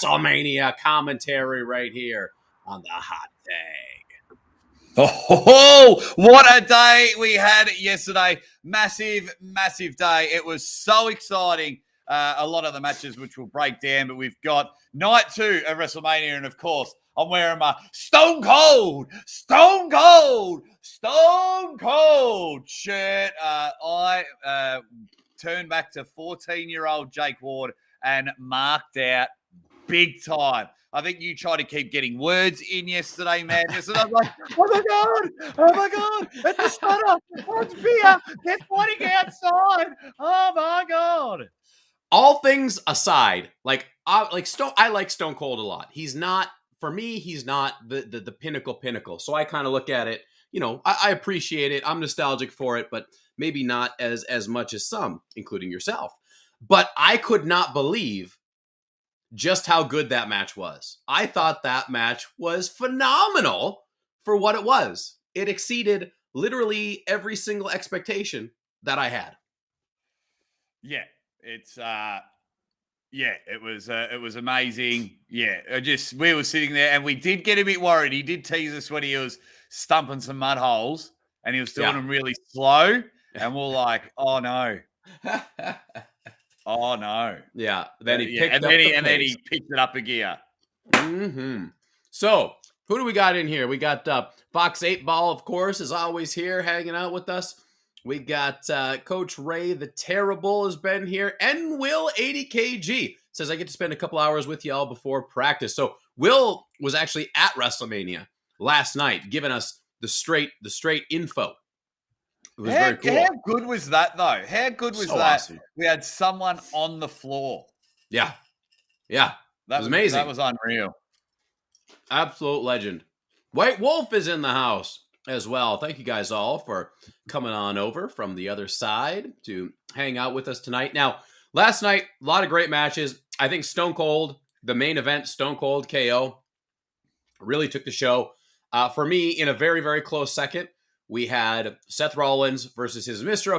Wrestlemania commentary right here on the Hot Tag. Oh, what a day we had yesterday. Massive, massive day. It was so exciting. A lot of the matches which we'll break down, but we've got night 2 of WrestleMania, and of course, I'm wearing my Stone Cold shirt. I turned back to 14-year-old Jake Ward and marked out big time. I think you tried to keep getting words in yesterday, Madness, and I was like, oh my God, it's a stunner, it's beer, they're fighting outside, oh my God. All things aside, I like Stone Cold a lot. He's not, for me, he's not the pinnacle. So I kind of look at it, I appreciate it. I'm nostalgic for it, but maybe not as much as some, including yourself. But I could not believe just how good that match was. I thought that match was phenomenal for what it was. It exceeded literally every single expectation that I had. Yeah, it's it was amazing. Yeah, we were sitting there and we did get a bit worried. He did tease us when he was stumping some mud holes and he was doing them really slow, and we're like, oh no. Oh no! Yeah, then he picked it up a gear. Mm-hmm. So who do we got in here? We got Fox 8 Ball, of course, is always here hanging out with us. We got Coach Ray the Terrible has been here, and Will 80kg says I get to spend a couple hours with y'all before practice. So Will was actually at WrestleMania last night, giving us the straight info. It was very cool. How good was that, though? How good was that? Awesome. We had someone on the floor. Yeah. That was amazing. That was unreal. Absolute legend. White Wolf is in the house as well. Thank you guys all for coming on over from the other side to hang out with us tonight. Now, last night, a lot of great matches. I think Stone Cold, the main event, Stone Cold KO, really took the show. For me, in a very, very close second, we had Seth Rollins versus his mystery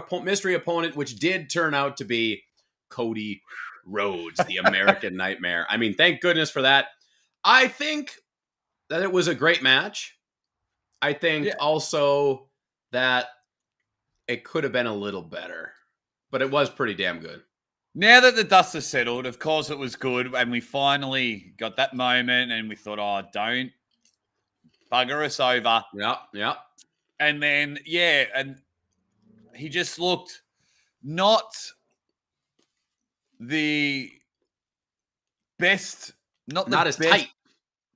opponent, which did turn out to be Cody Rhodes, the American Nightmare. I mean, thank goodness for that. I think that it was a great match. I think also that it could have been a little better, but it was pretty damn good. Now that the dust has settled, of course it was good, and we finally got that moment, and we thought, oh, don't bugger us over. Yeah. And then, and he just looked not the best, not as best, tight.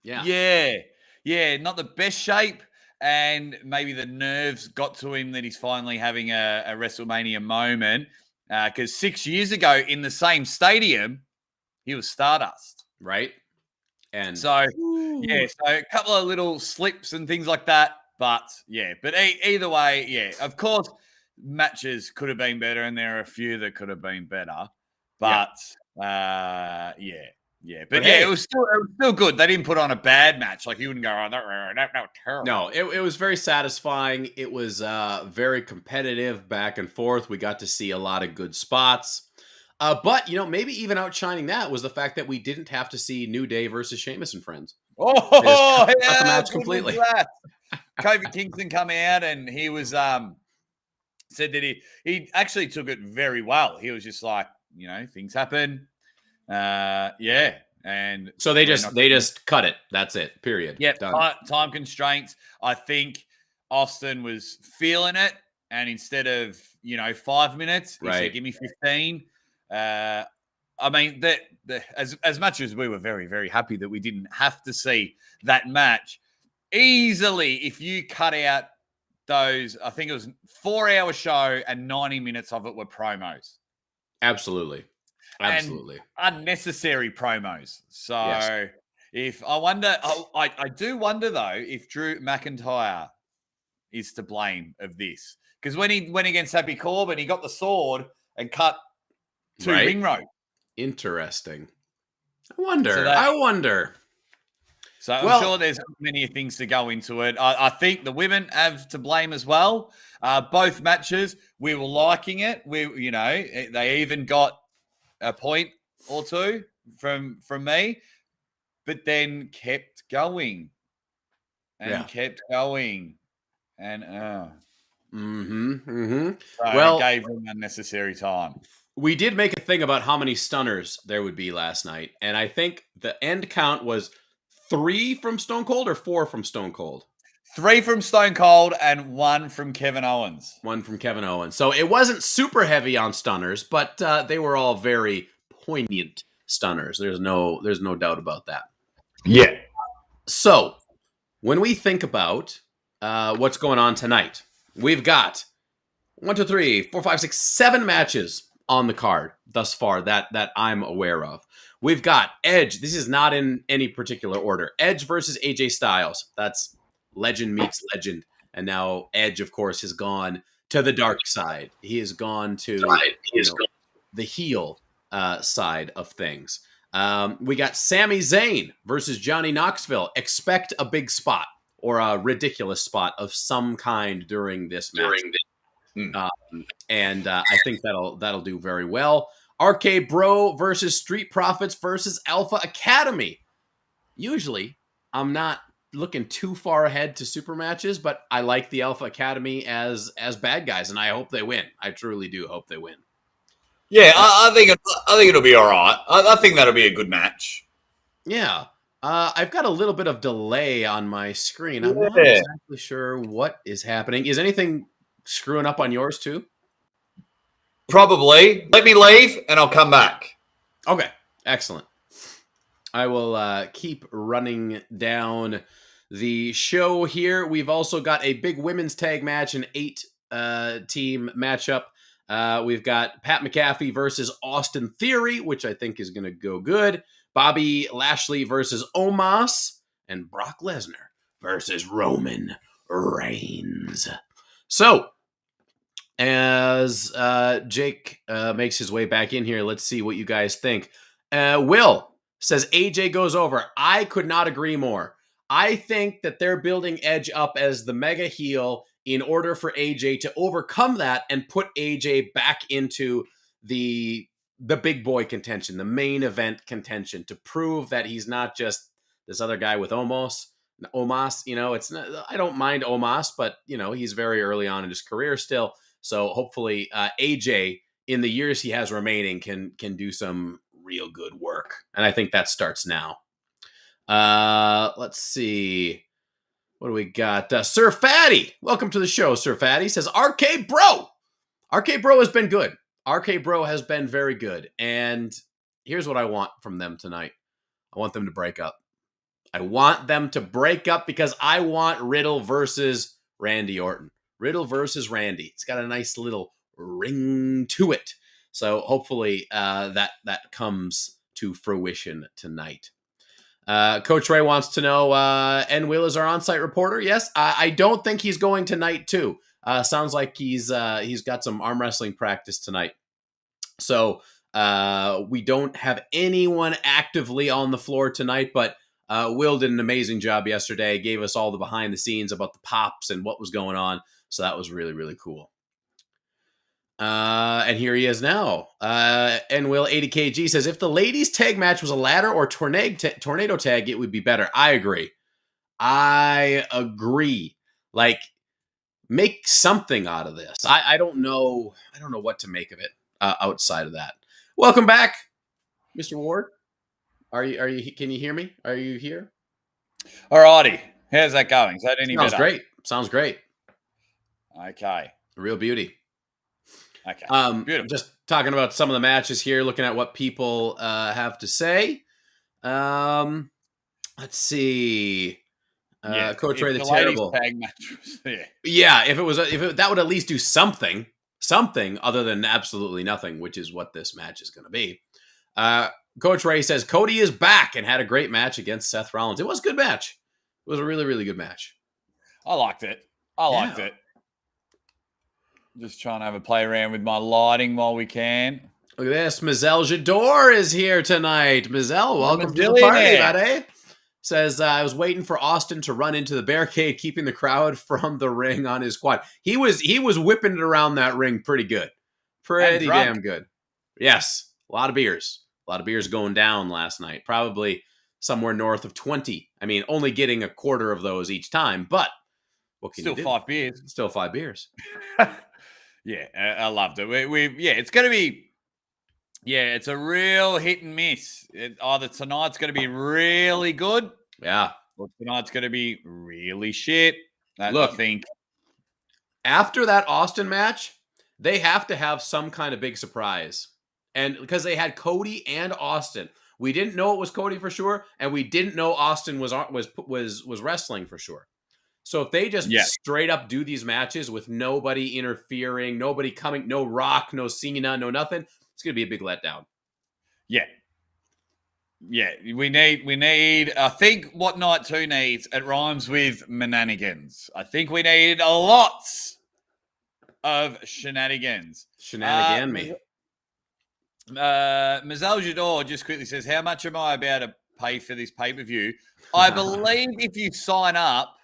Yeah, not the best shape. And maybe the nerves got to him that he's finally having a WrestleMania moment. Because 6 years ago in the same stadium, he was Stardust. Right. And so, so a couple of little slips and things like that. But, either way, of course, matches could have been better, and there are a few that could have been better. But, But hey, it was still good. They didn't put on a bad match. Like, you wouldn't go, oh, that was terrible. No, it was very satisfying. It was very competitive, back and forth. We got to see a lot of good spots. But, maybe even outshining that was the fact that we didn't have to see New Day versus Sheamus and Friends. Oh, cut the match completely. Kofi Kingston come out and he was said that he actually took it very well. He was just like, things happen. And so they just cut it. That's it. Period. Yeah. Time constraints. I think Austin was feeling it, and instead of 5 minutes, he said, "Give me 15." I mean, as much as we were very, very happy that we didn't have to see that match, easily, if you cut out those, I think it was 4-hour show and 90 minutes of it were promos. Absolutely. And unnecessary promos. So if I do wonder though, if Drew McIntyre is to blame of this. Because when he went against Happy Corbin, he got the sword and cut 2 ring rope. Interesting. I wonder. So I'm sure there's many things to go into it. I think the women have to blame as well. Both matches, we were liking it. They even got a point or two from me. but then kept going and kept going. And Well, it gave him unnecessary time. We did make a thing about how many stunners there would be last night, and I think the end count was 3 from Stone Cold or 4 from Stone Cold. 3 from Stone Cold and 1 from Kevin Owens. 1 from Kevin Owens. So it wasn't super heavy on stunners, but they were all very poignant stunners. There's no doubt about that. Yeah. So when we think about what's going on tonight, we've got 1, 2, 3, 4, 5, 6, 7 matches on the card thus far that I'm aware of. We've got Edge. This is not in any particular order. Edge versus AJ Styles. That's legend meets legend. And now Edge, of course, has gone to the dark side. He has gone to the heel side of things. We got Sami Zayn versus Johnny Knoxville. Expect a big spot or a ridiculous spot of some kind during this match. And I think that'll do very well. RK Bro versus Street Profits versus Alpha Academy. Usually, I'm not looking too far ahead to super matches, but I like the Alpha Academy as bad guys, and I hope they win. I truly do hope they win. Yeah, I think it'll be all right. I think that'll be a good match. Yeah. I've got a little bit of delay on my screen. I'm not exactly sure what is happening. Is anything screwing up on yours too? Probably. Let me leave and I'll come back. Okay, excellent. I will keep running down the show here. We've also got a big women's tag match, an 8-team matchup. We've got Pat McAfee versus Austin Theory, which I think is going to go good. Bobby Lashley versus Omos. And Brock Lesnar versus Roman Reigns. So, as Jake makes his way back in here, let's see what you guys think. Will says AJ goes over. I could not agree more. I think that they're building Edge up as the mega heel in order for AJ to overcome that and put AJ back into the big boy contention, the main event contention, to prove that he's not just this other guy with Omos. You know, it's not, I don't mind Omos, but you know, he's very early on in his career still. So hopefully AJ in the years he has remaining can do some real good work. And I think that starts now. Let's see. What do we got? Sir Fatty. Welcome to the show, Sir Fatty. Says, RK Bro. RK Bro has been good. RK Bro has been very good. And here's what I want from them tonight. I want them to break up. I want them to break up because I want Riddle versus Randy Orton. Riddle versus Randy. It's got a nice little ring to it. So hopefully that comes to fruition tonight. Coach Ray wants to know, N. Will is our on-site reporter. Yes, I don't think he's going tonight too. Sounds like he's got some arm wrestling practice tonight. So we don't have anyone actively on the floor tonight, but Will did an amazing job yesterday. Gave us all the behind the scenes about the pops and what was going on. So that was really, really cool. And here he is now. And Will 80kg says, if the ladies tag match was a ladder or tornado tag, it would be better. I agree. Like, make something out of this. I don't know. I don't know what to make of it outside of that. Welcome back, Mr. Ward. Are you? Can you hear me? Are you here? All righty. How's that going? Is that any better? Sounds great. Okay. Real beauty. Okay. Beautiful. Just talking about some of the matches here, looking at what people have to say. Let's see. Coach Ray the Terrible. Tag match, yeah, if that would at least do something other than absolutely nothing, which is what this match is going to be. Coach Ray says Cody is back and had a great match against Seth Rollins. It was a good match. It was a really, really good match. I liked it. Just trying to have a play around with my lighting while we can. Look at this. Mazel Jador is here tonight. Mazel, welcome to the party, buddy. Says, I was waiting for Austin to run into the barricade, keeping the crowd from the ring on his quad. He was whipping it around that ring pretty good. Pretty damn good. Yes. A lot of beers. A lot of beers going down last night. Probably somewhere north of 20. I mean, only getting a quarter of those each time, but what can Still you do? 5 beers. Still 5 beers. Yeah, I loved it. It's going to be, it's a real hit and miss. Either tonight's going to be really good, or tonight's going to be really shit. Look, I think after that Austin match, they have to have some kind of big surprise, and because they had Cody and Austin, we didn't know it was Cody for sure, and we didn't know Austin was wrestling for sure. So if they just straight up do these matches with nobody interfering, nobody coming, no Rock, no Cena, no nothing, it's going to be a big letdown. Yeah. Yeah, we need, I think what night 2 needs, it rhymes with menanigans. I think we need lots of shenanigans. Shenanigan me. Mazal Jador just quickly says, how much am I about to pay for this pay-per-view? I believe if you sign up,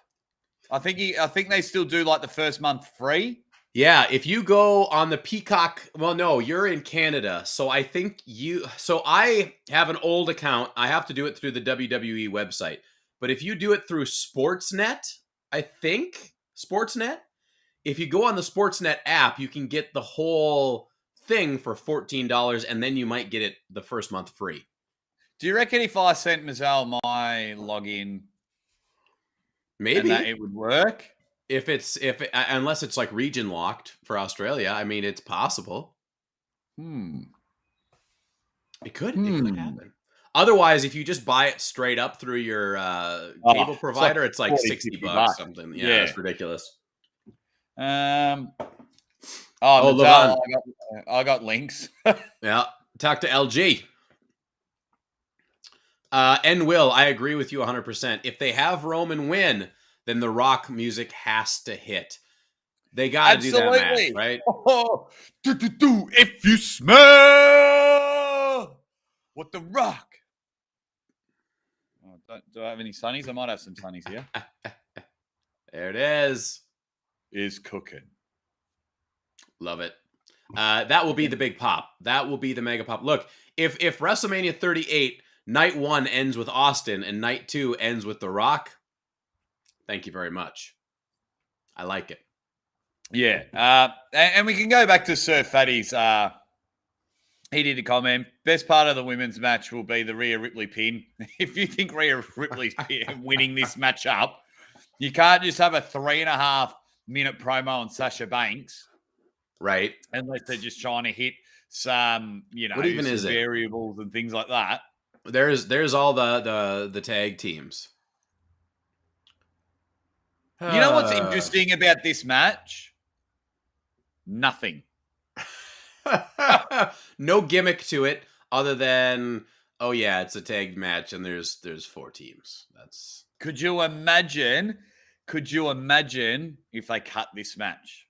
I think they still do like the first month free. Yeah, if you go on the Peacock, well, no, you're in Canada. So I think I have an old account. I have to do it through the WWE website. But if you do it through Sportsnet, I think, Sportsnet, if you go on the Sportsnet app, you can get the whole thing for $14, and then you might get it the first month free. Do you reckon if I sent Mazal my login, maybe that it would work? Unless it's like region locked for Australia, I mean, it's possible. It could happen. Otherwise, if you just buy it straight up through your cable provider, it's like $60 something. Yeah, it's ridiculous. Look, I got links. Yeah, talk to LG. And Will, I agree with you 100%. If they have Roman win, then the Rock music has to hit. They got to do that match, right? Oh, if you smell what the Rock. Oh, do I have any sunnies? I might have some sunnies here. There it is. Is cooking. Love it. That will be the big pop. That will be the mega pop. Look, if WrestleMania 38 night 1 ends with Austin and night 2 ends with The Rock, thank you very much. I like it. Yeah. And we can go back to Sir Fatty's. He did a comment. Best part of the women's match will be the Rhea Ripley pin. If you think Rhea Ripley's winning this match up, you can't just have a 3.5-minute promo on Sasha Banks. Right. Unless they're just trying to hit some, what even is it? Variables and things like that. There's all the tag teams. You know what's interesting about this match? Nothing. No gimmick to it other than, oh yeah, it's a tag match and there's 4 teams. That's. Could you imagine if they cut this match?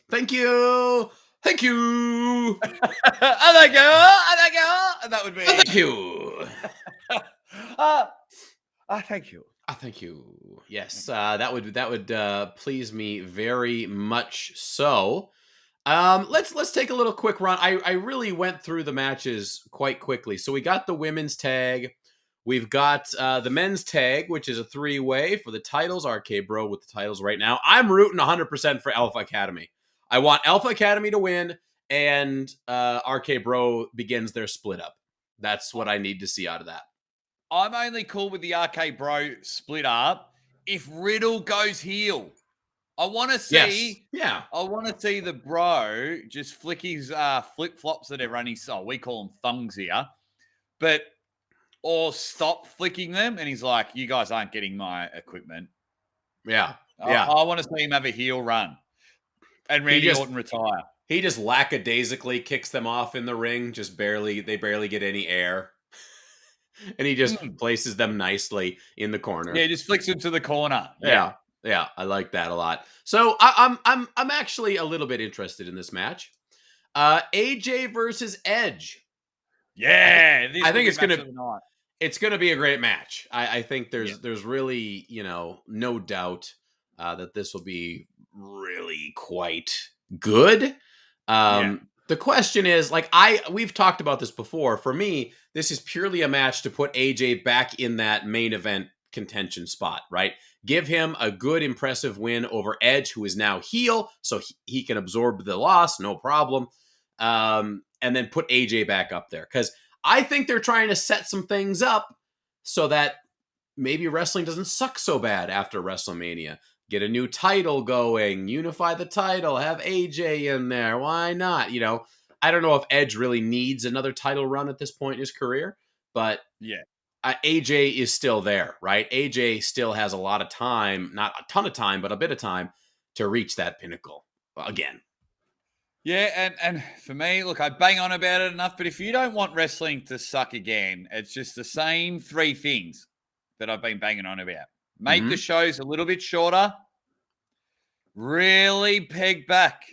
Thank you. Thank you. Thank you. That would be. Thank you. Thank you. Thank you. Yes, that would please me very much so. Let's take a little quick run. I really went through the matches quite quickly. So we got the women's tag. We've got the men's tag, which is a 3-way for the titles. RK Bro with the titles right now. I'm rooting 100% for Alpha Academy. I want Alpha Academy to win, and RK Bro begins their split up. That's what I need to see out of that. I'm only cool with the RK Bro split up if Riddle goes heel. I want to see. Yes. Yeah. I want to see the bro just flick his flip flops that everyone we call them thongs here, or stop flicking them, and he's like, "You guys aren't getting my equipment." Yeah. I want to see him have a heel run, and Randy Orton retire. He just lackadaisically kicks them off in the ring. They barely get any air. And he just places them nicely in the corner. Yeah, just flicks them to the corner. Yeah, I like that a lot. So I'm actually a little bit interested in this match. AJ versus Edge. Yeah, I think it's gonna be a great match. I think there's really no doubt that this will be really quite good. The question is, like, we've talked about this before. For me, this is purely a match to put AJ back in that main event contention spot, right? Give him a good, impressive win over Edge, who is now heel, so he can absorb the loss, no problem. And then put AJ back up there. Because I think they're trying to set some things up so that maybe wrestling doesn't suck so bad after WrestleMania. Get a new title going, unify the title, have AJ in there. Why not? I don't know if Edge really needs another title run at this point in his career, but yeah, AJ is still there, right? AJ still has a lot of time, not a ton of time, but a bit of time to reach that pinnacle again. Yeah, and for me, look, I bang on about it enough, but if you don't want wrestling to suck again, it's just the same three things that I've been banging on about. Make the shows a little bit shorter. Really peg back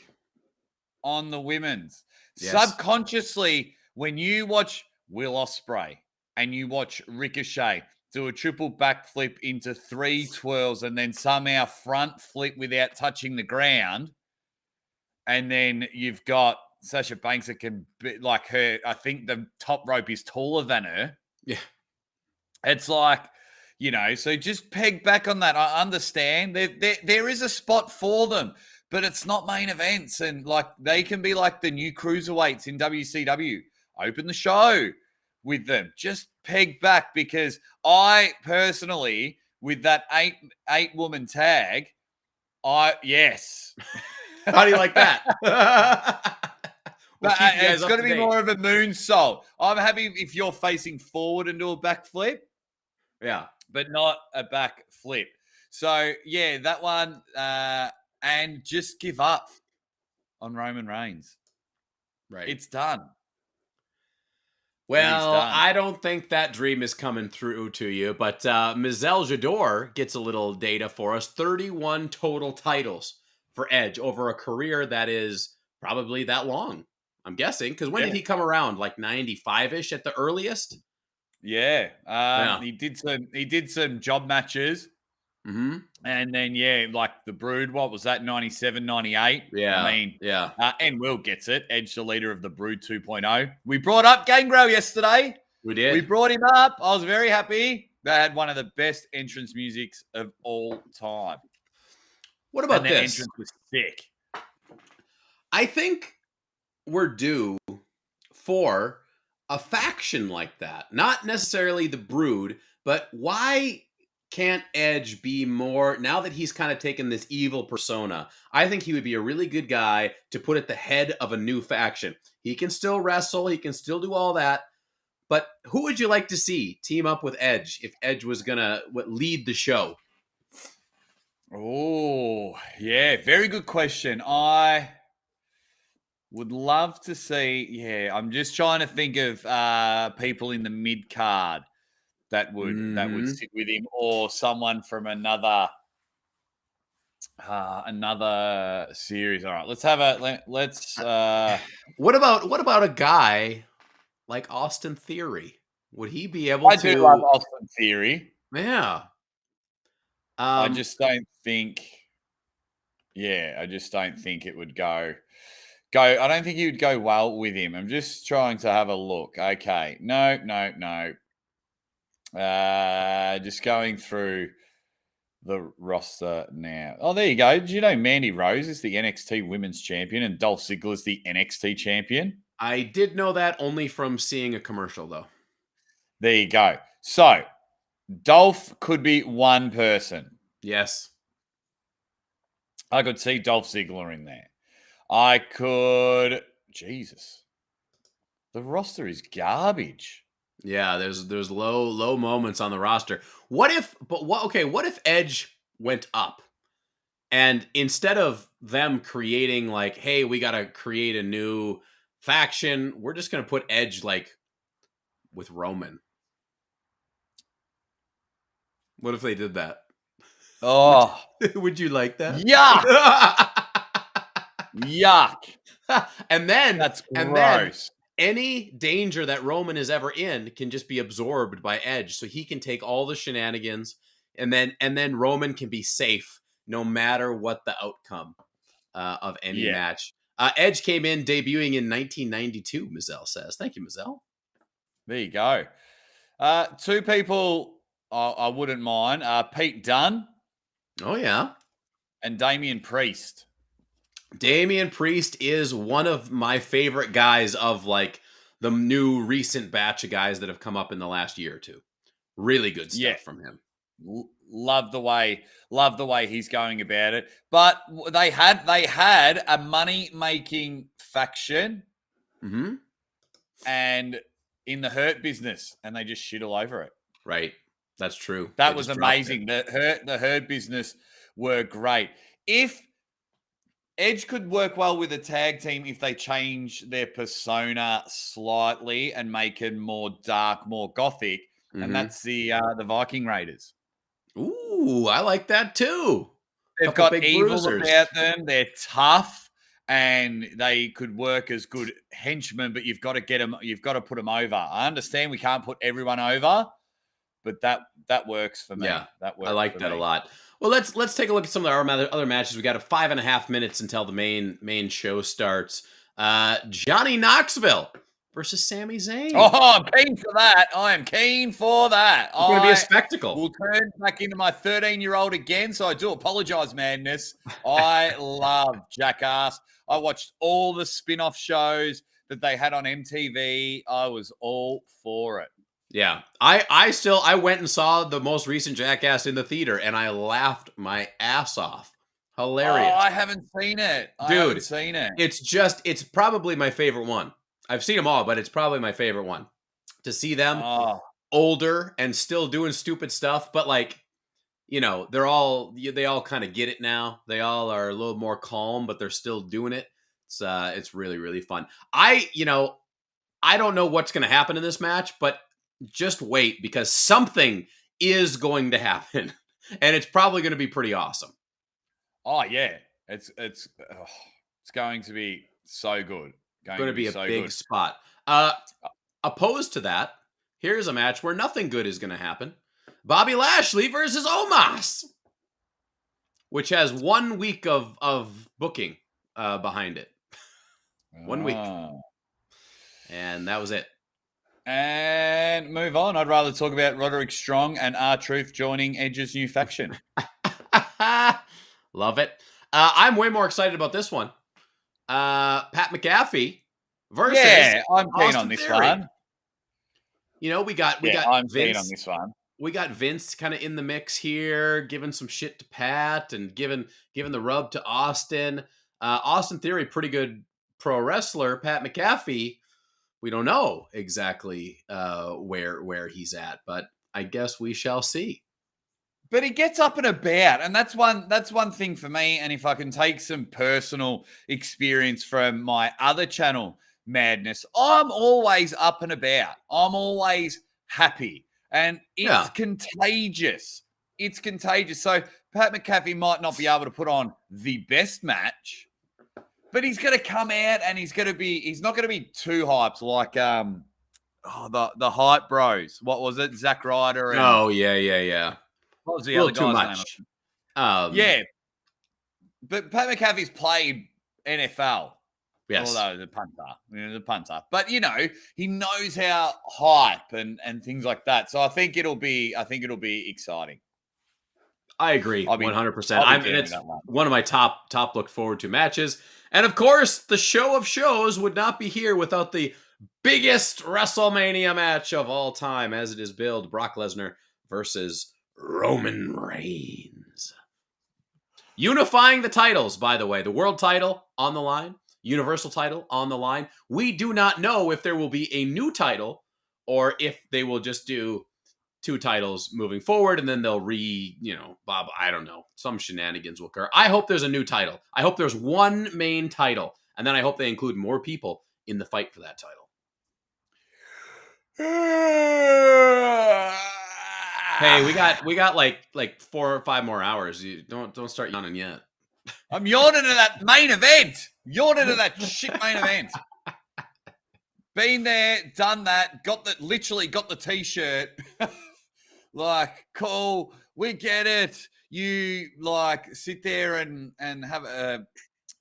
on the women's. Yes. Subconsciously, when you watch Will Ospreay and you watch Ricochet do a triple backflip into 3 twirls and then somehow front flip without touching the ground, and then you've got Sasha Banks that can be like her. I think the top rope is taller than her. Yeah. It's like, so just peg back on that. I understand there is a spot for them, but it's not main events. And like they can be like the new cruiserweights in WCW. Open the show with them. Just peg back, because I personally, with that eight woman tag, yes. How do you like that? But it's got to be more of a moonsault. I'm happy if you're facing forward and do a backflip. Yeah. But not a back flip. So, yeah, that one. And just give up on Roman Reigns. Right. It's done. Well, I don't think that dream is coming through to you, but Mizel Jador gets a little data for us. 31 total titles for Edge over a career that is probably that long, I'm guessing. Because when did he come around? Like 95-ish at the earliest? Yeah. He did some job matches. Mm-hmm. And then, like the Brood, what was that, 97, 98? Yeah. I mean, yeah. And Will gets it. Edge, the leader of the Brood 2.0. We brought up Gangrel yesterday. We did. We brought him up. I was very happy. They had one of the best entrance musics of all time. What about this? The entrance was sick. I think we're due for a faction like that. Not necessarily the Brood, but why can't Edge be more, now that he's kind of taken this evil persona? I think he would be a really good guy to put at the head of a new faction. He can still wrestle, he can still do all that, but who would you like to see team up with Edge if Edge was gonna lead the show? Oh, yeah, very good question. I would love to see, I'm just trying to think of people in the mid card that would sit with him, or someone from another series. All right, let's have what about a guy like Austin Theory? Would he be able to? I do love Austin Theory. Yeah. I just don't think. Yeah, I just don't think it would go. I don't think he would go well with him. I'm just trying to have a look. Okay, no. Just going through the roster now. Oh, there you go. Did you know Mandy Rose is the NXT Women's Champion and Dolph Ziggler is the NXT Champion? I did know that only from seeing a commercial, though. There you go. So, Dolph could be one person. Yes. I could see Dolph Ziggler in there. I could... Jesus. The roster is garbage. Yeah, there's low moments on the roster. What if Edge went up and instead of them creating like, hey, we got to create a new faction, we're just going to put Edge like with Roman. What if they did that? Oh. Would you like that? Yuck. And then that's gross. And then any danger that Roman is ever in can just be absorbed by Edge, so he can take all the shenanigans, and then Roman can be safe no matter what the outcome of any match. Edge came in debuting in 1992, Mizell says. Thank you, Mizell. There you go. Two people I wouldn't mind. Pete Dunne. Oh, yeah. And Damian Priest. Damian Priest is one of my favorite guys of like the new recent batch of guys that have come up in the last year or two. Really good stuff from him. Love the way he's going about it. But they had a money-making faction and in the Hurt Business, and they just shit all over it. Right. That's true. That was amazing. The Hurt Business were great. If Edge could work well with a tag team if they change their persona slightly and make it more dark, more gothic, and that's the Viking Raiders. Ooh, I like that too. They've got evil about them. They're tough, and they could work as good henchmen. But you've got to get them. You've got to put them over. I understand we can't put everyone over, but that works for me. Yeah, that works. I like that a lot. Well, let's take a look at some of our other matches. We got 5.5 minutes until the main show starts. Johnny Knoxville versus Sami Zayn. Oh, I'm keen for that. I am keen for that. It's going to be a spectacle. We'll turn back into my 13-year-old again, so I do apologize, Madness. I love Jackass. I watched all the spin-off shows that they had on MTV. I was all for it. Yeah. I went and saw the most recent Jackass in the theater, and I laughed my ass off. Hilarious. Oh, I haven't seen it. Dude, I haven't seen it. It's probably my favorite one. I've seen them all, but it's probably my favorite one. To see them older and still doing stupid stuff, but like, they all kind of get it now. They all are a little more calm, but they're still doing it. It's really, really fun. I don't know what's going to happen in this match, but just wait because something is going to happen, and it's probably going to be pretty awesome. Oh yeah, it's going to be so good. Going to be a big spot. Opposed to that, here's a match where nothing good is going to happen. Bobby Lashley versus Omos, which has 1 week of booking behind it. 1 week. And that was it. And move on. I'd rather talk about Roderick Strong and R-Truth joining Edge's new faction. Love it. I'm way more excited about this one. Pat McAfee versus I'm keen Austin on this Theory. one. We got I'm Vince, keen on this one. We got Vince kind of in the mix here, giving some shit to Pat and giving the rub to Austin. Austin Theory, pretty good pro wrestler. Pat McAfee, we don't know exactly where he's at, but I guess we shall see. But he gets up and about, and that's one thing for me. And if I can take some personal experience from my other channel, Madness, I'm always up and about. I'm always happy, and it's contagious. It's contagious. So Pat McAfee might not be able to put on the best match, but he's going to come out and he's not going to be too hyped like the hype bros. What was it? Zack Ryder. And, yeah. What was the other guy's name? Yeah. But Pat McAfee's played NFL. Yes. Although the punter. But he knows how hype and things like that. So I think it'll be exciting. I agree 100%. It's one of my top looked forward to matches. And of course, the show of shows would not be here without the biggest WrestleMania match of all time, as it is billed: Brock Lesnar versus Roman Reigns. Unifying the titles, by the way. The world title on the line, universal title on the line. We do not know if there will be a new title or if they will just do 2 titles moving forward and then they'll I don't know. Some shenanigans will occur. I hope there's a new title. I hope there's one main title, and then I hope they include more people in the fight for that title. Hey, we got like 4 or 5 more hours. You don't start yawning yet. I'm yawning at that main event. Yawning at that shit main event. Been there, done that. Literally got the t-shirt. Like, cool. We get it. You sit there and have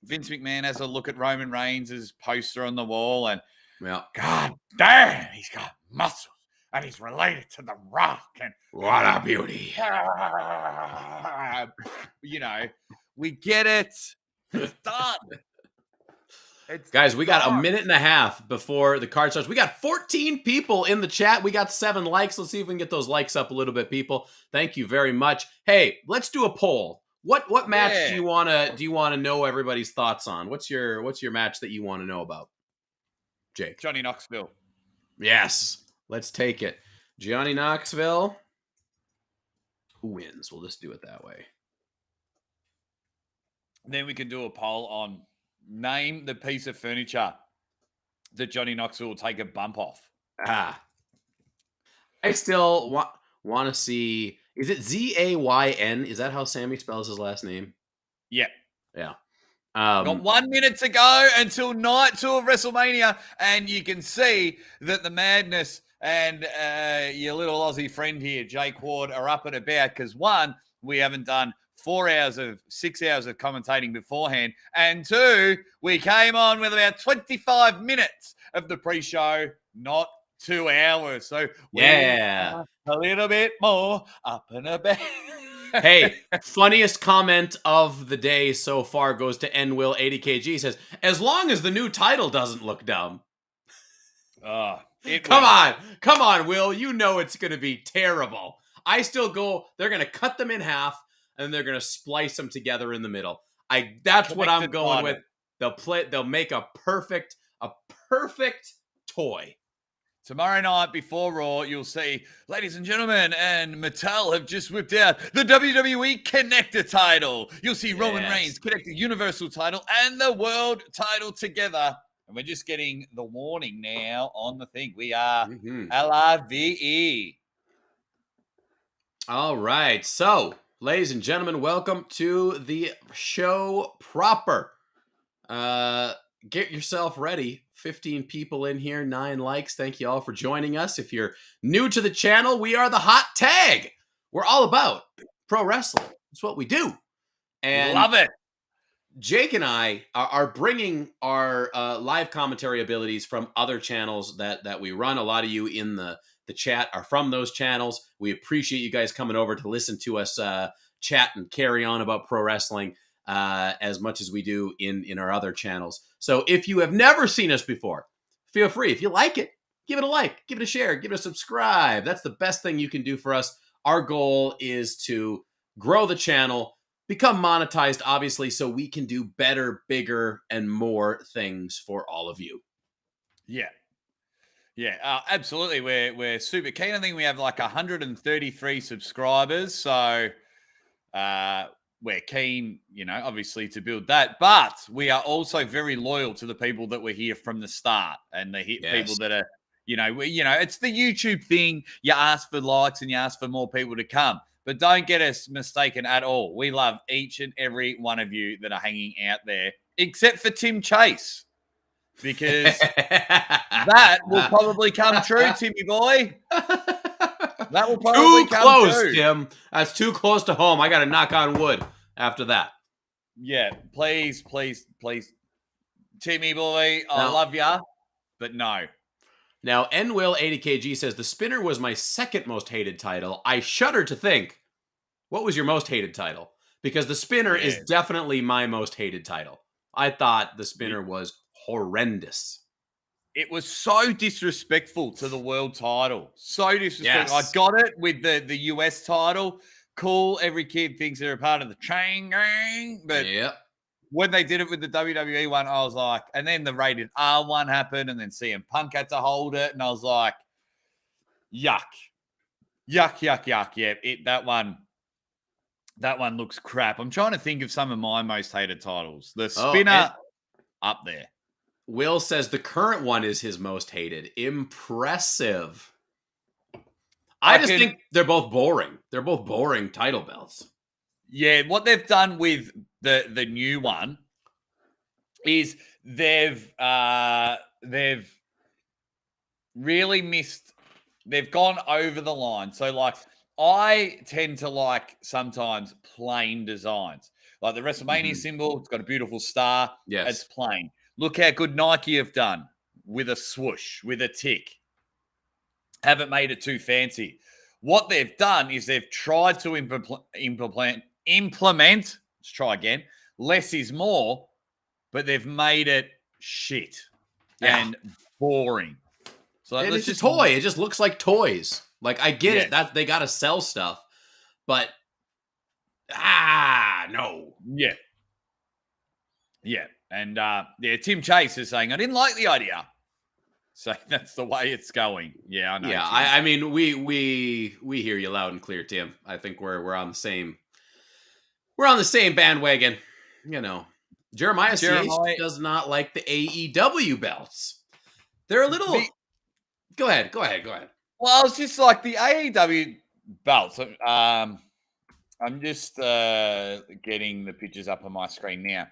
Vince McMahon has a look at Roman Reigns' poster on the wall, and Yeah. God damn, he's got muscles, and he's related to The Rock, and What a beauty. We get it. It's done. Guys, we got a minute and a half before the card starts. We got 14 people in the chat. We got 7 likes. Let's see if we can get those likes up a little bit, people. Thank you very much. Hey, let's do a poll. What match do you want to know everybody's thoughts on? What's your match that you want to know about? Jake. Johnny Knoxville. Yes. Let's take it. Johnny Knoxville. Who wins? We'll just do it that way. Then we can do a poll on name the piece of furniture that Johnny Knoxville will take a bump off. I still want to see. Is it Zayn? Is that how Sami spells his last name? Yeah. Yeah. Got 1 minute to go until night 2 of WrestleMania, and you can see that the madness and your little Aussie friend here, Jake Ward, are up and about because 1, we haven't done 6 hours of commentating beforehand, and 2, we came on with about 25 minutes of the pre-show, not 2 hours. So yeah, a little bit more up and about. Hey, funniest comment of the day so far goes to NWill 80kg. Says, as long as the new title doesn't look dumb. Come on, Will. You know it's going to be terrible. I still go, they're going to cut them in half, and they're going to splice them together in the middle. That's what I'm going with. They'll make a perfect toy. Tomorrow night before Raw, you'll see, ladies and gentlemen, and Mattel have just whipped out the WWE Connector title. You'll see Roman Reigns connect the Universal title and the World title together. And we're just getting the warning now on the thing. We are LIVE. All right. So, ladies and gentlemen, welcome to the show proper. Get yourself ready. 15 people in here, 9 likes. Thank you all for joining us. If you're new to the channel, we are the Hot Tag. We're all about pro wrestling. That's what we do. And love it. Jake and I are bringing our live commentary abilities from other channels that we run. A lot of you in the chat are from those channels. We appreciate you guys coming over to listen to us chat and carry on about pro wrestling as much as we do in our other channels. So if you have never seen us before, feel free. If you like it, give it a like, give it a share, give it a subscribe. That's the best thing you can do for us. Our goal is to grow the channel, become monetized, obviously, so we can do better, bigger, and more things for all of you. Yeah. Yeah, absolutely. We're super keen. I think we have like 133 subscribers. So we're keen, obviously to build that. But we are also very loyal to the people that were here from the start and the people that are, it's the YouTube thing. You ask for likes and you ask for more people to come. But don't get us mistaken at all. We love each and every one of you that are hanging out there, except for Tim Chase. Because that will probably come true, Timmy boy. That will probably come true. Tim. That's too close to home. I got to knock on wood after that. Yeah, please. Timmy boy, I love ya, but no. Now, NWill 80kg says, the spinner was my second most hated title. I shudder to think, what was your most hated title? Because the spinner is definitely my most hated title. I thought the spinner was horrendous. It was so disrespectful to the world title. So disrespectful. Yes. I got it with the US title. Cool. Every kid thinks they're a part of the chain gang. But when they did it with the WWE one, I was like, and then the rated R one happened, and then CM Punk had to hold it. And I was like, yuck. Yeah, that one looks crap. I'm trying to think of some of my most hated titles. The spinner up there. Will says the current one is his most hated. Impressive. I just think they're both boring. They're both boring title belts. Yeah, what they've done with the new one is they've really missed. They've gone over the line. So, like, I tend to like sometimes plain designs. Like the WrestleMania symbol, it's got a beautiful star. Yes. It's plain. Look how good Nike have done with a swoosh, with a tick. Haven't made it too fancy. What they've done is they've tried to implement. Let's try again. Less is more, but they've made it shit and boring. So and it's a toy. It just looks like toys. Like I get it that they got to sell stuff, but no. Yeah. And Tim Chase is saying I didn't like the idea. So that's the way it's going. Yeah, I know. Yeah, I mean, we hear you loud and clear, Tim. I think we're on the same bandwagon. You know, Jeremiah CH does not like the AEW belts. They're a little. Go ahead. Well, it's just like the AEW belts. I'm just getting the pictures up on my screen now.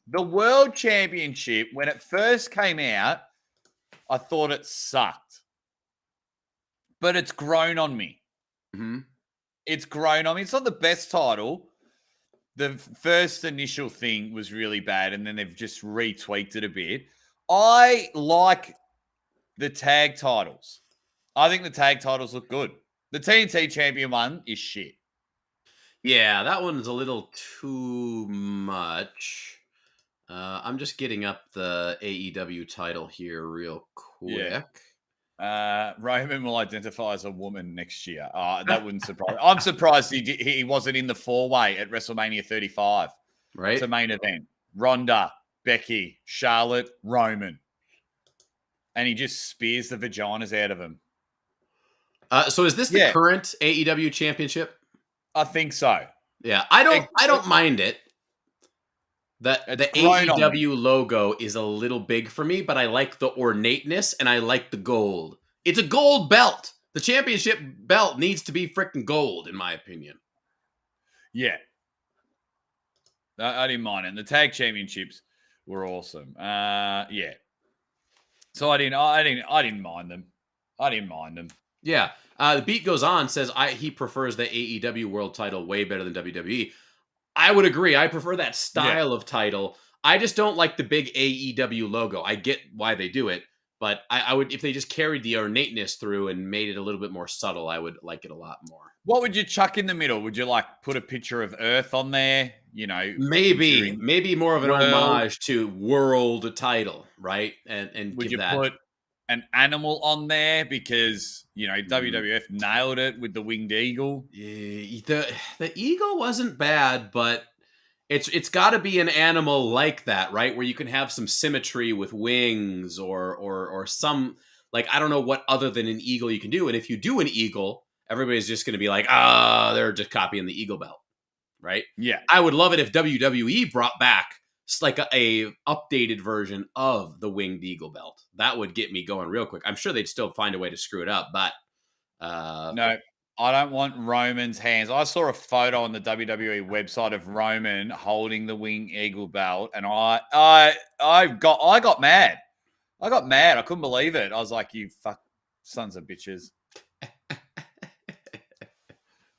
The World Championship, when it first came out, I thought it sucked. But it's grown on me. Mm-hmm. It's grown on me. It's not the best title. The first initial thing was really bad, and then they've just retweaked it a bit. I like the tag titles. I think the tag titles look good. The TNT champion one is shit. Yeah, that one's a little too much. I'm just getting up the AEW title here real quick. Yeah. Roman will identify as a woman next year. That wouldn't surprise me. I'm surprised he wasn't in the 4-way at WrestleMania 35. Right. It's a main event. Ronda, Becky, Charlotte, Roman. And he just spears the vaginas out of him. So is this the current AEW championship? I think so. Yeah, I don't mind it. The AEW logo is a little big for me, but I like the ornateness and I like the gold. It's a gold belt. The championship belt needs to be freaking gold, in my opinion. Yeah. I didn't mind it. And the tag championships were awesome. Yeah. So I didn't mind them. I didn't mind them. Yeah. The beat goes on, says he prefers the AEW world title way better than WWE. I would agree. I prefer that style of title. I just don't like the big AEW logo. I get why they do it, but I would, if they just carried the ornateness through and made it a little bit more subtle, I would like it a lot more. What would you chuck in the middle? Would you like put a picture of Earth on there? You know, maybe more of an homage to world title, right? And would you put an animal on there because, you know, WWF nailed it with the winged eagle? The eagle wasn't bad, but it's got to be an animal like that, right? Where you can have some symmetry with wings or some, like, I don't know what other than an eagle you can do. And if you do an eagle, everybody's just going to be like, they're just copying the eagle belt, right? Yeah. I would love it if WWE brought back like a updated version of the winged eagle belt. That would get me going real quick. I'm sure they'd still find a way to screw it up, but no, I don't want Roman's hands. I saw a photo on the WWE website of Roman holding the winged eagle belt, and I got mad. I got mad. I couldn't believe it. I was like, "You fuck sons of bitches."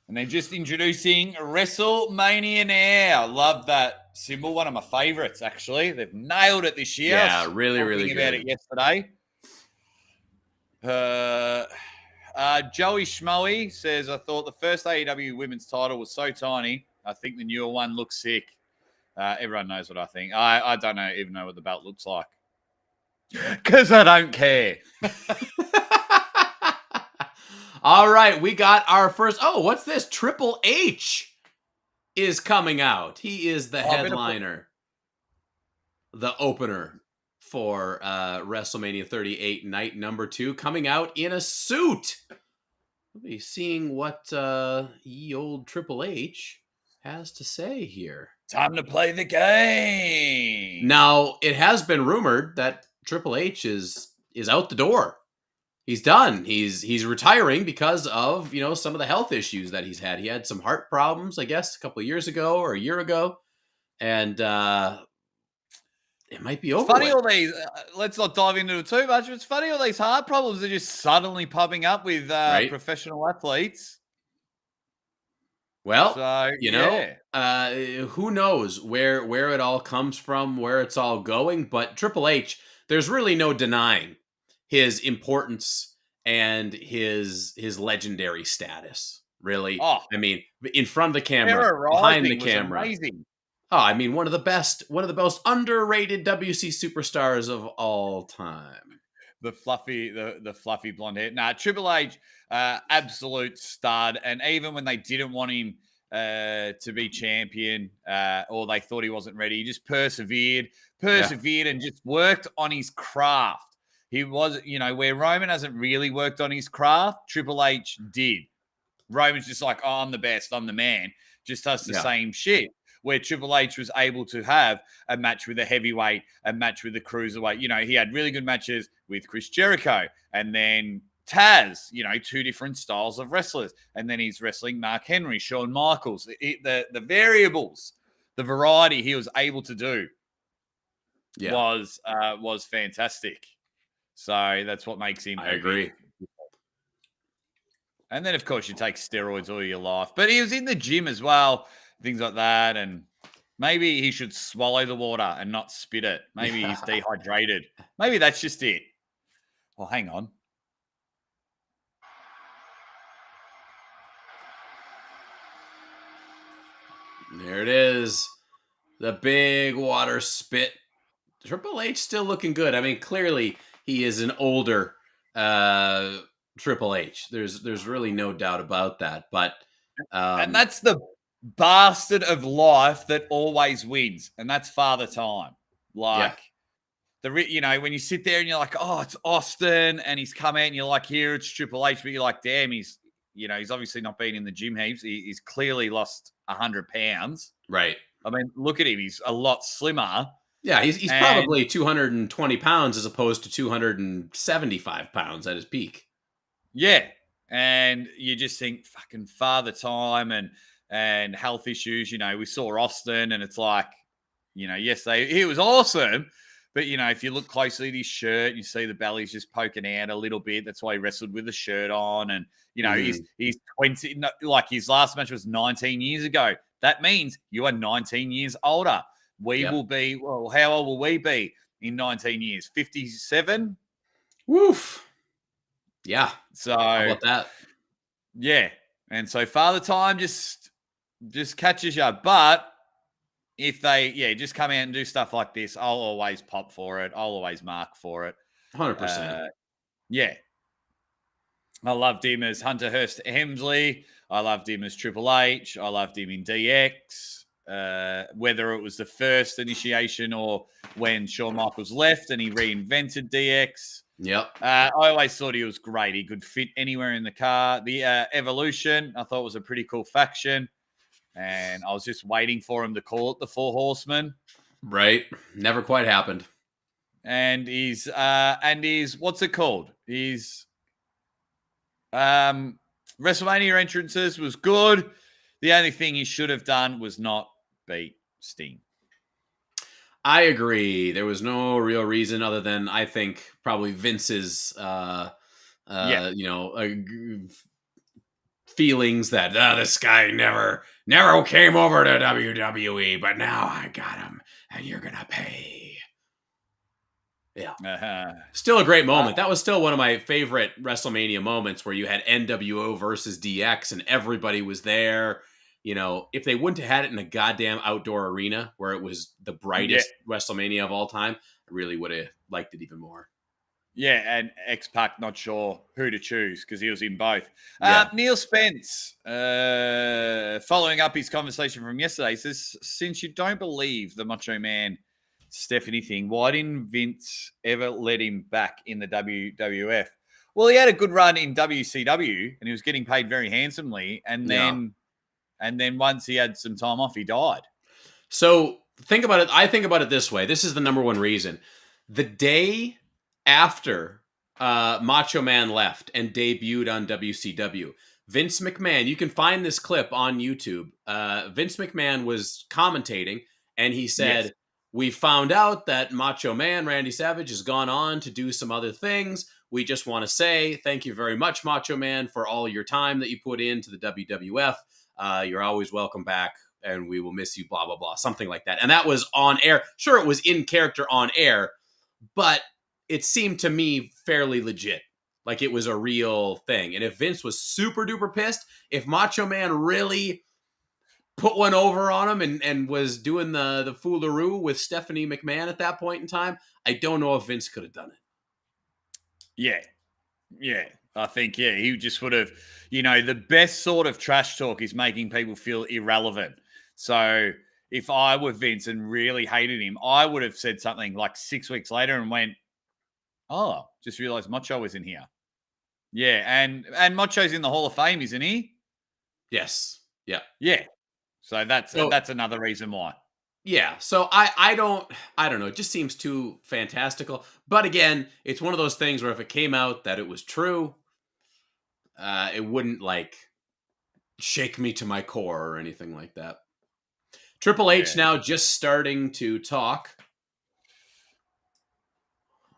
And they're just introducing WrestleMania now. Love that symbol. One of my favorites, actually. They've nailed it this year. Yeah, really good. About it yesterday. Joey Schmoey says, I thought the first AEW women's title was so tiny. I think the newer one looks sick. Everyone knows what I think. I don't even know what the belt looks like. Because I don't care. All right, we got our first. Oh, what's this? Triple H is coming out. He is the headliner, the opener for WrestleMania 38 night number 2, coming out in a suit. We'll be seeing what ye old Triple H has to say here. Time to play the game. Now, it has been rumored that Triple H is out the door. He's done. He's retiring because of, some of the health issues that he's had. He had some heart problems, I guess, a couple of years ago or a year ago. And it might be over. Funny all these. Let's not dive into it too much. It's funny all these heart problems are just suddenly popping up with professional athletes. Well, So, yeah. who knows where it all comes from, where it's all going, but Triple H, there's really no denying his importance and his legendary status. Really, Oh, I mean, in front of the camera, Terror behind the Rising was camera. amazing. Oh, I mean, one of the most underrated WC superstars of all time. The fluffy blonde hair. Nah, Triple H, absolute stud. And even when they didn't want him to be champion, or they thought he wasn't ready, he just persevered, Yeah, and just worked on his craft. He was, where Roman hasn't really worked on his craft, Triple H did. Roman's just like, oh, I'm the best, I'm the man, just does the yeah, same shit. Where Triple H was able to have a match with a heavyweight, a match with a cruiserweight. He had really good matches with Chris Jericho and then Taz, two different styles of wrestlers. And then he's wrestling Mark Henry, Shawn Michaels. The variables, the variety he was able to do yeah. was fantastic. So that's what makes him. I agree. And then, of course, you take steroids all your life. But he was in the gym as well, things like that. And maybe he should swallow the water and not spit it. Maybe he's dehydrated. Maybe that's just it. Well, hang on. There it is. The big water spit. Triple H still looking good. I mean, clearly he is an older Triple H. There's really no doubt about that. But and that's the bastard of life that always wins, and that's Father Time. Like when you sit there and you're like, oh, it's Austin, and he's come out, and you're like, here it's Triple H, but you're like, damn, he's obviously not been in the gym heaps. He's clearly lost 100 pounds. Right. I mean, look at him. He's a lot slimmer. Yeah, he's probably 220 pounds as opposed to 275 pounds at his peak. Yeah. And you just think fucking Father Time and health issues. We saw Austin and it's like, yes, he was awesome. But, if you look closely at his shirt, you see the belly's just poking out a little bit. That's why he wrestled with the shirt on. And, he's 20, like his last match was 19 years ago. That means you are 19 years older. We will be, well, how old will we be in 19 years? 57? Woof. Yeah. So, how about that? Yeah. And so Father Time just catches you. But if they, just come out and do stuff like this, I'll always pop for it. I'll always mark for it. 100%. Yeah. I loved him as Hunter Hearst Hemsley. I loved him as Triple H. I loved him in DX. Whether it was the first initiation or when Shawn Michaels left and he reinvented DX. Yep. I always thought he was great. He could fit anywhere in the car. The Evolution, I thought was a pretty cool faction. And I was just waiting for him to call it the Four Horsemen. Right. Never quite happened. And he's what's it called? His WrestleMania entrances was good. The only thing he should have done was not beat Sting. I agree. There was no real reason other than I think probably Vince's feelings that this guy never came over to WWE, but now I got him and you're gonna pay. Yeah. Still a great moment. That was still one of my favorite WrestleMania moments where you had NWO versus DX and everybody was there. If they wouldn't have had it in a goddamn outdoor arena where it was the brightest WrestleMania of all time, I really would have liked it even more. Yeah, and X-Pac not sure who to choose because he was in both. Neil Spence, following up his conversation from yesterday, says, since you don't believe the Macho Man Stephanie thing, why didn't Vince ever let him back in the WWF? Well, he had a good run in WCW and he was getting paid very handsomely. And then once he had some time off, he died. So think about it. I think about it this way. This is the number one reason. The day after Macho Man left and debuted on WCW, Vince McMahon, you can find this clip on YouTube. Vince McMahon was commentating and he said, we found out that Macho Man, Randy Savage, has gone on to do some other things. We just want to say thank you very much, Macho Man, for all your time that you put into the WWF. You're always welcome back, and we will miss you, blah, blah, blah, something like that. And that was on air. Sure, it was in character on air, but it seemed to me fairly legit. Like it was a real thing. And if Vince was super duper pissed, if Macho Man really put one over on him and was doing the foolaroo with Stephanie McMahon at that point in time, I don't know if Vince could have done it. Yeah. I think, he just would have, the best sort of trash talk is making people feel irrelevant. So if I were Vince and really hated him, I would have said something like 6 weeks later and went, oh, just realized Macho was in here. Yeah, and Macho's in the Hall of Fame, isn't he? Yes. Yeah. Yeah. So that's another reason why. Yeah. So I don't know. It just seems too fantastical. But again, it's one of those things where if it came out that it was true, it wouldn't like shake me to my core or anything like that. Triple H now just starting to talk.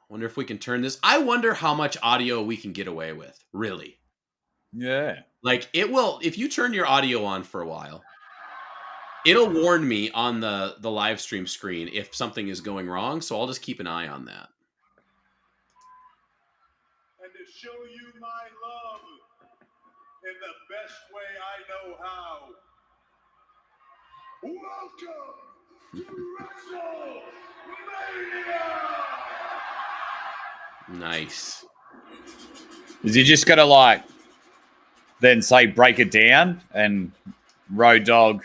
Wonder if we can turn this. I wonder how much audio we can get away with, really. Yeah. Like it will, if you turn your audio on for a while, it'll warn me on the live stream screen if something is going wrong. So I'll just keep an eye on that. And to show you my love in the best way I know how. Welcome to Wrestlemania! Nice. Is he just going to then say break it down and Road Dogg,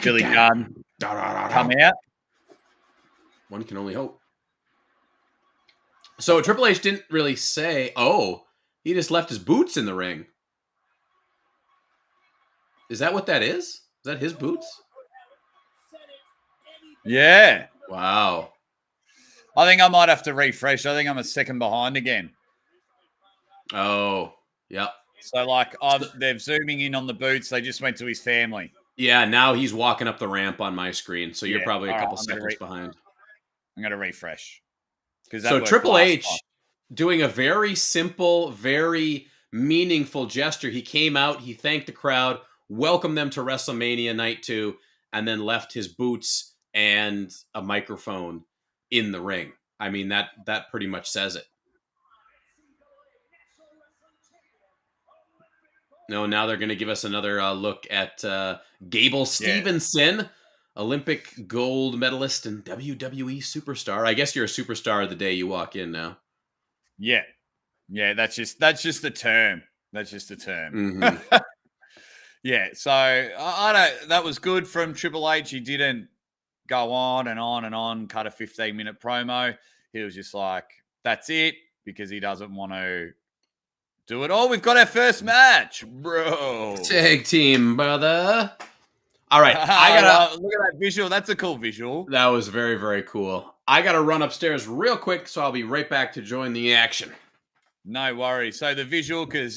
Billy Gunn come out? One can only hope. So Triple H didn't really say, he just left his boots in the ring. Is that what that is? Is that his boots? Yeah. Wow. I think I might have to refresh. I think I'm a second behind again. Oh, yeah. So, they're zooming in on the boots. They just went to his family. Yeah, now he's walking up the ramp on my screen. So you're probably a couple right, seconds behind. I'm going to refresh. So Triple H doing a very simple, very meaningful gesture. He came out, he thanked the crowd, welcomed them to WrestleMania Night 2, and then left his boots and a microphone in the ring. I mean, that pretty much says it. No, now they're going to give us another look at Gable Stevenson, Olympic gold medalist and WWE superstar. I guess you're a superstar the day you walk in now. Yeah. Yeah, that's just the term. That's just the term. Mm-hmm. Yeah, so I don't. That was good from Triple H. He didn't go on and on and on, cut a 15-minute promo. He was just like, that's it, because he doesn't want to do it all. We've got our first match, bro. Tag team, brother. All right, look at that visual. That's a cool visual. That was very, very cool. I got to run upstairs real quick, so I'll be right back to join the action. No worries. So the visual, because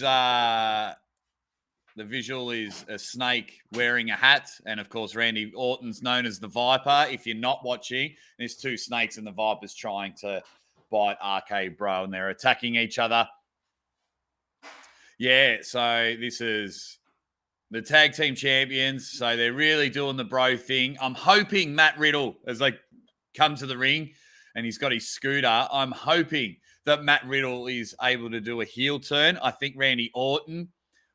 the visual is a snake wearing a hat. And, of course, Randy Orton's known as the Viper. If you're not watching, there's two snakes and the Viper's trying to bite RK Bro, and they're attacking each other. Yeah, so this is the tag team champions. So they're really doing the bro thing. I'm hoping Matt Riddle, as they come to the ring and he's got his scooter, I'm hoping that Matt Riddle is able to do a heel turn. I think Randy Orton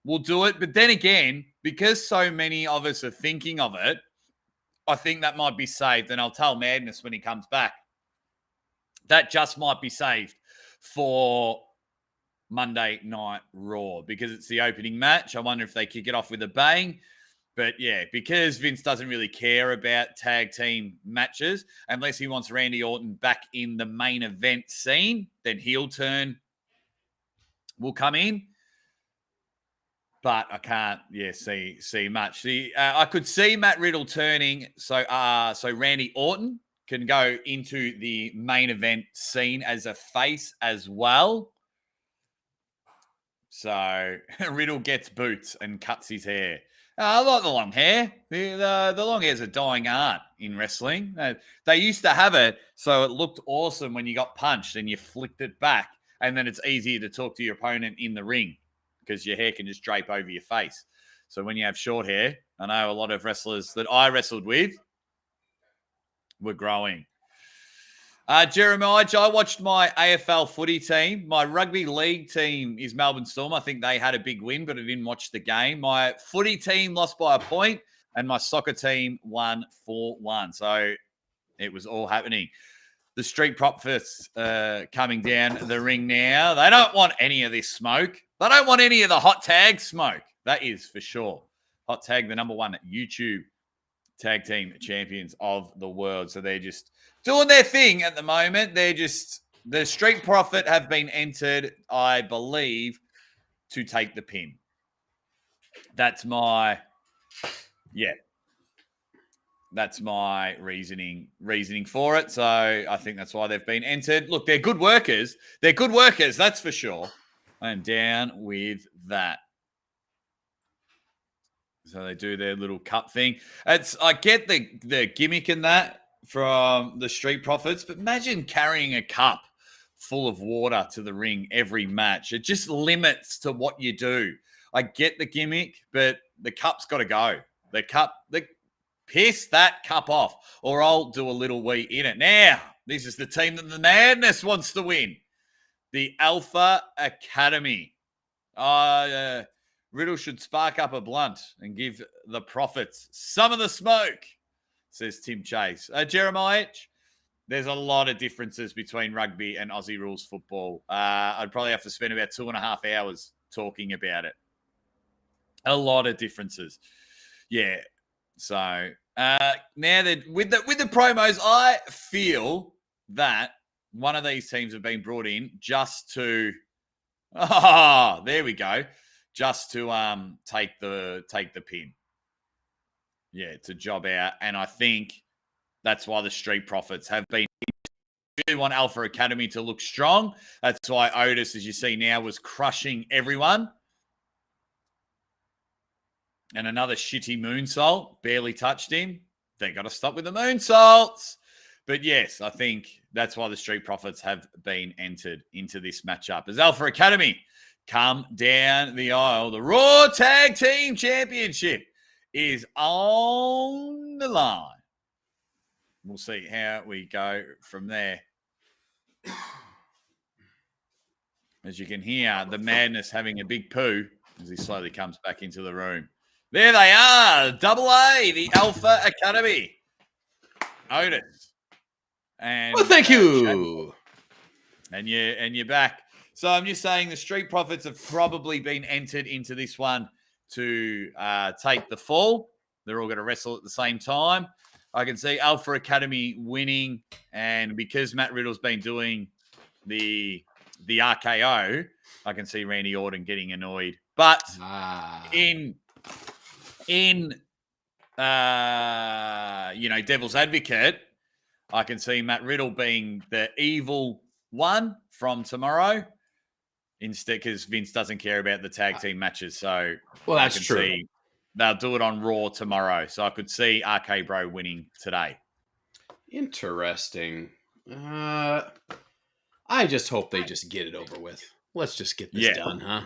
will do it. But then again, because so many of us are thinking of it, I think that might be saved. And I'll tell Madness when he comes back. That just might be saved for Monday Night Raw because it's the opening match. I wonder if they kick it off with a bang. But yeah, because Vince doesn't really care about tag team matches, unless he wants Randy Orton back in the main event scene, then heel turn will come in. But I can't, see much. I could see Matt Riddle turning, so Randy Orton can go into the main event scene as a face as well. So Riddle gets boots and cuts his hair. I like the long hair. The long hair is a dying art in wrestling. They used to have it so it looked awesome when you got punched and you flicked it back, and then it's easier to talk to your opponent in the ring because your hair can just drape over your face. So when you have short hair, I know a lot of wrestlers that I wrestled with were growing. Jeremiah, I watched my AFL footy team. My rugby league team is Melbourne Storm. I think they had a big win, but I didn't watch the game. My footy team lost by a point, and my soccer team won 4-1. So it was all happening. The Street Profits coming down the ring now. They don't want any of this smoke. They don't want any of the hot tag smoke. That is for sure. Hot Tag, the number one YouTube tag team champions of the world. So they're just doing their thing at the moment. The Street Profit have been entered, I believe, to take the pin. That's my reasoning for it. So I think that's why they've been entered. Look, they're good workers. That's for sure. I'm down with that. So they do their little cup thing. I get the gimmick in that from the Street Profits, but imagine carrying a cup full of water to the ring every match. It just limits to what you do. I get the gimmick, but the cup's got to go. Piss that cup off, or I'll do a little wee in it. Now, this is the team that the Madness wants to win. The Alpha Academy. Riddle should spark up a blunt and give the Profits some of the smoke, says Tim Chase. Jeremiah, there's a lot of differences between rugby and Aussie rules football. I'd probably have to spend about 2.5 hours talking about it. A lot of differences. Yeah. So now that with the promos, I feel that one of these teams have been brought in just to there we go. Just to take the pin. Yeah, to job out. And I think that's why the Street Profits have been. We want Alpha Academy to look strong. That's why Otis, as you see now, was crushing everyone. And another shitty moonsault. Barely touched him. They got to stop with the moonsaults. But yes, I think that's why the Street Profits have been entered into this matchup. As Alpha Academy come down the aisle, the Raw Tag Team Championship is on the line. We'll see how we go from there. As you can hear, the Madness having a big poo as he slowly comes back into the room. There they are, Double A, the Alpha Academy. Otis. And well, thank you. And you're back. So I'm just saying the Street Profits have probably been entered into this one to take the fall. They're all going to wrestle at the same time. I can see Alpha Academy winning, and because Matt Riddle's been doing the RKO, I can see Randy Orton getting annoyed. But in Devil's Advocate, I can see Matt Riddle being the evil one from tomorrow. Instead, because Vince doesn't care about the tag team matches. So that's true. See they'll do it on Raw tomorrow. So I could see RK Bro winning today. Interesting. I just hope they just get it over with. Let's just get this done, huh?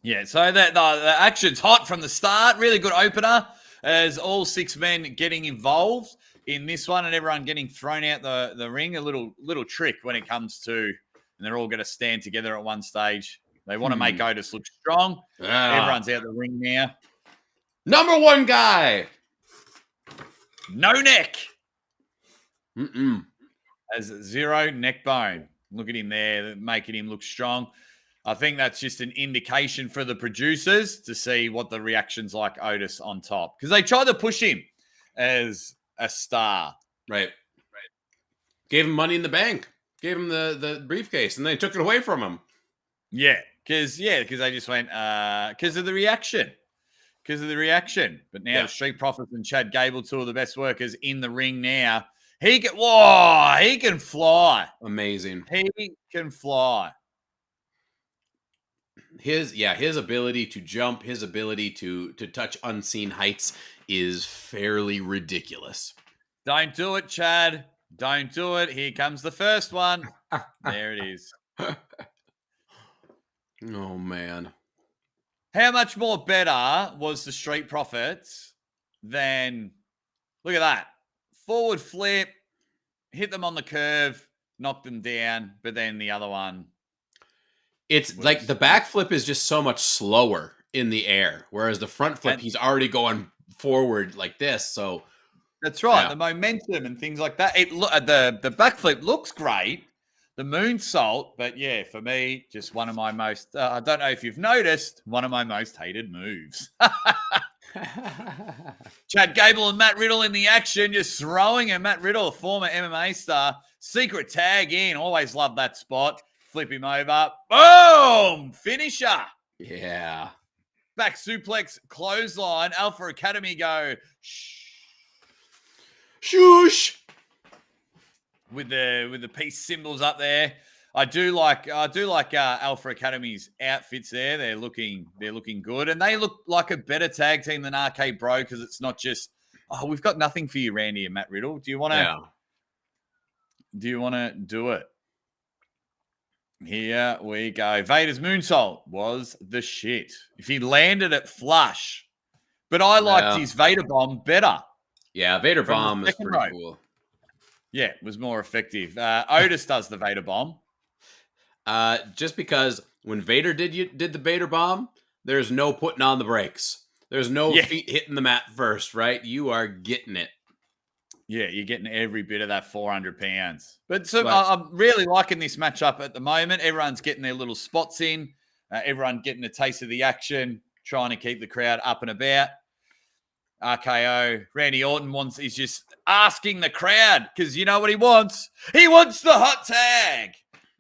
Yeah, so the action's hot from the start. Really good opener as all 6 men getting involved in this one and everyone getting thrown out the ring. A little trick when it comes to, and they're all going to stand together at one stage. They want to make Otis look strong. Everyone's out the ring now. Number one guy. No neck. As 0 neck bone. Look at him there, making him look strong. I think that's just an indication for the producers to see what the reaction's like Otis on top. Because they tried to push him as a star. Right. Gave him money in the bank. Gave him the briefcase, and they took it away from him. Yeah, because they just went, because of the reaction. But now the Street Profits and Chad Gable, 2 of the best workers in the ring now. He can fly. Amazing. He can fly. His ability to jump, his ability to touch unseen heights is fairly ridiculous. Don't do it, Chad. Don't do it. Here comes the first one. There it is. Oh, man. How much more better was the Street Profits than, look at that, forward flip, hit them on the curve, knock them down, but then the other one. It's like the back flip is just so much slower in the air, whereas the front flip, he's already going forward like this. So that's right. Yeah. The momentum and things like that. The back flip looks great. The moonsault, but yeah, for me, just one of my most, I don't know if you've noticed, one of my most hated moves. Chad Gable and Matt Riddle in the action, just throwing him. Matt Riddle, a former MMA star, secret tag in. Always love that spot. Flip him over. Boom! Finisher. Yeah. Back suplex, clothesline. Alpha Academy go. Shh. Shoosh. With the peace symbols up there. I do like Alpha Academy's outfits there. They're looking good, and they look like a better tag team than Arcade Bro because it's not just we've got nothing for you, Randy and Matt Riddle. Do you want to? Yeah. Do you want to do it? Here we go. Vader's moonsault was the shit. If he landed it flush, but I liked his Vader bomb better. Yeah, Vader bomb is pretty cool. Yeah, it was more effective. Otis does the Vader bomb. Just because when Vader did the Vader bomb, there's no putting on the brakes. There's no feet hitting the mat first, right? You are getting it. Yeah, you're getting every bit of that 400 pounds. But I'm really liking this matchup at the moment. Everyone's getting their little spots in. Everyone getting a taste of the action, trying to keep the crowd up and about. RKO, Randy Orton is just asking the crowd because you know what he wants? He wants the hot tag.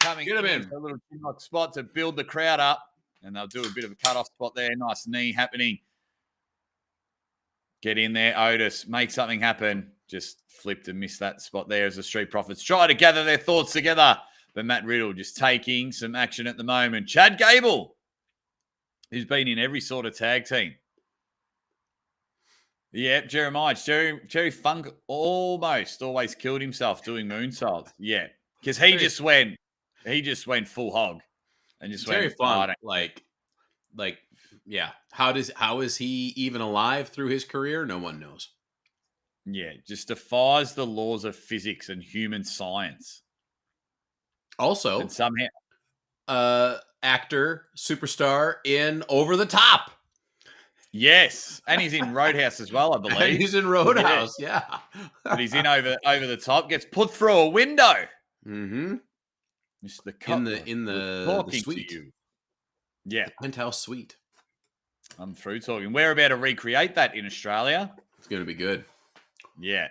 Coming in a little spot to build the crowd up, and they'll do a bit of a cutoff spot there. Nice knee happening. Get in there, Otis. Make something happen. Just flipped and missed that spot there as the Street Profits try to gather their thoughts together. But Matt Riddle just taking some action at the moment. Chad Gable, who's been in every sort of tag team. Yeah, Jeremiah. Jerry Funk almost always killed himself doing moonsaults. Yeah, because he just went full hog and just Jerry went Funk. Like, yeah. How is he even alive through his career? No one knows. Yeah, just defies the laws of physics and human science. Also, and somehow, actor, superstar in Over the Top. Yes, and he's in Roadhouse as well, I believe. And he's in Roadhouse, yeah. But he's in over the Top, gets put through a window. Mm-hmm. Mr. In the suite. To you. Yeah. The penthouse suite. I'm through talking. We're about to recreate that in Australia. It's going to be good. Yeah.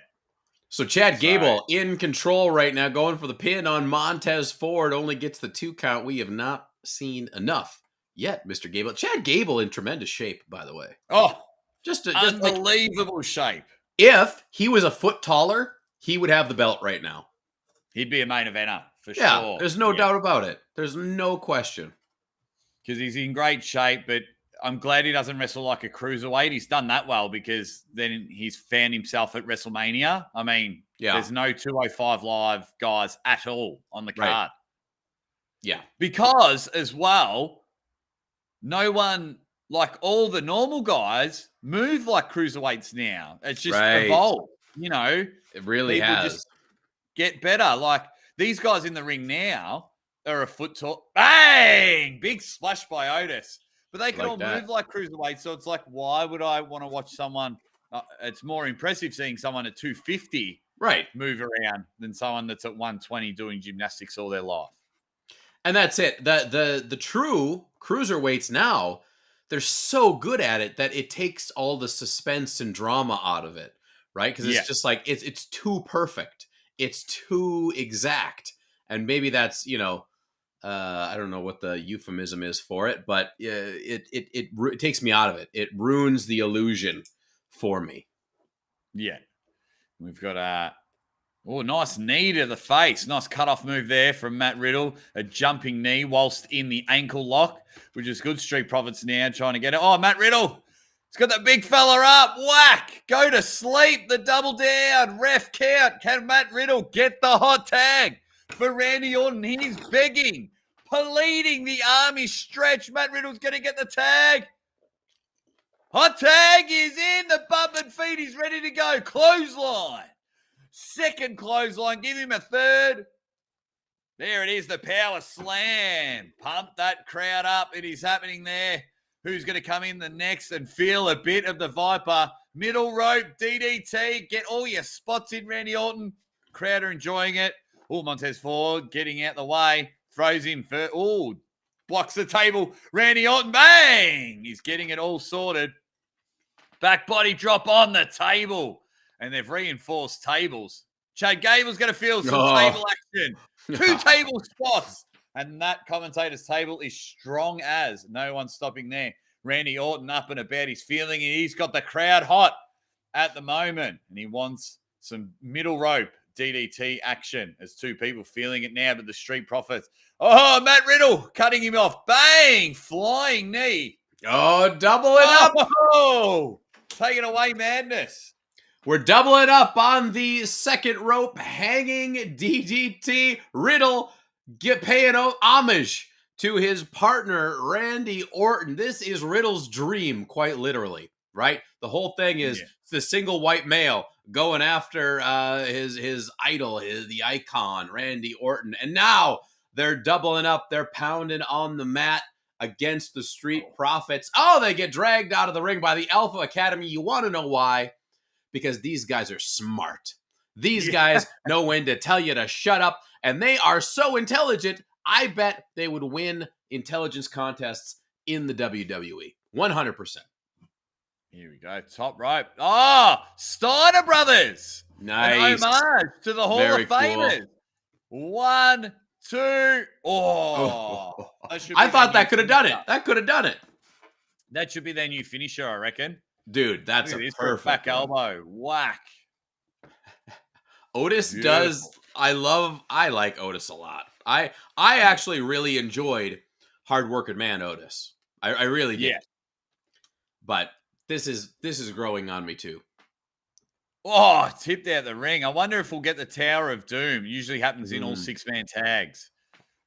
So Chad Gable in control right now, going for the pin on Montez Ford. Only gets the 2 count. We have not seen enough yet, Mr. Gable. Chad Gable in tremendous shape, by the way. Oh, just unbelievable shape. If he was a foot taller, he would have the belt right now. He'd be a main eventer for sure. Yeah, there's no doubt about it. There's no question. Because he's in great shape, but I'm glad he doesn't wrestle like a cruiserweight. He's done that well because then he's found himself at WrestleMania. I mean, there's no 205 Live guys at all on the card. Right. Yeah. Because as well, no one, like all the normal guys, move like cruiserweights now. It's just evolved, you know. It really has. Just get better. Like these guys in the ring now are a foot tall. Bang! Big splash by Otis. But they can all move like cruiserweights. So it's like, why would I want to watch someone? It's more impressive seeing someone at 250 move around than someone that's at 120 doing gymnastics all their life. And that's it. The true cruiserweights now, they're so good at it that it takes all the suspense and drama out of it, right? Because it's just like it's too perfect. It's too exact. And maybe that's, you know, I don't know what the euphemism is for it, but it takes me out of it. It ruins the illusion for me. Yeah. We've got nice knee to the face. Nice cutoff move there from Matt Riddle. A jumping knee whilst in the ankle lock, which is good. Street Profits now trying to get it. Oh, Matt Riddle. He's got that big fella up. Whack. Go to sleep. The double down. Ref count. Can Matt Riddle get the hot tag for Randy Orton? He's begging, pleading the army stretch. Matt Riddle's going to get the tag. Hot tag is in. The bump and feet is ready to go. Clothesline. Second clothesline. Give him a third. There it is, the power slam. Pump that crowd up. It is happening there. Who's going to come in the next and feel a bit of the Viper? Middle rope, DDT. Get all your spots in, Randy Orton. Crowd are enjoying it. Oh, Montez Ford getting out the way. Throws him for, blocks the table. Randy Orton, bang! He's getting it all sorted. Back body drop on the table. And they've reinforced tables. Chad Gable's going to feel some table action. 2 table spots. And that commentator's table is strong as. No one's stopping there. Randy Orton up and about. He's feeling it. He's got the crowd hot at the moment. And he wants some middle rope DDT action. There's 2 people feeling it now, but the Street Profits. Oh, Matt Riddle cutting him off. Bang! Flying knee. Oh, double it up. Oh, take it away, Madness. We're doubling up on the second rope, hanging DDT. Riddle paying homage to his partner, Randy Orton. This is Riddle's dream, quite literally, right? The whole thing is the single white male going after his idol, the icon, Randy Orton. And now they're doubling up. They're pounding on the mat against the Street Profits. Oh, they get dragged out of the ring by the Alpha Academy. You want to know why? Because these guys are smart. These guys know when to tell you to shut up, and they are so intelligent, I bet they would win intelligence contests in the WWE. 100%. Here we go. Top rope. Oh, Steiner Brothers. Nice. An homage to the Hall of Famers. Cool. 1, 2. Oh. I thought that could have done it. That could have done it. That should be their new finisher, I reckon. Dude, that's a perfect back elbow. Whack. Otis does. I like Otis a lot. I actually really enjoyed Hard Working Man Otis. I really did. Yeah. But this is growing on me too. Oh, tipped out the ring. I wonder if we'll get the Tower of Doom. Usually happens in all 6-man tags,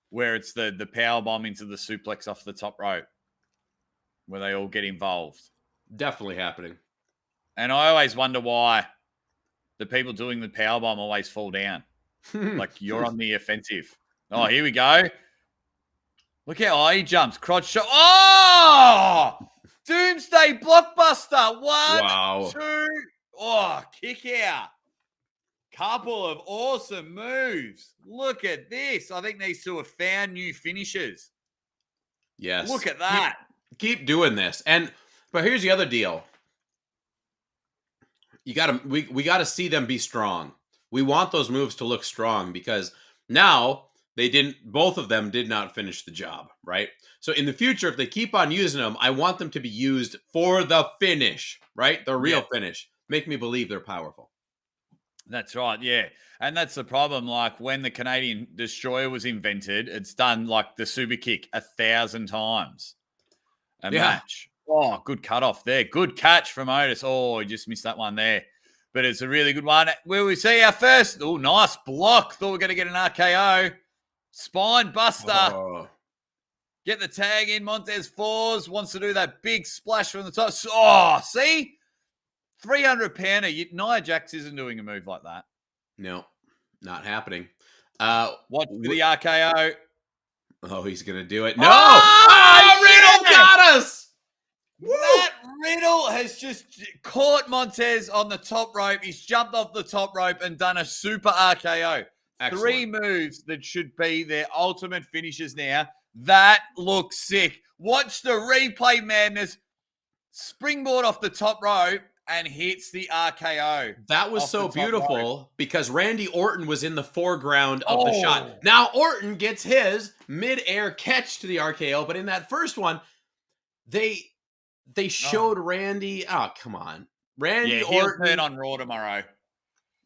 where it's the power bomb into the suplex off the top rope, where they all get involved. Definitely happening. And I always wonder why the people doing the powerbomb always fall down. Like you're on the offensive. Oh, here we go. Look how high he jumps. Crotch shot. Oh! Doomsday Blockbuster. 1, 2. Oh, kick out. Couple of awesome moves. Look at this. I think these 2 have found new finishes. Yes. Look at that. Keep doing this. But here's the other deal. We gotta see them be strong. We want those moves to look strong because now both of them did not finish the job, right? So in the future, if they keep on using them, I want them to be used for the finish, right? The real finish. Make me believe they're powerful. That's right, yeah. And that's the problem. Like when the Canadian Destroyer was invented, it's done like the super kick 1,000 times a match. Oh, good cutoff there. Good catch from Otis. Oh, he just missed that one there. But it's a really good one. Will we see our first? Oh, nice block. Thought we were going to get an RKO. Spine buster. Oh. Get the tag in. Montez Ford wants to do that big splash from the top. Oh, see? 300-pounder. Nia Jax isn't doing a move like that. No, not happening. Watch for the RKO. Oh, he's going to do it. No! Riddle got us! That Riddle has just caught Montez on the top rope. He's jumped off the top rope and done a super RKO. Excellent. 3 moves that should be their ultimate finishes now. That looks sick. Watch the replay, Madness. Springboard off the top rope and hits the RKO. That was so beautiful because Randy Orton was in the foreground of the shot. Now Orton gets his mid-air catch to the RKO, but in that first one, they showed Randy. Oh, come on. Randy Orton. He'll turn on Raw tomorrow.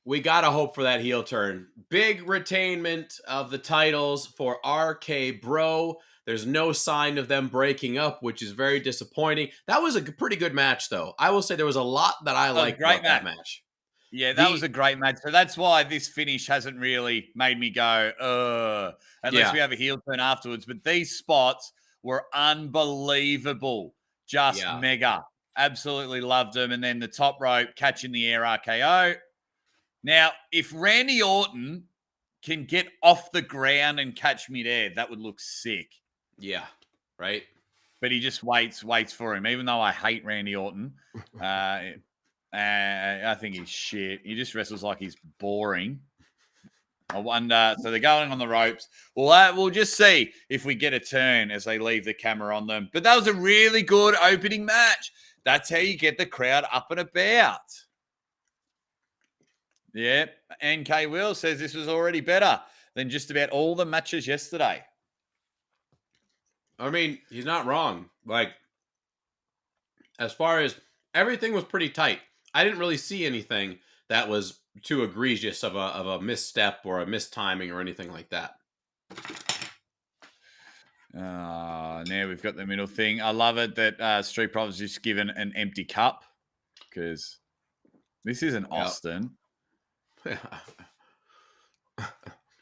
We got to hope for that heel turn. Big retainment of the titles for RK Bro. There's no sign of them breaking up, which is very disappointing. That was a pretty good match, though. I will say there was a lot that I liked about that match. Yeah, that was a great match. So that's why this finish hasn't really made me go, unless we have a heel turn afterwards. But these spots were unbelievable. Just mega. Absolutely loved them. And then the top rope, catching the air RKO. Now, if Randy Orton can get off the ground and catch midair, that would look sick. Yeah, right? But he just waits for him, even though I hate Randy Orton. I think he's shit. He just wrestles like he's boring. I wonder. So they're going on the ropes. Well, we'll just see if we get a turn as they leave the camera on them. But that was a really good opening match. That's how you get the crowd up and about. Yeah. NK Will says this was already better than just about all the matches yesterday. I mean, he's not wrong. Like, as far as everything was pretty tight. I didn't really see anything that was too egregious of a misstep or a mistiming or anything like that. Now we've got the middle thing. I love it that Street Profits just given an empty cup because this isn't Austin.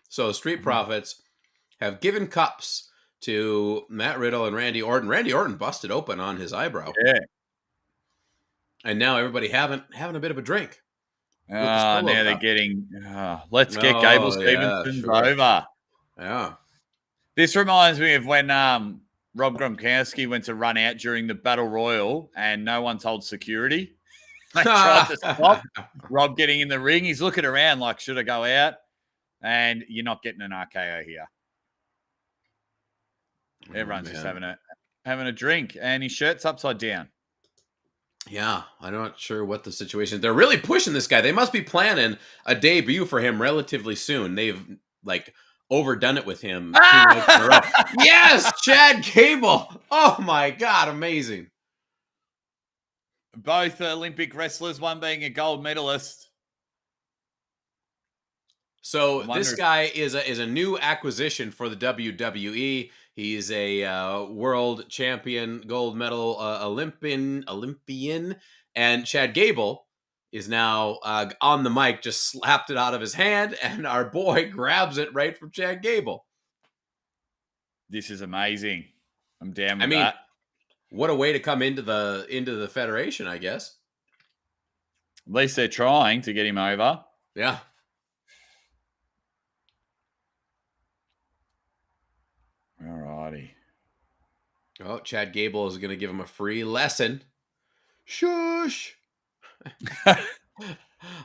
So Street Profits have given cups to Matt Riddle and Randy Orton. Randy Orton busted open on his eyebrow. Yeah. And now everybody having a bit of a drink. Now they're getting. Let's get Gable Stevenson over. Yeah. This reminds me of when Rob Gronkowski went to run out during the Battle Royal and no one told security. They tried to stop Rob getting in the ring. He's looking around like, should I go out? And you're not getting an RKO here. Everyone's just having a drink, and his shirt's upside down. Yeah, I'm not sure what the situation is. They're really pushing this guy. They must be planning a debut for him relatively soon. They've overdone it with him 2 nights in a row. Yes, Chad Gable. Oh my God, amazing. Both Olympic wrestlers, one being a gold medalist. So this guy is a new acquisition for the WWE. He's a world champion, gold medal Olympian, and Chad Gable is now on the mic, just slapped it out of his hand, and our boy grabs it right from Chad Gable. This is amazing. I'm down with that. What a way to come into the Federation, I guess. At least they're trying to get him over. Yeah. Alrighty. Oh, Chad Gable is going to give him a free lesson. Shush.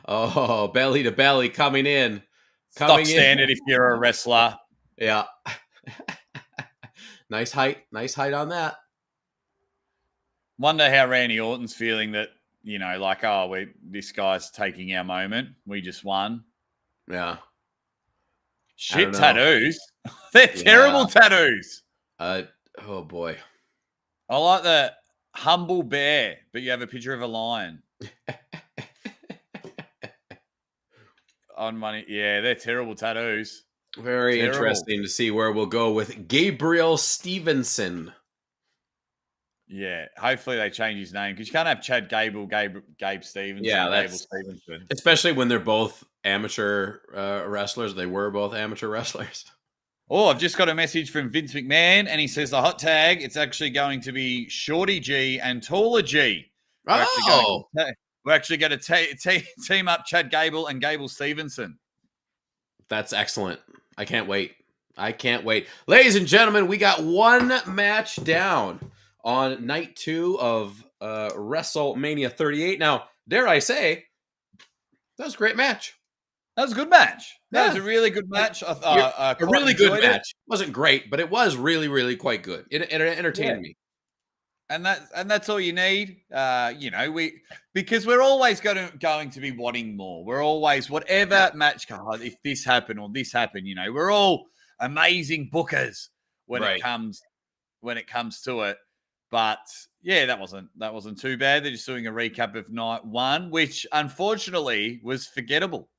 Oh, belly to belly coming in. Stock standard if you're a wrestler. Yeah. Nice height on that. Wonder how Randy Orton's feeling that, this guy's taking our moment. We just won. Yeah. Shit tattoos. They're terrible tattoos. Oh boy. I like the humble bear, but you have a picture of a lion. On money. Yeah, they're terrible tattoos. Very interesting to see where we'll go with Gabriel Stevenson. Yeah, hopefully they change his name because you can't have Chad Gable, Gabe Stevenson. Yeah, Gable Stevenson. Especially when they're both amateur wrestlers. They were both amateur wrestlers. Oh, I've just got a message from Vince McMahon, and he says the hot tag, it's actually going to be Shorty G and Taller G. We're actually going to team up Chad Gable and Gable Stevenson. That's excellent. I can't wait. Ladies and gentlemen, we got one match down on night 2 of WrestleMania 38. Now, dare I say, that was a great match. That was a good match. That was a really good match. A really good match. It wasn't great, but it was really, really quite good. It entertained me. And that's all you need. Because we're always going to be wanting more. We're always, whatever match card, if this happened or this happened, we're all amazing bookers when it comes to it. But yeah, that wasn't too bad. They're just doing a recap of night 1, which unfortunately was forgettable.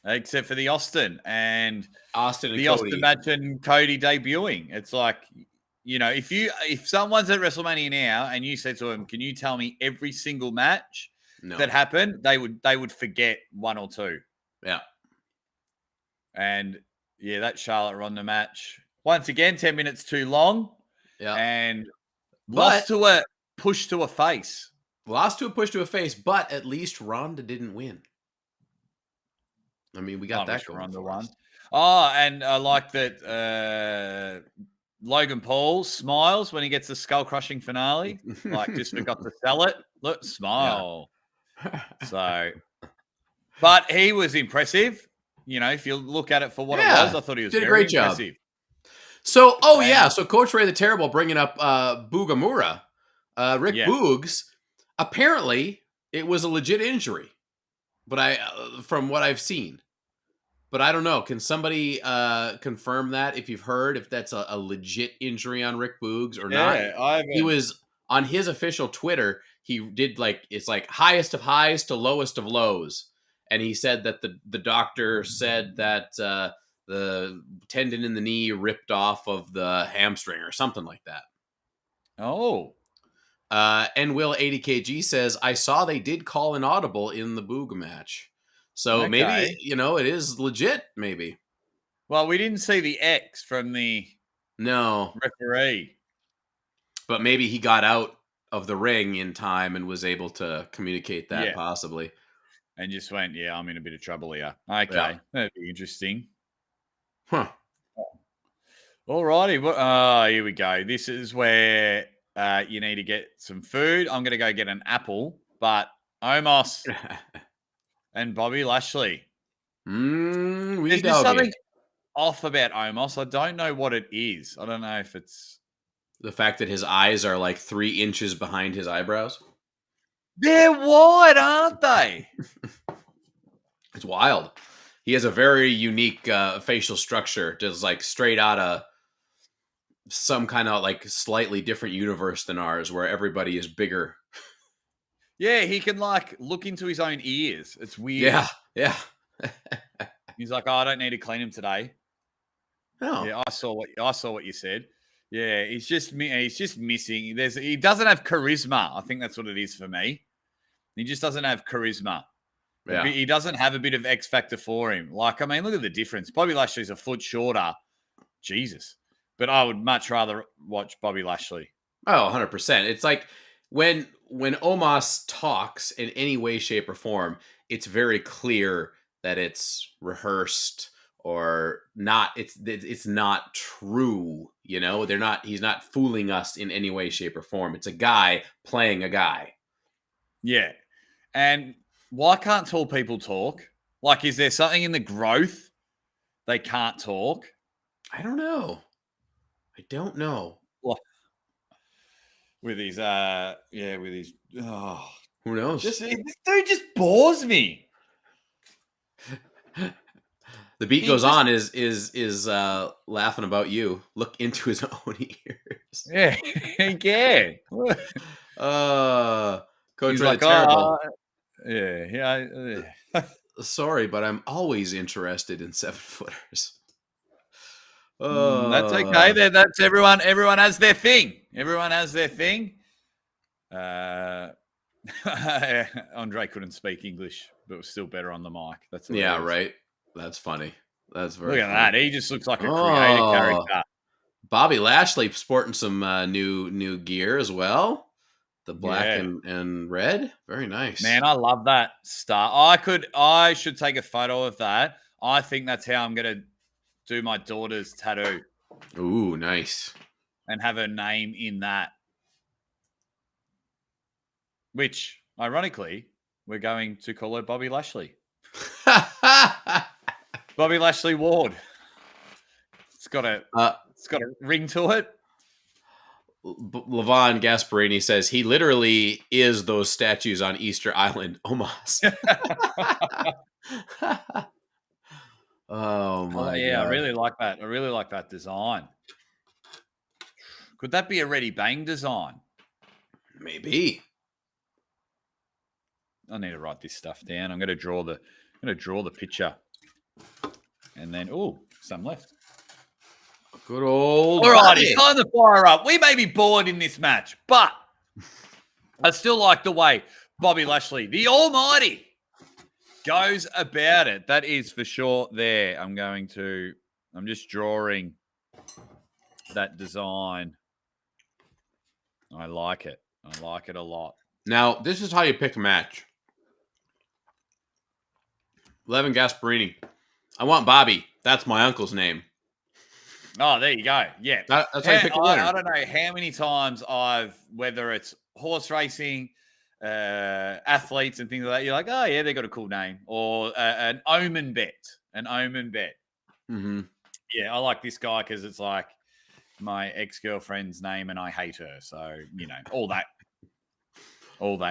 Except for the Austin and Cody. Austin match and Cody debuting. It's like, if someone's at WrestleMania now and you said to him, "Can you tell me every single match that happened?" They would forget 1 or 2. Yeah. And yeah, that Charlotte Ronda match once again 10 minutes too long. Yeah. And lost to push to a face. Lost to a push to a face, but at least Ronda didn't win. I mean, we got that going for us. Oh, and I like that Logan Paul smiles when he gets the skull-crushing finale. Like, just forgot to sell it. Look, smile. Yeah. So, but he was impressive. You know, if you look at it for what it was, I thought he was did a very great job. impressive. So, so Coach Ray the Terrible bringing up Boogamura. Rick Boogs, apparently it was a legit injury, but from what I've seen. But I don't know. Can somebody confirm that if you've heard if that's a legit injury on Rick Boogs or not? He was on his official Twitter. He did it's like highest of highs to lowest of lows, and he said that the doctor said that the tendon in the knee ripped off of the hamstring or something like that. Oh. And Will 80kg says, I saw they did call an audible in the Boog match. So maybe, it is legit, maybe. Well, we didn't see the X from the referee. But maybe he got out of the ring in time and was able to communicate that possibly. And just went, I'm in a bit of trouble here. Okay, that'd be interesting. Huh. All righty. Well, here we go. This is where you need to get some food. I'm going to go get an apple, but Omos... and Bobby Lashley. There's just something off about Omos. I don't know what it is. I don't know if it's... the fact that his eyes are like 3 inches behind his eyebrows. They're wide, aren't they? It's wild. He has a very unique facial structure. Just like straight out of some kind of like slightly different universe than ours where everybody is bigger. Yeah, he can look into his own ears. It's weird. Yeah. He's like, I don't need to clean him today. No. Yeah, I saw what you said. Yeah, he's just missing. He doesn't have charisma. I think that's what it is for me. He just doesn't have charisma. Yeah. He doesn't have a bit of X factor for him. Look at the difference. Bobby Lashley's a foot shorter. Jesus. But I would much rather watch Bobby Lashley. Oh, 100%. It's like when Omos talks in any way, shape, or form, it's very clear that it's rehearsed or not. It's not true. He's not fooling us in any way, shape, or form. It's a guy playing a guy. Yeah. And why can't tall people talk? Like, is there something in the growth they can't talk? I don't know. Well, with his, who knows? This dude just bores me. The beat goes on is laughing about you. Look into his own ears. Yeah, he can. Coach Ray the Terrible. Yeah. Sorry, but I'm always interested in 7-footers. That's okay. That's everyone. Everyone has their thing. Andre couldn't speak English, but was still better on the mic. That's right. That's funny. That's very. Look at that. He just looks like a creative character. Bobby Lashley sporting some new gear as well. The black and red. Very nice. Man, I love that star. I should take a photo of that. I think that's how I'm going to do my daughter's tattoo. Ooh, nice. And have her name in that. Which, ironically, we're going to call her Bobby Lashley. Bobby Lashley Ward. It's got a ring to it. Levon Gasparini says he literally is those statues on Easter Island. Omos. Oh my God. I really like that. I really like that design. Could that be a Ready Bang design? Maybe. I need to write this stuff down. I'm going to draw the picture, and then some left. Good old. All right, it's time to fire up. We may be bored in this match, but I still like the way Bobby Lashley, the Almighty, goes about it. That is for sure. There, I'm just drawing that design. I like it. I like it a lot. Now, this is how you pick a match. Levin Gasparini. I want Bobby. That's my uncle's name. Oh, there you go. Yeah. That's how you pick a winner. I don't know how many times whether it's horse racing, athletes and things like that, you're like, oh, yeah, they got a cool name. Or an omen bet. Mm-hmm. Yeah, I like this guy because it's like my ex-girlfriend's name and I hate her. So, all that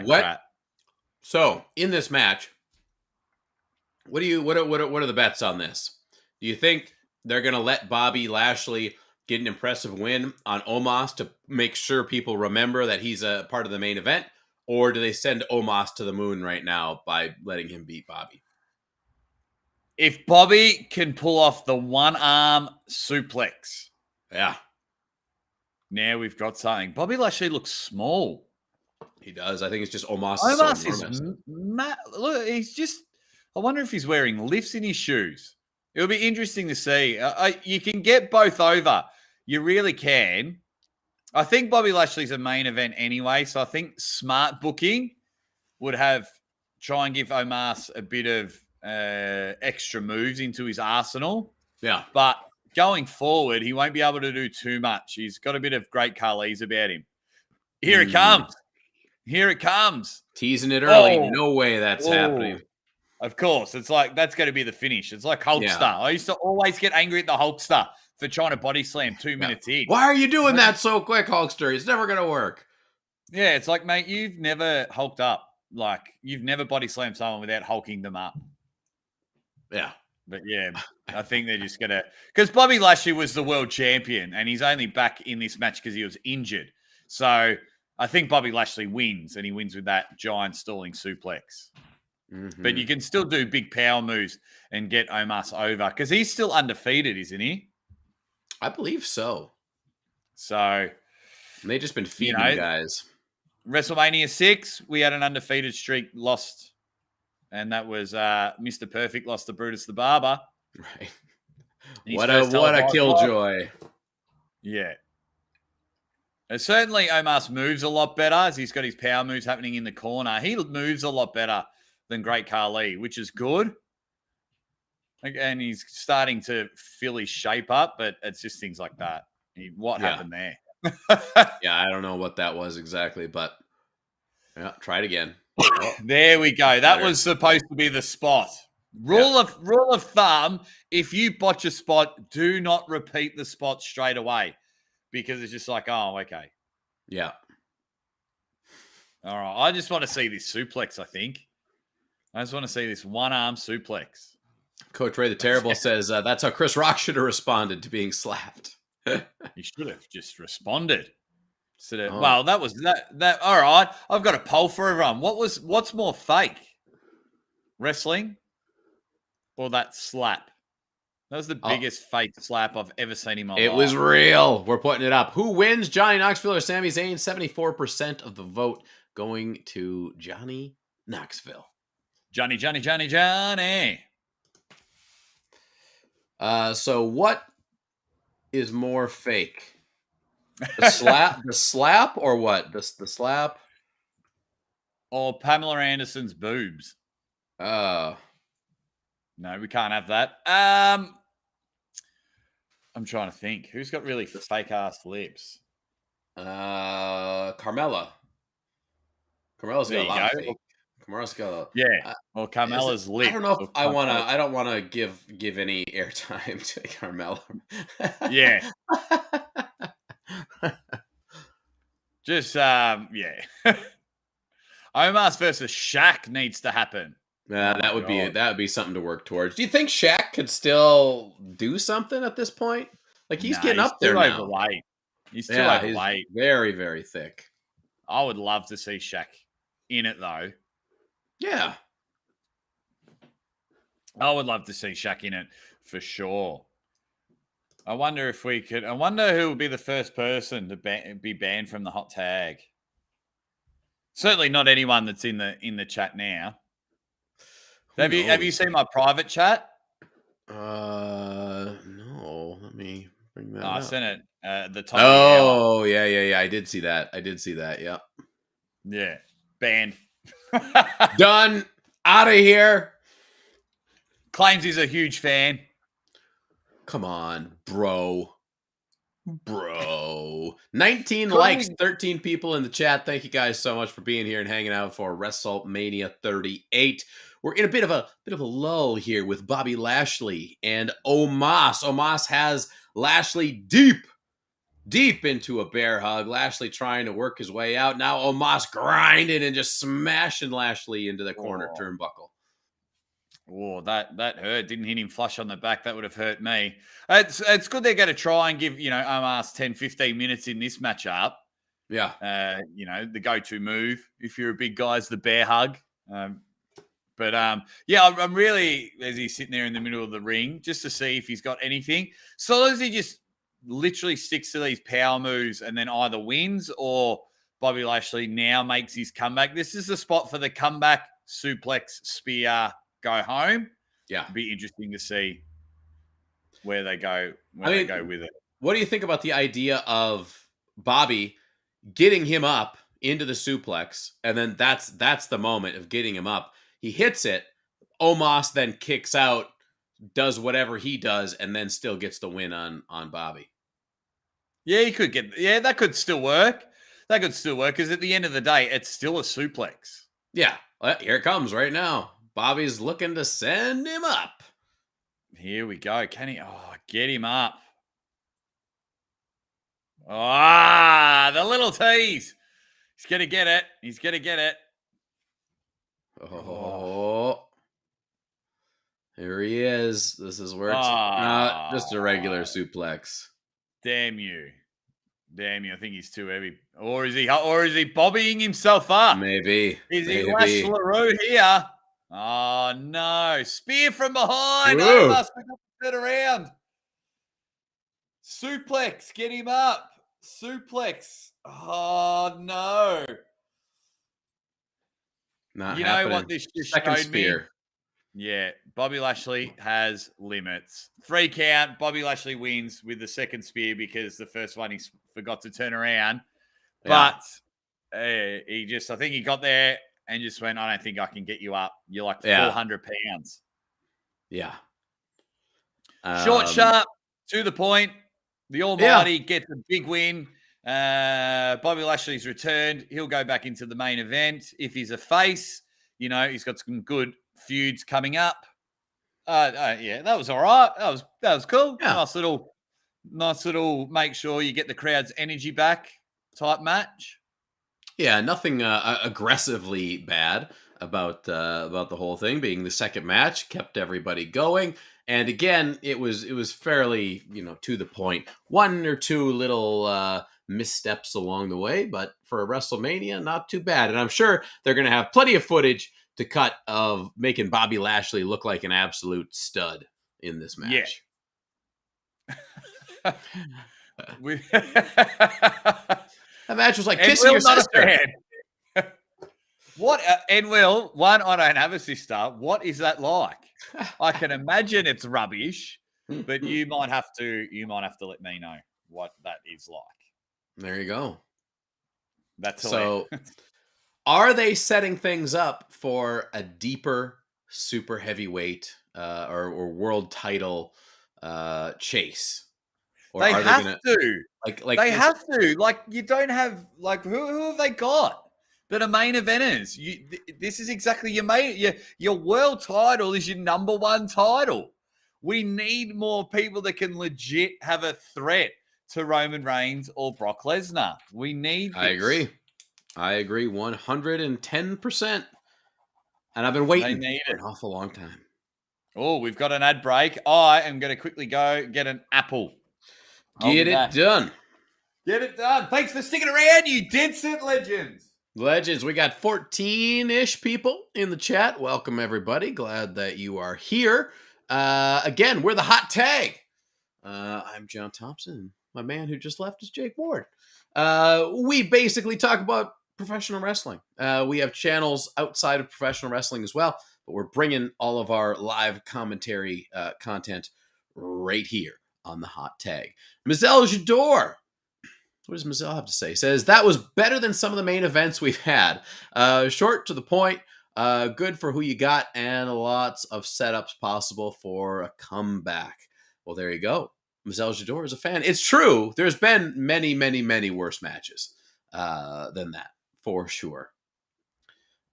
crap. So, in this match, what are the bets on this? Do you think they're going to let Bobby Lashley get an impressive win on Omos to make sure people remember that he's a part of the main event? Or do they send Omos to the moon right now by letting him beat Bobby? If Bobby can pull off the one-arm suplex. Yeah. Now we've got something. Bobby Lashley looks small. He does. I think it's just Omos. Omos is look, he's just... I wonder if he's wearing lifts in his shoes. It'll be interesting to see. You can get both over. You really can. I think Bobby Lashley's a main event anyway, so I think smart booking would try and give Omos a bit of extra moves into his arsenal. Yeah. But going forward, he won't be able to do too much. He's got a bit of great Khalees about him. Here it comes. Here it comes. Teasing it early. No way that's happening. Of course. It's like, that's going to be the finish. It's like Hulkster. Yeah. I used to always get angry at the Hulkster for trying to body slam 2 minutes in. Why are you doing that so quick, Hulkster? It's never going to work. Yeah, it's like, mate, you've never hulked up. Like, you've never body slammed someone without hulking them up. Yeah. But yeah, I think they're just going to... Because Bobby Lashley was the world champion, and he's only back in this match because he was injured. So I think Bobby Lashley wins, and he wins with that giant stalling suplex. Mm-hmm. But you can still do big power moves and get Omos over because he's still undefeated, isn't he? I believe so. So they've just been feeding guys. WrestleMania 6, we had an undefeated streak lost, and that was Mr. Perfect lost to Brutus the Barber. Right. What a killjoy. Yeah. And certainly Omos moves a lot better as he's got his power moves happening in the corner. He moves a lot better than Great Khali, which is good. And he's starting to fill his shape up, but it's just things like that. What happened there? Yeah, I don't know what that was exactly, but try it again. There we go. That was supposed to be the spot. Rule of thumb, if you botch a spot, do not repeat the spot straight away because it's just like, oh, okay. Yeah. All right. I just want to see this suplex, I think. I just want to see this one-arm suplex. Coach Ray the Terrible says that's how Chris Rock should have responded to being slapped. He should have just responded. Well, that was that. All right, I've got a poll for everyone. What's more fake, wrestling or that slap? That was the biggest fake slap I've ever seen in my life. It was real. We're putting it up. Who wins, Johnny Knoxville or Sami Zayn? 74% of the vote going to Johnny Knoxville. Johnny. So what is more fake? The slap or what? The slap? Or Pamela Anderson's boobs. No, we can't have that. I'm trying to think. Who's got really fake ass lips? Carmella. Carmella's got a lot of fake. Carmella's got well, Carmella's lips. I don't know if I don't want to give any airtime to Carmella. Yeah. Just Omos versus Shaq needs to happen. That would be something to work towards. Do you think Shaq could still do something at this point? Like he's getting up there now. Overweight. He's too overweight. He's very, very thick. I would love to see Shaq in it though. Yeah. I would love to see Shaq in it for sure. I wonder who will be the first person to be banned from the hot tag. Certainly not anyone that's in the chat now. Have you seen my private chat? No. Let me bring that up. I sent it at the top. Oh, yeah. I did see that. Yeah. Yeah. Banned. Done. Out of here. Claims he's a huge fan. Come on, bro. 19 likes, 13 people in the chat. Thank you guys so much for being here and hanging out for WrestleMania 38. We're in a bit of a lull here with Bobby Lashley and Omos. Omos has Lashley deep into a bear hug. Lashley trying to work his way out. Now Omos grinding and just smashing Lashley into the corner turnbuckle. Oh, that hurt. Didn't hit him flush on the back. That would have hurt me. It's good they're going to try and give, Omos 10, 15 minutes in this matchup. Yeah. The go-to move if you're a big guy is the bear hug. I'm really, as he's sitting there in the middle of the ring, just to see if he's got anything. So long as he just literally sticks to these power moves and then either wins or Bobby Lashley now makes his comeback. This is the spot for the comeback, suplex, spear, go home. Yeah. It'd be interesting to see where they go with it. What do you think about the idea of Bobby getting him up into the suplex, and then that's the moment of getting him up. He hits it. Omos then kicks out, does whatever he does, and then still gets the win on Bobby. Yeah, that could still work. That could still work because at the end of the day, it's still a suplex. Yeah, here it comes right now. Bobby's looking to send him up. Here we go. Can he? Oh, get him up. The little tease. He's going to get it. Oh. Here he is. This is where it's not just a regular suplex. Damn you. I think he's too heavy. Or is he bobbying himself up? Maybe. Is he Lash LaRue here? Oh, no. Spear from behind. Whoa. Omos forgot to turn around. Suplex. Get him up. Suplex. Oh, no. Not you happening. know what this just Second showed spear. me? Yeah. Bobby Lashley has limits. 3 count. Bobby Lashley wins with the second spear because the first one he forgot to turn around. Yeah. But I think he got there and just went, I don't think I can get you up. You're like 400 pounds. Yeah. Short, sharp, to the point. The Almighty gets a big win. Bobby Lashley's returned. He'll go back into the main event. If he's a face, he's got some good feuds coming up. That was all right. That was cool. Yeah. Nice little make sure you get the crowd's energy back type match. Yeah, nothing aggressively bad about the whole thing. Being the second match kept everybody going, and again, it was fairly to the point. 1 or 2 little missteps along the way, but for a WrestleMania, not too bad. And I'm sure they're going to have plenty of footage to cut of making Bobby Lashley look like an absolute stud in this match. Yeah. That match was like kissing your sister. What? And Will, one, I don't have a sister. What is that like? I can imagine it's rubbish, but you might have to let me know what that is like. There you go. That's so. Are they setting things up for a deeper super heavyweight or world title chase? Or they have to. They have to. Like, you don't have who have they got that are main eventers? This is exactly your world title is your number 1 title. We need more people that can legit have a threat to Roman Reigns or Brock Lesnar. We need this. I agree 110%. And I've been waiting for an awful long time. Oh, we've got an ad break. I am going to quickly go get an apple. Get it done. Get it done. Thanks for sticking around, you dead set legends. Legends, we got 14-ish people in the chat. Welcome, everybody. Glad that you are here. Again, we're the Hot Tag. I'm John Thompson. My man who just left is Jake Ward. We basically talk about professional wrestling. We have channels outside of professional wrestling as well, but we're bringing all of our live commentary content right here on the Hot Tag. Mizel Jador, What does Mazel have to say? He says, that was better than some of the main events we've had. Short to the point, good for who you got, and lots of setups possible for a comeback. Well, there you go. Mazel Jador is a fan. It's true. There's been many, many, many worse matches than that, for sure.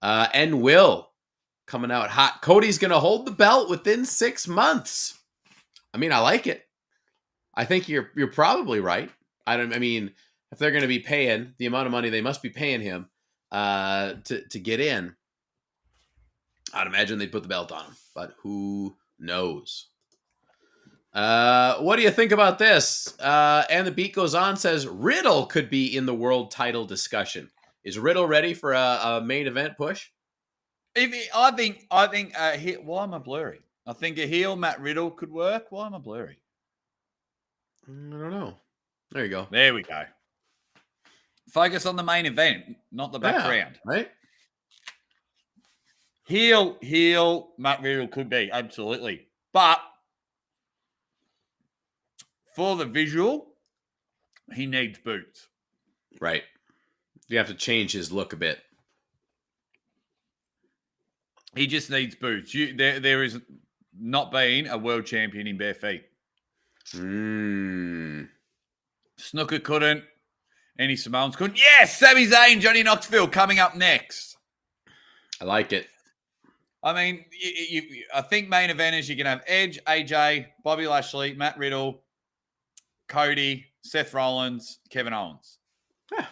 And Will coming out hot. Cody's going to hold the belt within 6 months. I mean, I like it. I think you're probably right. I mean, if they're going to be paying the amount of money they must be paying him to get in, I'd imagine they'd put the belt on him. But who knows? What do you think about this? And the beat goes on, says Riddle could be in the world title discussion. Is Riddle ready for a main event push? I think. Why am I blurry? I think a heel Matt Riddle could work. Why am I blurry? I don't know. There you go. There we go. Focus on the main event, not the background. Right? Heel Matt Riddle could be, absolutely. But for the visual, he needs boots. Right. You have to change his look a bit. He just needs boots. There is not being a world champion in bare feet. Snooker couldn't. Any Samoans couldn't. Yes, Sami Zayn, Johnny Knoxville coming up next. I like it. I mean, I think main eventers, you can have Edge, AJ, Bobby Lashley, Matt Riddle, Cody, Seth Rollins, Kevin Owens. Yeah.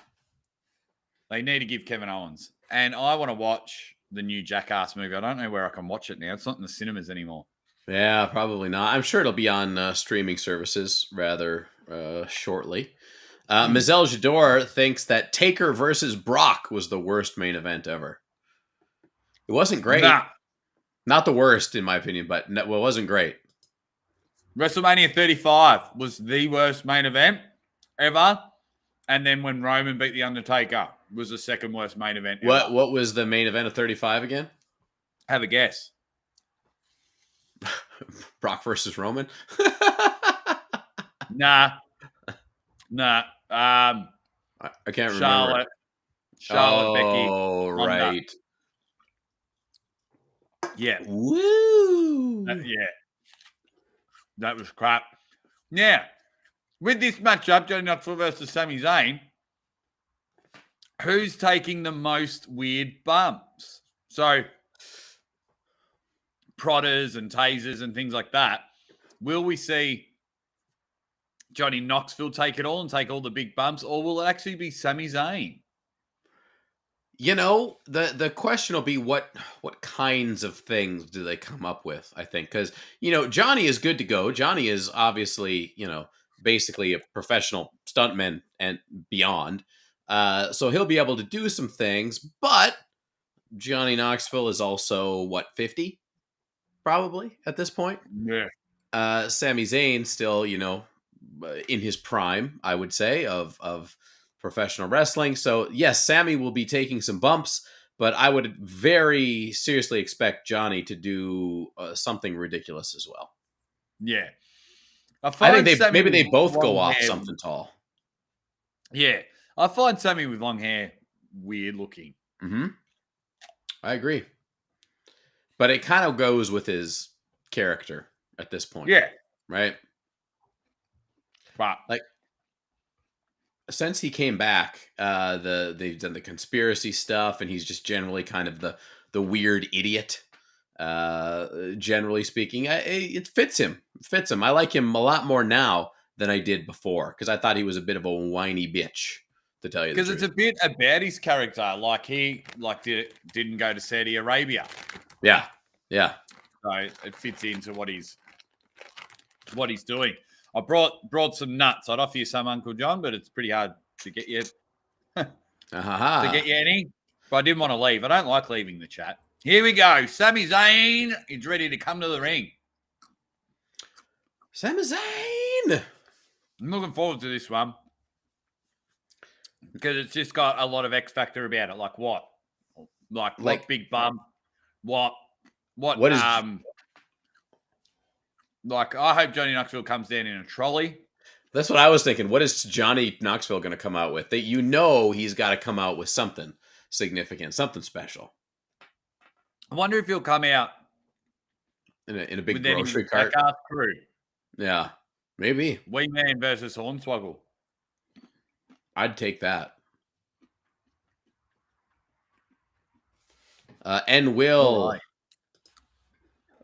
They need to give Kevin Owens. And I want to watch the new Jackass movie. I don't know where I can watch it now. It's not in the cinemas anymore. Yeah, probably not. I'm sure it'll be on streaming services rather shortly. Mazel Jador thinks that Taker versus Brock was the worst main event ever. It wasn't great. Nah. Not the worst, in my opinion, but it wasn't great. WrestleMania 35 was the worst main event ever. And then when Roman beat The Undertaker was the second worst main event ever. What was the main event of 35 again? Have a guess. Brock versus Roman? Nah. I can't remember. Charlotte, Becky. Oh, right. Yeah. Woo! Yeah. That was crap. Now, with this matchup, Johnny Knoxville versus Sami Zayn, who's taking the most weird bumps? So, prodders and tasers and things like that. Will we see Johnny Knoxville take it all and take all the big bumps, or will it actually be Sami Zayn? You know, the question will be what kinds of things do they come up with, I think. Because, Johnny is good to go. Johnny is obviously, basically a professional stuntman and beyond. So he'll be able to do some things. But Johnny Knoxville is also, 50? Probably at this point. Yeah. Sami Zayn still, in his prime, I would say, of professional wrestling. So yes, Sami will be taking some bumps, but I would very seriously expect Johnny to do something ridiculous as well. Yeah. I think maybe they both go off something tall. Yeah. I find Sami with long hair weird looking. Mm-hmm. I agree. But it kind of goes with his character at this point. Yeah. Right? Right. Like, since he came back, they've done the conspiracy stuff, and he's just generally kind of the weird idiot. Generally speaking, it fits him. I like him a lot more now than I did before, because I thought he was a bit of a whiny bitch, to tell you the truth. Because it's a bit about his character. Like he didn't go to Saudi Arabia. Yeah. So it fits into what he's doing. I brought some nuts. I'd offer you some, Uncle John, but it's pretty hard to get you to get you any. But I didn't want to leave. I don't like leaving the chat. Here we go. Sami Zayn is ready to come to the ring. Sami Zayn. I'm looking forward to this one because it's just got a lot of X factor about it. Like what? Like big bump. What is? Like, I hope Johnny Knoxville comes down in a trolley. That's what I was thinking. What is Johnny Knoxville going to come out with? That he's got to come out with something significant, something special. I wonder if he'll come out In a big with any grocery cart. Jackass crew. Yeah, maybe. Wee Man versus Hornswoggle. I'd take that. And Will.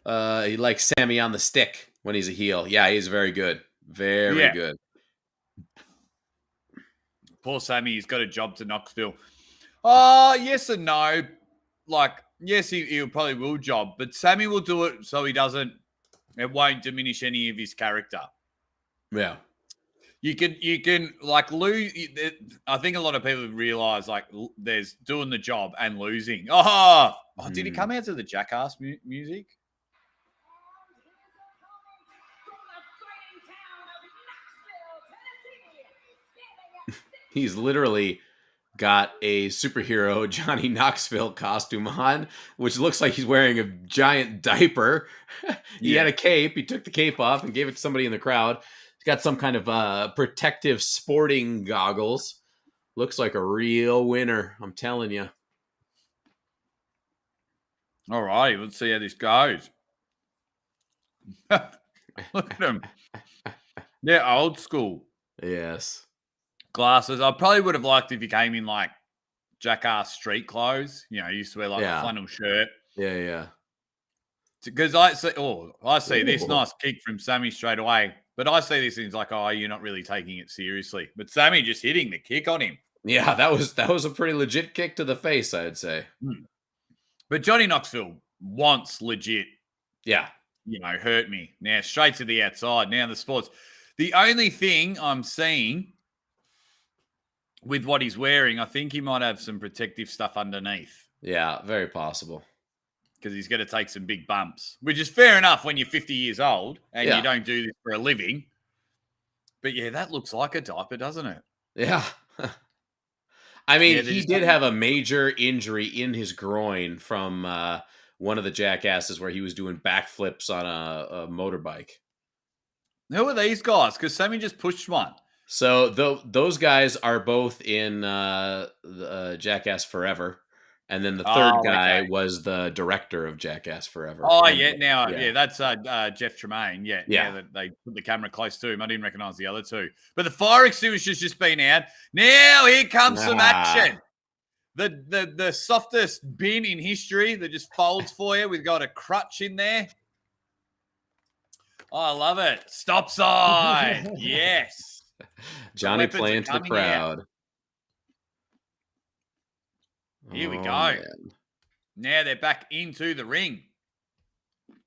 Right. He likes Sami on the stick when he's a heel. Yeah, he's very good. Very good. Poor Sami, he's got a job to Knoxville. Yes and no. Like, yes, he probably will job, but Sami will do it so it won't diminish any of his character. Yeah. You can like lose. I think a lot of people realize like there's doing the job and losing. Did he come out to the Jackass music? He's literally got a superhero Johnny Knoxville costume on, which looks like he's wearing a giant diaper. He had a cape. He took the cape off and gave it to somebody in the crowd. He's got some kind of protective sporting goggles. Looks like a real winner, I'm telling you. All right, let's see how this goes. Look at him. They're old school. Yes. Glasses. I probably would have liked if he came in like Jackass street clothes. You know, he used to wear like a flannel shirt. Yeah. Because I see this nice kick from Sami straight away. But I see this and it's like, you're not really taking it seriously. But Sami just hitting the kick on him. Yeah, that was a pretty legit kick to the face, I'd say. But Johnny Knoxville wants legit. Yeah. Hurt me. Now straight to the outside. Now the sports. The only thing I'm seeing with what he's wearing, I think he might have some protective stuff underneath. Yeah, very possible. Because he's going to take some big bumps, which is fair enough when you're 50 years old and you don't do this for a living. But yeah, that looks like a diaper, doesn't it? Yeah. I mean, he did have a major injury in his groin from one of the jackasses where he was doing backflips on a motorbike. Who are these guys? Because Sami just pushed one. So those guys are both in Jackass Forever. And then the third guy was the director of Jackass Forever. That's Jeff Tremaine. Yeah. That they put the camera close to him. I didn't recognize the other two. But the fire extinguisher's just been out. Now here comes some action. The softest bin in history that just folds for you. We've got a crutch in there. Oh, I love it. Stop sign. Yes. Johnny playing to the crowd. Here we go. Man. Now they're back into the ring.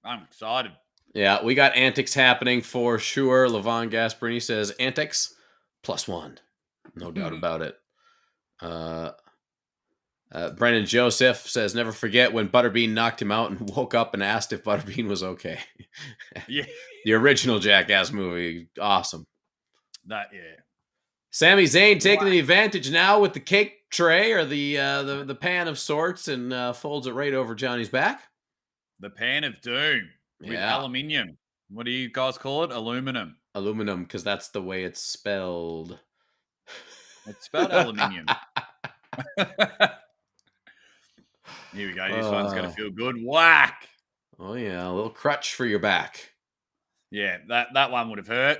I'm excited. Yeah, we got antics happening for sure. Levon Gasparini says antics +1. No doubt about it. Brendan Joseph says, never forget when Butterbean knocked him out and woke up and asked if Butterbean was okay. Yeah. The original Jackass movie. Awesome. Yeah. Sami Zayn taking the advantage now with the cake tray or the pan of sorts and folds it right over Johnny's back. The pan of doom with aluminium. What do you guys call it? Aluminum. Aluminum, because that's the way it's spelled. It's spelled aluminium. Here we go. This one's going to feel good. Whack. Oh, yeah. A little crutch for your back. Yeah, that one would have hurt.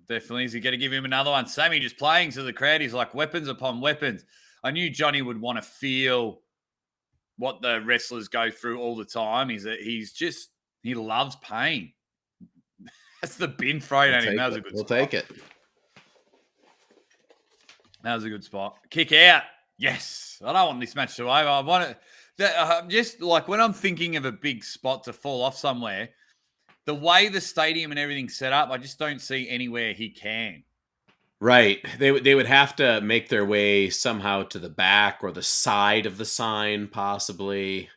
Definitely. Is he going to give him another one? Sami just playing to the crowd. He's like weapons upon weapons. I knew Johnny would want to feel what the wrestlers go through all the time. He loves pain. That's the bin thrown at him. That was a good spot. We'll take it. That was a good spot. Kick out. Yes. I don't want this match to over. I want it. Just like when I'm thinking of a big spot to fall off somewhere, the way the stadium and everything's set up, I just don't see anywhere he can. Right. They would have to make their way somehow to the back or the side of the sign, possibly.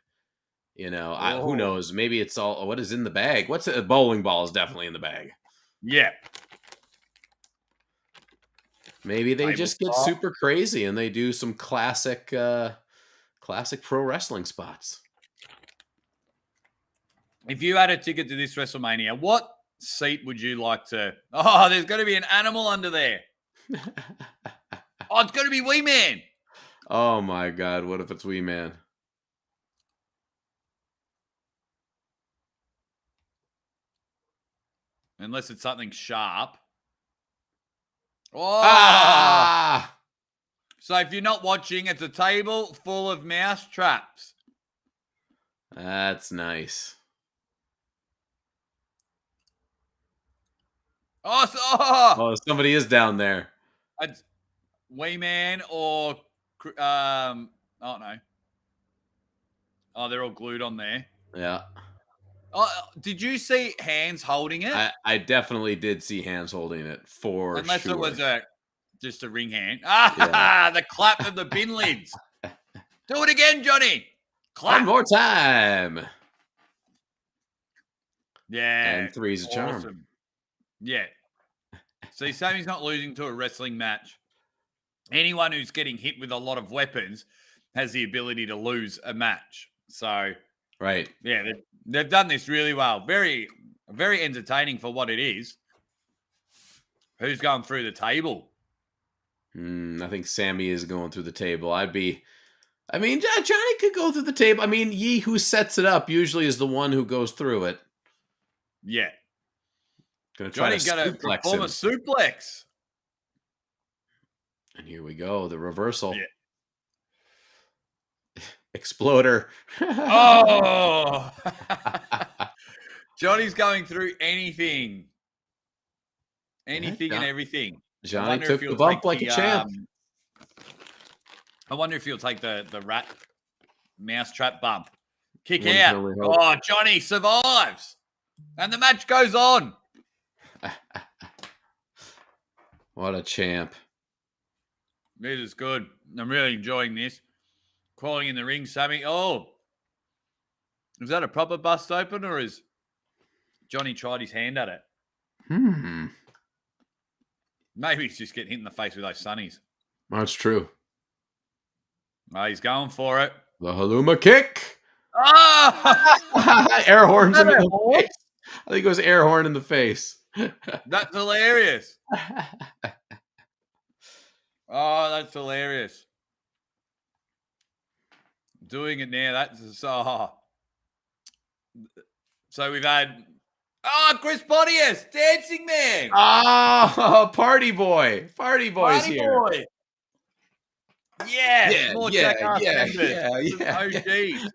Who knows? Maybe it's all what is in the bag. What's a bowling ball is definitely in the bag. Yeah. Maybe they just get super crazy and they do some classic pro wrestling spots. If you had a ticket to this WrestleMania, what seat would you like to? Oh, there's going to be an animal under there. Oh, it's going to be Wee Man. Oh my God! What if it's Wee Man? Unless it's something sharp. Oh! Ah! So if you're not watching, it's a table full of mouse traps. That's nice. Oh, Somebody is down there. it's Wee Man or oh no. Oh, they're all glued on there. Yeah. Oh, did you see hands holding it? I definitely did see hands holding it for Unless sure. it was just a ring hand. Ah, the clap of the bin lids. Do it again, Johnny. Clap. One more time. Yeah. And three's a charm. Awesome. Yeah. See, Sami's not losing to a wrestling match. Anyone who's getting hit with a lot of weapons has the ability to lose a match. So, right. Yeah, they've done this really well. Very, very entertaining for what it is. Who's going through the table? I think Sami is going through the table. Johnny could go through the table. I mean, who sets it up usually is the one who goes through it. Yeah. Johnny's going to perform a suplex. And here we go. The reversal. Yeah. Exploder. Oh! Johnny's going through anything. Anything and everything. Johnny took the bump like a champ. I wonder if he'll take the rat mouse trap bump. Kick out. Oh, Johnny survives. And the match goes on. What a champ. This is good. I'm really enjoying this. Crawling in the ring, Sami. Oh. Is that a proper bust open or is Johnny tried his hand at it? Maybe he's just getting hit in the face with those sunnies. That's true. Oh, he's going for it. The Haluma kick. Oh! Air horns him in the face. I think it was air horn in the face. That's hilarious. Oh, that's hilarious. Doing it now. That's so. So we've had. Oh, Chris Pontius, Dancing Man. Oh, Party Boy. Party Boy's Party here. Boy. Yes, more Jackass members.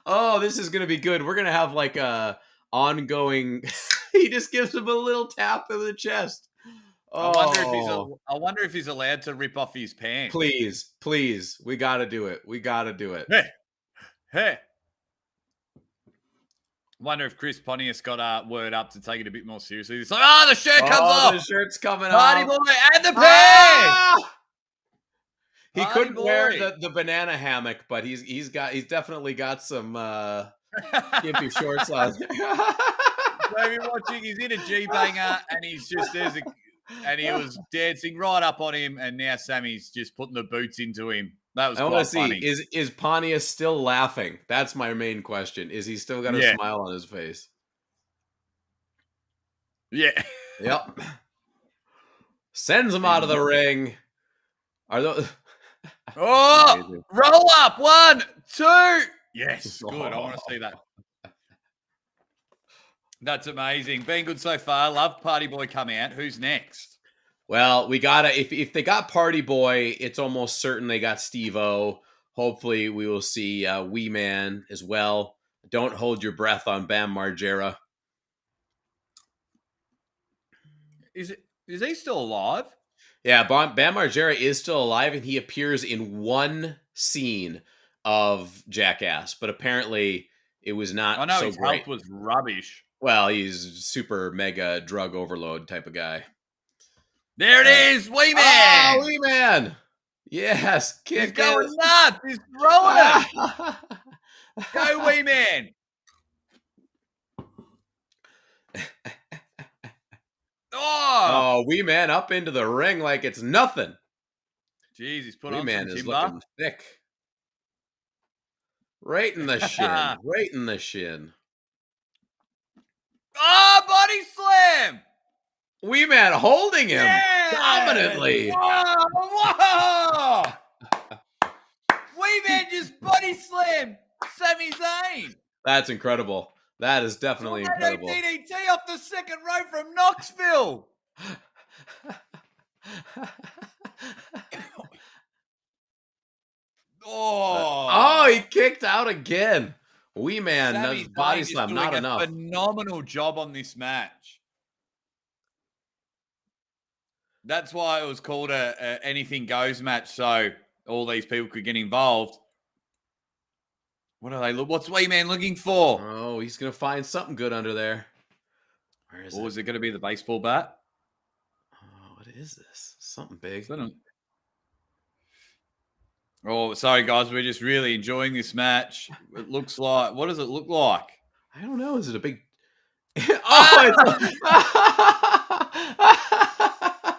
Oh, this is going to be good. We're going to have like a ongoing. He just gives him a little tap in the chest. Oh. I wonder if he's allowed to rip off his pants. Please. We got to do it. Hey. Wonder if Chris Pontius got a word up to take it a bit more seriously. It's like, the shirt comes off. The shirt's coming Party off. Boy and the pants. He couldn't wear the banana hammock, but he's definitely got some skimpy shorts on. So you're watching, he's in a G-banger and he's just and he was dancing right up on him, and now Sami's just putting the boots into him. That was quite funny. Is Pontius still laughing? That's my main question. Is he still got a smile on his face? Yeah. Yep. Sends him out of the ring. Are those? Oh, roll up. 1, 2. Yes, good. I want to see that. That's amazing. Been good so far. Love Party Boy come out. Who's next? Well, we gotta. If they got Party Boy, it's almost certain they got Steve-O. Hopefully, we will see Wee Man as well. Don't hold your breath on Bam Margera. Is he still alive? Yeah, Bam Margera is still alive, and he appears in one scene of Jackass, but apparently it was not so great. I know his health was rubbish. Well, he's super mega drug overload type of guy. There it is, Wee Man! Oh, Wee Man! Yes, he's going nuts. He's throwing it. Go, Wee Man! Oh, Wee Man up into the ring like it's nothing. Jeez, he's put Wee on Man some is timber. looking thick. Right in the shin. Right in the shin. body slam. Wee Man holding him Yeah! dominantly. Whoa! Wee Man just body slammed Sami Zayn. That's incredible. That is definitely incredible. DDT off the second row from Knoxville. Oh, he kicked out again. Wee Man Sami does body Zayn slam, is not doing enough. a phenomenal job on this match. That's why it was called a anything goes match, so all these people could get involved. What are they? What's Wee Man looking for? Oh, he's gonna find something good under there. Where is it? Or is it going to be the baseball bat? Oh, what is this? Something big. Oh, sorry, guys. We're just really enjoying this match. It looks like... What does it look like? I don't know. Is it a big... oh,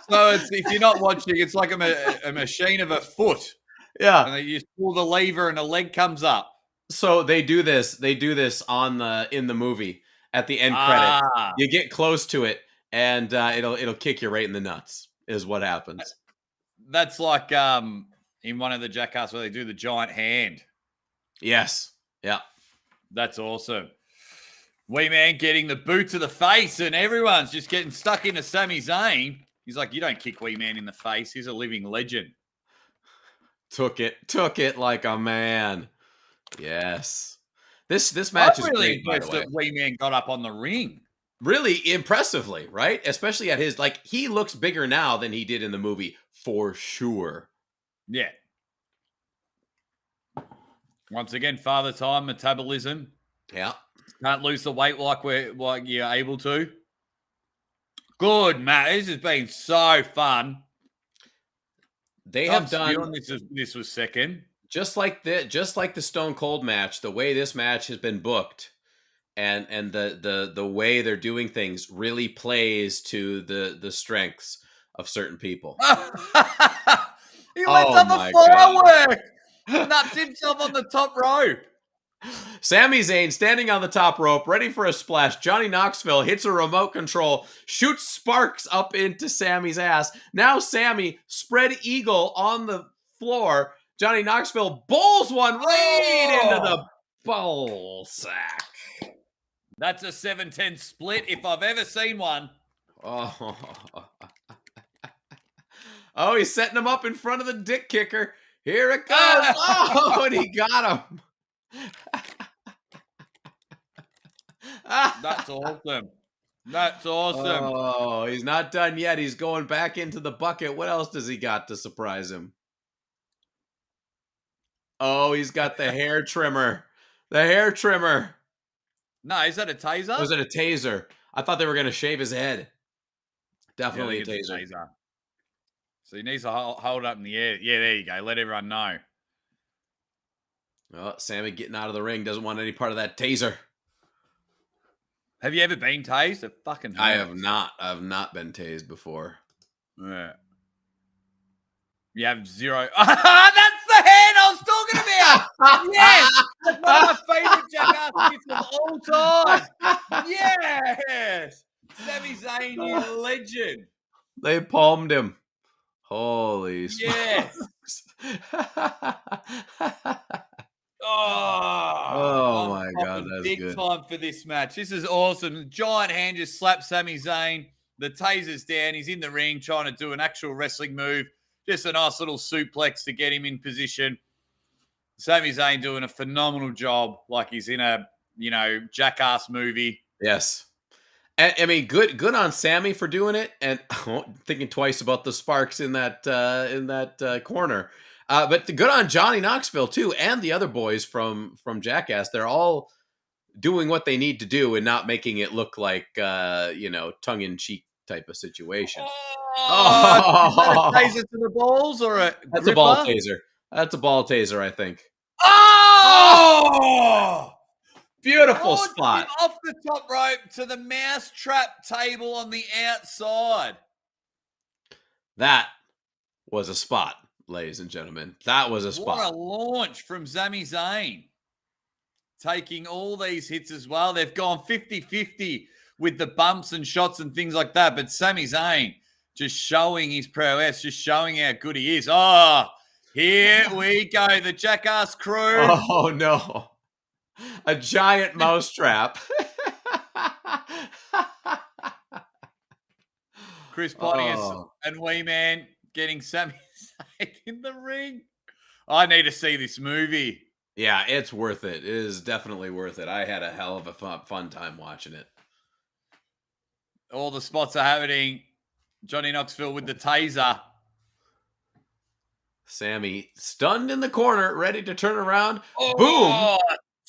So if you're not watching, it's like a machine of a foot. Yeah. And you just pull the lever and a leg comes up. So they do this. They do this in the movie at the end credit. You get close to it, and it'll kick you right in the nuts. Is what happens. That's like in one of the Jackass where they do the giant hand. Yes. Yeah. That's awesome. Wee Man getting the boot to the face, and everyone's just getting stuck into Sami Zayn. He's like, you don't kick Wee Man in the face. He's a living legend. Took it like a man. Yes. This match is really great, by the way. that Wee Man got up on the ring. Really impressively, right? Especially at his, like, he looks bigger now than he did in the movie, for sure. Yeah. Once again, father time, metabolism. Yeah. Can't lose the weight like you're able to. Good, Matt. This has been so fun. They have done this was second. Just like the Stone Cold match, the way this match has been booked and the way they're doing things really plays to the strengths of certain people. He lets up a firework. Nuts himself on the top rope. Sami Zayn standing on the top rope, ready for a splash. Johnny Knoxville hits a remote control, shoots sparks up into Sami's ass. Now Sami spread eagle on the floor. Johnny Knoxville bowls one right into the ball sack. That's a 7-10 split if I've ever seen one. Oh, he's setting him up in front of the dick kicker. Here it goes. Oh, and he got him. That's awesome. That's awesome. Oh, he's not done yet. He's going back into the bucket. What else does he got to surprise him? Oh, he's got the hair trimmer. The hair trimmer. No, is that a taser? Was it a taser? I thought they were going to shave his head. Definitely a taser. So he needs to hold it up in the air. Yeah, there you go. Let everyone know. Oh, Sami getting out of the ring. Doesn't want any part of that taser. Have you ever been tased? It fucking hurts. I have not. I've not been tased before. Yeah. You have zero. That's the hand I was talking about. Yes. That's one of my favorite Jackass hits of all time. Yes. Sami Zayn, you legend. They palmed him. Holy yes. Oh my God, that's big good. Time for this match. This is awesome. Giant hand just slaps Sami Zayn. The taser's down. He's in the ring trying to do an actual wrestling move. Just a nice little suplex to get him in position. Sami Zayn doing a phenomenal job, like he's in a Jackass movie. Yes. And, I mean, good on Sami for doing it, and thinking twice about the sparks in that corner. But good on Johnny Knoxville too, and the other boys from Jackass. They're all doing what they need to do and not making it look like tongue in cheek type of situation. Oh, is that a taser to the balls or a That's gripper? a ball taser. That's a ball taser, I think. Oh! Beautiful spot. Off the top rope to the mousetrap table on the outside. That was a spot, ladies and gentlemen. That was a spot. What a launch from Sami Zayn. taking all these hits as well. They've gone 50-50 with the bumps and shots and things like that. But Sami Zayn just showing his prowess, just showing how good he is. Oh, here we go. The Jackass crew. Oh, no. A giant mousetrap. Chris Pontius and Wee Man getting Sami Zayn in the ring. I need to see this movie. Yeah, it's worth it. It is definitely worth it. I had a hell of a fun time watching it. All the spots are happening. Johnny Knoxville with the taser. Sami stunned in the corner, ready to turn around. Oh, boom!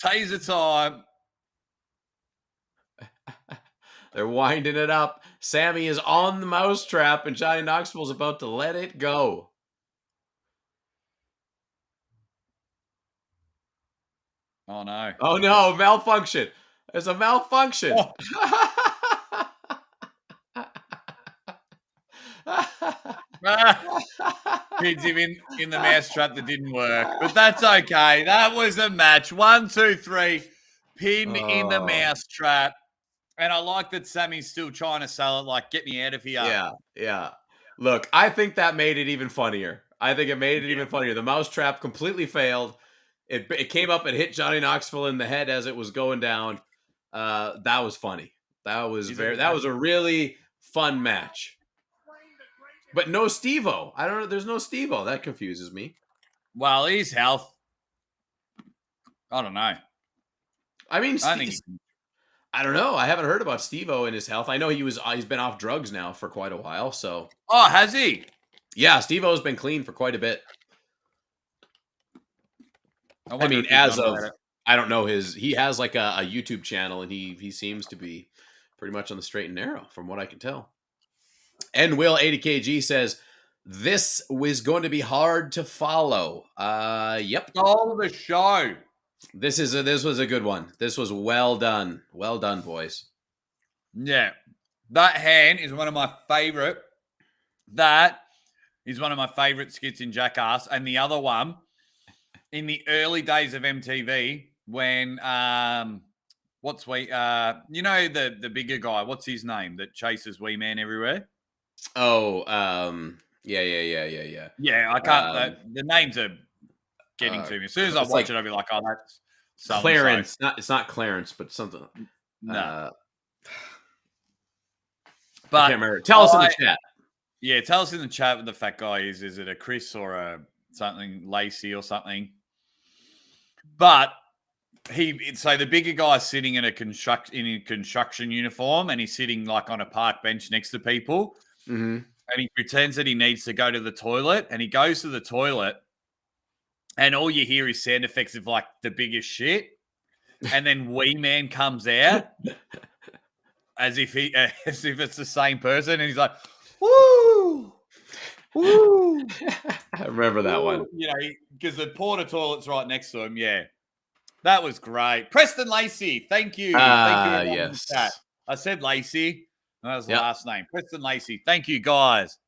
Taser time. They're winding it up. Sami is on the mousetrap, and Johnny Knoxville's about to let it go. Oh, no. Oh, no. Malfunction. There's a malfunction. Oh. Hits him in the mousetrap that didn't work. But that's okay. That was a match. 1, 2, 3. Pinned in the mousetrap. And I like that Sami's still trying to sell it like, get me out of here. Yeah. Look, I think that made it even funnier. The mousetrap completely failed. It came up and hit Johnny Knoxville in the head as it was going down. That was funny. That was a really fun match. But no Steve-O. I don't know. There's no Steve-O. That confuses me. Well, his health. I don't know. I mean, I don't know. I haven't heard about Steve-O and his health. I know he's been off drugs now for quite a while. So. Oh, has he? Yeah, Steve-O's been clean for quite a bit. I mean, I don't know he has like a YouTube channel, and he seems to be pretty much on the straight and narrow from what I can tell. And Will 80kg says this was going to be hard to follow. Yep. All the show. This was a good one. This was well done. Well done, boys. Yeah. That hand is one of my favorite. That is one of my favorite skits in Jackass. And the other one, in the early days of MTV, when the bigger guy, what's his name that chases Wee Man everywhere? Oh, yeah. Yeah, I can't. The names are getting to me. As soon as I watch it, I'll be like, "Oh, that's Clarence." It's not Clarence, but something. No, but I can't remember. Tell us in the chat. Yeah, tell us in the chat what the fat guy is. Is it a Chris or a something Lacey or something? But so the bigger guy's sitting in a construction uniform, and he's sitting like on a park bench next to people. Mm-hmm. And he pretends that he needs to go to the toilet, and he goes to the toilet, and all you hear is sound effects of like the biggest shit. And then Wee Man comes out as if it's the same person, and he's like, "Woo, woo." I remember that one. You know, because the porta toilet's right next to him. Yeah, that was great. Preston Lacey, thank you. Thank you. Yes. I said Lacey. That was the last name. Preston Lacey. Thank you, guys.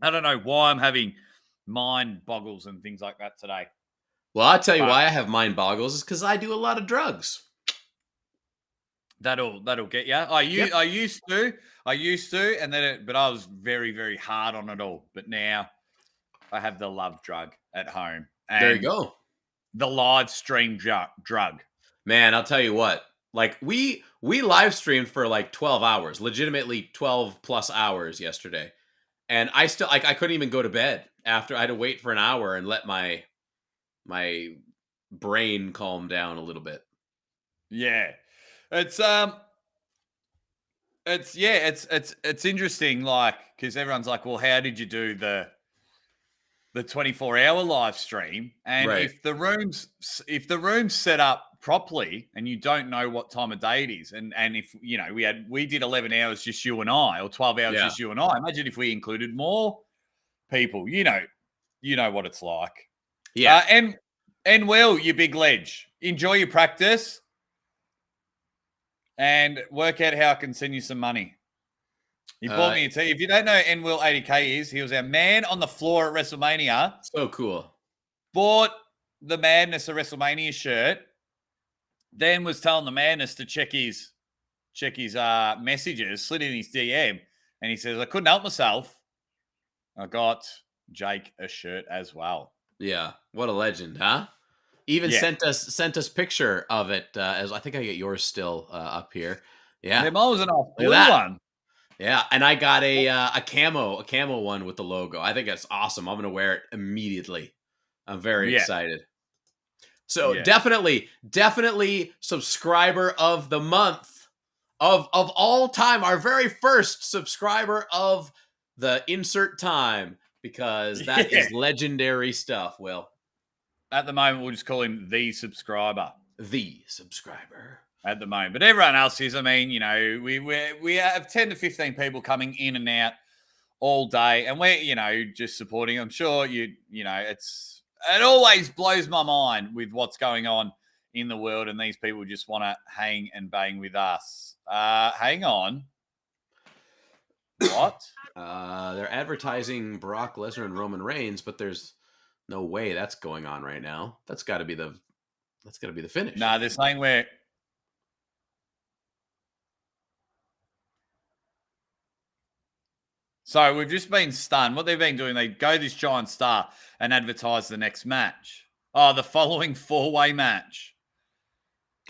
I don't know why I'm having mind boggles and things like that today. Well, I'll tell you why I have mind boggles is because I do a lot of drugs. That'll get you. I used to, but I was very, very hard on it all. But now I have the love drug at home. And there you go. The live stream drug. Man, I'll tell you what. Like we live streamed for like 12 hours, legitimately 12 plus hours yesterday. And I still I couldn't even go to bed after. I had to wait for an hour and let my brain calm down a little bit. Yeah. It's interesting, like, because everyone's like, well, how did you do the 24-hour live stream? And if the room's set up properly and you don't know what time of day it is, and if we did 11 hours just you and I, or 12 hours just you and I, imagine if we included more people. You know what it's like. And Will, you big ledge, enjoy your practice and work out how I can send you some money. He bought me a tee. If you don't know who N Will 80K is, he was our man on the floor at Wrestlemania. So cool. Bought the Madness of Wrestlemania shirt. then was telling the Madness to check his messages, slid in his DM, and he says, I couldn't help myself. I got Jake a shirt as well. Yeah, what a legend, huh? Even sent us picture of it. As I think I get yours still up here. Yeah, mine was an off blue one. Yeah, and I got a camo one with the logo. I think that's awesome. I'm gonna wear it immediately. I'm very excited. So definitely subscriber of the month of all time. Our very first subscriber of the insert time, because that is legendary stuff. Will, at the moment, we'll just call him the subscriber. The subscriber. At the moment. But everyone else is, I mean, you know, we have 10 to 15 people coming in and out all day. And we're, you know, just supporting. I'm sure you know, it always blows my mind with what's going on in the world. And these people just want to hang and bang with us. Hang on. What? They're advertising Brock Lesnar and Roman Reigns, but there's no way that's going on right now. That's got to be the finish. Nah, they're saying we're. So we've just been stunned. What they've been doing, they go this giant star and advertise the next match. Oh, the following 4-way match.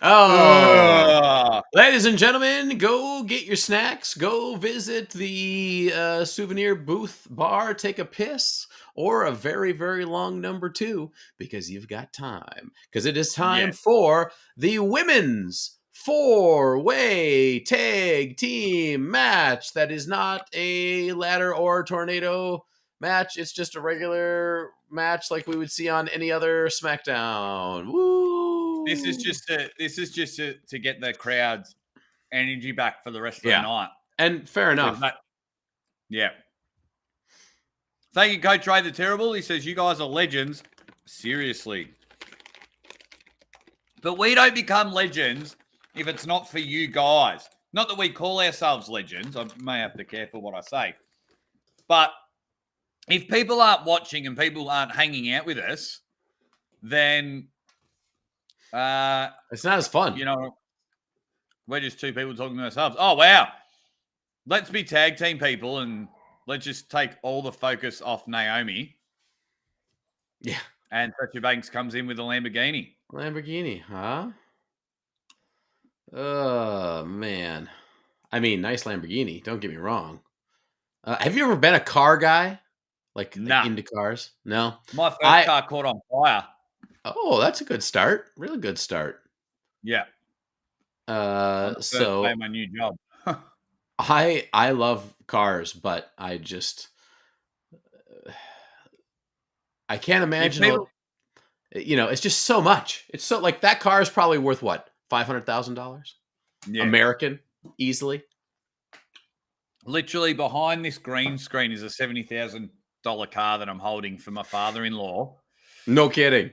Oh, ladies and gentlemen, go get your snacks. Go visit the souvenir booth bar, take a piss, or a very, very long number 2, because you've got time. Because it is time for the women's 4-way tag team match. That is not a ladder or tornado match. It's just a regular match like we would see on any other SmackDown. Woo! This is just to get the crowd's energy back for the rest of the night. And fair enough. Yeah. Thank you, Coach Ray the Terrible. He says, you guys are legends. Seriously. But we don't become legends if it's not for you guys. Not that we call ourselves legends. I may have to be careful what I say. But if people aren't watching and people aren't hanging out with us, then it's not as fun. You know, we're just two people talking to ourselves. Oh, wow. Let's be tag team people and let's just take all the focus off Naomi. Yeah. And Sasha Banks comes in with a Lamborghini. Lamborghini, huh? Oh, man. I mean, nice Lamborghini. Don't get me wrong. Have you ever been a car guy? Like into cars? No? My first car caught on fire. Oh, that's a good start. Really good start. Yeah. So my new job. I love cars, but I just I can't imagine. You know, it's just so much. It's so like that car is probably worth what, $500,000? Yeah. American, easily. Literally behind this green screen is a $70,000 car that I'm holding for my father-in-law. No kidding.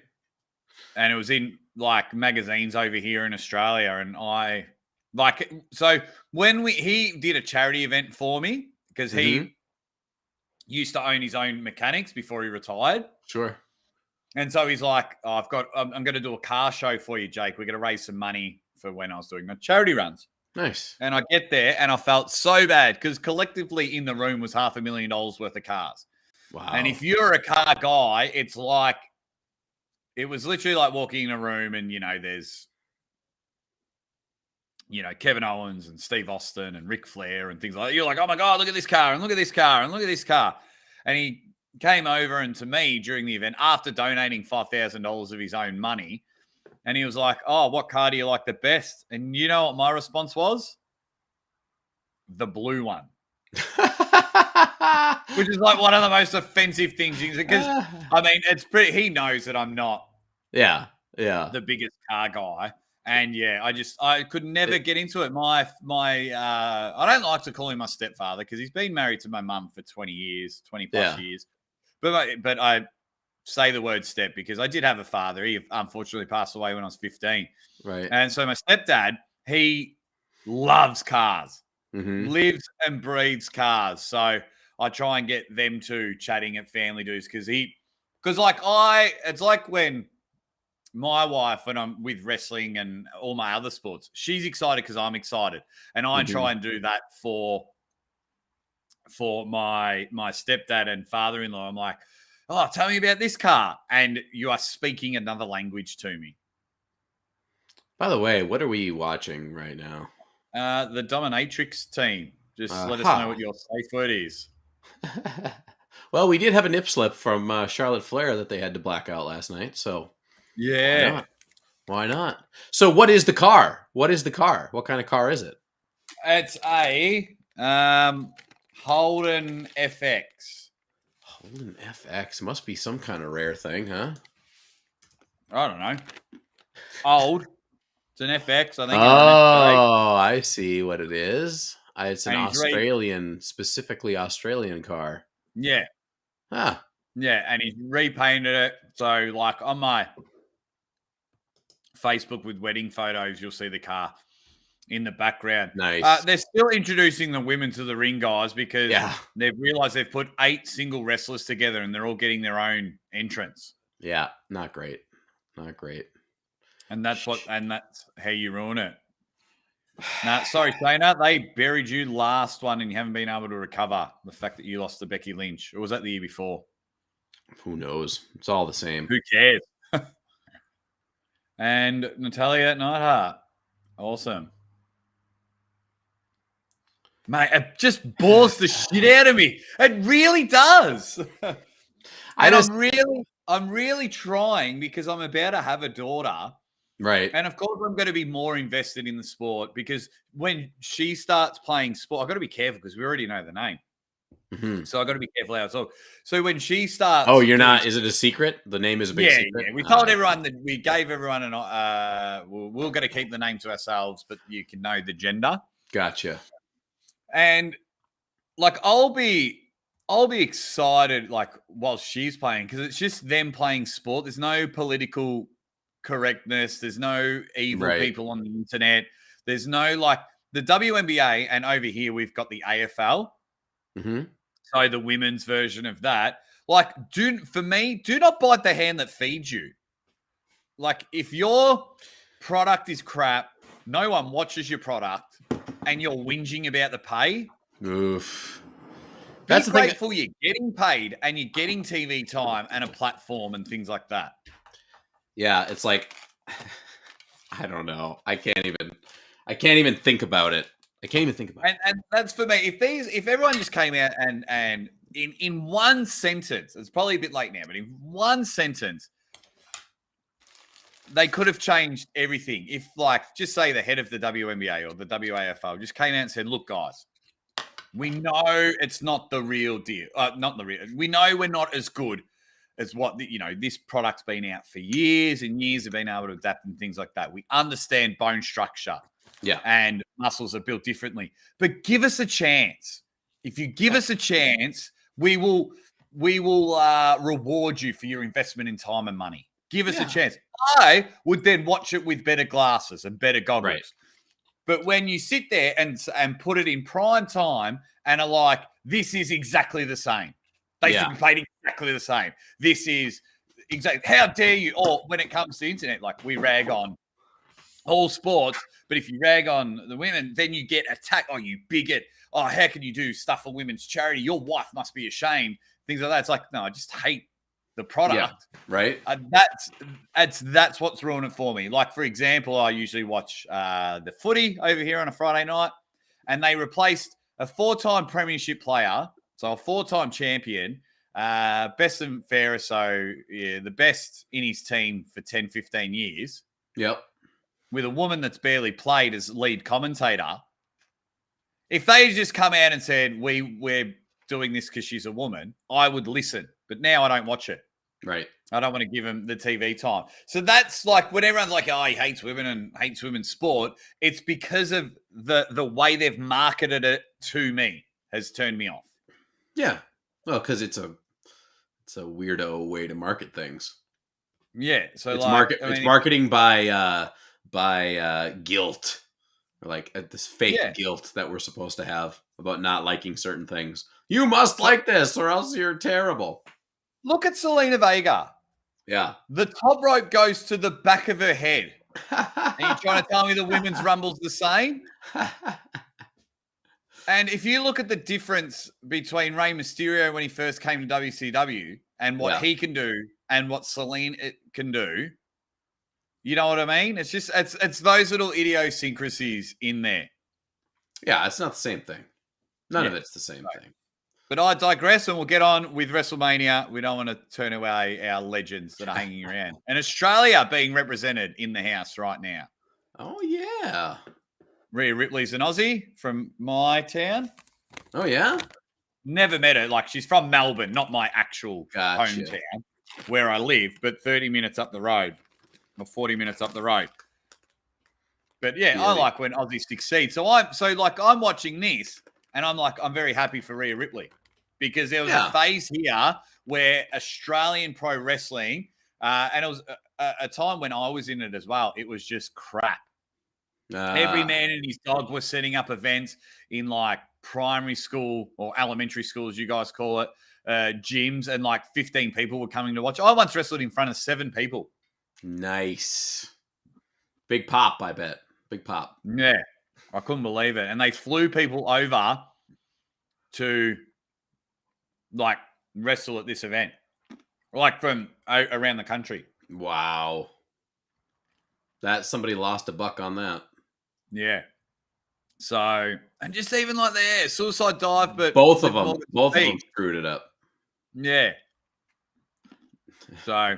And it was in like magazines over here in Australia. And I like, so when he did a charity event for me, because he used to own his own mechanics before he retired. Sure. And so he's like, I'm going to do a car show for you, Jake. We're going to raise some money for when I was doing my charity runs. Nice. And I get there and I felt so bad because collectively in the room was $500,000 worth of cars. Wow. And if you're a car guy, it's like, it was literally like walking in a room and, you know, there's, you know, Kevin Owens and Steve Austin and Ric Flair and things like that. You're like, oh my God, look at this car and look at this car and look at this car. And he came over and to me during the event after donating $5,000 of his own money. And he was like, oh, what car do you like the best? And you know what my response was? The blue one. Which is like one of the most offensive things. Because, I mean, it's pretty, he knows that I'm not the biggest car guy. And yeah, I could never get into it. I don't like to call him my stepfather because he's been married to my mum for 20 years, 20 plus years. But I say the word step because I did have a father. He unfortunately passed away when I was 15. Right. And so my stepdad, he loves cars, lives and breathes cars. So I try and get them two chatting at family dues it's like when my wife, when I'm with wrestling and all my other sports, she's excited because I'm excited. And I try and do that for my stepdad and father-in-law. I'm like, oh, tell me about this car. And you are speaking another language to me. By the way, what are we watching right now? The Dominatrix team. Just let us know what your safe word is. Well, we did have a nip slip from Charlotte Flair that they had to black out last night. So yeah. Why not? So what is the car? What is the car? What kind of car is it? It's a Holden FX. Holden FX must be some kind of rare thing, huh? I don't know. Old. It's an FX, I think. Oh, I see what it is. It's an Australian, specifically Australian car. Yeah. Huh. Yeah, and he's repainted it. So, like, on my Facebook with wedding photos, you'll see the car in the background. Nice. They're still introducing the women to the ring, guys, because they've realized they've put 8 single wrestlers together and they're all getting their own entrance. Yeah, not great. Not great. And that's how you ruin it. Now, sorry, Shayna, they buried you last one and you haven't been able to recover the fact that you lost to Becky Lynch. Or was that the year before? Who knows? It's all the same. Who cares? And Natalia Neidhart. Awesome. Mate, it just bores the shit out of me. It really does. I'm really trying because I'm about to have a daughter. Right. And of course, I'm going to be more invested in the sport because when she starts playing sport, I've got to be careful because we already know the name. Mm-hmm. So I've got to be careful how I talk. So when she starts... Oh, you're not... Is it a secret? The name is a big secret? Yeah. We told everyone that we gave everyone an... we're going to keep the name to ourselves, but you can know the gender. Gotcha. And like, I'll be excited like while she's playing because it's just them playing sport. There's no political correctness. There's no evil people on the internet. There's no like the WNBA, and over here we've got the AFL. Mm-hmm. So the women's version of that. Like, do not bite the hand that feeds you. Like, if your product is crap, no one watches your product, and you're whinging about the pay. Oof. That's grateful you're getting paid and you're getting TV time and a platform and things like that. Yeah, it's like I don't know. I can't even think about it. I can't even think about it. And that's for me. If everyone just came out and in one sentence, it's probably a bit late now, but in one sentence, they could have changed everything. If like, just say the head of the WNBA or the WAFL just came out and said, look, guys, we know it's not the real deal. We know we're not as good as what, this product's been out for years and years of being able to adapt and things like that. We understand bone structure. Yeah. And muscles are built differently. But give us a chance. If you give us a chance, we will reward you for your investment in time and money. Give us a chance. I would then watch it with better glasses and better goggles. Right. But when you sit there and put it in prime time and are like, this is exactly the same. They should be played exactly the same. This is exactly, how dare you? Or when it comes to the internet, like we rag on all sports, but if you rag on the women, then you get attacked. Oh, you bigot. Oh, how can you do stuff for women's charity? Your wife must be ashamed. Things like that. It's like, no, I just hate the product. Yeah, right. That's what's ruined it for me. Like, for example, I usually watch the footy over here on a Friday night, and they replaced a 4-time premiership player, so a 4-time champion, best and fairest, so the best in his team for 10, 15 years. Yep. With a woman that's barely played as lead commentator. If they just come out and said, we're doing this because she's a woman, I would listen. But now I don't watch it. Right. I don't want to give him the TV time. So that's like when everyone's like, oh, he hates women and hates women's sport. It's because of the way they've marketed it to me has turned me off. Yeah. Well, because it's a weirdo way to market things. Yeah. So it's marketing by guilt, or like this fake guilt that we're supposed to have about not liking certain things. You must like this or else you're terrible. Look at Selena Vega. Yeah. The top rope goes to the back of her head. And you're trying to tell me the women's rumble's the same? And if you look at the difference between Rey Mysterio when he first came to WCW and what he can do and what Celine can do, you know what I mean? It's just it's those little idiosyncrasies in there. Yeah, it's not the same thing. None of it's the same thing. But I digress, and we'll get on with WrestleMania. We don't want to turn away our legends that are hanging around. And Australia being represented in the house right now. Oh, yeah. Rhea Ripley's an Aussie from my town. Oh, yeah? Never met her. Like, she's from Melbourne, not my actual hometown where I live, but 30 minutes up the road or 40 minutes up the road. But, yeah, I like when Aussies succeed. So I'm watching this, and I'm very happy for Rhea Ripley because there was a phase here where Australian pro wrestling, and it was a time when I was in it as well, it was just crap. Every man and his dog was setting up events in like primary school or elementary school, as you guys call it, gyms, and like 15 people were coming to watch. I once wrestled in front of 7 people. Nice. Big pop, I bet. Big pop. Yeah. I couldn't believe it. And they flew people over to like wrestle at this event, like from around the country. Wow. Somebody lost a buck on that. Yeah. So, and just even like the suicide dive, but both of them screwed it up. Yeah. So,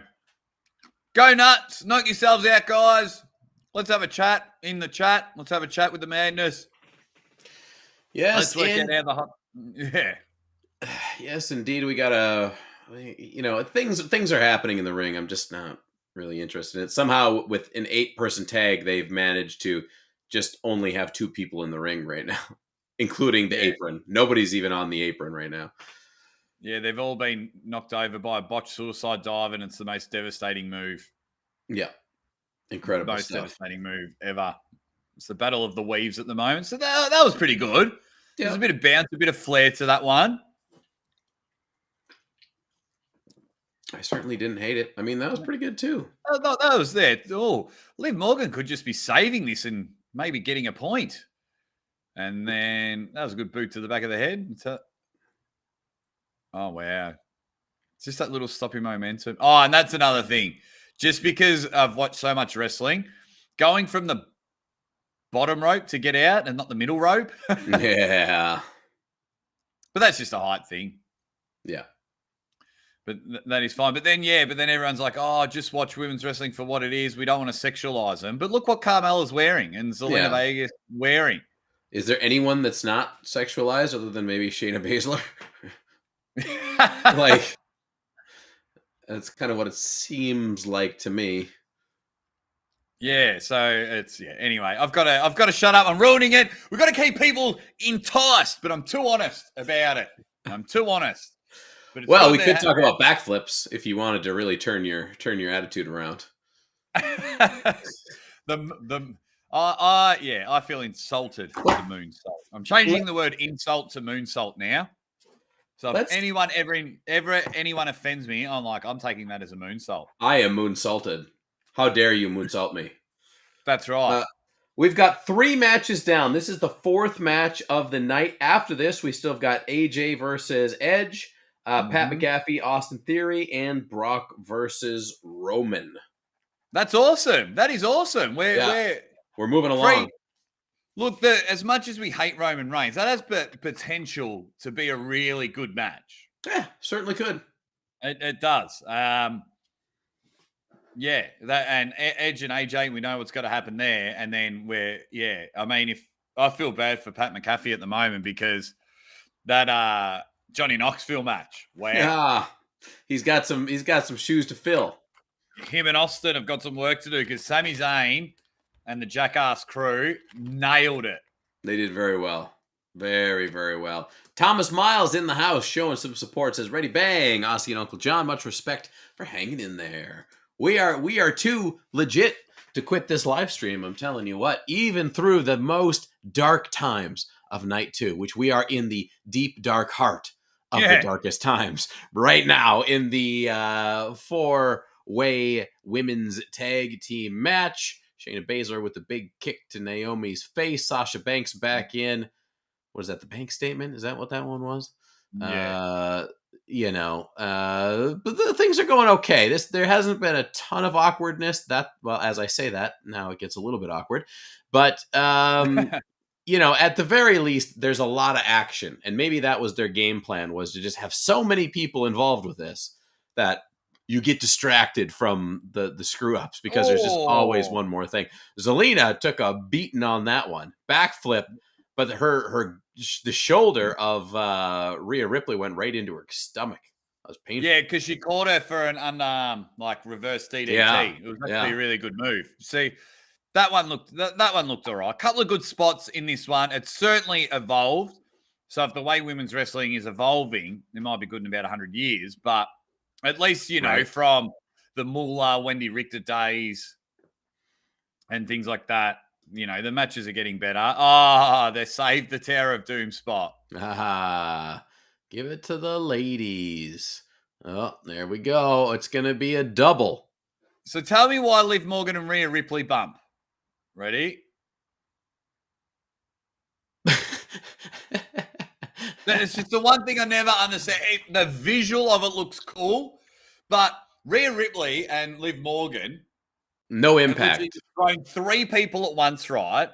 go nuts. Knock yourselves out, guys. Let's have a chat in the chat. Let's have a chat with the madness. Yes. Let's work out how the hot. Yeah. Yes, indeed. We gotta, things are happening in the ring. I'm just not really interested in it. Somehow with an 8-person tag, they've managed to just only have 2 people in the ring right now, including the apron. Nobody's even on the apron right now. Yeah, they've all been knocked over by a botched suicide dive, and it's the most devastating move. Yeah. Incredible most stuff. Devastating move ever. It's the battle of the weaves at the moment. So that was pretty good. Yeah. There's a bit of bounce, a bit of flair to that one. I certainly didn't hate it. I mean, that was pretty good too. That was there. Oh, Liv Morgan could just be saving this and maybe getting a point. And then that was a good boot to the back of the head. Oh, wow. It's just that little stopping momentum. Oh, and that's another thing. Just because I've watched so much wrestling, going from the bottom rope to get out and not the middle rope. Yeah. But that's just a height thing. Yeah. But that is fine. But then everyone's like, oh, just watch women's wrestling for what it is. We don't want to sexualize them. But look what Carmella's wearing and Zelina Vega wearing. Is there anyone that's not sexualized other than maybe Shayna Baszler? Like, that's kind of what it seems like to me. Yeah, so it's anyway, I've got to shut up. I'm ruining it. We've got to keep people enticed, but I'm too honest about it. I'm too honest. But well, we could talk about backflips if you wanted to really turn your attitude around. I feel insulted with the moonsault. I'm changing the word insult to moonsault now. So if anyone anyone offends me, I'm taking that as a moonsault. I am moonsaulted. How dare you moonsault me? That's right. We've got 3 matches down. This is the 4th match of the night. After this, we still have got AJ versus Edge, Pat McAfee, Austin Theory, and Brock versus Roman. That's awesome. That is awesome. We're moving along. Look, as much as we hate Roman Reigns, that has potential to be a really good match. Yeah, certainly could. It does. Yeah, and Edge and AJ, we know what's got to happen there. And then if I feel bad for Pat McAfee at the moment because that Johnny Knoxville match. Wow. Yeah, he's got some shoes to fill. Him and Austin have got some work to do because Sami Zayn and the Jackass crew nailed it. They did very well. Very, very well. Thomas Miles in the house showing some support. Says, ready, bang. Aussie and Uncle John, much respect for hanging in there. We are too legit to quit this live stream. I'm telling you what, even through the most dark times of night 2, which we are in the deep, dark heart of the darkest times right now in the 4 4-way women's tag team match. Shayna Baszler with the big kick to Naomi's face. Sasha Banks back in. What is that? The bank statement? Is that what that one was? Yeah. But the things are going okay. There hasn't been a ton of awkwardness. As I say that, now it gets a little bit awkward. But at the very least, there's a lot of action, and maybe that was their game plan, was to just have so many people involved with this that you get distracted from the screw ups, because there's just always one more thing. Zelina took a beating on that one, backflip, but the shoulder of Rhea Ripley went right into her stomach. That was painful. Yeah, because she caught her for an unarmed, reverse DDT. Yeah. It was actually a really good move. See, that one looked all right. A couple of good spots in this one. It's certainly evolved. So if the way women's wrestling is evolving, it might be good in about 100 years. But at least, from the Moolah, Wendy Richter days and things like that, the matches are getting better. They saved the Tower of Doom spot. Give it to the ladies. Oh, there we go. It's going to be a double. So tell me why Liv Morgan and Rhea Ripley bump. Ready? It's just the one thing I never understand. The visual of it looks cool, but Rhea Ripley and Liv Morgan, no impact. Throwing 3 people at once, right?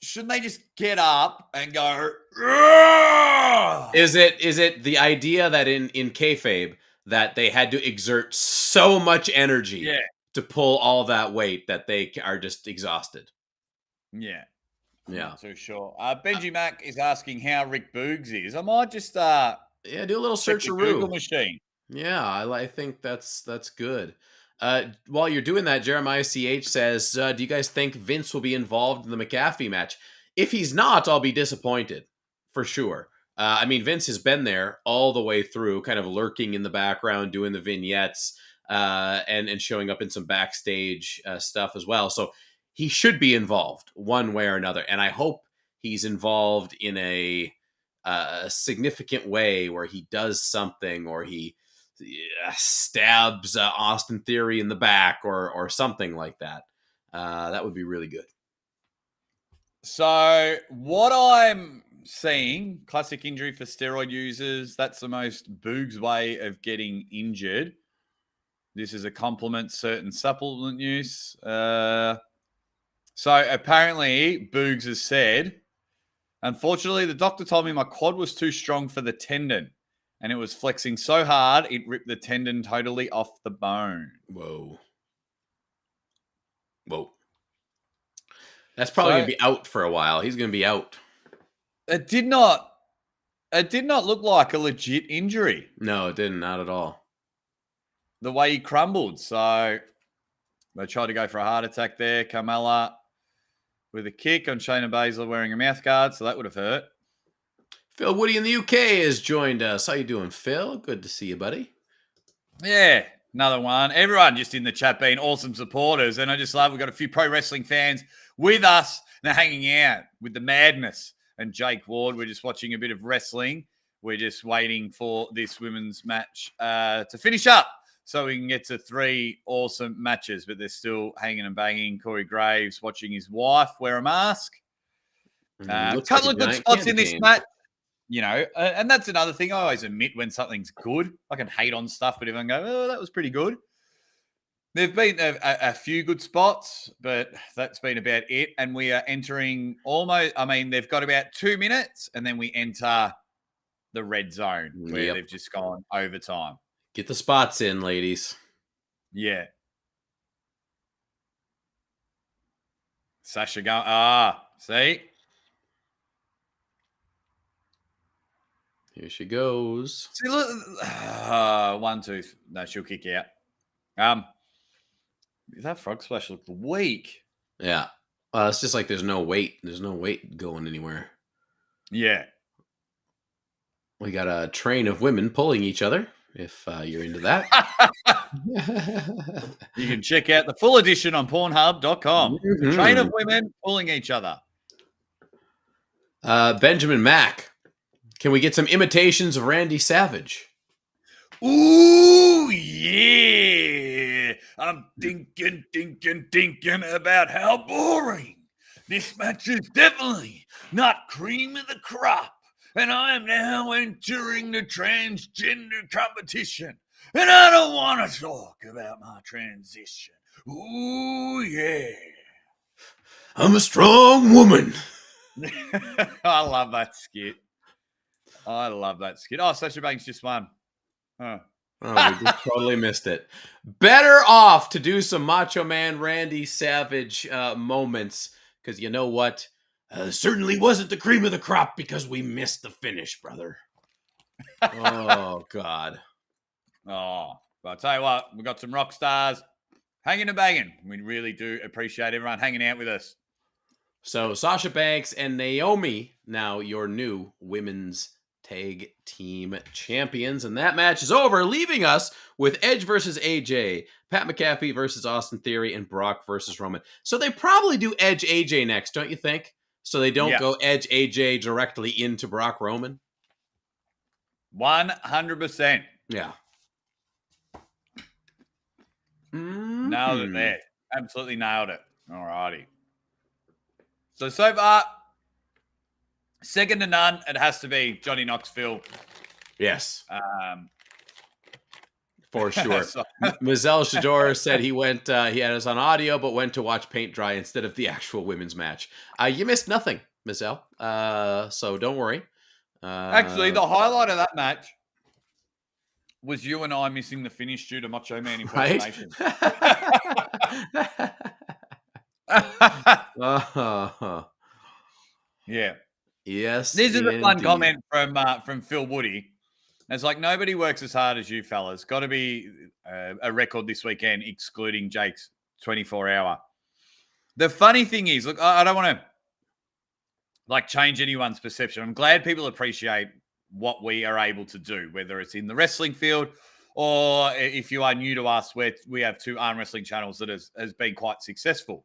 Shouldn't they just get up and go? Rrr! Is it the idea that in kayfabe that they had to exert so much energy to pull all that weight that they are just exhausted? Yeah. Yeah. Not too sure. Benji Mac is asking how Rick Boogs is. I might just do a little search of Google machine. Yeah, I think that's good. While you're doing that, Jeremiah CH says, do you guys think Vince will be involved in the McAfee match? If he's not, I'll be disappointed for sure. Vince has been there all the way through, kind of lurking in the background, doing the vignettes, and showing up in some backstage stuff as well. So he should be involved one way or another. And I hope he's involved in a significant way where he does something, or he stabs Austin Theory in the back or something like that. That would be really good. So what I'm seeing, classic injury for steroid users, that's the most Boogs way of getting injured. This is a compliment certain supplement use. So apparently Boogs has said, unfortunately, the doctor told me my quad was too strong for the tendon, and it was flexing so hard, it ripped the tendon totally off the bone. Whoa. That's probably going to be out for a while. He's going to be out. It did not look like a legit injury. No, it didn't. Not at all. The way he crumbled. So they tried to go for a heart attack there. Carmella with a kick on Shayna Baszler wearing a mouth guard, so that would have hurt. Phil Woody in the UK has joined us. How you doing, Phil? Good to see you, buddy. Yeah, another one. Everyone just in the chat being awesome supporters, and I just love we've got a few pro wrestling fans with us. They're hanging out with the madness. And Jake Ward, we're just watching a bit of wrestling. We're just waiting for this women's match to finish up so we can get to 3 awesome matches, but they're still hanging and banging. Corey Graves watching his wife wear a mask. A couple of good spots in this match. And that's another thing. I always admit when something's good. I can hate on stuff, but everyone go, oh, that was pretty good. There've been a few good spots, but that's been about it. And we are entering they've got about 2 minutes, and then we enter the red zone where they've just gone overtime. Get the spots in, ladies. Yeah. Sasha going, see? Here she goes. See, look, 1, 2, no, she'll kick out. That frog splash looked weak. Yeah. It's just like there's no weight. There's no weight going anywhere. Yeah. We got a train of women pulling each other, if you're into that. You can check out the full edition on Pornhub.com. Mm-hmm. The train of women pulling each other. Benjamin Mack. Can we get some imitations of Randy Savage? Ooh, yeah. I'm thinking about how boring. This match is definitely not cream of the crop. And I am now entering the transgender competition. And I don't want to talk about my transition. Ooh, yeah. I'm a strong woman. I love that skit. Oh, Sasha Banks just won. Huh. Oh, we just totally missed it. Better off to do some Macho Man Randy Savage moments, because you know what? Certainly wasn't the cream of the crop because we missed the finish, brother. Oh, God. Oh, but I'll tell you what, we've got some rock stars hanging and banging. We really do appreciate everyone hanging out with us. So Sasha Banks and Naomi, now your new women's tag team champions. And that match is over, leaving us with Edge versus AJ, Pat McAfee versus Austin Theory, and Brock versus Roman. So they probably do Edge AJ next, don't you think? So they don't go Edge AJ directly into Brock Roman? 100%. Yeah. Nailed it there. Absolutely nailed it. All righty. So far, second to none, it has to be Johnny Knoxville. Yes. For sure. Mazel Shador said he went, he had us on audio, but went to watch paint dry instead of the actual women's match. You missed nothing, Mazel. So don't worry. Actually, the highlight of that match was you and I missing the finish due to Macho Man impersonation. Right? Yeah. Yes. This is a fun comment from Phil Woody. It's like, nobody works as hard as you fellas. Got to be a record this weekend, excluding Jake's 24-hour. The funny thing is, look, I don't want to change anyone's perception. I'm glad people appreciate what we are able to do, whether it's in the wrestling field or if you are new to us, we have two arm wrestling channels that has been quite successful.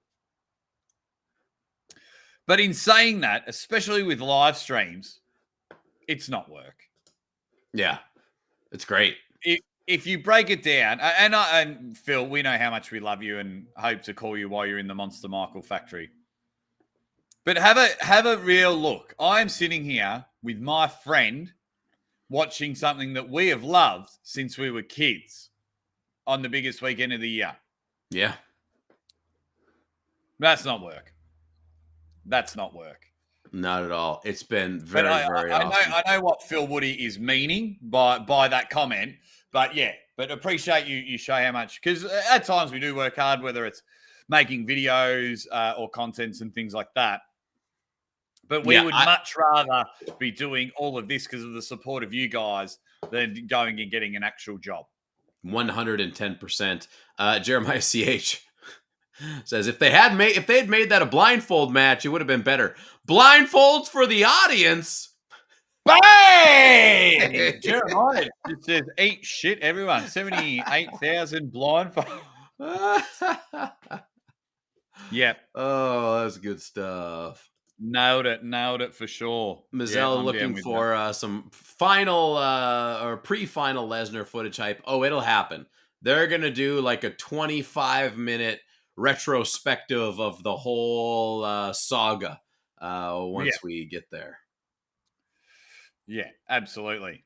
But in saying that, especially with live streams, it's not work. Yeah, it's great. If you break it down, and Phil, we know how much we love you and hope to call you while you're in the Monster Michael factory. But have a real look. I'm sitting here with my friend watching something that we have loved since we were kids on the biggest weekend of the year. Yeah. That's not work. That's not work. Not at all. It's been very awesome. I know what Phil Woody is meaning by that comment, but yeah, but appreciate you show how much, because at times we do work hard, whether it's making videos or contents and things like that. But we would much rather be doing all of this because of the support of you guys than going and getting an actual job. 110%. Jeremiah CH says if they had made that a blindfold match, it would have been better. Blindfolds for the audience. Bang! Jeremiah just says, eat shit, everyone. 78,000 blindfolds. Yep. Oh, that's good stuff. Nailed it for sure. Mazel looking for some final or pre-final Lesnar footage hype. Oh, it'll happen. They're going to do like a 25-minute retrospective of the whole saga once we get there. Yeah, absolutely.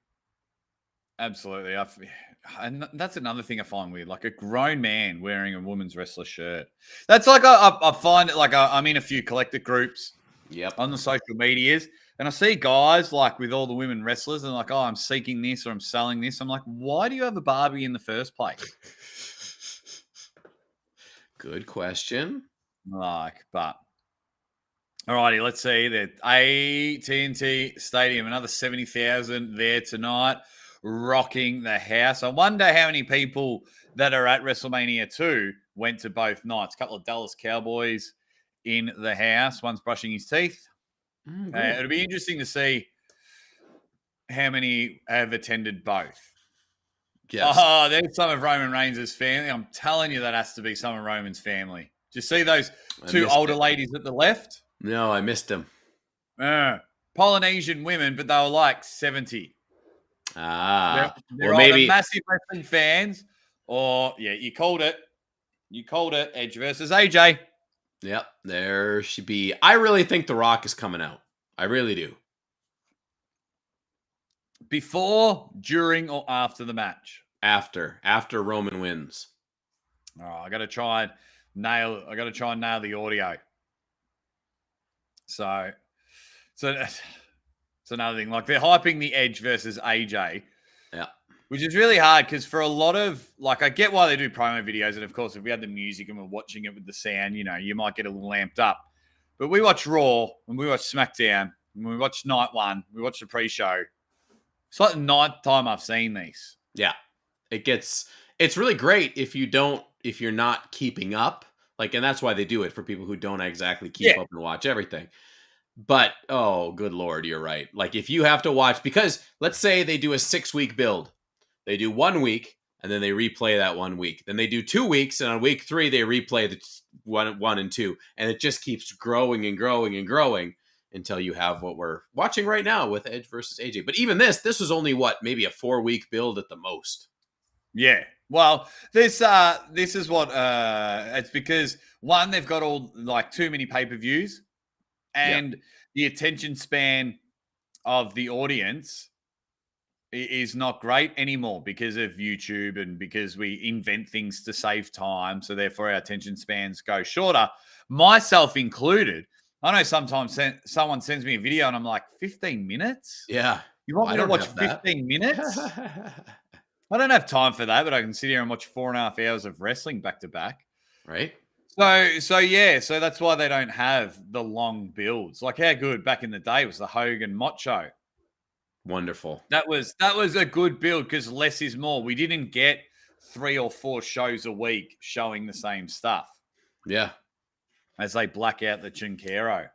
Absolutely. And that's another thing I find weird. Like a grown man wearing a woman's wrestler shirt. That's like, I find it like I'm in a few collector groups on the social medias. And I see guys like with all the women wrestlers and like, oh, I'm seeking this or I'm selling this. I'm like, why do you have a Barbie in the first place? Good question. But all righty, let's see that AT&T Stadium, another 70,000 there tonight, rocking the house. I wonder how many people that are at WrestleMania 2 went to both nights. A couple of Dallas Cowboys in the house. One's brushing his teeth. It'll be interesting to see how many have attended both. Yes. Oh, there's some of Roman Reigns' family. I'm telling you, that has to be some of Roman's family. Do you see those two older ladies at the left? No, I missed them. Polynesian women, but they were like 70. They're maybe massive wrestling fans, or you called it. You called it. Edge versus AJ. Yep, there should be. I really think The Rock is coming out. I really do. Before, during, or after the match? After Roman wins. Oh, I got to try and nail the audio. So it's another thing. Like, they're hyping the Edge versus AJ. Yeah. Which is really hard because for a lot of, like, I get why they do promo videos. And of course, if we had the music and we're watching it with the sound, you know, you might get a little amped up. But we watch Raw and we watch SmackDown and we watch Night 1. We watch the pre-show. It's like the ninth time I've seen these. Yeah. It's really great if you're not keeping up. Like, and that's why they do it, for people who don't exactly keep up and watch everything. But, oh, good Lord, you're right. Like, if you have to watch, because let's say they do a 6-week build. They do 1 week, and then they replay that 1 week. Then they do 2 weeks, and on week 3, they replay the 1 and 2. And it just keeps growing and growing and growing until you have what we're watching right now with Edge versus AJ. But even this was only, maybe a 4-week build at the most. Yeah. Well, this is what it's because, one, they've got all, like, too many pay-per-views, and the attention span of the audience is not great anymore because of YouTube and because we invent things to save time. So therefore our attention spans go shorter, myself included. I know sometimes someone sends me a video and I'm like, 15 minutes? Yeah. You want me to watch 15 minutes? I don't have time for that, but I can sit here and watch 4.5 hours of wrestling back to back. Right. So that's why they don't have the long builds. Like, how good back in the day was the Hogan Mott show? Wonderful. That was a good build because less is more. We didn't get 3 or 4 shows a week showing the same stuff. Yeah. As they black out the Chinkero.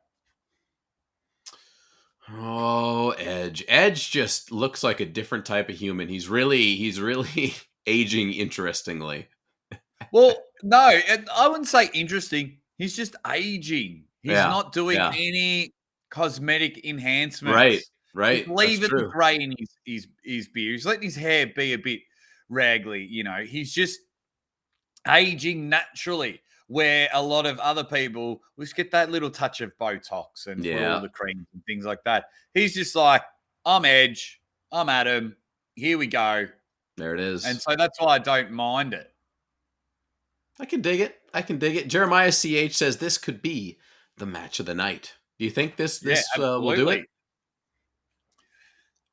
Oh, Edge. Edge just looks like a different type of human. He's really aging interestingly. Well, no, I wouldn't say interesting. He's just aging. He's not doing any cosmetic enhancements. Right. He's leaving the gray in his beard. He's letting his hair be a bit raggly. You know, he's just aging naturally. Where a lot of other people will just get that little touch of Botox and put all the creams and things like that. He's just like, I'm Edge. I'm Adam. Here we go. There it is. And so that's why I don't mind it. I can dig it. Jeremiah CH says this could be the match of the night. Do you think this will do it?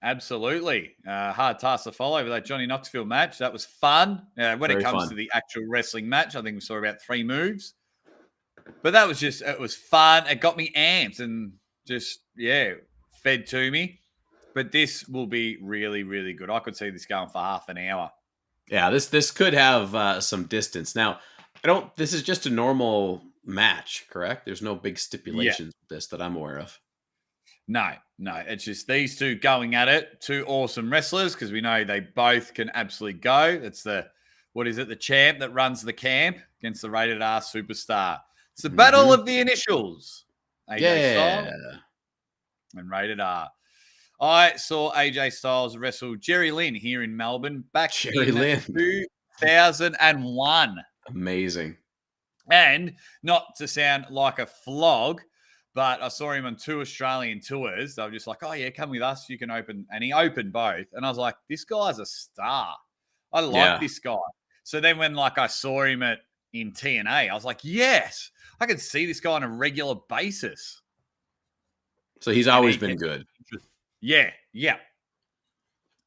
Absolutely. Hard task to follow with that Johnny Knoxville match. That was fun. When it comes to the actual wrestling match, I think we saw about 3 moves. But that was it was fun. It got me amped and just, fed to me. But this will be really, really good. I could see this going for half an hour. Yeah, this could have some distance. Now, this is just a normal match, correct? There's no big stipulations with this that I'm aware of. No. It's just these two going at it. 2 awesome wrestlers because we know they both can absolutely go. It's the champ that runs the camp against the rated R superstar. It's the battle of the initials. AJ Styles and rated R. I saw AJ Styles wrestle Jerry Lynn here in Melbourne back in 2001. Amazing. And not to sound like a flog, but I saw him on 2 Australian tours. They were just like, oh, yeah, come with us. You can open. And he opened both. And I was like, this guy's a star. I like this guy. So then when I saw him in TNA, I was like, yes, I can see this guy on a regular basis. So he's always been good. Yeah.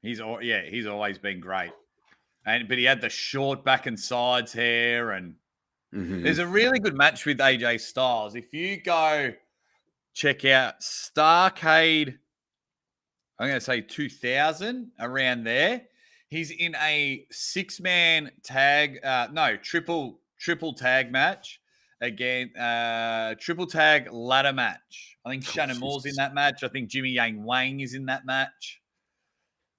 He's always been great. But he had the short back and sides hair. And there's a really good match with AJ Styles. If you go check out Starrcade, I'm going to say 2000, around there. He's in a 6-man tag, triple tag match again, triple tag ladder match. I think Shannon Moore's in that match. I think Jimmy Yang Wang is in that match.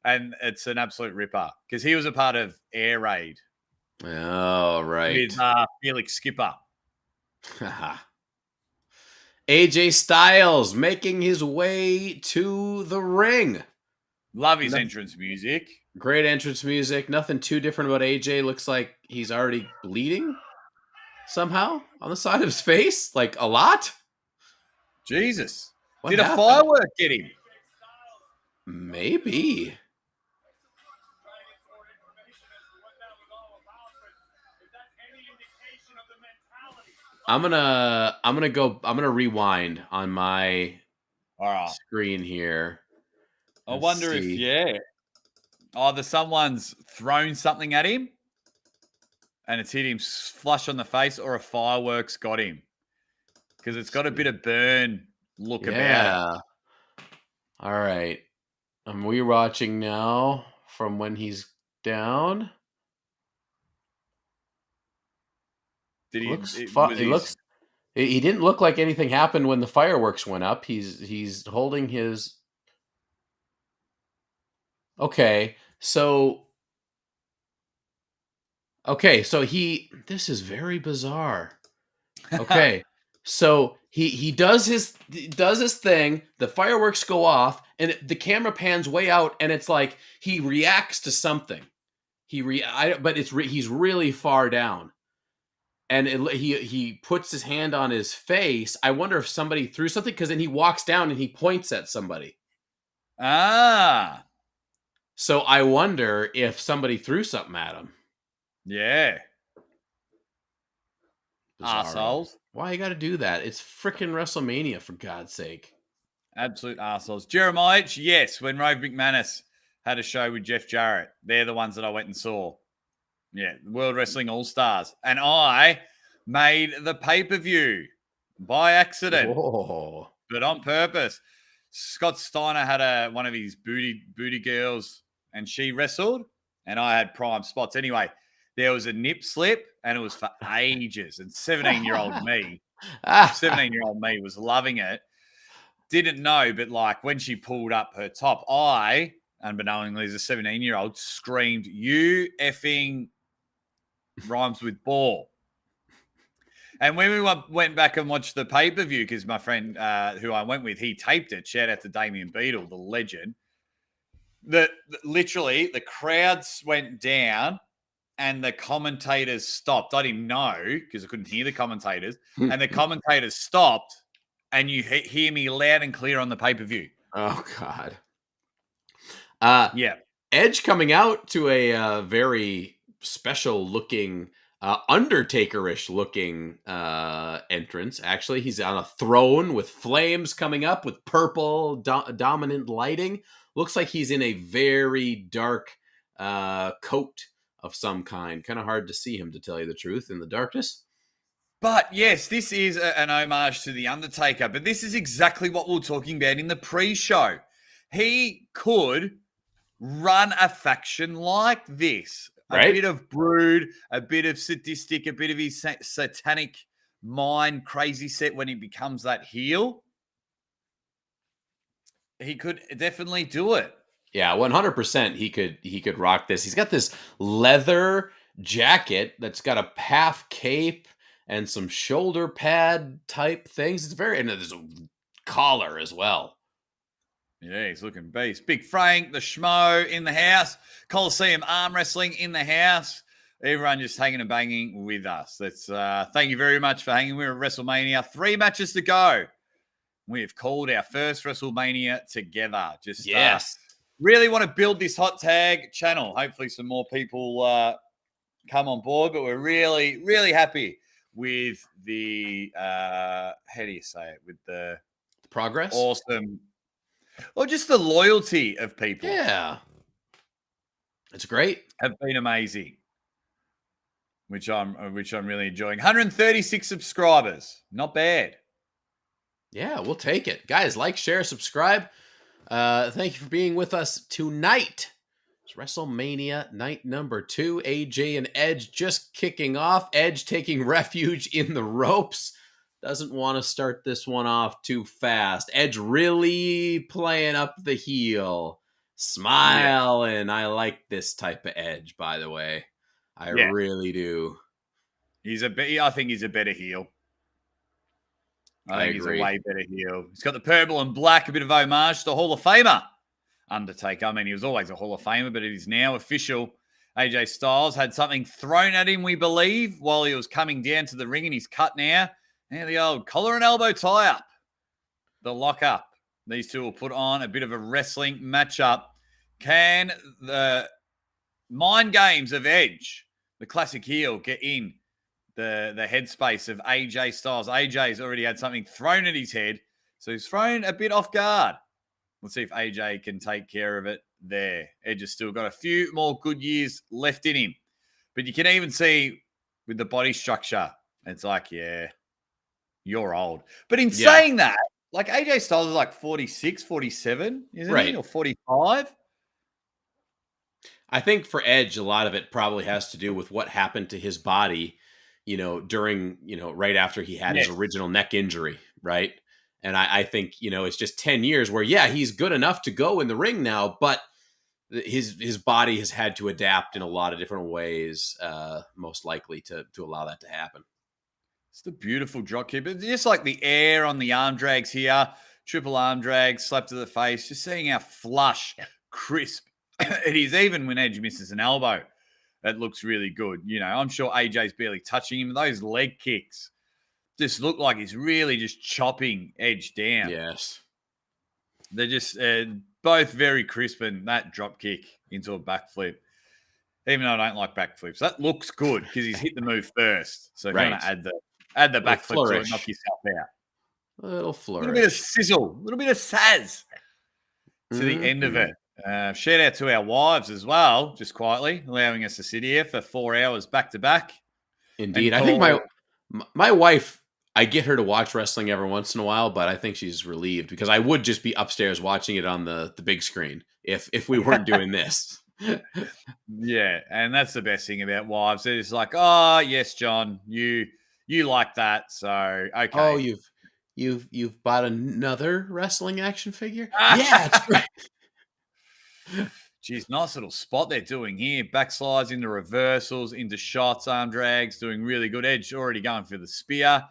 And it's an absolute ripper because he was a part of Air Raid. Oh, right. With Felix Skipper. AJ Styles making his way to the ring. Love his entrance music. Great entrance music. Nothing too different about AJ. Looks like he's already bleeding. somehow on the side of his face, like a lot. Jesus. What Did happened? a firework get him? Maybe. I'm gonna rewind on my All right. screen here. I wonder if either someone's thrown something at him and it's hit him flush on the face, or a fireworks got him, because it's got a bit of burn look about it. All right. I'm rewatching now from when he's down. Did he? It looks. He didn't look like anything happened when the fireworks went up. He's holding his. Okay, so this is very bizarre. Okay, so he does his thing. The fireworks go off, and the camera pans way out, and it's like he reacts to something. He's really far down, and he puts his hand on his face. I wonder if somebody threw something, because then he walks down and he points at somebody. Ah. So I wonder if somebody threw something at him. Yeah. Bizarro. Arseholes. Why you got to do that? It's freaking WrestleMania, for God's sake. Absolute arseholes. Jeremiah, yes, when Rove McManus had a show with Jeff Jarrett, they're the ones that I went and saw. Yeah, World Wrestling All-Stars. And I made the pay-per-view by accident, but on purpose. Scott Steiner had one of his booty girls, and she wrestled, and I had prime spots. Anyway, there was a nip slip, and it was for ages. And 17-year-old me was loving it. Didn't know, but like when she pulled up her top, I, unbeknowingly as a 17-year-old, screamed, "You effing rhymes with ball." And when we went back and watched the pay-per-view, because my friend who I went with, he taped it. Shout out to Damien Beadle, the legend. Literally, the crowds went down and the commentators stopped. I didn't know because I couldn't hear the commentators. And the commentators stopped, and you hear me loud and clear on the pay-per-view. Oh, God. Yeah. Edge coming out to a very special-looking, Undertaker-ish looking entrance. Actually, he's on a throne with flames coming up with purple dominant lighting. Looks like he's in a very dark coat of some kind. Kind of hard to see him, to tell you the truth, in the darkness. But yes, this is an homage to The Undertaker. But this is exactly what we were talking about in the pre-show. He could run a faction like this. Right? A bit of brood, a bit of sadistic, a bit of his satanic mind crazy set when he becomes that heel. He could definitely do it. Yeah, 100% he could rock this. He's got this leather jacket that's got a half cape and some shoulder pad type things. It's and there's a collar as well. Yeah, he's looking beast. Big Frank, the Schmo in the house. Coliseum arm wrestling in the house. Everyone just hanging and banging with us. That's thank you very much for hanging. We're at WrestleMania. 3 matches to go. We have called our first WrestleMania together. Just really want to build this hot tag channel. Hopefully some more people come on board, but we're really, really happy with the how do you say it? With the progress? Awesome. Or just the loyalty of people. Yeah. It's great. Have been amazing. Which I'm really enjoying. 136 subscribers. Not bad. Yeah, we'll take it. Guys, like, share, subscribe. Thank you for being with us tonight. It's WrestleMania night number 2. AJ and Edge just kicking off. Edge taking refuge in the ropes. Doesn't want to start this one off too fast. Edge really playing up the heel. Smiling. Yeah. I like this type of Edge, by the way. I really do. I think he's a better heel. I think agree. He's a way better heel. He's got the purple and black, a bit of homage to the Hall of Famer Undertaker. I mean, he was always a Hall of Famer, but it is now official. AJ Styles had something thrown at him, we believe, while he was coming down to the ring, and he's cut now. And the old collar and elbow tie-up. The lock-up. These two will put on a bit of a wrestling matchup. Can the mind games of Edge, the classic heel, get in the headspace of AJ Styles? AJ's already had something thrown at his head, so he's thrown a bit off guard. Let's see if AJ can take care of it there. Edge has still got a few more good years left in him. But you can even see with the body structure, it's like, yeah, you're old. But in saying that, like AJ Styles is like 46, 47, isn't he? Or 45? I think for Edge, a lot of it probably has to do with what happened to his body, during, right after he had his original neck injury, right? And I think, it's just 10 years where, he's good enough to go in the ring now, but his body has had to adapt in a lot of different ways, most likely to allow that to happen. It's the beautiful drop kick. But just like the air on the arm drags here, triple arm drag, slap to the face, just seeing how flush, crisp it is. Even when Edge misses an elbow, it looks really good. I'm sure AJ's barely touching him. Those leg kicks just look like he's really just chopping Edge down. Yes. They're just both very crisp, and that drop kick into a backflip. Even though I don't like backflips, that looks good because he's hit the move first. So if you want to add the backflip to it, knock yourself out. A little flourish. A little bit of sizzle, a little bit of sazz to the end of it. Shout out to our wives as well, just quietly, allowing us to sit here for 4 hours back to back. Indeed. I think my wife, I get her to watch wrestling every once in a while, but I think she's relieved because I would just be upstairs watching it on the big screen if we weren't doing this. Yeah, and that's the best thing about wives. They're just like, oh, yes, John, you like that, so okay. Oh, you've bought another wrestling action figure? Yeah, it's great. Geez, nice little spot they're doing here. Backslides into reversals, into shots, arm drags, doing really good. Edge already going for the spear.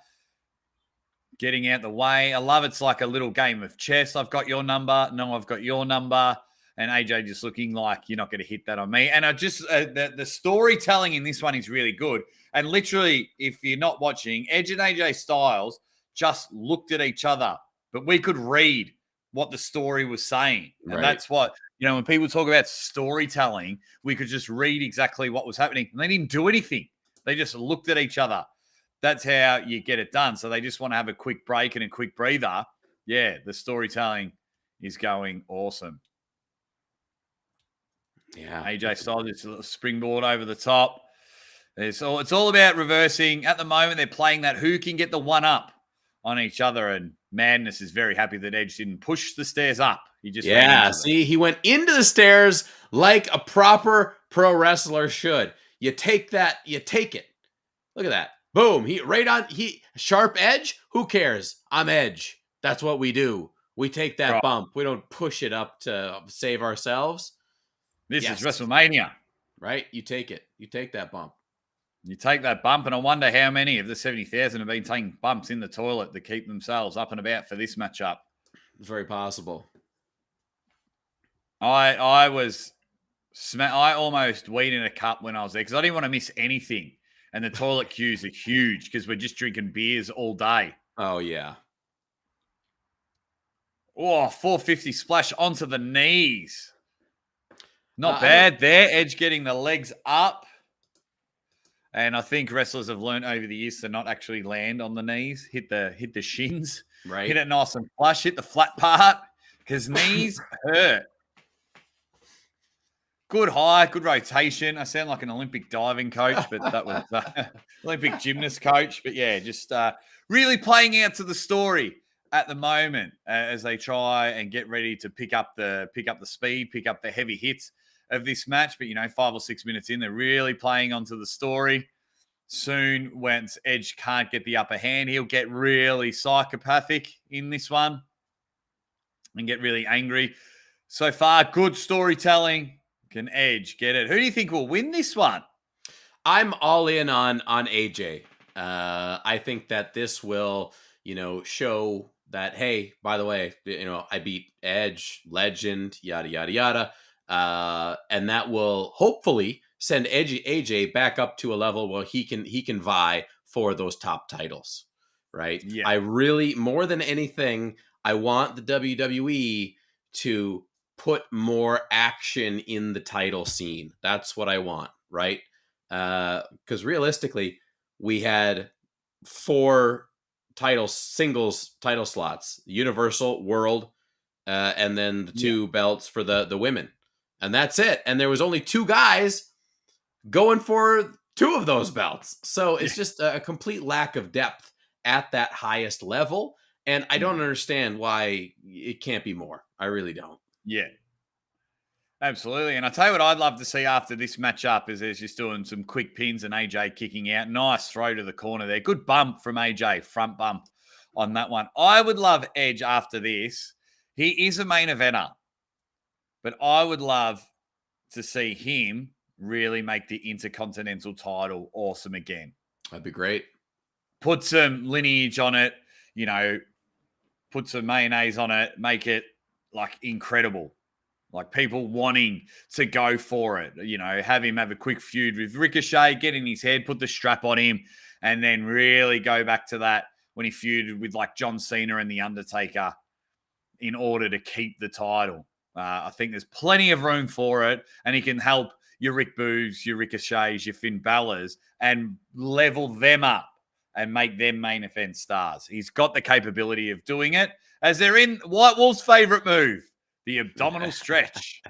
Getting out the way. I love it's like a little game of chess. I've got your number. No, I've got your number. And AJ just looking like you're not going to hit that on me. And I just the storytelling in this one is really good. And literally, if you're not watching, Edge and AJ Styles just looked at each other, but we could read what the story was saying. And that's what, when people talk about storytelling, we could just read exactly what was happening. And they didn't do anything. They just looked at each other. That's how you get it done. So they just want to have a quick break and a quick breather. Yeah, the storytelling is going awesome. Yeah, AJ Styles just a little springboard over the top. It's all about reversing. At the moment, they're playing that who can get the one up on each other. And Madness is very happy that Edge didn't push the stairs up. He just he went into the stairs like a proper pro wrestler should. You take that, you take it. Look at that. Boom. Sharp Edge. Who cares? I'm Edge. That's what we do. We take that bump. We don't push it up to save ourselves. This is WrestleMania. Right? You take it. You take that bump. You take that bump, and I wonder how many of the 70,000 have been taking bumps in the toilet to keep themselves up and about for this matchup. Very possible. I almost weed in a cup when I was there because I didn't want to miss anything. And the toilet queues are huge because we're just drinking beers all day. Oh, yeah. Oh, 450 splash onto the knees. Not bad there. Edge getting the legs up. And I think wrestlers have learned over the years to not actually land on the knees. Hit the shins. Right. Hit it nice and flush. Hit the flat part because knees hurt. Good high, good rotation. I sound like an Olympic diving coach, but that was Olympic gymnast coach. But yeah, just really playing out to the story at the moment as they try and get ready to pick up the speed, pick up the heavy hits of this match. But 5 or 6 minutes in, they're really playing onto the story. Soon, once Edge can't get the upper hand, he'll get really psychopathic in this one and get really angry. So far, good storytelling. Can Edge get it? Who do you think will win this one? I'm all in on AJ. I think that this will, show that, hey, by the way, I beat Edge, legend, yada, yada, yada. And that will hopefully send AJ back up to a level where he can vie for those top titles, right? Yeah. I really, more than anything, I want the WWE to put more action in the title scene. That's what I want, right? Because realistically, we had 4 singles title slots: Universal, World, and then the 2 belts for the women, and that's it. And there was only 2 guys going for 2 of those belts, so it's just a complete lack of depth at that highest level. And I don't understand why it can't be more. I really don't. Yeah. Absolutely. And I tell you what I'd love to see after this matchup is there's just doing some quick pins and AJ kicking out. Nice throw to the corner there. Good bump from AJ, front bump on that one. I would love Edge after this. He is a main eventer, but I would love to see him really make the Intercontinental title awesome again. That'd be great. Put some lineage on it, put some mayonnaise on it, make it like incredible. Like people wanting to go for it, have him have a quick feud with Ricochet, get in his head, put the strap on him, and then really go back to that when he feuded with like John Cena and The Undertaker in order to keep the title. I think there's plenty of room for it, and he can help your Rick Boogs, your Ricochets, your Finn Balor's, and level them up and make them main event stars. He's got the capability of doing it, as they're in White Wolf's favorite move. The abdominal stretch.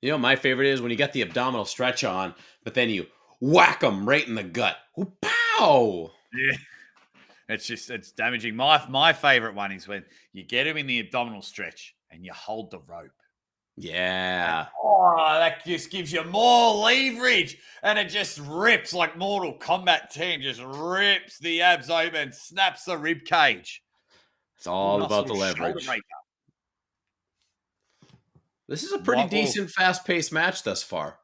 My favorite is when you get the abdominal stretch on, but then you whack them right in the gut. Ooh, pow! Yeah. It's damaging. My favorite one is when you get him in the abdominal stretch and you hold the rope. Yeah. That just gives you more leverage. And it just rips like Mortal Kombat 10, just rips the abs open, snaps the rib cage. It's all about the leverage. This is a pretty decent, fast-paced match thus far.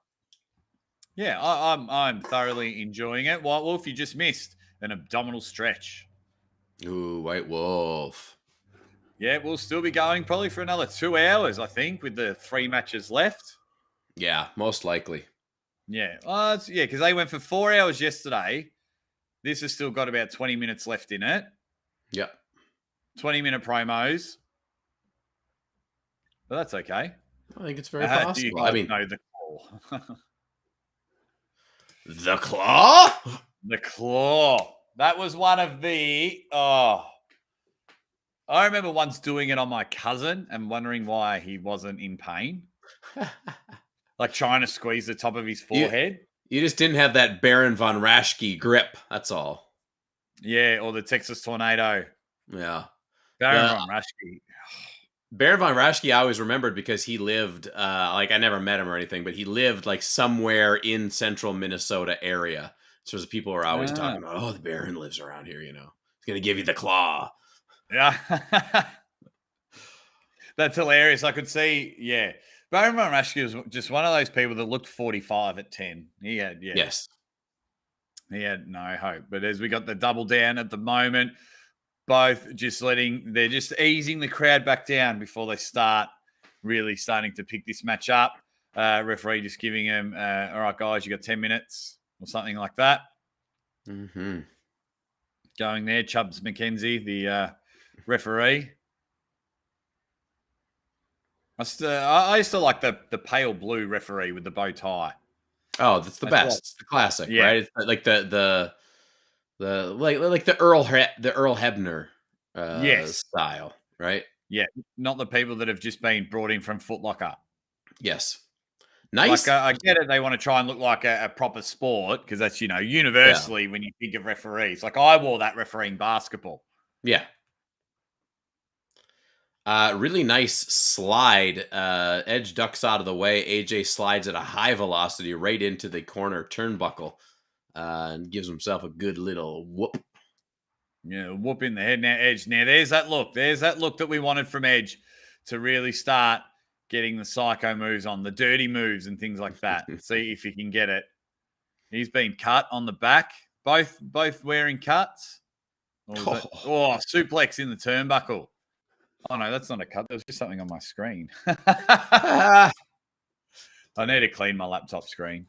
Yeah, I'm thoroughly enjoying it. White Wolf, you just missed an abdominal stretch. Ooh, White Wolf. Yeah, we'll still be going probably for another 2 hours, I think, with the 3 matches left. Yeah, most likely. Yeah, because they went for 4 hours yesterday. This has still got about 20 minutes left in it. Yep. 20-minute promos. But that's okay. I think it's very possible. Do you guys know the claw? The claw? The claw. That was one of the... I remember once doing it on my cousin and wondering why he wasn't in pain. Like trying to squeeze the top of his forehead. You just didn't have that Baron von Raschke grip. That's all. Yeah, or the Texas Tornado. Yeah. Baron von Raschke. Baron von Raschke I always remembered because he lived, I never met him or anything, but he lived like somewhere in central Minnesota area. So people are always talking about, the Baron lives around here, He's going to give you the claw. Yeah. That's hilarious. I could see, Baron von Raschke was just one of those people that looked 45 at 10. He had, Yes. He had no hope. But as we got the double down at the moment, both they're just easing the crowd back down before they start really starting to pick this match up. Referee just giving him, all right, guys, you got 10 minutes or something like that. Mm-hmm. Going there, Chubbs McKenzie, the referee. I used to like the pale blue referee with the bow tie. Oh, that's the best. It's the classic, right? It's like the Earl Hebner style, right? Yeah, not the people that have just been brought in from Foot Locker. Yes. Nice. Like, I get it. They want to try and look like a proper sport because that's, universally when you think of referees. Like I wore that refereeing basketball. Yeah. Really nice slide. Edge ducks out of the way. AJ slides at a high velocity right into the corner turnbuckle and gives himself a good little whoop. Yeah, whoop in the head now, Edge. Now, there's that look. There's that look that we wanted from Edge to really start getting the psycho moves on, the dirty moves and things like that. See if he can get it. He's been cut on the back. Both wearing cuts. Suplex in the turnbuckle. Oh, no, that's not a cut. There was just something on my screen. I need to clean my laptop screen.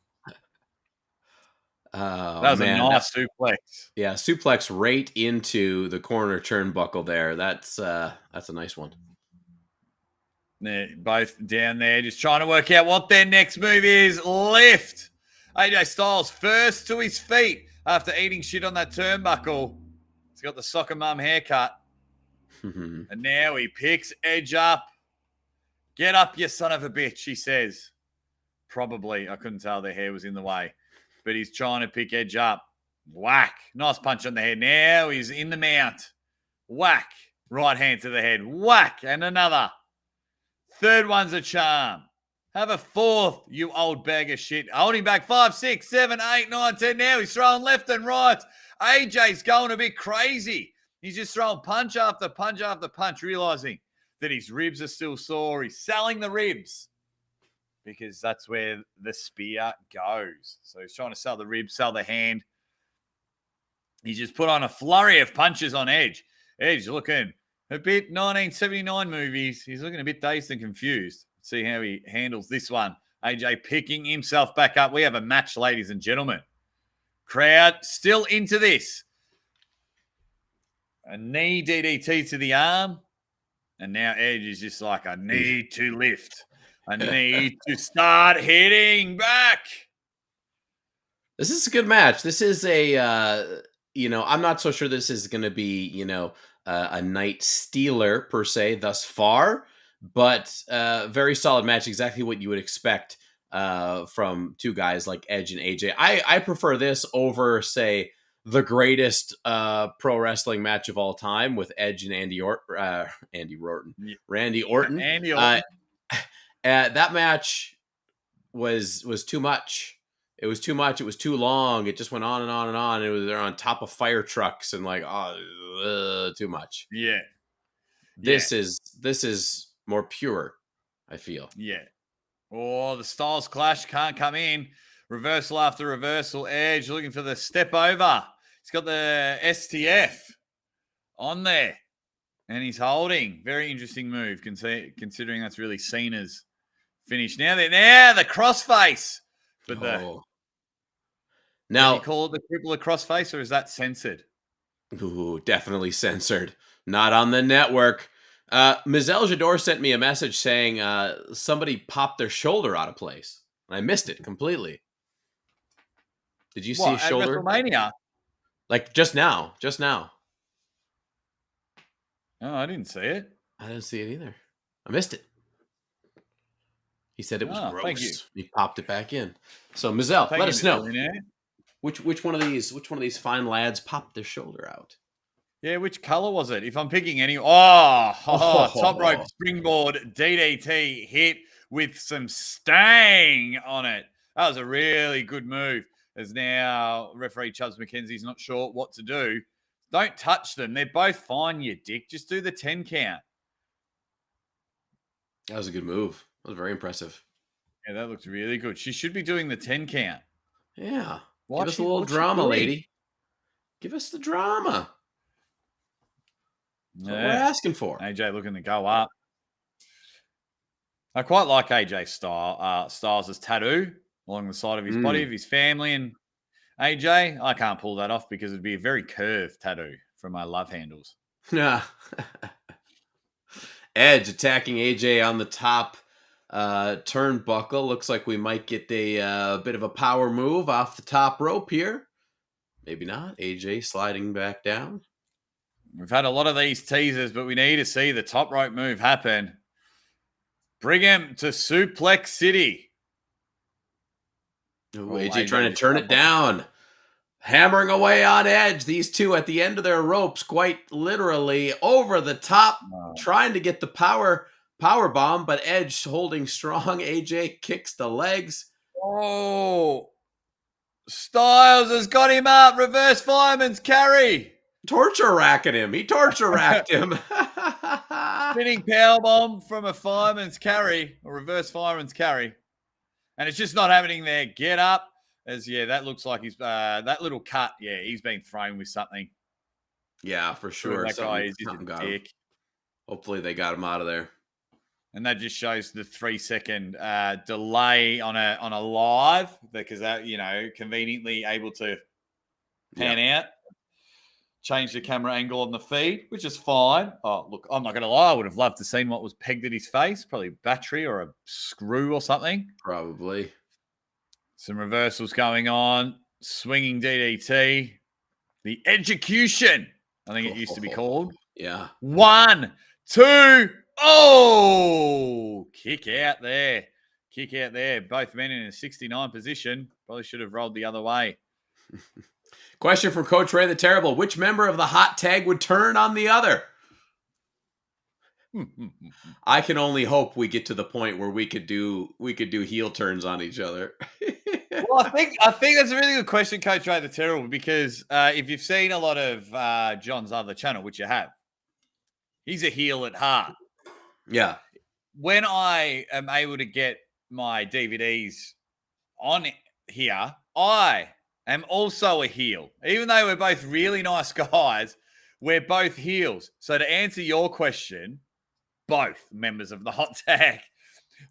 Oh, That was man, a nice suplex. Yeah, suplex right into the corner turnbuckle there. That's a nice one. They're both down there just trying to work out what their next move is. Lift. AJ Styles first to his feet after eating shit on that turnbuckle. He's got the soccer mum haircut. And now he picks Edge up. Get up, you son of a bitch, he says. Probably. I couldn't tell their hair was in the way. But he's trying to pick Edge up. Whack. Nice punch on the head. Now he's in the mount. Whack. Right hand to the head. Whack. And another. Third one's a charm. Have a fourth, you old bag of shit. Holding back 5, 6, 7, 8, 9, 10. Now he's throwing left and right. AJ's going a bit crazy. He's just throwing punch after punch after punch, realizing that his ribs are still sore. He's selling the ribs because that's where the spear goes. So he's trying to sell the ribs, sell the hand. He's just put on a flurry of punches on Edge. Edge looking a bit 1979 movies. He's looking a bit dazed and confused. See how he handles this one. AJ picking himself back up. We have a match, ladies and gentlemen. Crowd still into this. A knee DDT to the arm. And now Edge is just like, I need to lift. I need to start hitting back. This is a good match. This is a, I'm not so sure this is going to be, a night stealer per se thus far, but very solid match. Exactly what you would expect from two guys like Edge and AJ. I prefer this over, say, the greatest pro wrestling match of all time with Edge and Randy Orton. Randy Orton. That match was too much. It was too much. It was too long. It just went on and on and on. They're on top of fire trucks and too much. Yeah. This is more pure, I feel. Yeah. Oh, the Styles clash can't come in. Reversal after reversal. Edge looking for the step over. He's got the STF on there. And he's holding. Very interesting move, considering that's really Cena's finish. Now the crossface. But now, can you call it the crippler crossface, or is that censored? Ooh, definitely censored. Not on the network. Ms. El Jador sent me a message saying somebody popped their shoulder out of place. I missed it completely. Did you see his shoulder? At Wrestlemania? Like just now. Oh, I didn't see it. I didn't see it either. I missed it. He said it was gross. Thank you. He popped it back in. So Mizel, let us know which one of these fine lads popped their shoulder out. Yeah, which color was it? If I'm picking any, top rope springboard DDT hit with some stang on it. That was a really good move. As now referee Chubbs McKenzie's not sure what to do. Don't touch them. They're both fine, you dick. Just do the 10 count. That was a good move. That was very impressive. Yeah, that looks really good. She should be doing the 10 count. Yeah. Give us a little drama, lady. Give us the drama. That's what we're asking for. AJ looking to go up. I quite like AJ Styles' tattoo along the side of his body, of his family. And AJ, I can't pull that off because it'd be a very curved tattoo from my love handles. Yeah. Edge attacking AJ on the top turnbuckle. Looks like we might get a bit of a power move off the top rope here. Maybe not. AJ sliding back down. We've had a lot of these teasers, but we need to see the top rope move happen. Bring him to Suplex City. Ooh, AJ trying to turn it down. Hammering away on Edge. These two at the end of their ropes, quite literally over the top, trying to get the power bomb, but Edge holding strong. AJ kicks the legs. Oh, Styles has got him up. Reverse fireman's carry. Torture racking him. He torture racked him. Spinning powerbomb from a fireman's carry, or reverse fireman's carry. And it's just not happening there. Get up. That looks like he's that little cut. Yeah, he's been thrown with something. Yeah, for sure. That guy is just a dick. Hopefully they got him out of there. And that just shows the 3-second delay on a live because that, conveniently able to pan out, change the camera angle on the feed, which is fine. Oh, look, I'm not going to lie. I would have loved to seen what was pegged at his face, probably a battery or a screw or something. Probably. Some reversals going on. Swinging DDT. The execution, I think it used to be called. Yeah. 1, 2, oh! Kick out there. Both men in a 69 position. Probably should have rolled the other way. Question from Coach Ray the Terrible. Which member of the hot tag would turn on the other? I can only hope we get to the point where we could do heel turns on each other. Well, I think that's a really good question, Coach Ray the Terrible, because if you've seen a lot of John's other channel, which you have, he's a heel at heart. Yeah. When I am able to get my DVDs on here, I am also a heel. Even though we're both really nice guys, we're both heels. So to answer your question, both members of the hot tag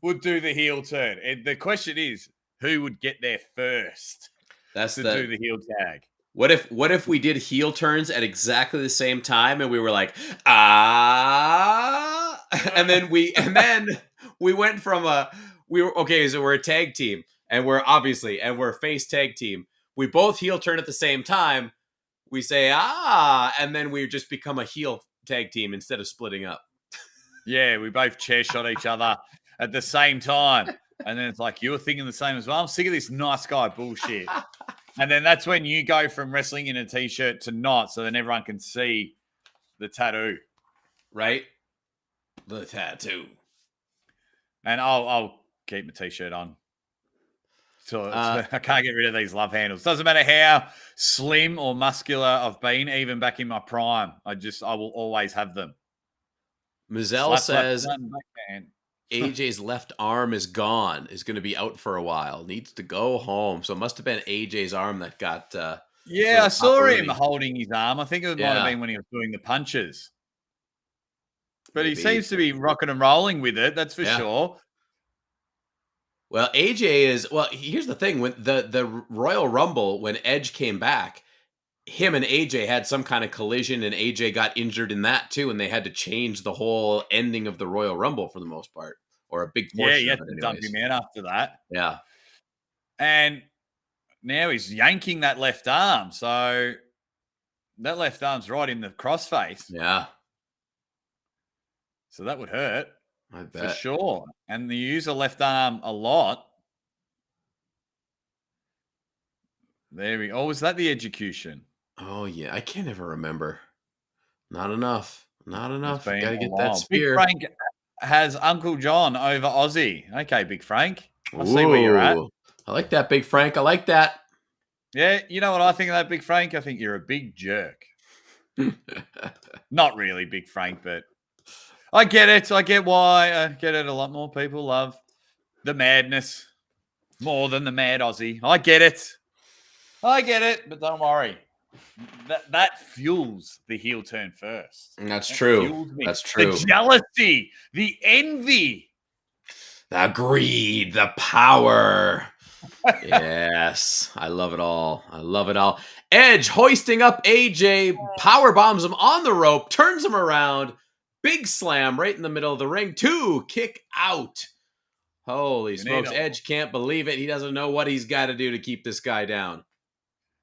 would do the heel turn. And the question is, who would get there first do the heel tag? What if we did heel turns at exactly the same time and we were like, and then we went from so we're a tag team and we're face tag team. We both heel turn at the same time. We say, and then we just become a heel tag team instead of splitting up. Yeah, we both chair shot each other at the same time. And then it's like, you were thinking the same as well. I'm sick of this nice guy bullshit. And then that's when you go from wrestling in a T-shirt to not, so then everyone can see the tattoo. Right? The tattoo. And I'll keep my T-shirt on. So I can't get rid of these love handles. Doesn't matter how slim or muscular I've been, even back in my prime. I will always have them. Mazel says AJ's left arm is gone, is going to be out for a while, needs to go home. So it must have been AJ's arm that got I saw him holding his arm. I think it might have been when he was doing the punches. But he seems to be rocking and rolling with it, that's for sure. Well, here's the thing. When the Royal Rumble, when Edge came back, him and AJ had some kind of collision, and AJ got injured in that too, and they had to change the whole ending of the Royal Rumble for the most part, or a big portion. Yeah, he had to dump him out after that. Yeah, and now he's yanking that left arm, so that left arm's right in the crossface. Yeah, so that would hurt. I bet for sure. And they use the left arm a lot. There we go. Oh, was that the execution? Oh, yeah. I can't ever remember. Not enough. Gotta get while. that spear. Big Frank has Uncle John over Aussie. Okay, Big Frank. I see where you're at. I like that, Big Frank. I like that. Yeah, you know what I think of that, Big Frank? I think you're a big jerk. Not really, Big Frank, but I get it. I get why. I get it. A lot more people love the madness more than the mad Aussie. I get it. But don't worry. That fuels the heel turn first. That's true. That's true. The jealousy, the envy, the greed, the power. Yes, I love it all. Edge hoisting up AJ, power bombs him on the rope, turns him around, big slam right in the middle of the ring. 2 kick out. Holy smokes! Edge can't believe it. He doesn't know what he's got to do to keep this guy down.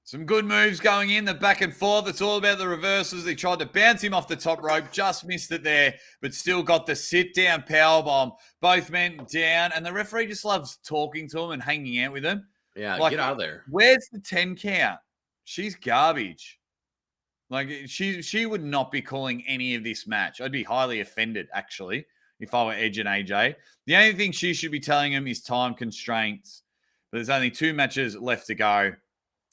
Some good moves going in, the back and forth. It's all about the reversals. They tried to bounce him off the top rope, just missed it there, but still got the sit-down powerbomb. Both men down, and the referee just loves talking to him and hanging out with him. Yeah, get out of there. Where's the 10 count? She's garbage. Like, she would not be calling any of this match. I'd be highly offended, actually, if I were Edge and AJ. The only thing she should be telling him is time constraints. But there's only 2 matches left to go.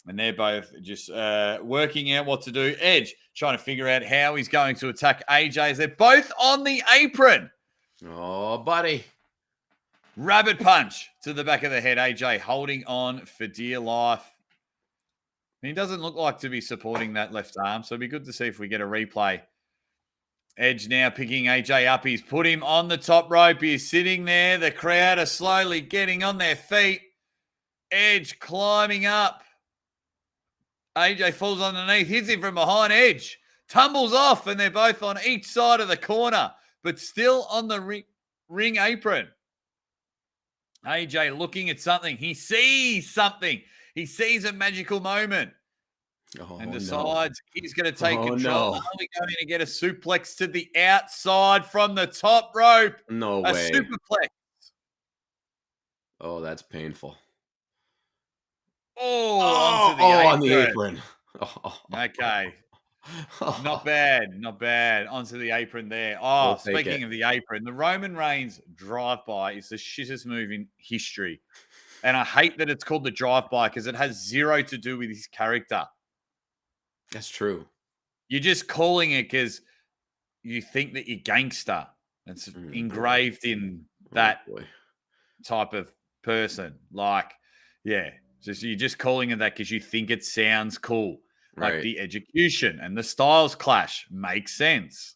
And they're both just working out what to do. Edge trying to figure out how he's going to attack AJ as they're both on the apron. Oh, buddy. Rabbit punch to the back of the head. AJ holding on for dear life. He doesn't look like to be supporting that left arm, so it'd be good to see if we get a replay Edge now picking AJ up. He's put him on the top rope. He's sitting there. The crowd are slowly getting on their feet. Edge climbing up. AJ falls underneath, hits him from behind. Edge tumbles off, and they're both on each side of the corner, but still on the ring apron. AJ looking at something. He sees something. He sees a magical moment. And decides he's going to take control. Are we going to get a suplex to the outside from the top rope? No way. A superplex. Oh, that's painful. On the apron. Okay. Not bad. Onto the apron there. Oh, speaking of the apron, the Roman Reigns drive-by is the shittest move in history. And I hate that it's called the drive-by because it has zero to do with his character. That's true. You're just calling it because you think that you're gangster. It's engraved in that type of person. You're just calling it that because you think it sounds cool. Right. Like the execution and the styles clash makes sense.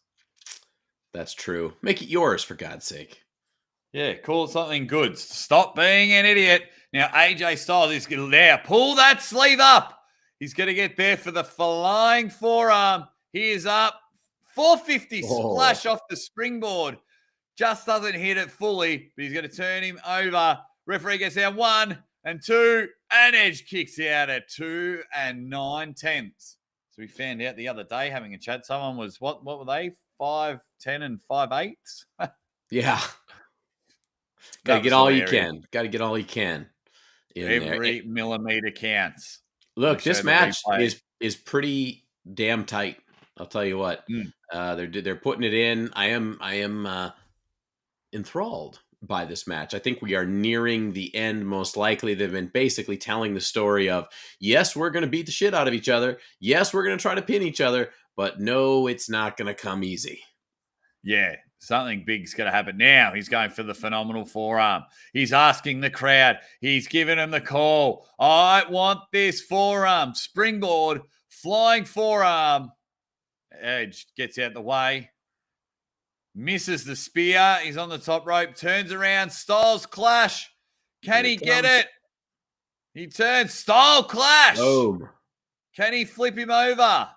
That's true. Make it yours, for God's sake. Yeah, call it something good. Stop being an idiot. Now, AJ Styles is going to pull that sleeve up. He's going to get there for the flying forearm. He is up. 450 splash off the springboard. Just doesn't hit it fully, but he's going to turn him over. Referee gets down 1 and 2, and Edge kicks out at 2 9/10. So we found out the other day having a chat. Someone was, what were they? 5'10" and 5'8". Yeah. Got to get all you can. Got to get all you can. Every millimeter counts. Look, this match is pretty damn tight. I'll tell you what. They're putting it in. I am enthralled by this match. I think we are nearing the end. Most likely, they've been basically telling the story of, yes, we're going to beat the shit out of each other. Yes, we're going to try to pin each other, but no, it's not going to come easy. Yeah. Something big's going to happen now. He's going for the phenomenal forearm. He's asking the crowd. He's giving him the call. I want this forearm. Springboard, flying forearm. Edge gets out the way. Misses the spear. He's on the top rope. Turns around. Styles clash. Can he get it? He turns. Style clash. Boom. Can he flip him over?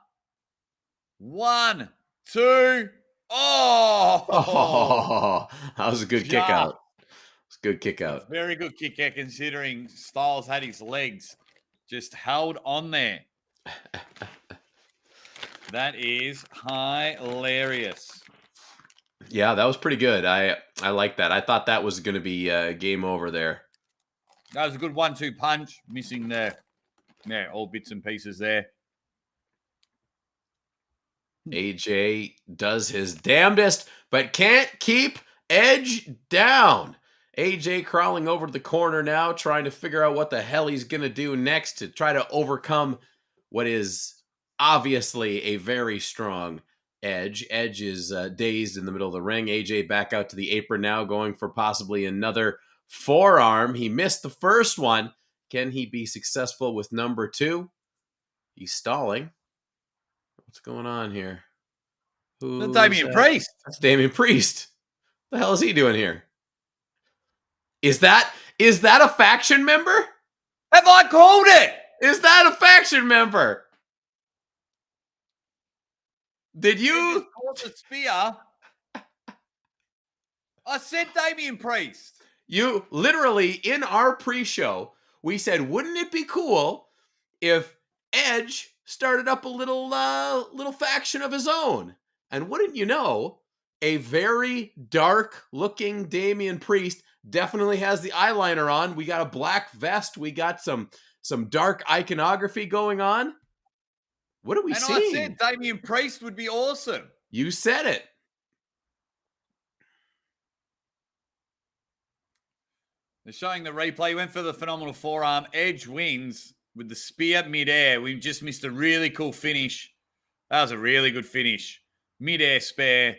1, 2. Oh, that was a good kick out. It's a good kick out. Very good kick out considering Styles had his legs just held on there. That is hilarious. Yeah, that was pretty good. I like that. I thought that was going to be game over there. That was a good 1-2 punch. Missing all bits and pieces there. AJ does his damnedest, but can't keep Edge down. AJ crawling over to the corner now, trying to figure out what the hell he's going to do next to try to overcome what is obviously a very strong Edge. Edge is dazed in the middle of the ring. AJ back out to the apron now, going for possibly another forearm. He missed the first one. Can he be successful with number 2? He's stalling. What's going on here? That's Damian Priest. That's Damian Priest. What the hell is he doing here? Is that a faction member? Have I called it? Is that a faction member? Did you call the spear? I said Damian Priest. You literally, in our pre-show, we said, wouldn't it be cool if Edge started up a little faction of his own? And wouldn't you know, a very dark-looking Damian Priest definitely has the eyeliner on. We got a black vest. We got some dark iconography going on. What are we seeing? I said Damian Priest would be awesome. You said it. They're showing the replay. Went for the phenomenal forearm. Edge wins with the spear midair. We just missed a really cool finish. That was a really good finish. Midair spear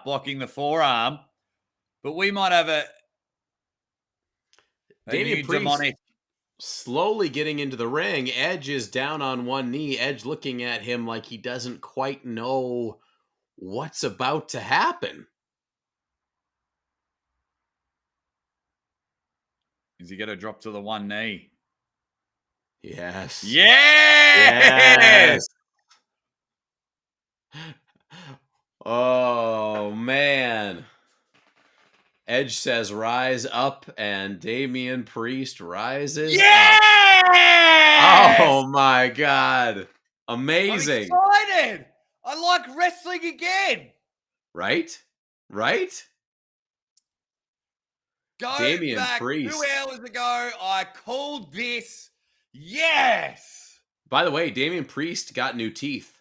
blocking the forearm. But we might have a Damian Priest demonic slowly getting into the ring. Edge is down on one knee. Edge looking at him like he doesn't quite know what's about to happen? Is he going to drop to the one knee? Yes. Yes! Oh, man. Edge says rise up, and Damian Priest rises up. Oh, my God. Amazing. I'm excited. I like wrestling again. Right? Go Damian back Priest. 2 hours ago. I called this. Yes. By the way, Damian Priest got new teeth.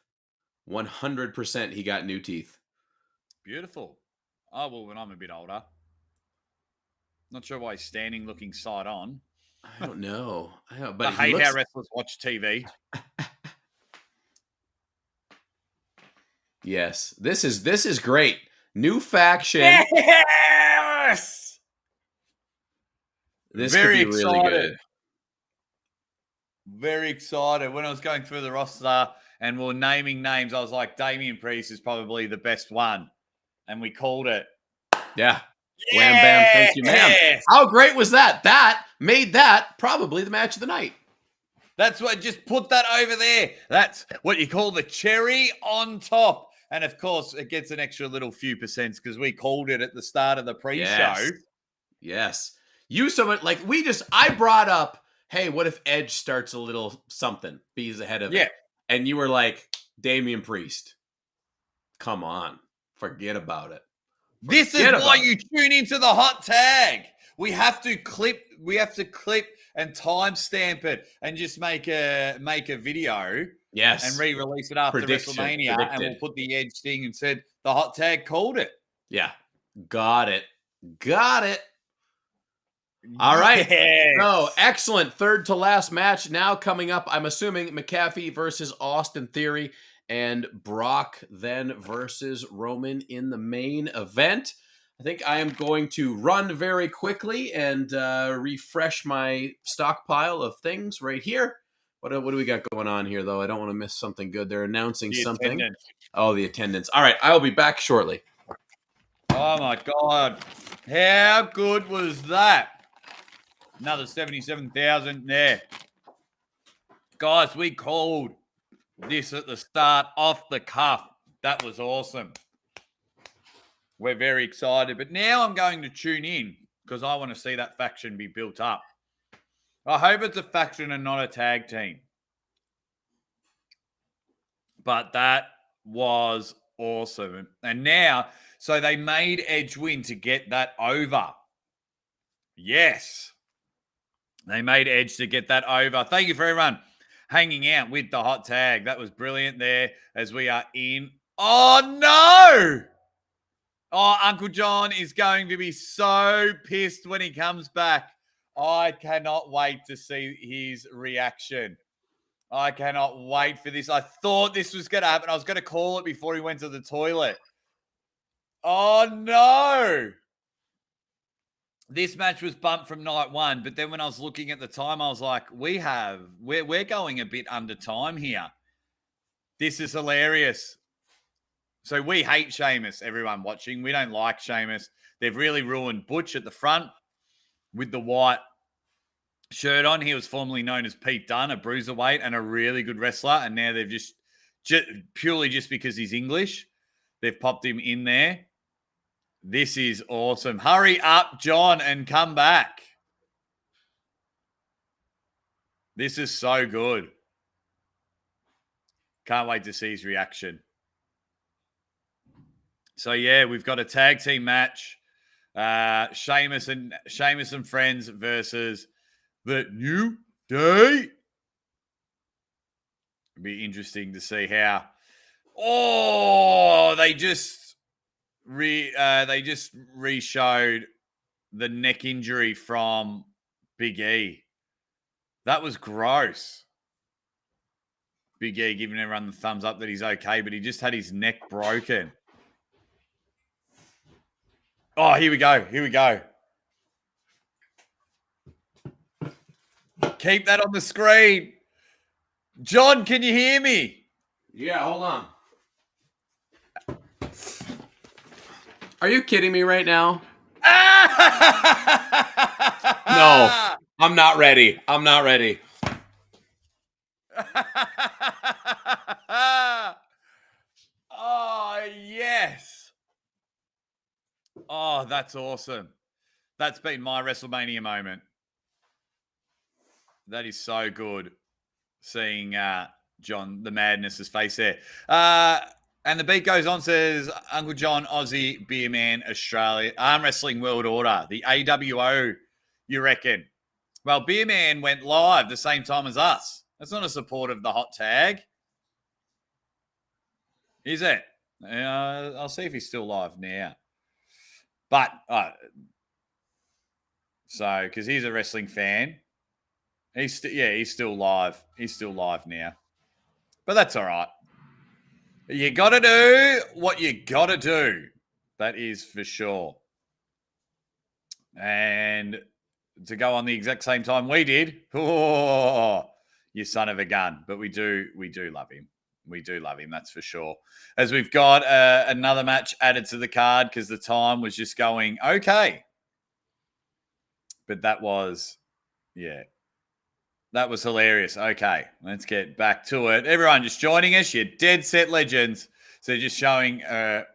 100% he got new teeth. Beautiful. Oh, well, when I'm a bit older. Not sure why he's standing looking side on. I don't know. But I hate how wrestlers watch TV. Yes. This is great. New faction. Yes! This Very could be really good. Very excited. When I was going through the roster and we were naming names, I was like, Damian Priest is probably the best one. And we called it. Yeah. Wham, bam, thank you, ma'am. How great was that? That made that probably the match of the night. That's what, just put that over there. That's what you call the cherry on top. And of course, it gets an extra little few percents because we called it at the start of the pre-show. Yes. You so much, like I brought up, hey, what if Edge starts a little something, bees ahead of it? And you were like, Damian Priest. Come on. Forget about it. This is why you tune into the hot tag. We have to clip and timestamp it and just make a video. Yes. And re-release it after WrestleMania. And we'll put the Edge thing and said the hot tag called it. Yeah. Got it. All right. Yes. So, excellent. Third to last match now coming up. I'm assuming McAfee versus Austin Theory and Brock then versus Roman in the main event. I think I am going to run very quickly and refresh my stockpile of things right here. What do we got going on here, though? I don't want to miss something good. They're announcing something. Attendance. Oh, the attendance. All right. I will be back shortly. Oh, my God. How good was that? Another 77,000 there. Guys, we called this at the start off the cuff. That was awesome. We're very excited. But now I'm going to tune in because I want to see that faction be built up. I hope it's a faction and not a tag team. But that was awesome. And now, so they made Edge win to get that over. Yes. They made Edge to get that over. Thank you for everyone hanging out with the hot tag. That was brilliant there as we are in. Oh, no. Oh, Uncle John is going to be so pissed when he comes back. I cannot wait to see his reaction. I cannot wait for this. I thought this was going to happen. I was going to call it before he went to the toilet. Oh, no. This match was bumped from night one, but then when I was looking at the time, I was like, we're going a bit under time here. This is hilarious. So we hate Sheamus, everyone watching. We don't like Sheamus. They've really ruined Butch at the front with the white shirt on. He was formerly known as Pete Dunne, a bruiserweight and a really good wrestler. And now they've just purely just because he's English, they've popped him in there. This is awesome. Hurry up, John, and come back. This is so good. Can't wait to see his reaction. So, yeah, we've got a tag team match. Sheamus and Friends versus the New Day. It'd be interesting to see how. Oh, they just re-showed the neck injury from Big E. That was gross. Big E giving everyone the thumbs up that he's okay, but he just had his neck broken. Oh, here we go. Keep that on the screen. John, can you hear me? Yeah, hold on. Are you kidding me right now? No, I'm not ready. I'm not ready. Oh, yes. Oh, that's awesome. That's been my WrestleMania moment. That is so good seeing John, the madness's face there. And the beat goes on, says Uncle John, Aussie, Beer Man, Australia, Arm Wrestling World Order, the AWO, you reckon? Well, Beer Man went live the same time as us. That's not a support of the hot tag. Is it? I'll see if he's still live now. But, so, because he's a wrestling fan. He's still live. He's still live now. But that's all right. You got to do what you got to do. That is for sure. And to go on the exact same time we did, oh, you son of a gun. But we do love him. We do love him, that's for sure. As we've got another match added to the card because the time was just going okay. But that was, that was hilarious. Okay, let's get back to it. Everyone just joining us, you're dead set legends. So just showing now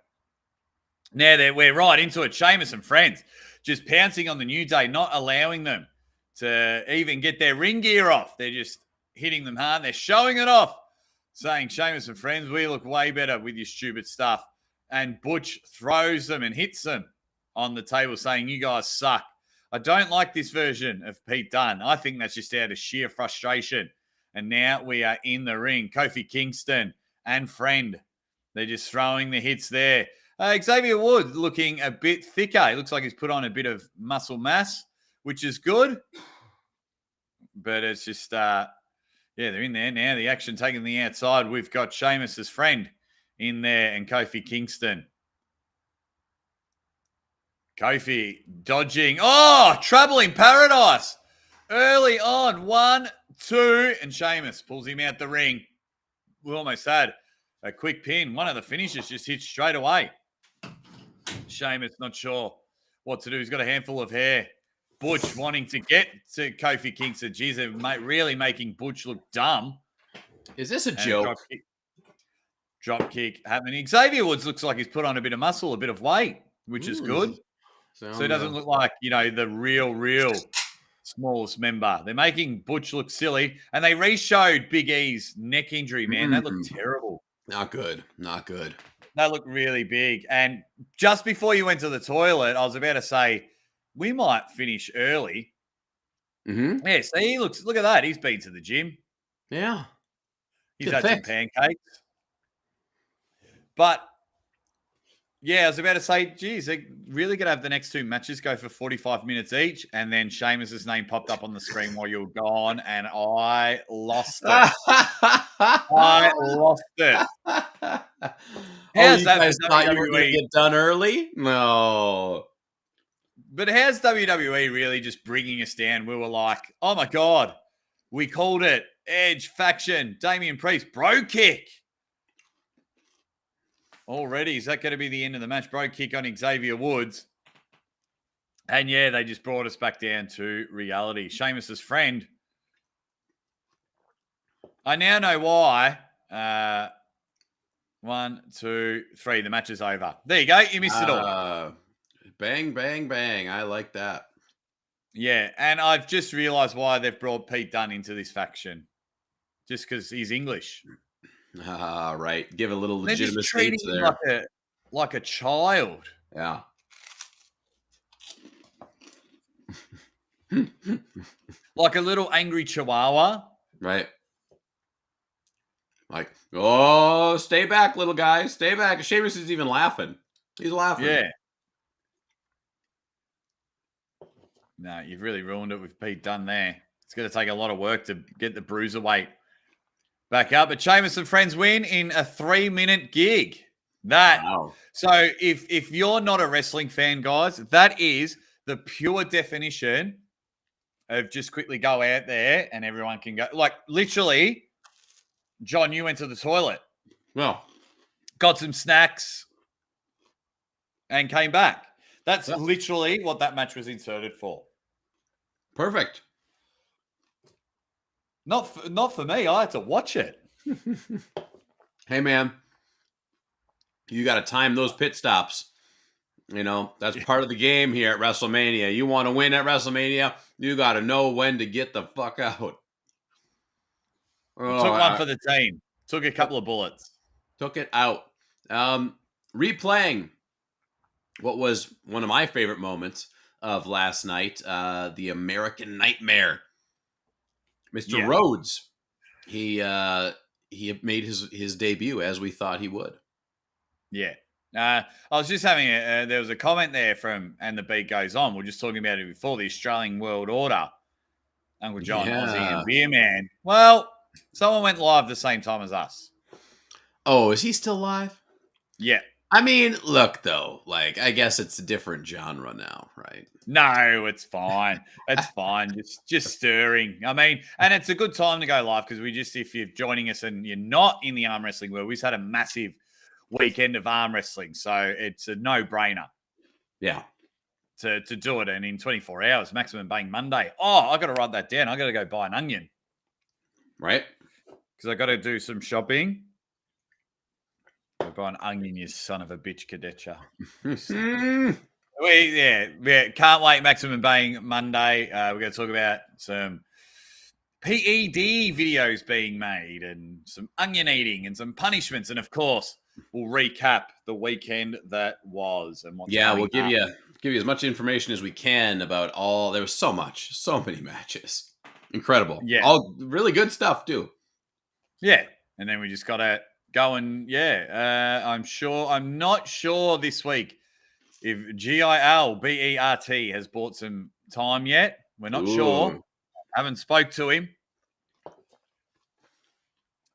that we're right into it. Sheamus and friends just pouncing on the New Day, not allowing them to even get their ring gear off. They're just hitting them hard. They're showing it off, saying, Sheamus and friends, we look way better with your stupid stuff. And Butch throws them and hits them on the table, saying, you guys suck. I don't like this version of Pete Dunne. I think that's just out of sheer frustration. And now we are in the ring. Kofi Kingston and friend. They're just throwing the hits there. Xavier Woods looking a bit thicker. It looks like he's put on a bit of muscle mass, which is good. But it's just, they're in there now. The action taking the outside. We've got Sheamus's friend in there and Kofi Kingston. Kofi dodging. Oh, trouble in paradise. Early on. 1, 2. And Sheamus pulls him out the ring. We almost had a quick pin. One of the finishers just hit straight away. Sheamus not sure what to do. He's got a handful of hair. Butch wanting to get to Kofi Kingston. Geez, they're really making Butch look dumb. Is this a joke? Drop kick happening. Xavier Woods looks like he's put on a bit of muscle, a bit of weight, which is good. So he doesn't look like, the real smallest member. They're making Butch look silly. And they re-showed Big E's neck injury, man. That looked terrible. Not good. Not good. That looked really big. And just before you went to the toilet, I was about to say, we might finish early. Mm-hmm. Yeah, see, look at that. He's been to the gym. Yeah. He's had some pancakes. But, yeah, I was about to say, geez, they're really going to have the next 2 matches go for 45 minutes each. And then Sheamus's name popped up on the screen while you were gone, and I lost it. I lost it. How's that guys thought you were going to get done early? No. But how's WWE really just bringing us down? We were like, oh, my God, we called it. Edge, faction, Damian Priest, bro kick. Already, is that going to be the end of the match? Bro kick on Xavier Woods. And, yeah, they just brought us back down to reality. Sheamus's friend. I now know why. 1, 2, 3. The match is over. There you go. You missed it all. Bang, bang, bang. I like that. Yeah, and I've just realised why they've brought Pete Dunne into this faction. Just because he's English. Right. Give a little They're just legitimacy treating there. him like a child. Yeah. Like a little angry chihuahua. Right. Like, oh, stay back, little guy. Stay back. Sheamus is even laughing. He's laughing. Yeah. No, you've really ruined it with Pete Dunne there. It's going to take a lot of work to get the bruiserweight back up. But Sheamus and friends win in a 3-minute gig. Wow. So if you're not a wrestling fan, guys, that is the pure definition of just quickly go out there and everyone can go. Like, literally, John, you went to the toilet. Well, got some snacks, and came back. That's literally what that match was inserted for. Perfect. Not for me. I had to watch it. Hey, man, you got to time those pit stops. That's part of the game here at WrestleMania. You want to win at WrestleMania, you got to know when to get the fuck out. Took one for the team. Took a couple of bullets. Took it out. Replaying what was one of my favorite moments of last night, the American Nightmare. Mr. Rhodes. He made his debut as we thought he would. Yeah. I was just having there was a comment there from, and the beat goes on. We're just talking about it before, the Australian World Order. Uncle John, Aussie, and Beer Man. Well, someone went live the same time as us. Oh, is he still live? Yeah. I mean, look, though, I guess it's a different genre now, right? No, it's fine. It's fine. Just stirring. I mean, and it's a good time to go live because if you're joining us and you're not in the arm wrestling world, we've had a massive weekend of arm wrestling. So it's a no-brainer. Yeah. To do it. And in 24 hours, Maximum Bang Monday. Oh, I got to write that down. I got to go buy an onion. Right. Because I got to do some shopping. Go buy an onion, you son of a bitch, Kadecha. We can't wait. Maximum Bang Monday. We're going to talk about some PED videos being made and some onion eating and some punishments. And of course, we'll recap the weekend that was. And we'll give you as much information as we can about all. There was so many matches. Incredible. Yeah. All really good stuff too. Yeah. And then we just got to go and I'm not sure this week if GILBERT has bought some time yet. We're not sure. Haven't spoke to him.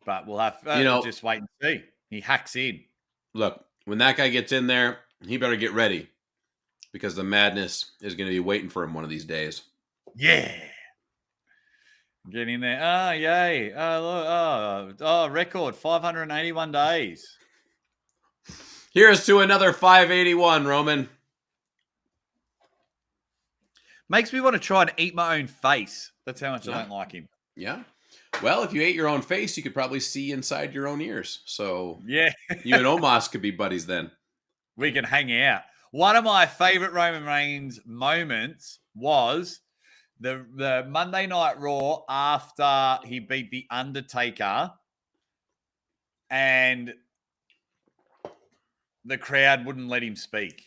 But we'll have just wait and see. He hacks in. Look, when that guy gets in there, he better get ready because the madness is going to be waiting for him one of these days. Yeah. Get in there. Oh, yay. Record 581 days. Here's to another 581, Roman. Makes me want to try and eat my own face. That's how much I don't like him. Yeah. Well, if you ate your own face, you could probably see inside your own ears. So yeah, you and Omos could be buddies then. We can hang out. One of my favorite Roman Reigns moments was the Monday Night Raw after he beat The Undertaker and the crowd wouldn't let him speak.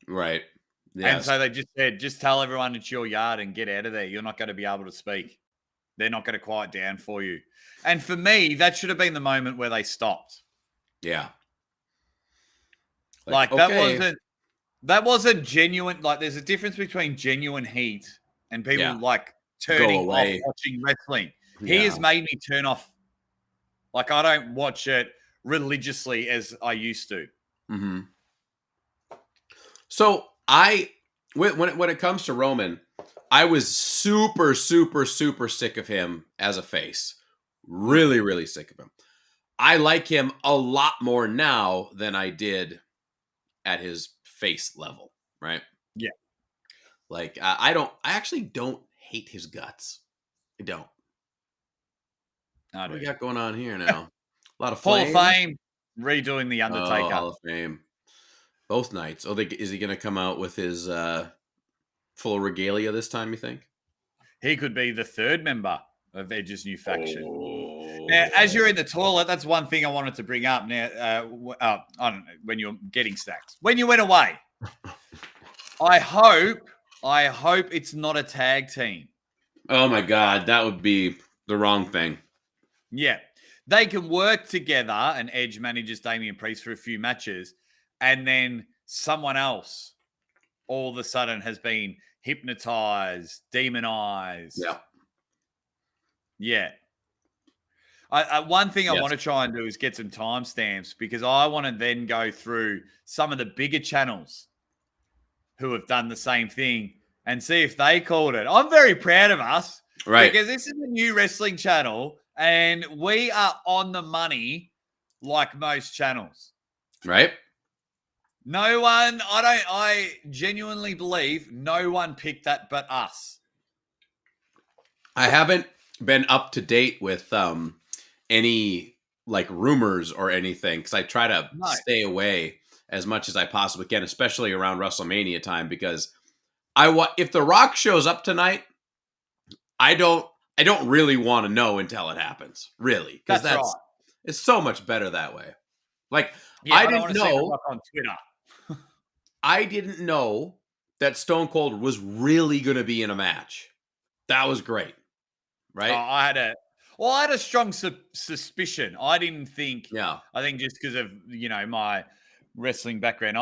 Right. Yes. And so they just said, just tell everyone it's your yard and get out of there. You're not going to be able to speak. They're not going to quiet down for you. And for me, that should have been the moment where they stopped. Yeah. That wasn't genuine. Like, there's a difference between genuine heat and people turning off watching wrestling. Yeah. He has made me turn off. Like, I don't watch it religiously as I used to. Mm-hmm. So when it comes to Roman, I was super, super, super sick of him as a face. Really, really sick of him. I like him a lot more now than I did at his face level, right? Yeah. Like, I actually don't hate his guts. I don't. What do we got going on here now? A lot of flames. Hall of Fame, redoing The Undertaker. Hall of Fame. Both nights. Is he going to come out with his full regalia this time, you think? He could be the third member of Edge's new faction. Now, as you're in the toilet, that's one thing I wanted to bring up. Now, I don't know, when you're getting snacks. When you went away, I hope it's not a tag team. Oh, my God. That would be the wrong thing. Yeah. They can work together and Edge manages Damian Priest for a few matches and then someone else all of a sudden has been hypnotized, demonized. Yeah. Yeah. One thing I want to try and do is get some timestamps because I want to then go through some of the bigger channels who have done the same thing and see if they called it. I'm very proud of us. Right. Because this is a new wrestling channel and we are on the money like most channels. Right. No one, I genuinely believe no one picked that but us. I haven't been up to date with any like rumors or anything because I try to stay away as much as I possibly can, especially around WrestleMania time, because if The Rock shows up tonight, I don't really want to know until it happens, really, because that's right. It's so much better that way. Like, yeah, I don't didn't want to see The know Rock on Twitter. I didn't know that Stone Cold was really going to be in a match. That was great, right? I had a strong suspicion. I didn't think. Yeah. I think just because of my wrestling background,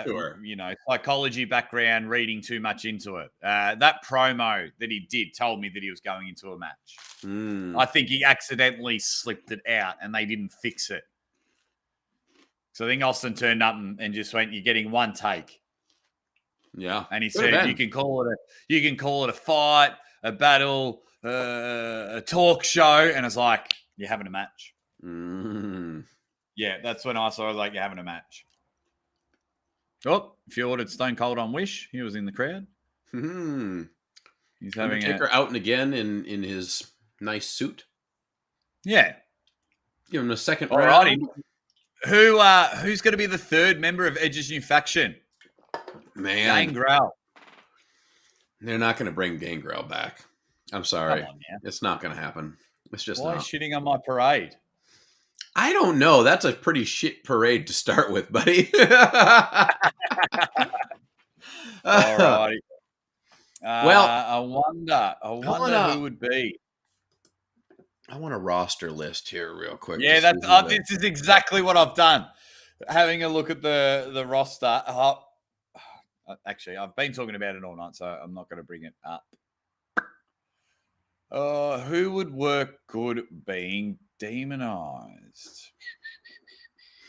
Sure. psychology background, reading too much into it. That promo that he did told me that he was going into a match. I think he accidentally slipped it out, and they didn't fix it. So I think Austin turned up and just went, "You're getting one take." Yeah, and he said, "You can call it a fight, a battle, a talk show," and it's like, "You're having a match." Yeah, that's when I saw. I was like, "You're having a match." Oh, if you ordered Stone Cold on Wish, he was in the crowd. He's having Undertaker out and again in his nice suit. Yeah, give him a second round. Who's going to be the third member of Edge's new faction? Man, Gangrel. They're not going to bring Gangrel back. I'm sorry, it's not going to happen. It's just why not. shitting on my parade? I don't know. That's a pretty shit parade to start with, buddy. All righty. Well, I wonder who would be. I want a roster list here real quick. Yeah, this is exactly what I've done. Having a look at the roster. Actually, I've been talking about it all night, so I'm not going to bring it up. Who would work good being demonized?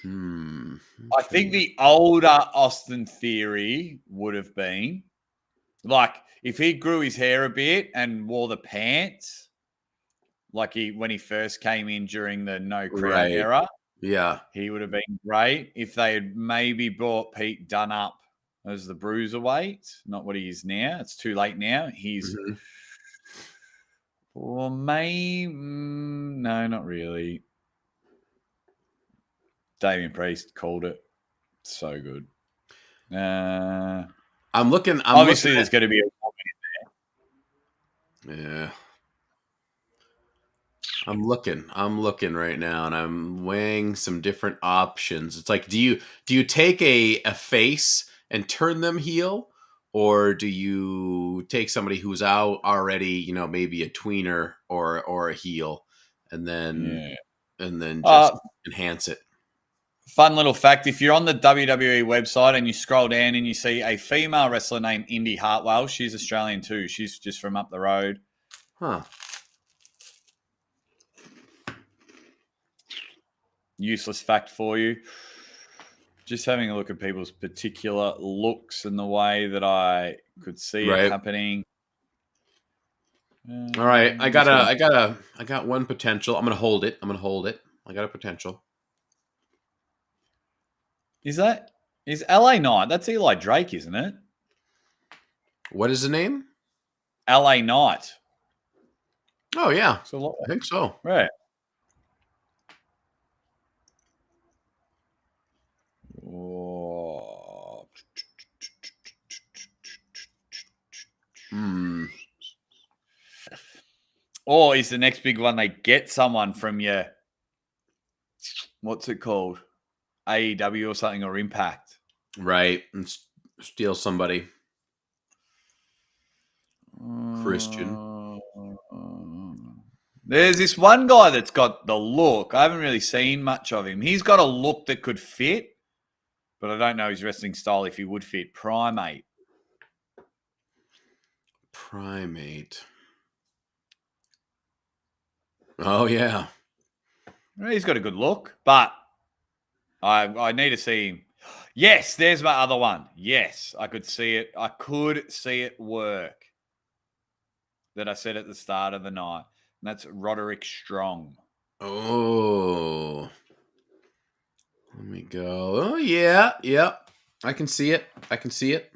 I think the older Austin Theory would have been like if he grew his hair a bit and wore the pants, like when he first came in during the no crown era. Yeah, he would have been great if they had maybe brought Pete Dunne up as the bruiserweight, not what he is now. It's too late now. He's no, not really. Damian Priest called it. So good. I'm looking. Obviously, there's going to be a woman in there. Yeah. I'm looking right now, and I'm weighing some different options. It's like, do you take a face and turn them heel, or do you take somebody who's out already, maybe a tweener or a heel, and then just enhance it? Fun little fact: if you're on the WWE website and you scroll down and you see a female wrestler named Indy Hartwell, she's Australian too. She's just from up the road. Huh. Useless fact for you. Just having a look at people's particular looks and the way that I could see it happening. All right, I got one potential. I'm gonna hold it. I got a potential. Is LA Knight? That's Eli Drake, isn't it? What is the name? LA Knight. Oh yeah, I think so. Right. Or is the next big one they get someone from your, what's it called? AEW or something, or Impact. Right. And steal somebody. Christian. There's this one guy that's got the look. I haven't really seen much of him. He's got a look that could fit, but I don't know his wrestling style if he would fit. Primate. Oh, yeah. He's got a good look, but I need to see him. Yes, there's my other one. Yes, I could see it. I could see it work. That I said at the start of the night. And that's Roderick Strong. Oh. Let me go. Oh, yeah. Yep. I can see it. I can see it.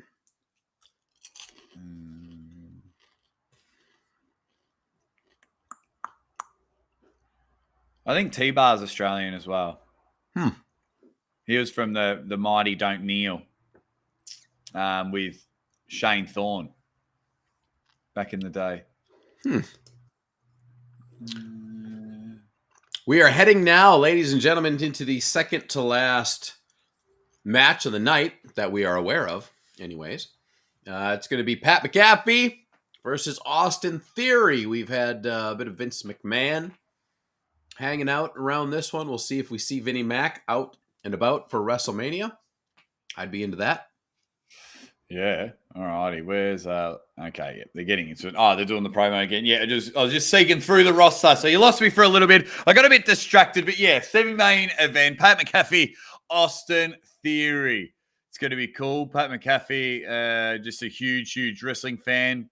I think T-Bar's Australian as well. Hmm. He was from the Mighty Don't Kneel with Shane Thorne back in the day. We are heading now, ladies and gentlemen, into the second to last match of the night that we are aware of, anyways. It's going to be Pat McAfee versus Austin Theory. We've had a bit of Vince McMahon hanging out around this one. We'll see if we see Vinnie Mac out and about for WrestleMania. I'd be into that. Yeah. All righty. Where's okay, yeah, they're getting into it. Oh, they're doing the promo again. Yeah, I was just seeking through the roster. So you lost me for a little bit. I got a bit distracted, but yeah, semi-main event. Pat McAfee, Austin Theory. It's going to be cool. Pat McAfee, just a huge wrestling fan.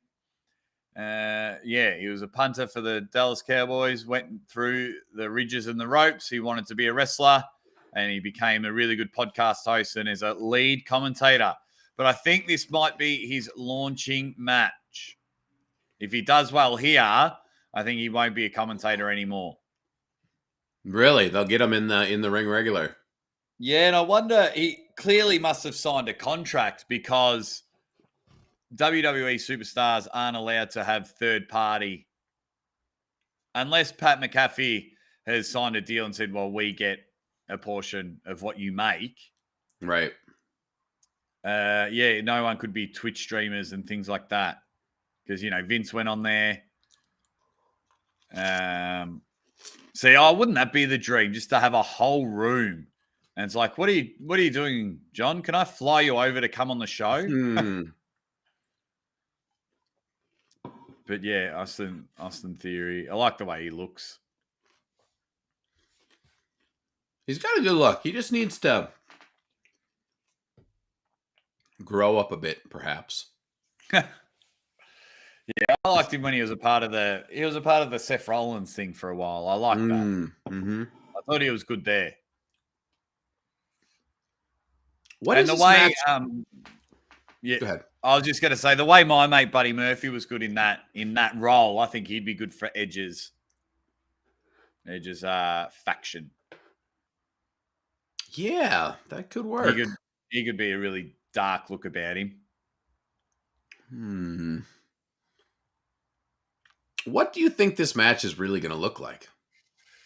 Yeah, he was a punter for the Dallas Cowboys, went through the ridges and the ropes. He wanted to be a wrestler, and he became a really good podcast host and is a lead commentator. But I think this might be his launching match. If he does well here, I think he won't be a commentator anymore. Really? They'll get him in the ring regular. Yeah, and I wonder, he clearly must have signed a contract because WWE superstars aren't allowed to have third party unless Pat McAfee has signed a deal and said, well, we get a portion of what you make. Right. Yeah, no one could be Twitch streamers and things like that because, Vince went on there. See, wouldn't that be the dream just to have a whole room? And it's like, what are you doing, John? Can I fly you over to come on the show? But yeah, Austin Theory. I like the way he looks. He's got a good look. He just needs to grow up a bit, perhaps. Yeah, I liked him when he was a part of the Seth Rollins thing for a while. I liked that. Mm-hmm. I thought he was good there. What and is the way? Yeah, go ahead. I was just going to say the way my mate Buddy Murphy was good in that role. I think he'd be good for Edge's faction. Yeah, that could work. He could be a really dark look about him. What do you think this match is really going to look like? Do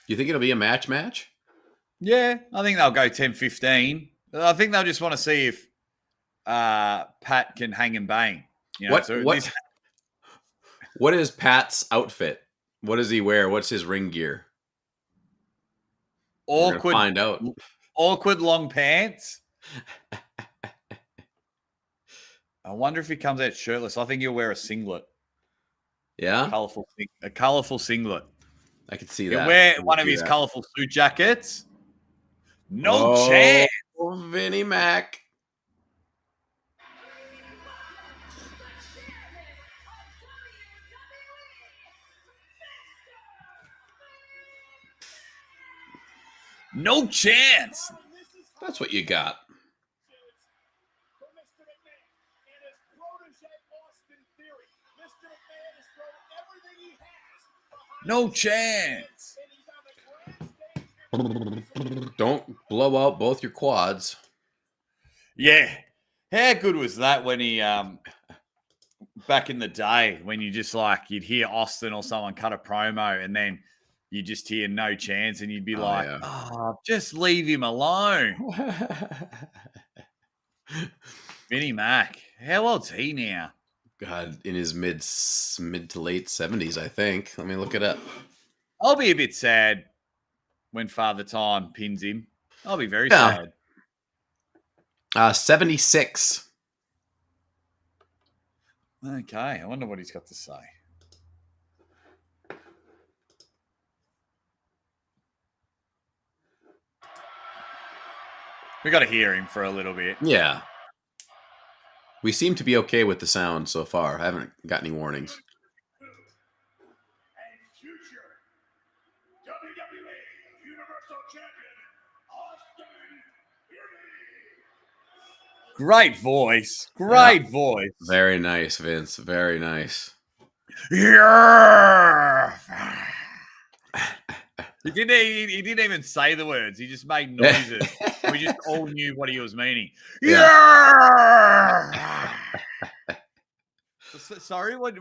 you think it'll be a match? Yeah, I think they'll go 10-15. I think they'll just want to see if Pat can hang and bang. What is Pat's outfit? What does he wear? What's his ring gear? Awkward. Find out. Awkward long pants. I wonder if he comes out shirtless. I think he'll wear a singlet. Yeah? A colourful singlet. I could see he'll that. wear one of his colourful suit jackets. No chance. Vinnie Mac. No chance. That's what you got. No chance. Don't blow out both your quads. Yeah. How good was that when he back in the day when you just you'd hear Austin or someone cut a promo and then you just hear no chance and you'd be just leave him alone. Vinnie Mac. How old's he now? God, in his mid to late 70s, I think. Let me look it up. I'll be a bit sad when Father Time pins him. I'll be very sad. 76. Okay, I wonder what he's got to say. We got to hear him for a little bit. Yeah. We seem to be okay with the sound so far. I haven't got any warnings. And future WWE Universal Champion, Austin Theory. Great voice. Great voice. Very nice, Vince. Very nice. Yeah. He didn't even say the words. He just made noises. We just all knew what he was meaning. Yeah. Sorry, what'd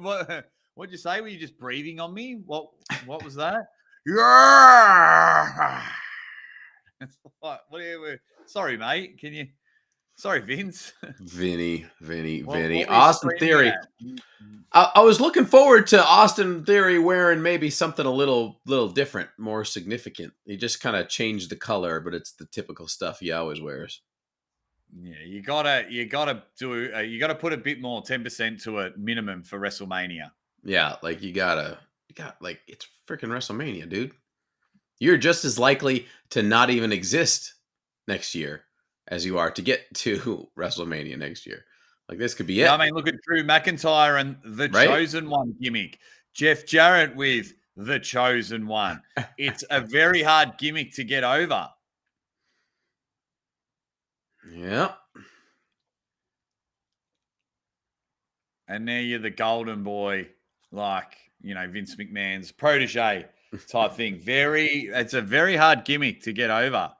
you say? Were you just breathing on me? What was that? Yeah. Sorry, mate. Can you? Sorry, Vince. Vinny. What Austin Theory. I was looking forward to Austin Theory wearing maybe something a little different, more significant. He just kind of changed the color, but it's the typical stuff he always wears. Yeah, you gotta put a bit more, 10% to a minimum for WrestleMania. Yeah, like you got like it's freaking WrestleMania, dude. You're just as likely to not even exist next year as you are to get to WrestleMania next year. Like this could be it. Yeah, I mean, look at Drew McIntyre and the Chosen One gimmick. Jeff Jarrett with the Chosen One. It's a very hard gimmick to get over. Yeah. And now you're the golden boy, like, Vince McMahon's protege type thing. It's a very hard gimmick to get over.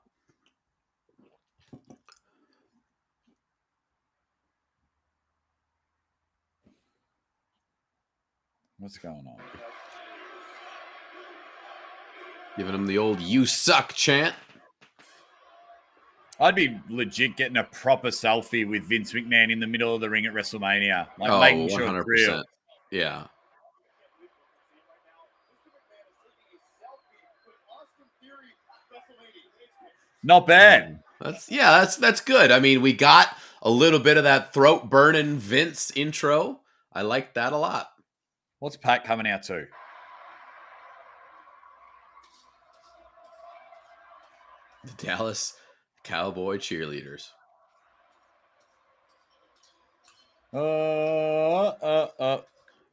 What's going on? Giving him the old "you suck" chant. I'd be legit getting a proper selfie with Vince McMahon in the middle of the ring at WrestleMania. Like making sure 100%. It's real. Yeah. Not bad. That's good. I mean, we got a little bit of that throat burning Vince intro. I like that a lot. What's Pat coming out to? The Dallas Cowboy cheerleaders.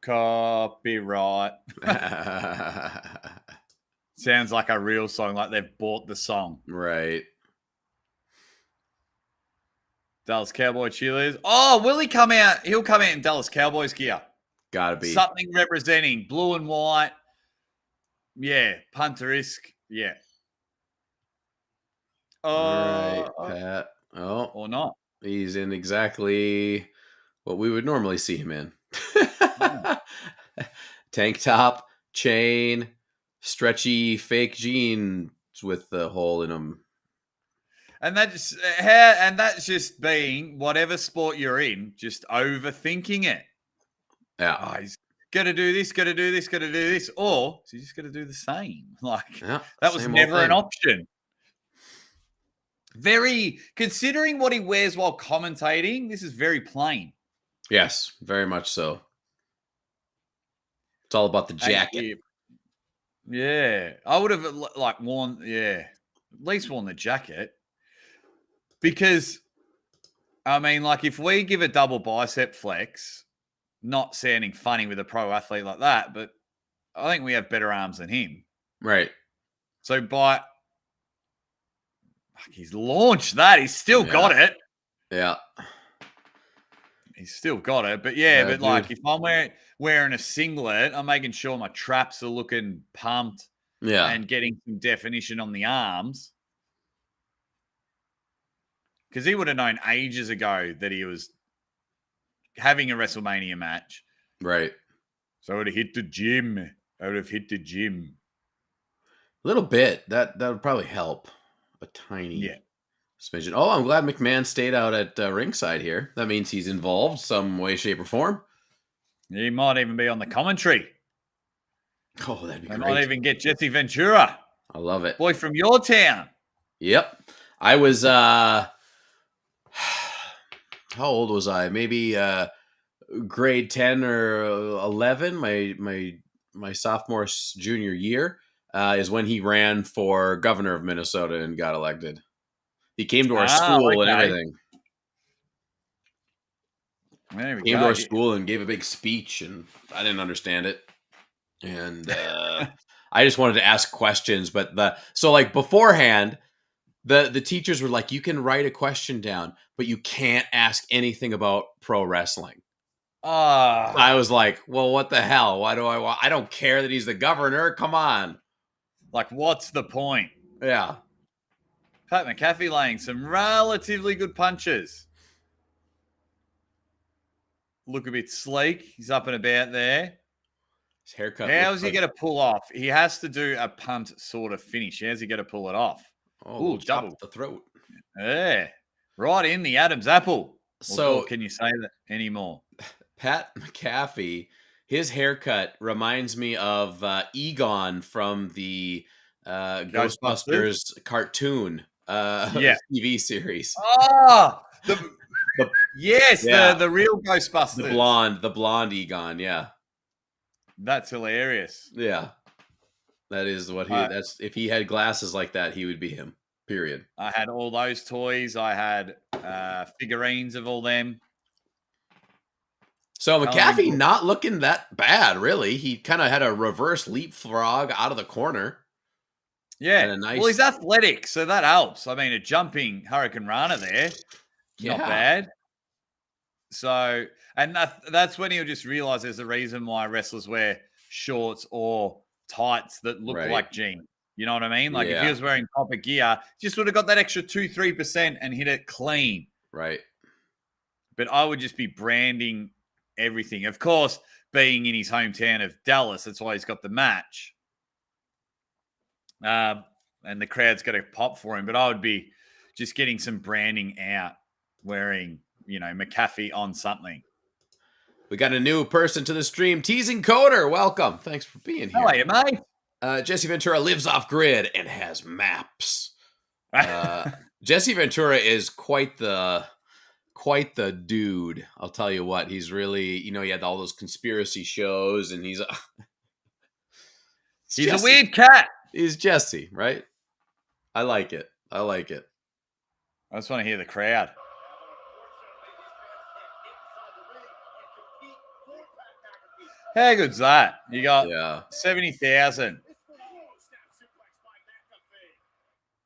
Copyright. Sounds like a real song, like they've bought the song. Right. Dallas Cowboy cheerleaders. Oh, will he come out? He'll come out in Dallas Cowboys gear. Gotta be. Something representing blue and white. Yeah. Punter-esque. Yeah. All right, Pat. Oh. Or not. He's in exactly what we would normally see him in. Tank top, chain, stretchy fake jeans with the hole in them. And that's just being whatever sport you're in, just overthinking it. Yeah. Oh, he's got to do this, got to do this, got to do this. Or he's just got to do the same. Like, that was never an option. Very, considering what he wears while commentating, this is very plain. Yes, very much so. It's all about the jacket. Yeah. I would have worn, at least worn the jacket. Because, I mean, like if we give a double bicep flex, not sounding funny with a pro athlete like that, but I think we have better arms than him. Right. So he's launched that. He's still got it. Yeah. He's still got it. But but like if I'm wearing a singlet, I'm making sure my traps are looking pumped. Yeah. And getting some definition on the arms. Because he would have known ages ago that he was having a WrestleMania match. Right. So I would have hit the gym. A little bit. That would probably help. A tiny smidgen. Oh, I'm glad McMahon stayed out at ringside here. That means he's involved some way, shape, or form. He might even be on the commentary. Oh, that'd be great. Might even get Jesse Ventura. I love it. Boy from your town. Yep. I was, how old was I? Maybe grade 10 or 11, my sophomore, junior year. Is when he ran for governor of Minnesota and got elected. He came to our school and everything. Came to our school and gave a big speech, and I didn't understand it. And I just wanted to ask questions. But so beforehand, The teachers were like, you can write a question down, but you can't ask anything about pro wrestling. I was like, well, what the hell? Why do I don't care that he's the governor. Come on. Like, what's the point? Yeah. Pat McAfee laying some relatively good punches. Look a bit sleek. He's up and about there. His haircut. How's he going to pull off? He has to do a punt sort of finish. How's he going to pull it off? Oh, double the throat. Yeah. Right in the Adam's apple. So can you say that anymore? Pat McAfee, his haircut reminds me of Egon from the Ghostbusters cartoon TV series. Oh, yes, the real Ghostbusters. The blonde Egon, yeah. That's hilarious. Yeah. That is what that's if he had glasses like that, he would be him. Period. I had all those toys. I had figurines of all them. So McAfee not looking that bad, really. He kind of had a reverse leapfrog out of the corner. Yeah. Well, he's athletic, so that helps. I mean, a jumping Hurricane Rana there. Not bad. So, and that's when he'll just realize there's a reason why wrestlers wear shorts or tights that look like jeans. You know what I mean? Like if he was wearing proper gear, just would have got that extra 2-3% and hit it clean. Right. But I would just be branding everything. Of course, being in his hometown of Dallas, that's why he's got the match. And the crowd's got to pop for him. But I would be just getting some branding out, wearing, McAfee on something. We got a new person to the stream. Teasing Coder, welcome. Thanks for being here. How are you, mate? Jesse Ventura lives off grid and has maps. Jesse Ventura is quite the dude. I'll tell you what. He's really, he had all those conspiracy shows, and he's a weird cat. He's Jesse, right? I like it. I just want to hear the crowd. How good's that? You got 70,000.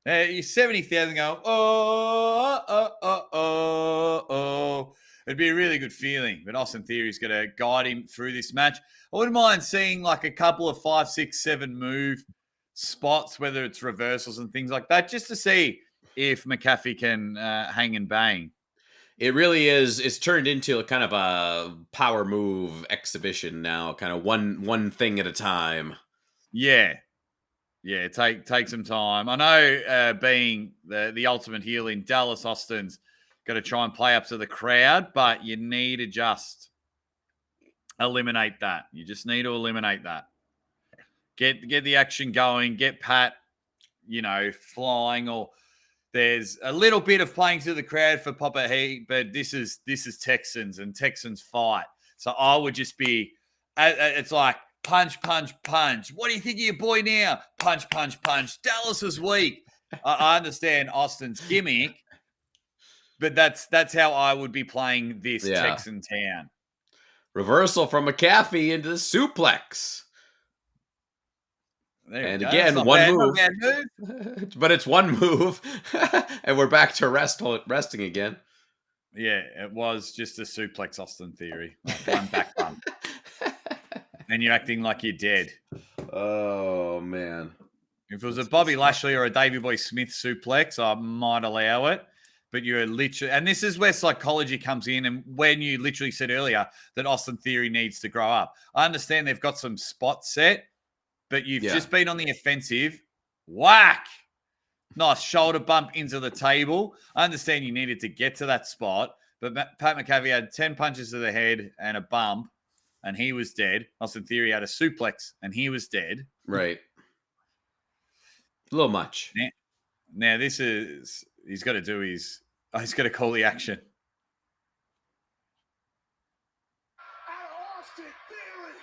You're 70,000 going, oh. It'd be a really good feeling. But Austin Theory's going to guide him through this match. I wouldn't mind seeing like a couple of 5, 6, 7 move spots, whether it's reversals and things like that, just to see if McAfee can hang and bang. It really is. It's turned into a kind of a power move exhibition now, kind of one thing at a time. Yeah. Yeah, take some time. I know being the ultimate heel in Dallas, Austin's got to try and play up to the crowd, but you need to just eliminate that. You just need to eliminate that. Get the action going. Get Pat, flying. Or there's a little bit of playing to the crowd for Papa Heat, but this is Texans and Texans fight. So I would just be. It's like. Punch, punch, punch. What do you think of your boy now? Punch, punch, punch. Dallas is weak. I understand Austin's gimmick, but that's how I would be playing this Texan town. Reversal from McAfee into the suplex. And again, one move. But it's one move. And we're back to resting again. Yeah, it was just a suplex Austin Theory. Like one back bump. And you're acting like you're dead. Oh, man. If it was a Bobby Lashley or a Davey Boy Smith suplex, I might allow it. But you're literally... And this is where psychology comes in. And when you literally said earlier that Austin Theory needs to grow up. I understand they've got some spots set, but you've just been on the offensive. Whack! Nice shoulder bump into the table. I understand you needed to get to that spot. But Pat McAfee had 10 punches to the head and a bump. And he was dead. Austin Theory had a suplex, and he was dead. Right. A little much. Now this is... He's got to do his... he's got to call the action. Out Austin Theory,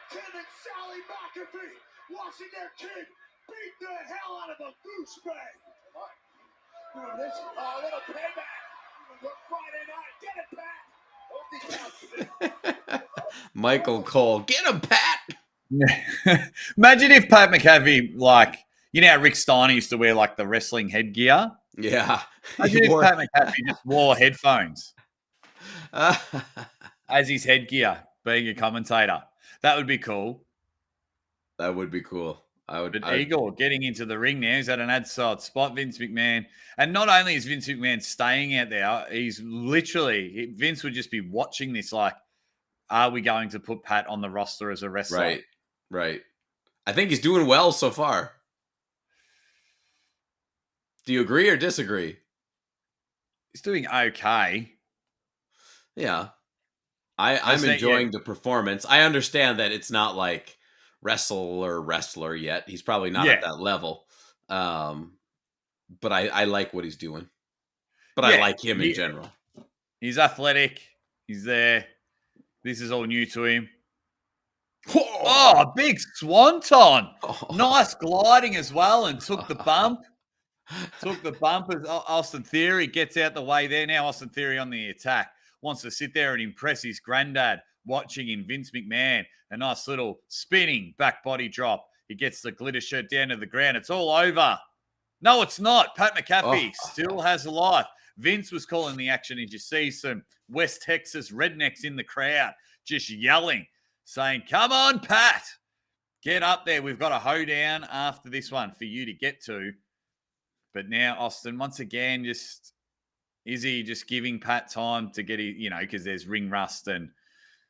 Tim and Sally McAfee watching their kid beat the hell out of a goose bag. Doing this, a little payback for Friday night. Get it back. Michael Cole, get him, Pat. Imagine if Pat McAfee You know how Rick Steiner used to wear like the wrestling headgear? Yeah. Imagine if Pat McAfee just wore headphones Uh, as his headgear, being a commentator. That would be cool. that would be cool. But Igor getting into the ring now. He's at an outside spot, Vince McMahon. And not only is Vince McMahon staying out there, Vince would just be watching this like, are we going to put Pat on the roster as a wrestler? Right. I think he's doing well so far. Do you agree or disagree? He's doing okay. Yeah. I'm enjoying the performance. I understand that it's not like wrestler yet. He's probably not at that level. But I like what he's doing. But I like him in general. He's athletic. He's there. This is all new to him. Oh, a big swanton. Nice gliding as well and took the bump. Took the bump as Austin Theory gets out the way there. Now Austin Theory on the attack. Wants to sit there and impress his granddad. Watching him, Vince McMahon. A nice little spinning back body drop. He gets the glitter shirt down to the ground. It's all over. No, it's not. Pat McAfee still has a life. Vince was calling the action as you see some West Texas rednecks in the crowd just yelling, saying, come on, Pat. Get up there. We've got a hoedown after this one for you to get to. But now Austin, once again, is he just giving Pat time to get, because there's ring rust and,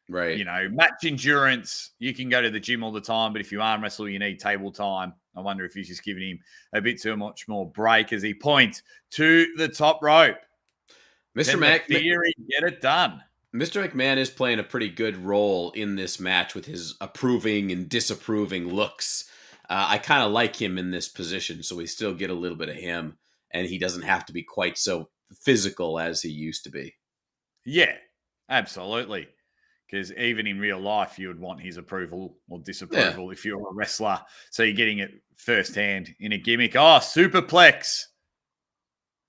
match endurance. You can go to the gym all the time, but if you arm wrestle, you need table time. I wonder if he's just giving him a bit too much more break as he points to the top rope. Mr. Theory, get it done. Mr. McMahon is playing a pretty good role in this match with his approving and disapproving looks. I kind of like him in this position, so we still get a little bit of him, and he doesn't have to be quite so physical as he used to be. Yeah, absolutely. Because even in real life, you would want his approval or disapproval if you're a wrestler. So you're getting it firsthand in a gimmick. Oh, superplex.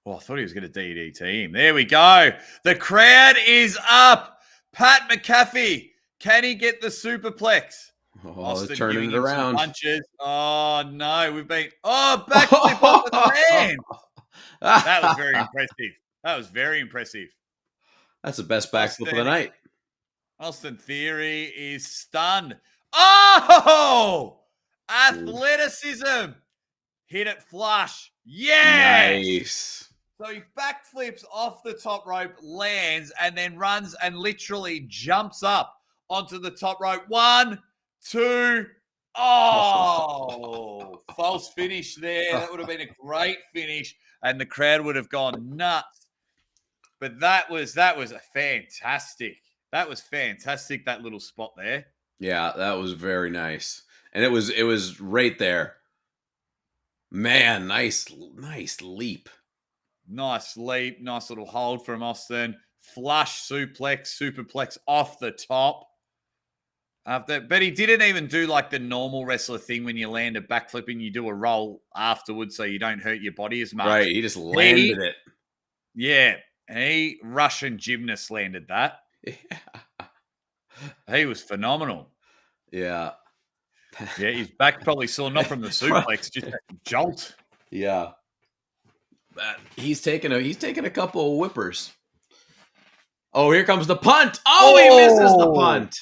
Oh, I thought he was going to DDT him. There we go. The crowd is up. Pat McAfee, can he get the superplex? Oh, Austin turning it around. Punches. Oh, no. Backflip off the man. That was very impressive. That's the best backflip of the night. Austin Theory is stunned. Oh! Athleticism. Hit it flush. Yes! Nice. So he backflips off the top rope, lands, and then runs and literally jumps up onto the top rope. 1, 2. Oh! False finish there. That would have been a great finish, and the crowd would have gone nuts. But that was a fantastic. That was fantastic, that little spot there. Yeah, that was very nice. And it was right there. Man, nice leap. Nice leap, nice little hold from Austin. Flush superplex off the top. But he didn't even do like the normal wrestler thing when you land a backflip and you do a roll afterwards so you don't hurt your body as much. Right, he just landed it. Yeah, he Russian gymnast landed that. Yeah. He was phenomenal. Yeah. Yeah, his back probably sore, not from the suplex, just a jolt. Yeah. He's taking a couple of whippers. Oh, here comes the punt. Oh, he misses the punt.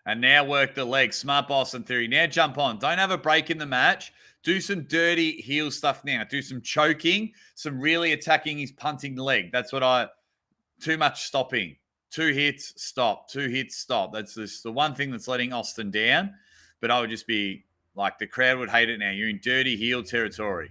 And now work the leg. Smart Boston Theory. Now jump on. Don't have a break in the match. Do some dirty heel stuff now. Do some choking, some really attacking his punting leg. That's what too much stopping. 2 hits, stop. 2 hits, stop. That's the one thing that's letting Austin down. But I would just be like, the crowd would hate it now. You're in dirty heel territory.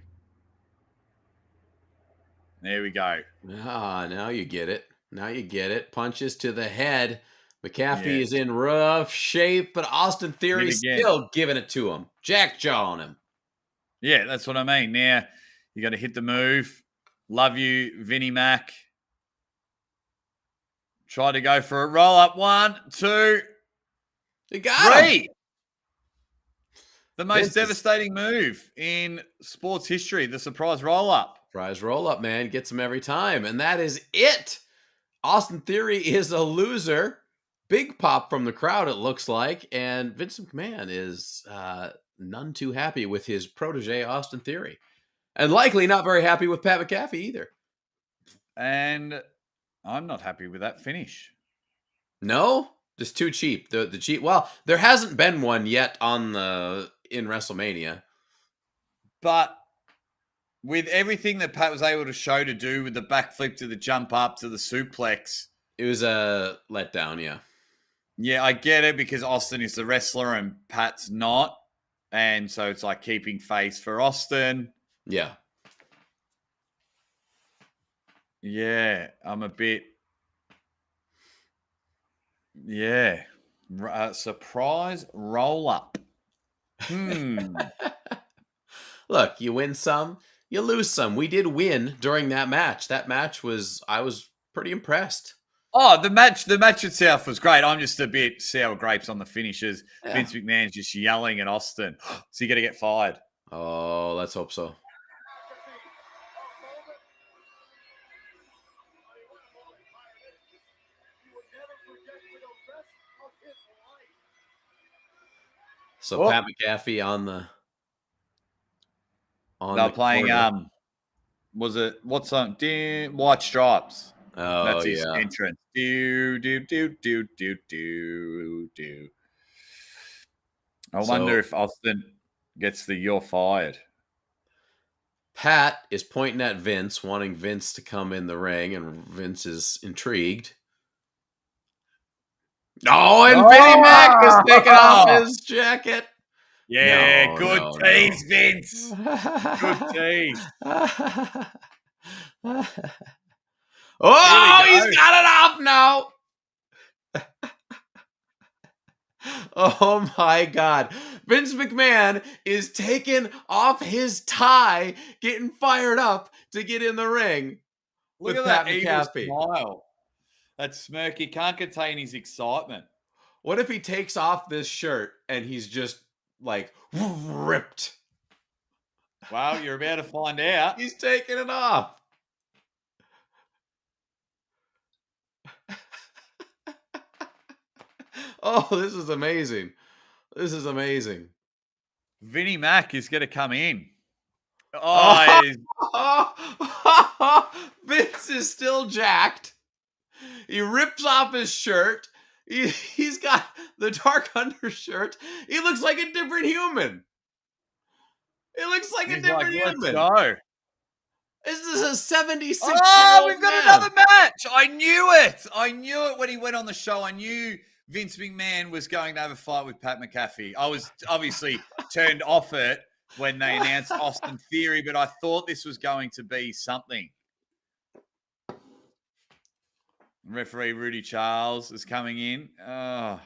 There we go. Now you get it. Punches to the head. McAfee is in rough shape, but Austin Theory still giving it to him. Jackjaw on him. Yeah, that's what I mean. Now you got to hit the move. Love you, Vinnie Mac. Try to go for a roll up. 1, 2, you got 3. Him. The most devastating move in sports history, the surprise roll up. Surprise roll up, man. Gets him every time. And that is it. Austin Theory is a loser. Big pop from the crowd, it looks like, and Vince McMahon is none too happy with his protege, Austin Theory. And likely not very happy with Pat McAfee either. And I'm not happy with that finish. No? Just too cheap. The cheap. Well, there hasn't been one yet in WrestleMania. But with everything that Pat was able to show to do with the backflip to the jump up to the suplex. It was a letdown, yeah. Yeah, I get it because Austin is the wrestler and Pat's not. And so it's like keeping face for Austin. Yeah. Yeah, I'm a bit... Yeah. Surprise roll-up. Look, you win some, you lose some. We did win during that match. That match I was pretty impressed. Oh, the match itself was great. I'm just a bit sour grapes on the finishes. Yeah. Vince McMahon's just yelling at Austin. So you got to get fired. Oh, let's hope so. So Pat McAfee They're playing corner. was it what's on White Stripes? Oh, that's his yeah. entrance. Do. I wonder if Austin gets the "you're fired." Pat is pointing at Vince, wanting Vince to come in the ring, and Vince is intrigued. Oh, and Vinnie Mac is taking off his jacket. Yeah, good tease, Vince. Good tease. Oh, he's got it off now. Oh my God. Vince McMahon is taking off his tie, getting fired up to get in the ring. Look at that evil smile. That smirk. He can't contain his excitement. What if he takes off this shirt and he's just like ripped? Well, you're about to find out. He's taking it off. Oh, this is amazing. This is amazing. Vinnie Mac is going to come in. Vince is still jacked. He rips off his shirt. He's got the dark undershirt. He looks like a different human. It looks like a different human. Let's go. This is a 76-year-old we've got another match. I knew it. I knew it when he went on the show. I knew Vince McMahon was going to have a fight with Pat McAfee. I was obviously turned off it when they announced Austin Theory, but I thought this was going to be something. Referee Rudy Charles is coming in. Oh.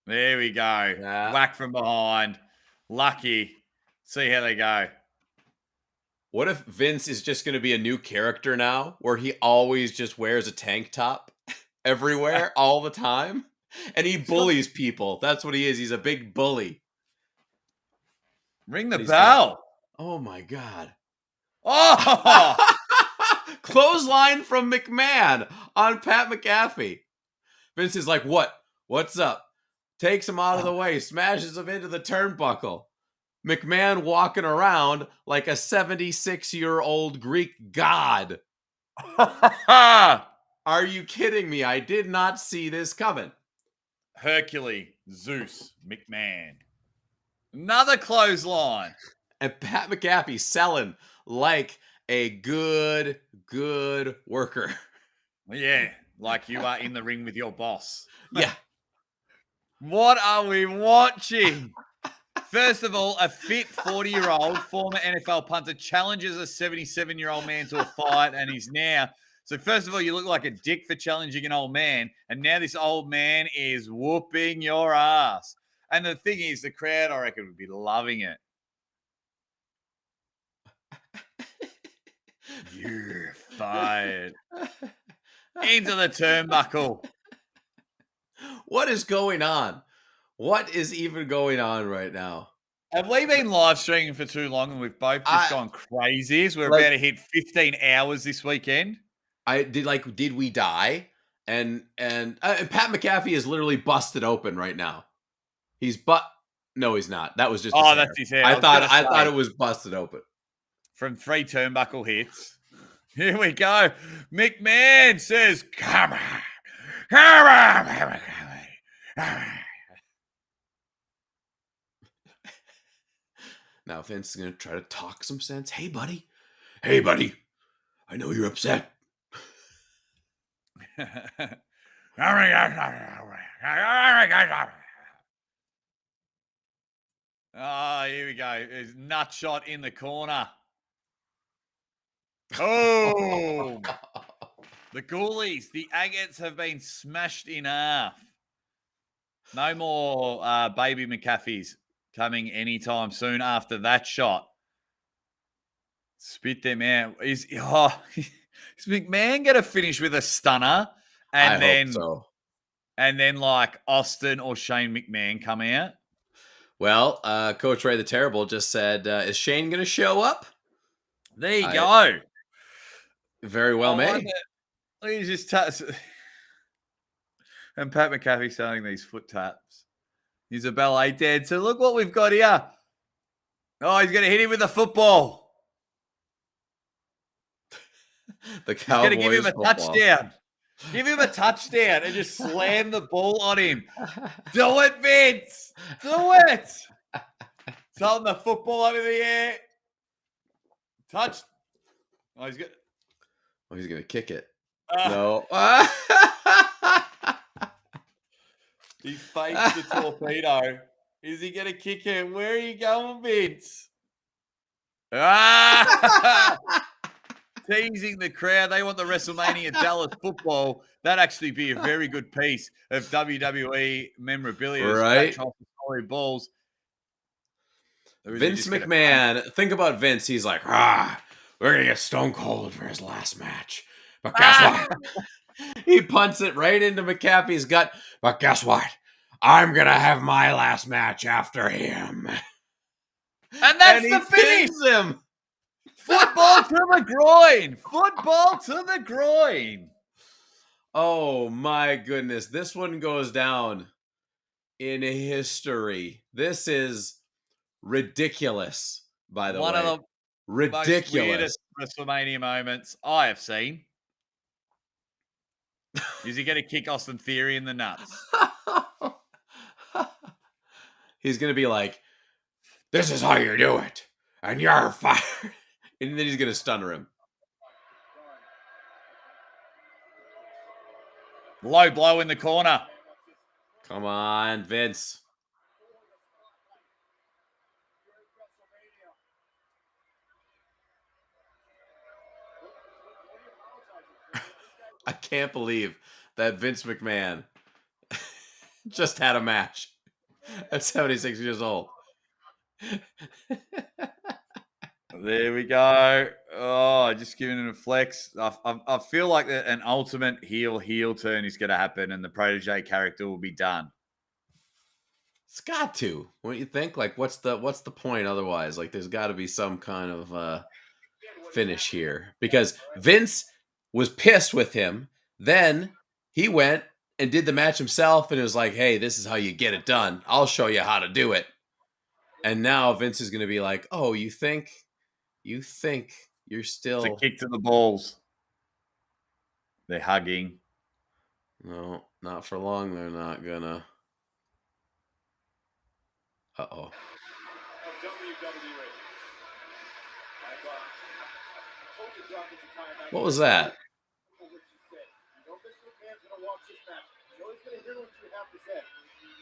There we go. Yeah. Whack from behind. Lucky. See how they go. What if Vince is just going to be a new character now, where he always just wears a tank top everywhere, all the time? And he bullies people. That's what he is. He's a big bully. Ring the bell. Oh, my God. Oh! Clothesline from McMahon on Pat McAfee. Vince is like, what? What's up? Takes him out of the way, smashes him into the turnbuckle. McMahon walking around like a 76-year-old Greek god. Are you kidding me? I did not see this coming. Hercules, Zeus, McMahon. Another clothesline. And Pat McAfee selling like a good worker. Yeah, like you are in the ring with your boss. Yeah. What are we watching? First of all, a fit 40-year-old former NFL punter challenges a 77-year-old man to a fight, and he's now... So first of all, you look like a dick for challenging an old man, and now this old man is whooping your ass. And the thing is, the crowd, I reckon, would be loving it. You're fired. Into the turnbuckle. What is going on? What is even going on right now? Have we been live streaming for too long and we've both just gone crazy? We're about to hit 15 hours this weekend. Did we die? And Pat McAfee is literally busted open right now. No, he's not. That was just his hair. That's his hair. I thought it was busted open. From 3 turnbuckle hits. Here we go. McMahon says, come on. Come on. Now Vince is going to try to talk some sense. Hey, buddy. Hey, buddy. I know you're upset. Here we go. There's nut shot in the corner. Oh, the Ghoulies, the Agates have been smashed in half. No more baby McAfees coming anytime soon after that shot. Spit them out. Is McMahon going to finish with a stunner? And hope so. And then like Austin or Shane McMahon come out? Well, Coach Ray the Terrible just said, is Shane going to show up? There you go. Very well made. He's just touch. And Pat McAfee starting these foot taps. He's a ballet dancer. Look what we've got here. Oh, he's going to hit him with a football. The Cowboys. He's going to give him a touchdown. Give him a touchdown and just slam the ball on him. Do it, Vince. Do it. It's holding the football over the air. Touch. Oh, he's going to kick it. No. He fakes the torpedo. Is he going to kick it? Where are you going, Vince? Teasing the crowd. They want the WrestleMania Dallas football. That'd actually be a very good piece of WWE memorabilia. Right. Balls. Vince McMahon. Think about Vince. He's like, we're going to get Stone Cold for his last match. But guess what? He punts it right into McAfee's gut. But guess what? I'm going to have my last match after him. And that's the finish. Him. Football to the groin. Football to the groin. Oh, my goodness. This one goes down in history. This is ridiculous, by the way. One of the ridiculous. most weirdest WrestleMania moments I have seen. Is he going to kick Austin Theory in the nuts? He's going to be like, this is how you do it. And you're fired. And then he's going to stunner him. Low blow in the corner. Come on, Vince. I can't believe that Vince McMahon just had a match at 76 years old. There we go. Oh, just giving it a flex. I feel like an ultimate heel turn is going to happen and the protege character will be done. It's got to. What do you think? Like, what's the point otherwise? Like, there's got to be some kind of finish here. Because Vince was pissed with him. Then he went and did the match himself and it was like, hey, this is how you get it done. I'll show you how to do it. And now Vince is going to be like, oh, you think you're still... It's a kick to the balls. They're hugging. No, not for long. They're not going to... Uh-oh. What was that?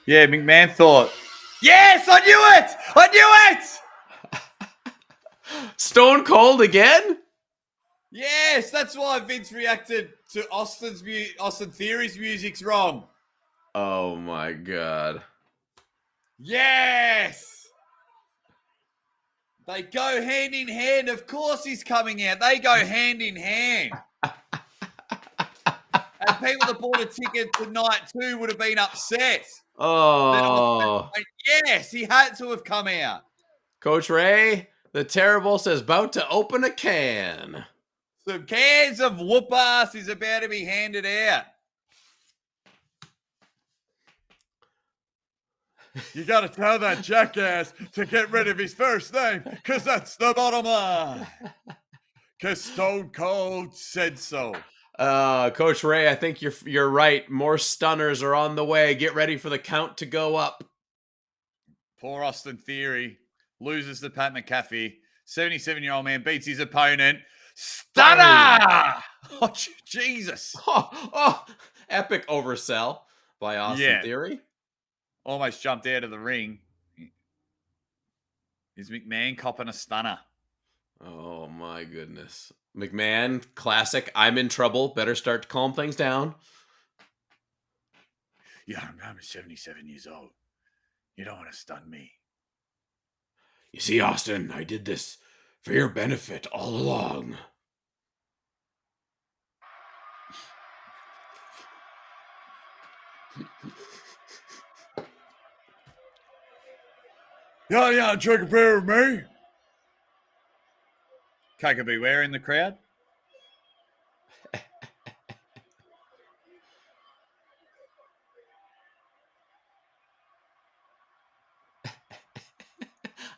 Yeah, McMahon thought, yes, I knew it! I knew it! Stone Cold again? Yes, that's why Vince reacted to Austin Theory's music's wrong. Oh my God. Yes! They go hand in hand. Of course he's coming out. They go hand in hand. And people that bought a ticket to night 2 would have been upset. Oh. Yes, he had to have come out. Coach Ray, the Terrible, says about to open a can. Some cans of whoop ass is about to be handed out. You got to tell that jackass to get rid of his first name, because that's the bottom line. Because Stone Cold said so. Coach Ray, I think you're right. More stunners are on the way. Get ready for the count to go up. Poor Austin Theory loses to Pat McAfee. 77-year-old man beats his opponent. Stunner! Oh, Jesus. Epic oversell by Austin Theory. Almost jumped out of the ring. Is McMahon copping a stunner? Oh, my goodness. McMahon, classic. I'm in trouble. Better start to calm things down. Yeah, I'm 77 years old. You don't want to stun me. You see, Austin, I did this for your benefit all along. Yeah, drink a beer with me. Kaka Beware in the crowd.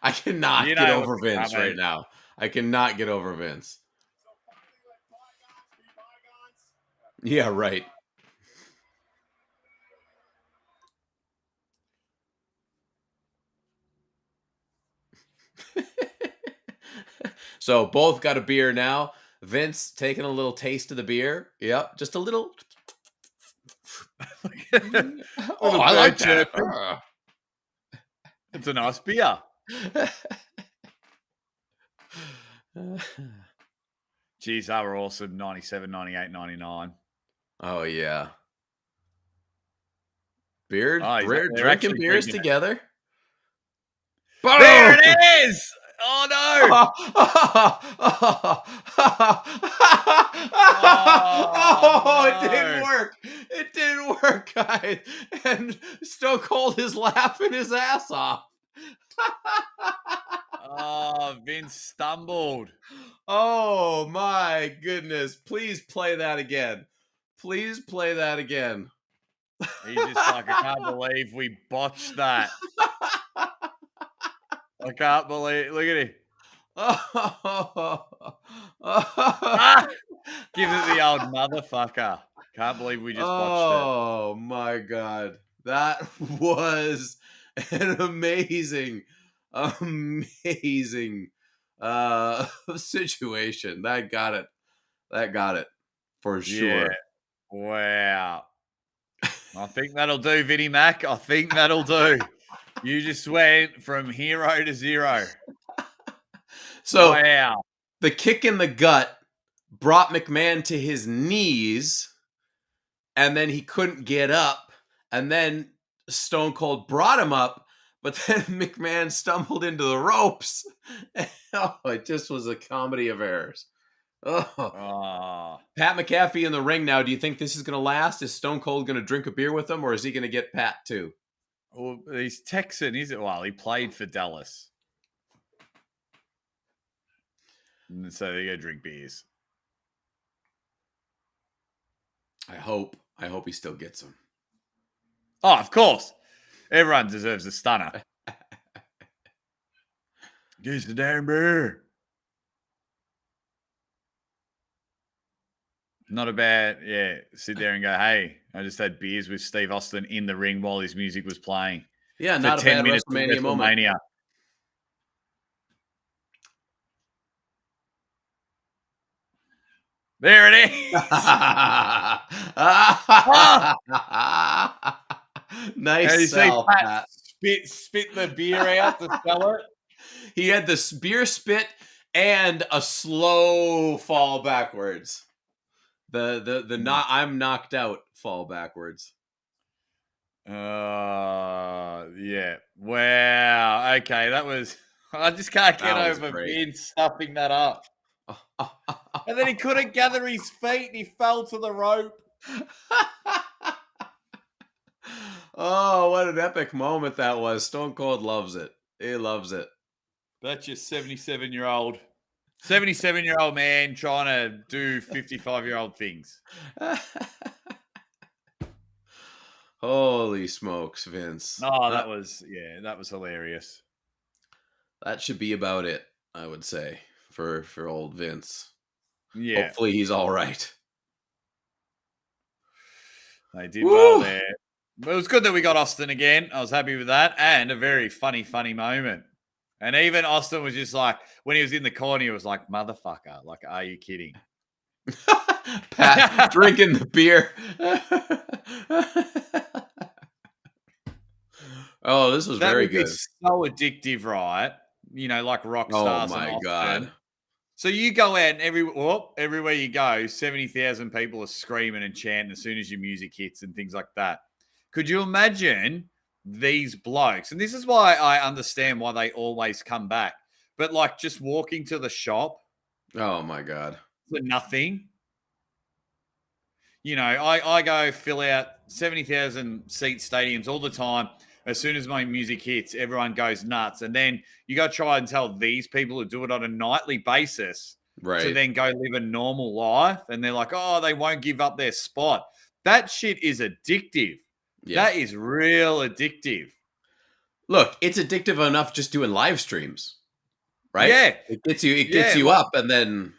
I cannot get over Vince right now. I cannot get over Vince. Yeah, right. So both got a beer now. Vince taking a little taste of the beer. Yep, just a little. Oh, I like that. It's a nice beer. Geez, they were awesome. 97, 98, 99. Oh, yeah. Beer, drinking beers together. Boom! There it is! Oh, no! It didn't work. It didn't work, guys. And Stone Cold is laughing his ass off. Vince stumbled. Oh, my goodness. Please play that again. Please play that again. He's just like, I can't believe we botched that. I can't believe. Look at him. Give it the old motherfucker. Can't believe we just botched it. Oh, my God. That was an amazing situation. That got it for sure. Yeah. Wow. I think that'll do, Vinnie Mac. I think that'll do. You just went from hero to zero. So wow. The kick in the gut brought McMahon to his knees, and then he couldn't get up, and then Stone Cold brought him up, but then McMahon stumbled into the ropes. It just was a comedy of errors. Pat McAfee in the ring now. Do you think this is going to last? Is Stone Cold going to drink a beer with him, or is he going to get Pat too? Well, he's Texan, is it? Well, he played for Dallas. And so they go drink beers. I hope he still gets them. Oh, of course. Everyone deserves a stunner. Give us the damn beer. Not a bad, sit there and go, hey, I just had beers with Steve Austin in the ring while his music was playing. Yeah, not a bad WrestleMania moment. There it is. Nice sell, Pat. Spit the beer out to sell it. He had the beer spit and a slow fall backwards. I'm knocked out fall backwards. Yeah. Wow. Okay, that was. I just can't get over Vince stuffing that up. And then he couldn't gather his feet and he fell to the rope. Oh, what an epic moment that was. Stone Cold loves it. He loves it. That's your 77-year-old man trying to do 55-year-old things. Holy smokes, Vince. Oh, that was hilarious. That should be about it, I would say, for old Vince. Yeah. Hopefully he's all right. They did well there. But it was good that we got Austin again. I was happy with that. And a very funny moment. And even Austin was just like, when he was in the corner, he was like, motherfucker. Like, are you kidding? Pat drinking the beer. Oh, this was very good. So addictive, right? You know, like rock stars. Oh my God. So you go out and everywhere you go, 70,000 people are screaming and chanting as soon as your music hits and things like that. Could you imagine these blokes? And this is why I understand why they always come back. But like just walking to the shop. Oh my God. For nothing. You know, I go fill out 70,000 seat stadiums all the time. As soon as my music hits, everyone goes nuts. And then you got to try and tell these people who do it on a nightly basis to then go live a normal life. And they're like, oh, they won't give up their spot. That shit is addictive. Yeah. That is real addictive. Look, it's addictive enough just doing live streams, right? Yeah. It gets you up and then...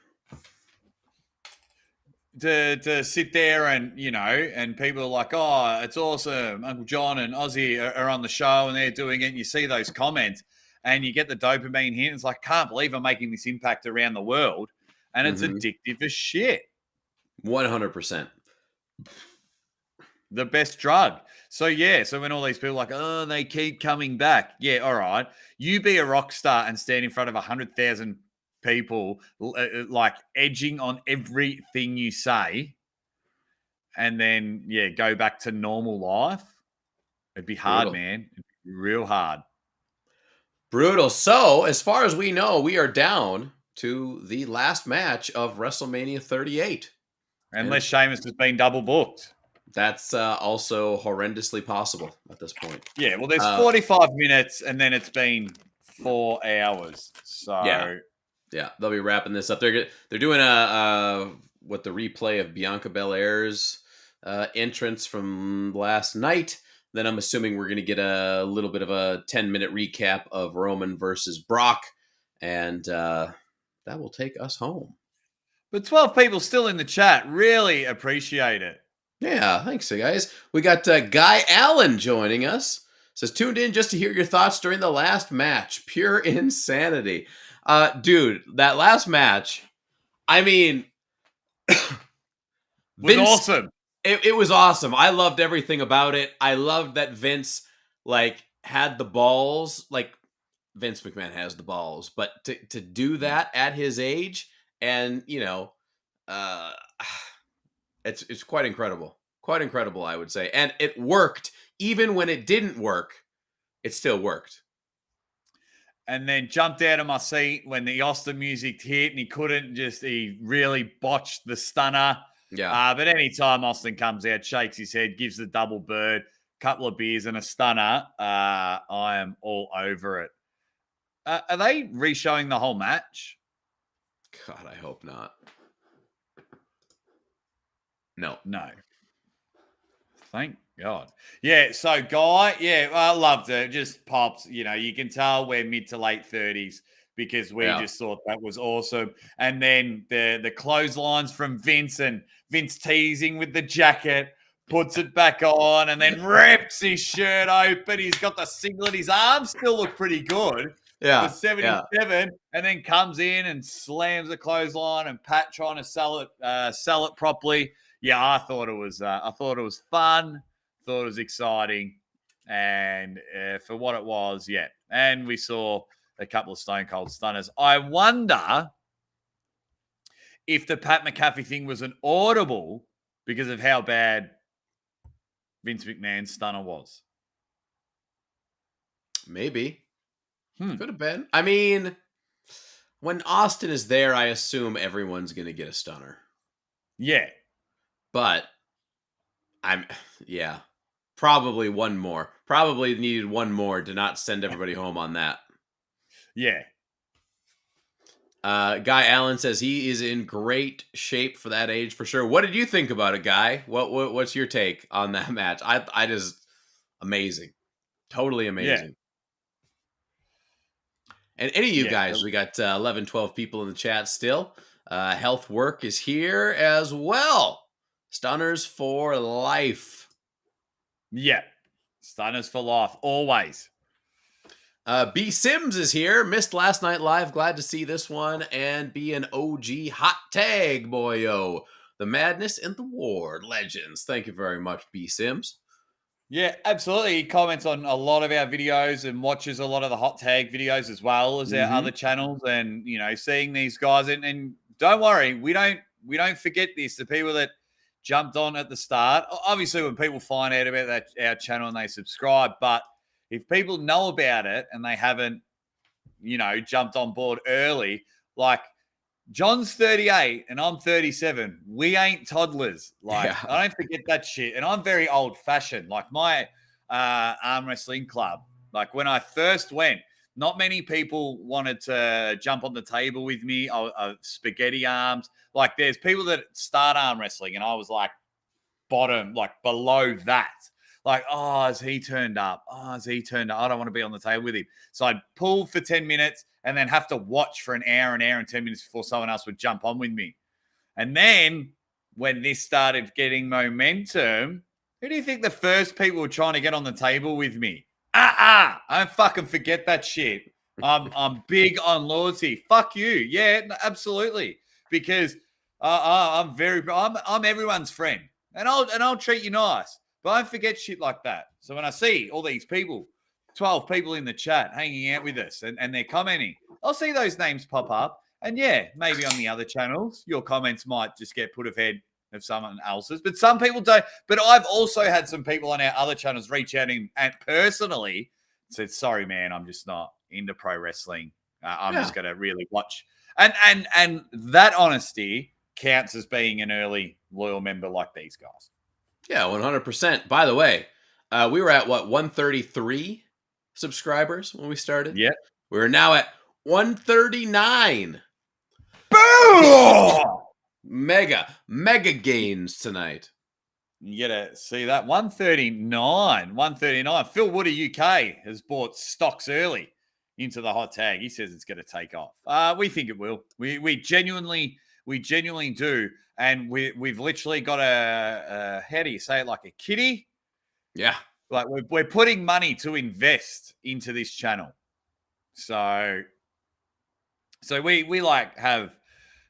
To sit there and, you know, and people are like, oh, it's awesome. Uncle John and Ozzy are on the show and they're doing it. And you see those comments and you get the dopamine hit. It's like, can't believe I'm making this impact around the world. And it's addictive as shit. 100%. The best drug. So, yeah. So when all these people are like, oh, they keep coming back. Yeah, all right. You be a rock star and stand in front of 100,000 people like edging on everything you say and then go back to normal life. It'd be hard, man. It'd be real hard. Brutal. So as far as we know, we are down to the last match of WrestleMania 38, unless Sheamus has been double booked. That's also horrendously possible at this point. Yeah, well there's 45 minutes and then it's been 4 hours, so yeah, they'll be wrapping this up. They're doing the replay of Bianca Belair's entrance from last night. Then I'm assuming we're going to get a little bit of a 10-minute recap of Roman versus Brock, and that will take us home. But 12 people still in the chat. Really appreciate it. Yeah, thanks, guys. We got Guy Allen joining us. Says, tuned in just to hear your thoughts during the last match. Pure insanity. Dude, that last match, I mean, was awesome. It was awesome. I loved everything about it. I loved that Vince, like, had the balls. Like, Vince McMahon has the balls. But to do that at his age, and, you know, it's quite incredible. Quite incredible, I would say. And it worked. Even when it didn't work, it still worked. And then jumped out of my seat when the Austin music hit and he really botched the stunner. Yeah. But anytime Austin comes out, shakes his head, gives the double bird, couple of beers and a stunner, I am all over it. Are they re-showing the whole match? God, I hope not. No. Thank God. Yeah, so Guy, I loved it. It just pops. You know, you can tell we're mid to late 30s because we just thought that was awesome. And then the clotheslines from Vince and Vince teasing with the jacket, puts it back on and then rips his shirt open. He's got the singlet. His arms still look pretty good. Yeah. For 77, and then comes in and slams the clothesline and Pat trying to sell it properly. Yeah, I thought it was fun. Thought it was exciting, and for what it was, And we saw a couple of Stone Cold Stunners. I wonder if the Pat McAfee thing was an audible because of how bad Vince McMahon's stunner was. Maybe. Could have been. I mean, when Austin is there, I assume everyone's going to get a stunner. Yeah. But probably one more. Probably needed one more to not send everybody home on that. Yeah. Guy Allen says he is in great shape for that age for sure. What did you think about it, Guy? What's your take on that match? I just amazing, totally amazing. And any of you guys, we got 11, 12 people in the chat still. Health Work is here as well. Stunners for life. Yeah. Stunners for life, always. B Sims is here. Missed last night live. Glad to see this one and be an OG hot tag, boyo. The Madness and the Ward legends. Thank you very much, B Sims. Yeah, absolutely. He comments on a lot of our videos and watches a lot of the hot tag videos as well as our other channels. And seeing these guys and don't worry, we don't forget this. The people that jumped on at the start, obviously, when people find out about our channel and they subscribe, but if people know about it and they haven't, jumped on board early, like John's 38 and I'm 37. We ain't toddlers. I don't forget that shit. And I'm very old fashioned. Like my arm wrestling club, like when I first went, not many people wanted to jump on the table with me. Spaghetti arms. Like there's people that start arm wrestling and I was like bottom, like below that. Like, has he turned up? I don't want to be on the table with him. So I'd pull for 10 minutes and then have to watch for an hour and 10 minutes before someone else would jump on with me. And then when this started getting momentum, who do you think the first people were trying to get on the table with me? I don't fucking forget that shit. I'm big on loyalty. Fuck you. Yeah, absolutely. Because I'm everyone's friend. And I'll treat you nice. But I don't forget shit like that. So when I see all these people, 12 people in the chat hanging out with us and they're commenting, I'll see those names pop up. And yeah, maybe on the other channels, your comments might just get put ahead of someone else's. But some people don't. But I've also had some people on our other channels reach out and personally said, sorry, man, I'm just not into pro wrestling. I'm just going to really watch. And that honesty counts as being an early loyal member like these guys. Yeah, 100%. By the way, we were at 133 subscribers when we started? Yeah. We're now at 139. Boom! Mega gains tonight. You get to see that. 139. Phil Woody UK has bought stocks early into the hot tag. He says it's going to take off. We think it will. We genuinely do. And we've literally got a how do you say it, like a kitty? Yeah. Like we're putting money to invest into this channel. So we like have,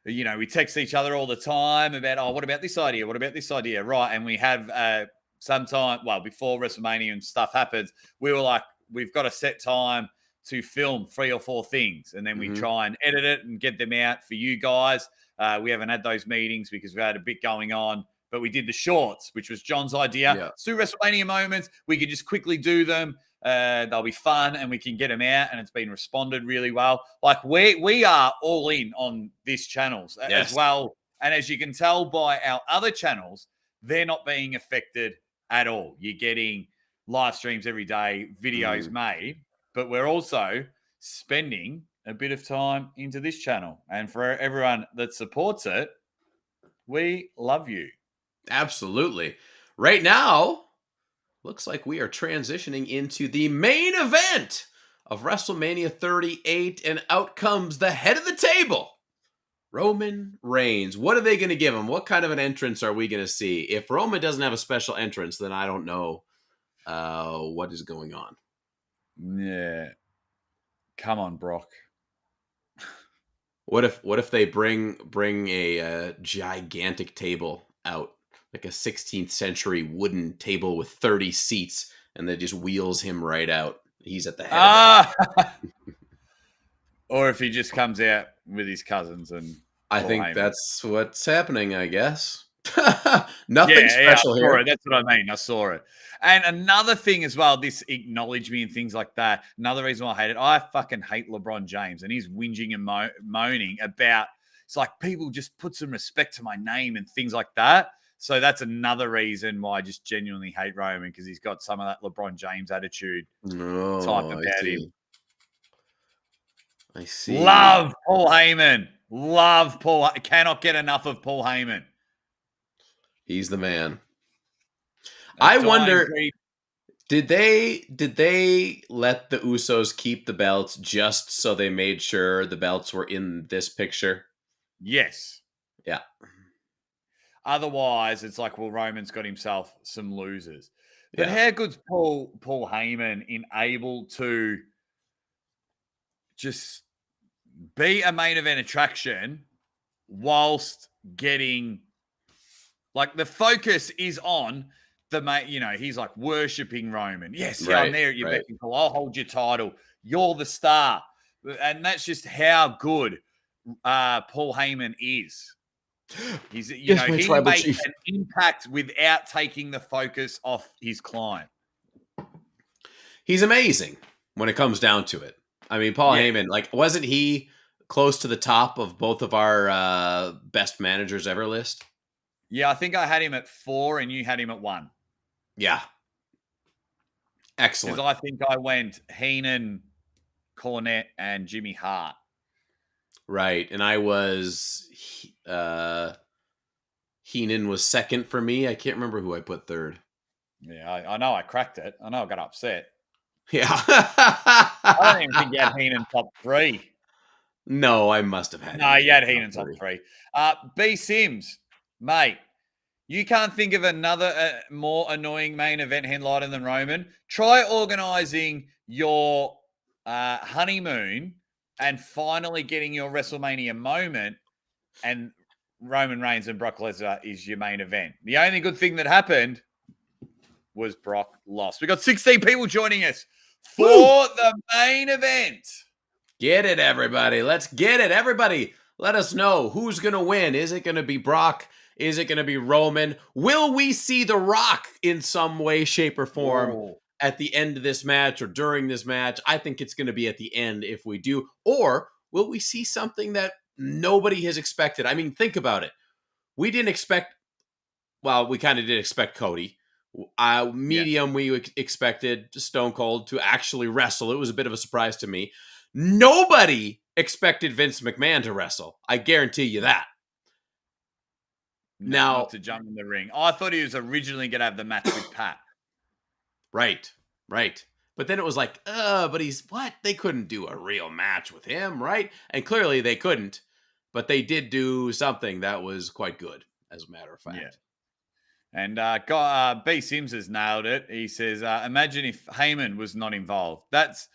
we text each other all the time about, what about this idea? What about this idea? Right. And we have sometime, before WrestleMania and stuff happens, we were like, we've got a set time to film 3 or 4 things. And then we try and edit it and get them out for you guys. We haven't had those meetings because we had a bit going on, but we did the shorts, which was John's idea. Yeah. 2 WrestleMania moments. We could just quickly do them. They'll be fun and we can get them out, and it's been responded really well. Like we are all in on this channels as well. And as you can tell by our other channels, they're not being affected at all. You're getting live streams every day, videos made, but we're also spending a bit of time into this channel. And for everyone that supports it, we love you. Absolutely. Right now, looks like we are transitioning into the main event of WrestleMania 38, and out comes the head of the table, Roman Reigns. What are they going to give him? What kind of an entrance are we going to see? If Roman doesn't have a special entrance, then I don't know what is going on. Yeah. Come on, Brock. What if they bring a gigantic table out, like a 16th century wooden table with 30 seats, and that just wheels him right out? He's at the head. Or if he just comes out with his cousins and I think that's what's happening, I guess. Nothing special here. That's what I mean. I saw it. And another thing as well, this acknowledge me and things like that. Another reason why I hate it, I fucking hate LeBron James, and he's whinging and moaning about, it's like people just put some respect to my name and things like that. So that's another reason why I just genuinely hate Roman, because he's got some of that LeBron James attitude type about him. I see. Love Paul Heyman. Love Paul. Cannot get enough of Paul Heyman. He's the man. I wonder, did they let the Usos keep the belts just so they made sure the belts were in this picture? Yes. Yeah. Otherwise, it's like, well, Roman's got himself some losers. But Yeah. how good's Paul Heyman able to just be a main event attraction whilst getting, like, the focus is on the main, he's like worshipping Roman. Yes, yeah, I'm there at your beck and call. I'll hold your title. You're the star. And that's just how good Paul Heyman is. He's, he makes an impact without taking the focus off his client. He's amazing when it comes down to it. I mean, Paul Heyman, like, wasn't he close to the top of both of our best managers ever list? Yeah, I think I had him at 4 and you had him at 1. Yeah. Excellent. Because I think I went Heenan, Cornette, and Jimmy Hart. Right. And I was Heenan was second for me. I can't remember who I put third. Yeah, I know I cracked it. I know I got upset. Yeah. I don't even think you had Heenan top 3. No, I must have had. No, you had Heenan top 3. B. Sims, mate, you can't think of another more annoying main event headliner than Roman. Try organizing your honeymoon and finally getting your WrestleMania moment, and Roman Reigns and Brock Lesnar is your main event. The only good thing that happened was Brock lost. We got 16 people joining us for the main event. Get it, everybody. Let's get it. Everybody, let us know who's going to win. Is it going to be Brock? Is it going to be Roman? Will we see The Rock in some way, shape, or form at the end of this match or during this match? I think it's going to be at the end if we do. Or will we see something that nobody has expected? I mean, think about it. We didn't expect, well, we kind of did expect Cody. Medium, we expected Stone Cold to actually wrestle. It was a bit of a surprise to me. Nobody expected Vince McMahon to wrestle. I guarantee you that. Now, not to jump in the ring. I thought he was originally going to have the match with Pat. Right. But then it was like, but he's what? They couldn't do a real match with him, right? And clearly they couldn't, but they did do something that was quite good, as a matter of fact. Yeah. And B. Sims has nailed it. He says, imagine if Heyman was not involved. That's,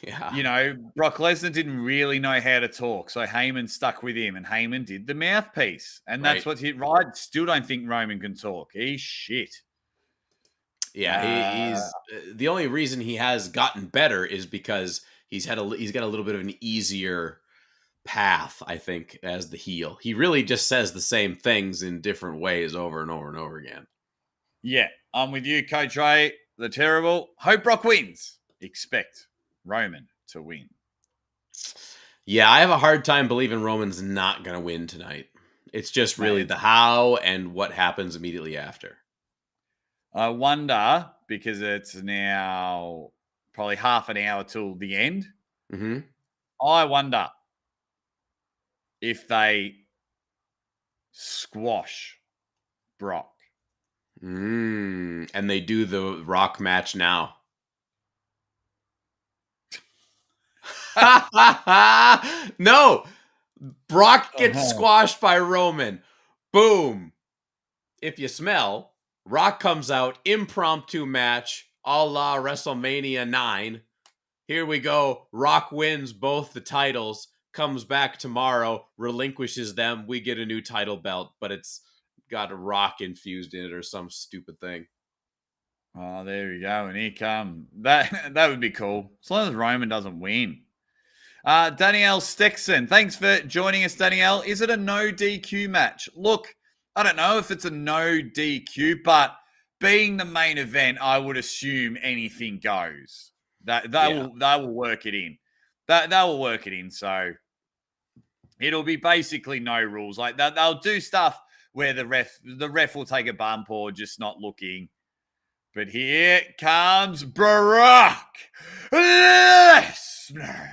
Brock Lesnar didn't really know how to talk. So Heyman stuck with him and Heyman did the mouthpiece. And that's what's hit right. Still don't think Roman can talk. He's shit. Yeah, he's the only reason he has gotten better is because he's got a little bit of an easier path, I think, as the heel. He really just says the same things in different ways over and over and over again. Yeah, I'm with you, Coach Ray. The terrible. Hope Brock wins. Expect Roman to win. Yeah, I have a hard time believing Roman's not going to win tonight. It's just really the how and what happens immediately after. I wonder, because it's now probably half an hour till the end. Mm-hmm. I wonder if they squash Brock. And they do the Rock match now. No, Brock gets squashed by Roman. Boom. If you smell, Rock comes out, impromptu match, a la WrestleMania 9. Here we go. Rock wins both the titles, comes back tomorrow, relinquishes them. We get a new title belt, but it's got a Rock infused in it or some stupid thing. Oh, there we go. And here come. That would be cool. As long as Roman doesn't win. Danielle Stexon, thanks for joining us, Danielle. Is it a no DQ match? Look, I don't know if it's a no DQ, but being the main event, I would assume anything goes. They will work it in. They will work it in. So it'll be basically no rules. Like they'll do stuff where the ref will take a bump or just not looking. But here comes Brock Lesnar.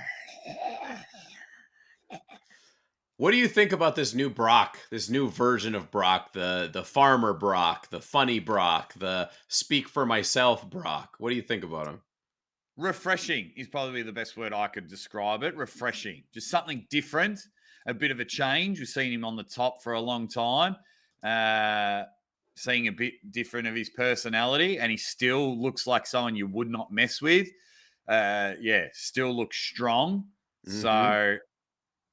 What do you think about this new Brock, this new version of Brock, the farmer Brock, the funny Brock, the speak for myself Brock? What do you think about him? Refreshing is probably the best word I could describe it. Refreshing. Just something different, a bit of a change. We've seen him on the top for a long time. Seeing a bit different of his personality, and he still looks like someone you would not mess with. Still looks strong. Mm-hmm. So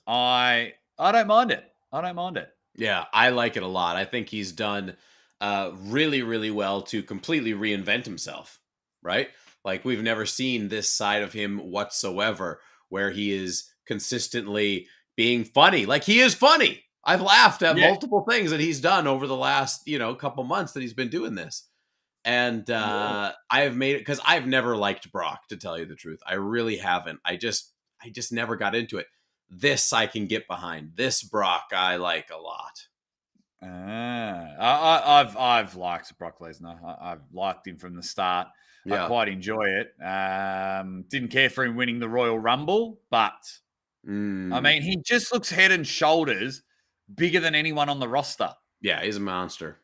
I don't mind it. I don't mind it. Yeah, I like it a lot. I think he's done really, really well to completely reinvent himself, right? Like, we've never seen this side of him whatsoever, where he is consistently being funny. Like, he is funny. I've laughed at multiple things that he's done over the last, couple months that he's been doing this. And I have made it, because I've never liked Brock, to tell you the truth. I really haven't. I just never got into it. This I can get behind. This Brock I like a lot. I've liked Brock Lesnar. I've liked him from the start. Yeah. I quite enjoy it. Didn't care for him winning the Royal Rumble, but I mean, he just looks head and shoulders bigger than anyone on the roster. Yeah, he's a monster.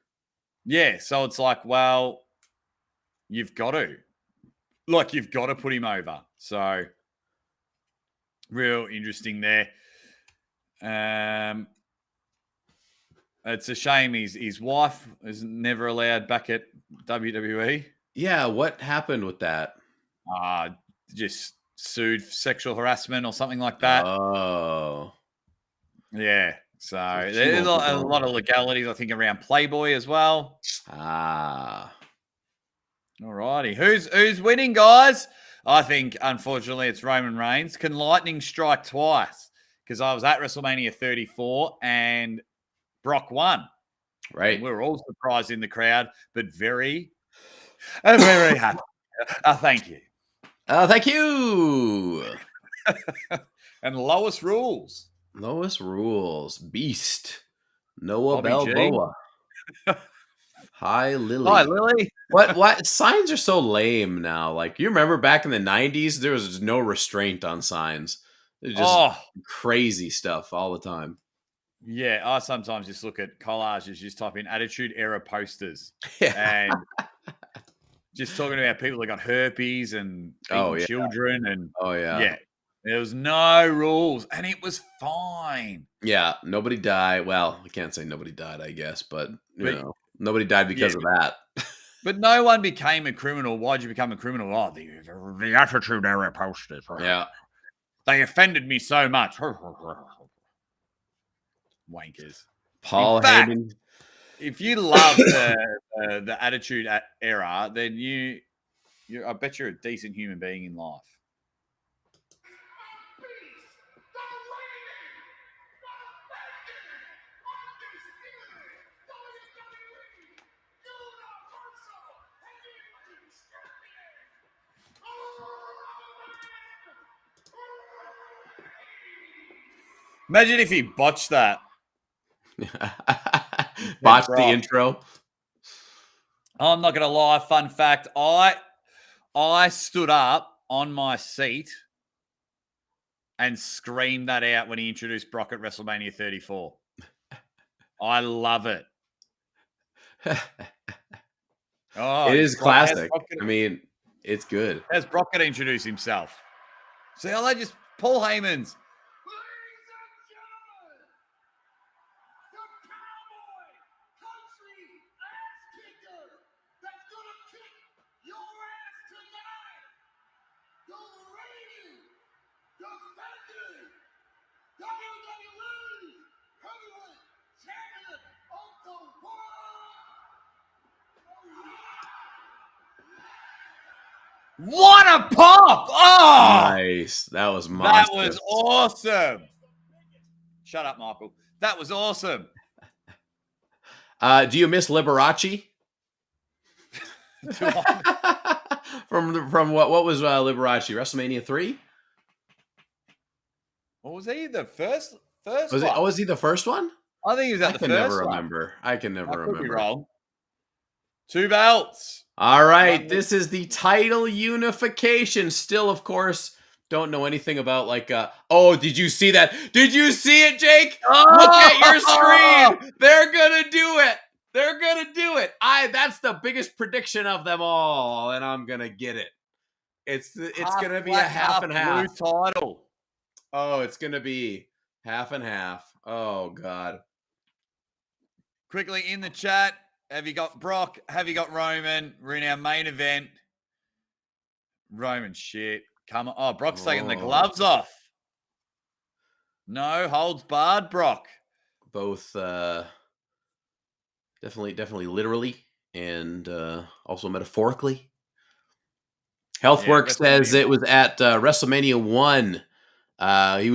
Yeah, so it's like, well, you've got to put him over. So real interesting there. It's a shame his wife is never allowed back at WWE. Yeah, what happened with that? Just sued for sexual harassment or something like that. Oh. Yeah. So there's a lot of legalities, I think, around Playboy as well. All righty. Who's winning, guys? I think, unfortunately, it's Roman Reigns. Can lightning strike twice? Because I was at WrestleMania 34 and Brock won. Right. And we were all surprised in the crowd, but very, very happy. Thank you. Thank you. And Lois rules. Lois rules. Beast. Noah Bobby Balboa. Hi, Lily. Hi, Lily. What signs are so lame now? Like, you remember back in the 90s, there was no restraint on signs. It's just crazy stuff all the time. Yeah, I sometimes just look at collages, just type in Attitude Era posters. And just talking about people that got herpes and children. And yeah, there was no rules. And it was fine. Yeah, nobody died. Well, I can't say nobody died, I guess. But, nobody died because of that. But no one became a criminal. Why'd you become a criminal? Oh, the Attitude Era posters. Yeah. They offended me so much. Wankers. Paul Heyman. If you love the Attitude Era, then I bet you're a decent human being in life. Imagine if he botched that. Botched the intro. I'm not going to lie. Fun fact. I stood up on my seat and screamed that out when he introduced Brock at WrestleMania 34. I love it. It is classic. I mean, it's good. How's Brock going to introduce himself? See how they just Paul Heyman's. What a pop! Oh, nice. That was monstrous. That was awesome. Shut up, Michael. That was awesome. Do you miss Liberace? from what was Liberace? WrestleMania 3? What was he? The first was one? Was he the first one? I think he was at the first one. I can never remember. Could be wrong. 2 belts. All right. This is the title unification. Still, of course, don't know anything about like oh, did you see that? Did you see it, Jake? Oh! Look at your screen. They're gonna do it. They're gonna do it. That's the biggest prediction of them all, and I'm gonna get it. It's gonna be a half and half. Blue title. Oh, it's gonna be half and half. Oh God. Quickly in the chat, have you got Brock? Have you got Roman? We're in our main event. Roman shit. Come on. Oh, Brock's taking the gloves off. No holds barred, Brock. Both definitely literally and also metaphorically. Healthwork says it was at WrestleMania 1. He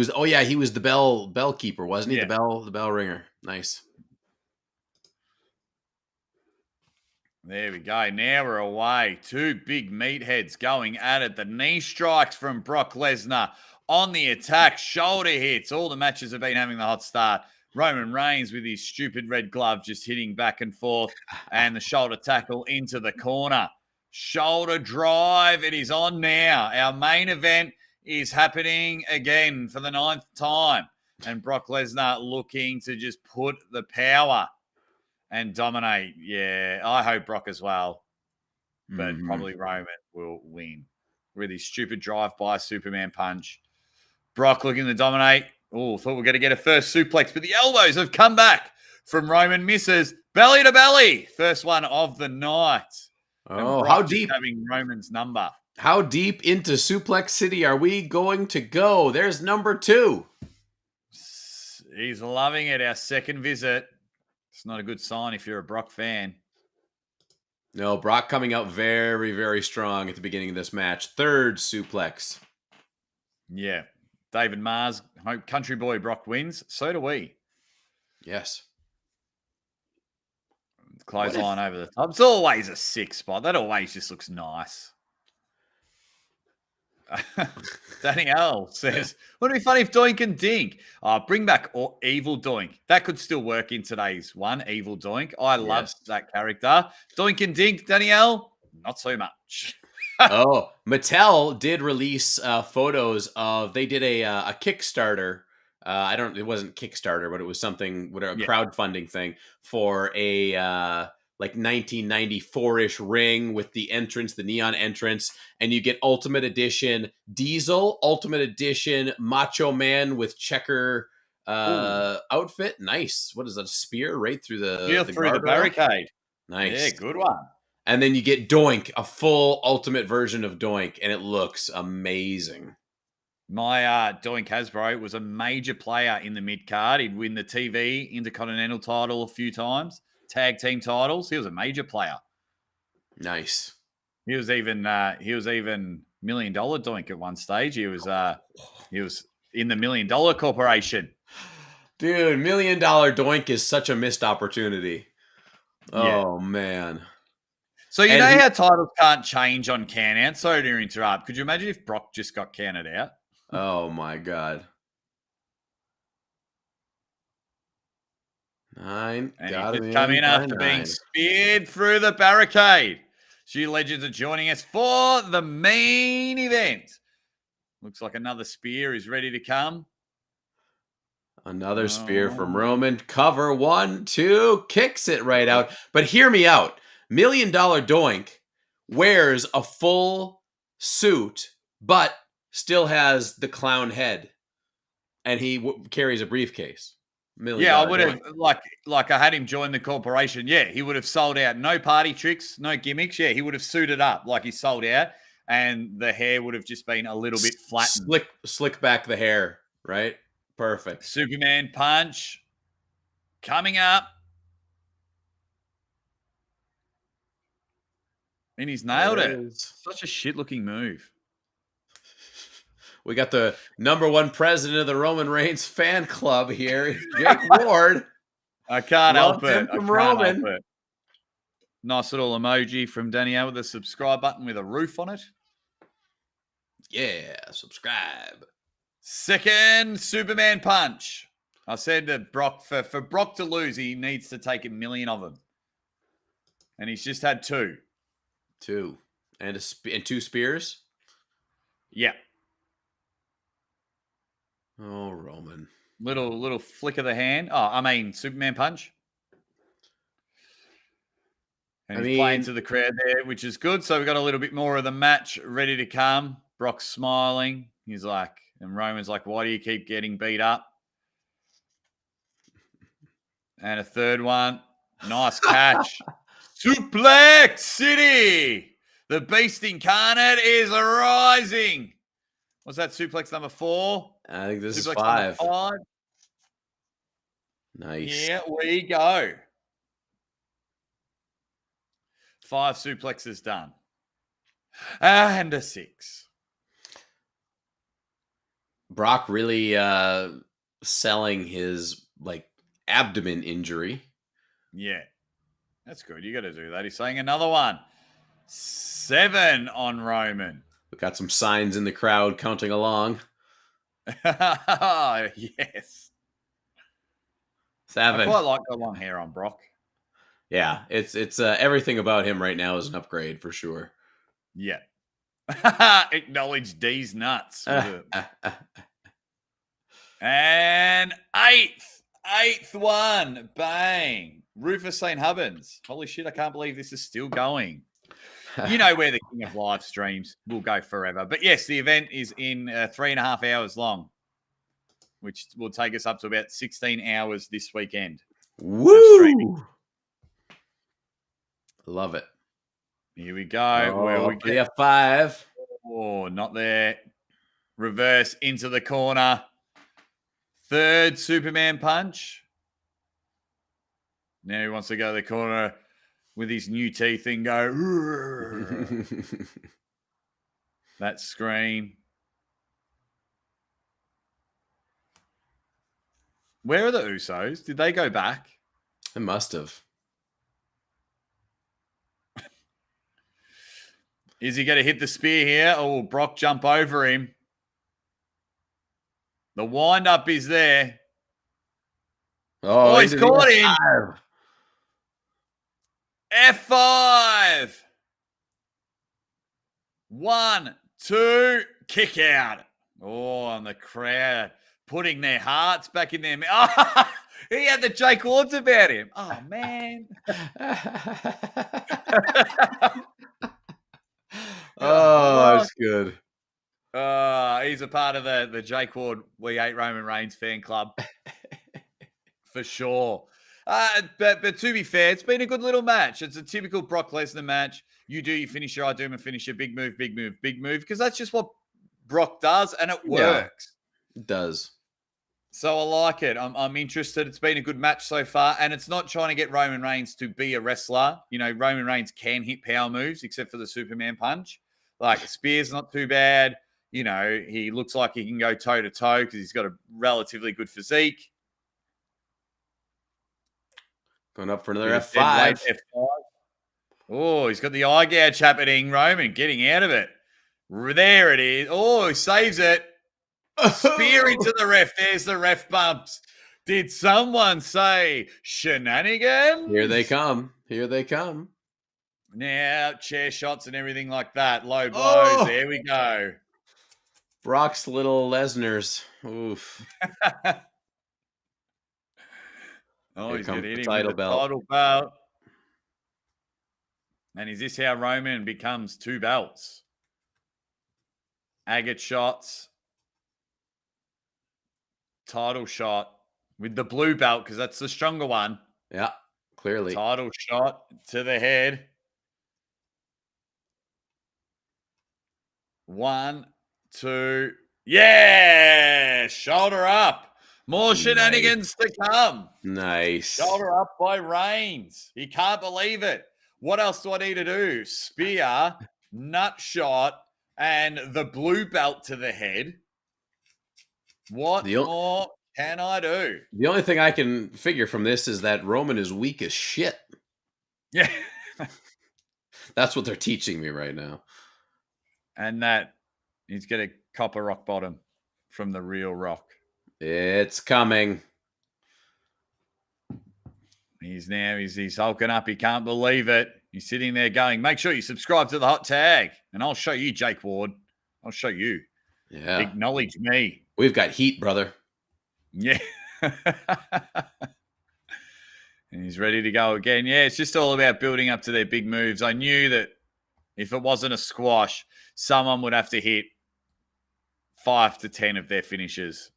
was the bell keeper, wasn't he? Yeah. The bell ringer. Nice. There we go. Now we're away. Two big meatheads going at it. The knee strikes from Brock Lesnar on the attack. Shoulder hits. All the matches have been having the hot start. Roman Reigns with his stupid red glove just hitting back and forth. And the shoulder tackle into the corner. Shoulder drive. It is on now. Our main event is happening again for the 9th time. And Brock Lesnar looking to just put the power and dominate. Yeah, I hope Brock as well. But probably Roman will win with his stupid drive-by Superman punch. Brock looking to dominate. Oh, thought we were going to get a first suplex, but the elbows have come back from Roman. Misses belly to belly. First one of the night. Oh, how deep? Having Roman's number. How deep into Suplex City are we going to go? There's number 2. He's loving it. Our second visit. It's not a good sign if you're a Brock fan. No, Brock coming out very, very strong at the beginning of this match. Third suplex. Yeah. David Mars, hope country boy Brock wins. So do we. Yes. Clothesline over the top. It's always a 6 spot. That always just looks nice. Danielle says, would it be funny if Doink and Dink bring back Evil Doink? That could still work in today's one, Evil Doink. I love that character. Doink and Dink, Danielle, not so much. Oh, Mattel did release photos of, they did a Kickstarter. It wasn't Kickstarter, but it was something, crowdfunding thing for a like 1994-ish ring with the entrance, the neon entrance, and you get Ultimate Edition Diesel, Ultimate Edition Macho Man with checker outfit. Nice. What is that? A spear right through the barricade. Nice. Yeah, good one. And then you get Doink, a full ultimate version of Doink, and it looks amazing. My Doink Hasbro was a major player in the mid-card. He'd win the TV Intercontinental title a few times. Tag team titles. He was a major player. Nice. He was even $1 million Doink at one stage. He was in the $1 Million Corporation. Dude, $1 Million Doink is such a missed opportunity. Oh man. So you know how titles can't change on count out? Sorry to interrupt. Could you imagine if Brock just got counted out? Oh my God. 9. And he just come in after being speared through the barricade. Stu Legends are joining us for the main event. Looks like another spear is ready to come. Another spear from Roman. Cover 1, 2. Kicks it right out. But hear me out. $1 Million Doink wears a full suit, but still has the clown head. And he carries a briefcase. I would have, like I had him join the corporation. Yeah, he would have sold out. No party tricks, no gimmicks. Yeah, he would have suited up like he sold out. And the hair would have just been a little bit flattened. Slick back the hair, right? Perfect. Superman punch coming up. And he's nailed it. Such a shit-looking move. We got the #1 president of the Roman Reigns fan club here, Jake Ward. I can't help it. From Roman. Nice little emoji from Danielle with a subscribe button with a roof on it. Yeah, subscribe. Second Superman punch. I said to Brock, for Brock to lose, he needs to take 1 million of them. And he's just had 2. 2. And 2 spears? Yeah. Oh, Roman. Little flick of the hand. Oh, I mean, Superman punch. And he's playing to the crowd there, which is good. So we've got a little bit more of the match ready to come. Brock's smiling. He's like, and Roman's like, why do you keep getting beat up? And a third one. Nice catch. Suplex City. The beast incarnate is rising. What's that? Suplex number 4? I think this suplex is 5. 5. Nice. Here we go. 5 suplexes done. And a 6. Brock really selling his abdomen injury. Yeah. That's good. You got to do that. He's saying another one. 7 on Roman. We got some signs in the crowd counting along. Yes. 7. I quite like the long hair on Brock. Yeah, it's everything about him right now is an upgrade for sure. Yeah. Acknowledge D's nuts. And 8th one. Bang. Rufus St. Hubbins. Holy shit, I can't believe this is still going. You know where the king of live streams will go forever. But yes, the event is in 3.5 hours long, which will take us up to about 16 hours this weekend. Woo! Love it. Here we go. Where we get 5. Oh, not there. Reverse into the corner. 3rd Superman punch. Now he wants to go to the corner with his new teeth and go. That scream. Where are the Usos? Did they go back? They must have. Is he going to hit the spear here or will Brock jump over him? The wind-up is there. Oh, he's caught him. F5. 1, 2, kick out. Oh, and the crowd putting their hearts back in their mouth. Oh, he had the Jake Woods about him. Oh, man. Oh, that's good. He's a part of the Jake Ward We Hate Roman Reigns fan club. For sure. But to be fair, it's been a good little match. It's a typical Brock Lesnar match. You do your finisher, I do my finisher. Big move, big move, big move. Because that's just what Brock does, and it works. Yeah, it does. So I like it. I'm interested. It's been a good match so far, and it's not trying to get Roman Reigns to be a wrestler. You know, Roman Reigns can hit power moves, except for the Superman punch. Like, Spear's not too bad. You know, he looks like he can go toe-to-toe because he's got a relatively good physique. Going up for another F5. F5. Oh, he's got the eye gouge happening. Roman getting out of it. There it is. Oh, he saves it. Spear into the ref. There's the ref bumps. Did someone say shenanigans? Here they come. Here they come. Now, chair shots and everything like that. Low blows. Oh! There we go. Brock's little Lesnar's. Oof. Oh, Here he's going to hit him title with the belt. title belt. And is this how Roman becomes 2 belts? Agate shots. Title shot with the blue belt because that's the stronger one. Yeah, clearly. Title shot to the head. 1, 2. Yeah! Shoulder up. More shenanigans to come. Nice. Shoulder up by Reigns. He can't believe it. What else do I need to do? Spear, nut shot, and the blue belt to the head. What more can I do? The only thing I can figure from this is that Roman is weak as shit. Yeah. That's what they're teaching me right now. And that he's going to cop a rock bottom from the real Rock. It's coming. He's hulking up. He can't believe it. He's sitting there going, make sure you subscribe to the hot tag. And I'll show you, Jake Ward. I'll show you. Yeah. Acknowledge me. We've got heat, brother. Yeah. And he's ready to go again. Yeah, it's just all about building up to their big moves. I knew that if it wasn't a squash, someone would have to hit 5 to 10 of their finishes.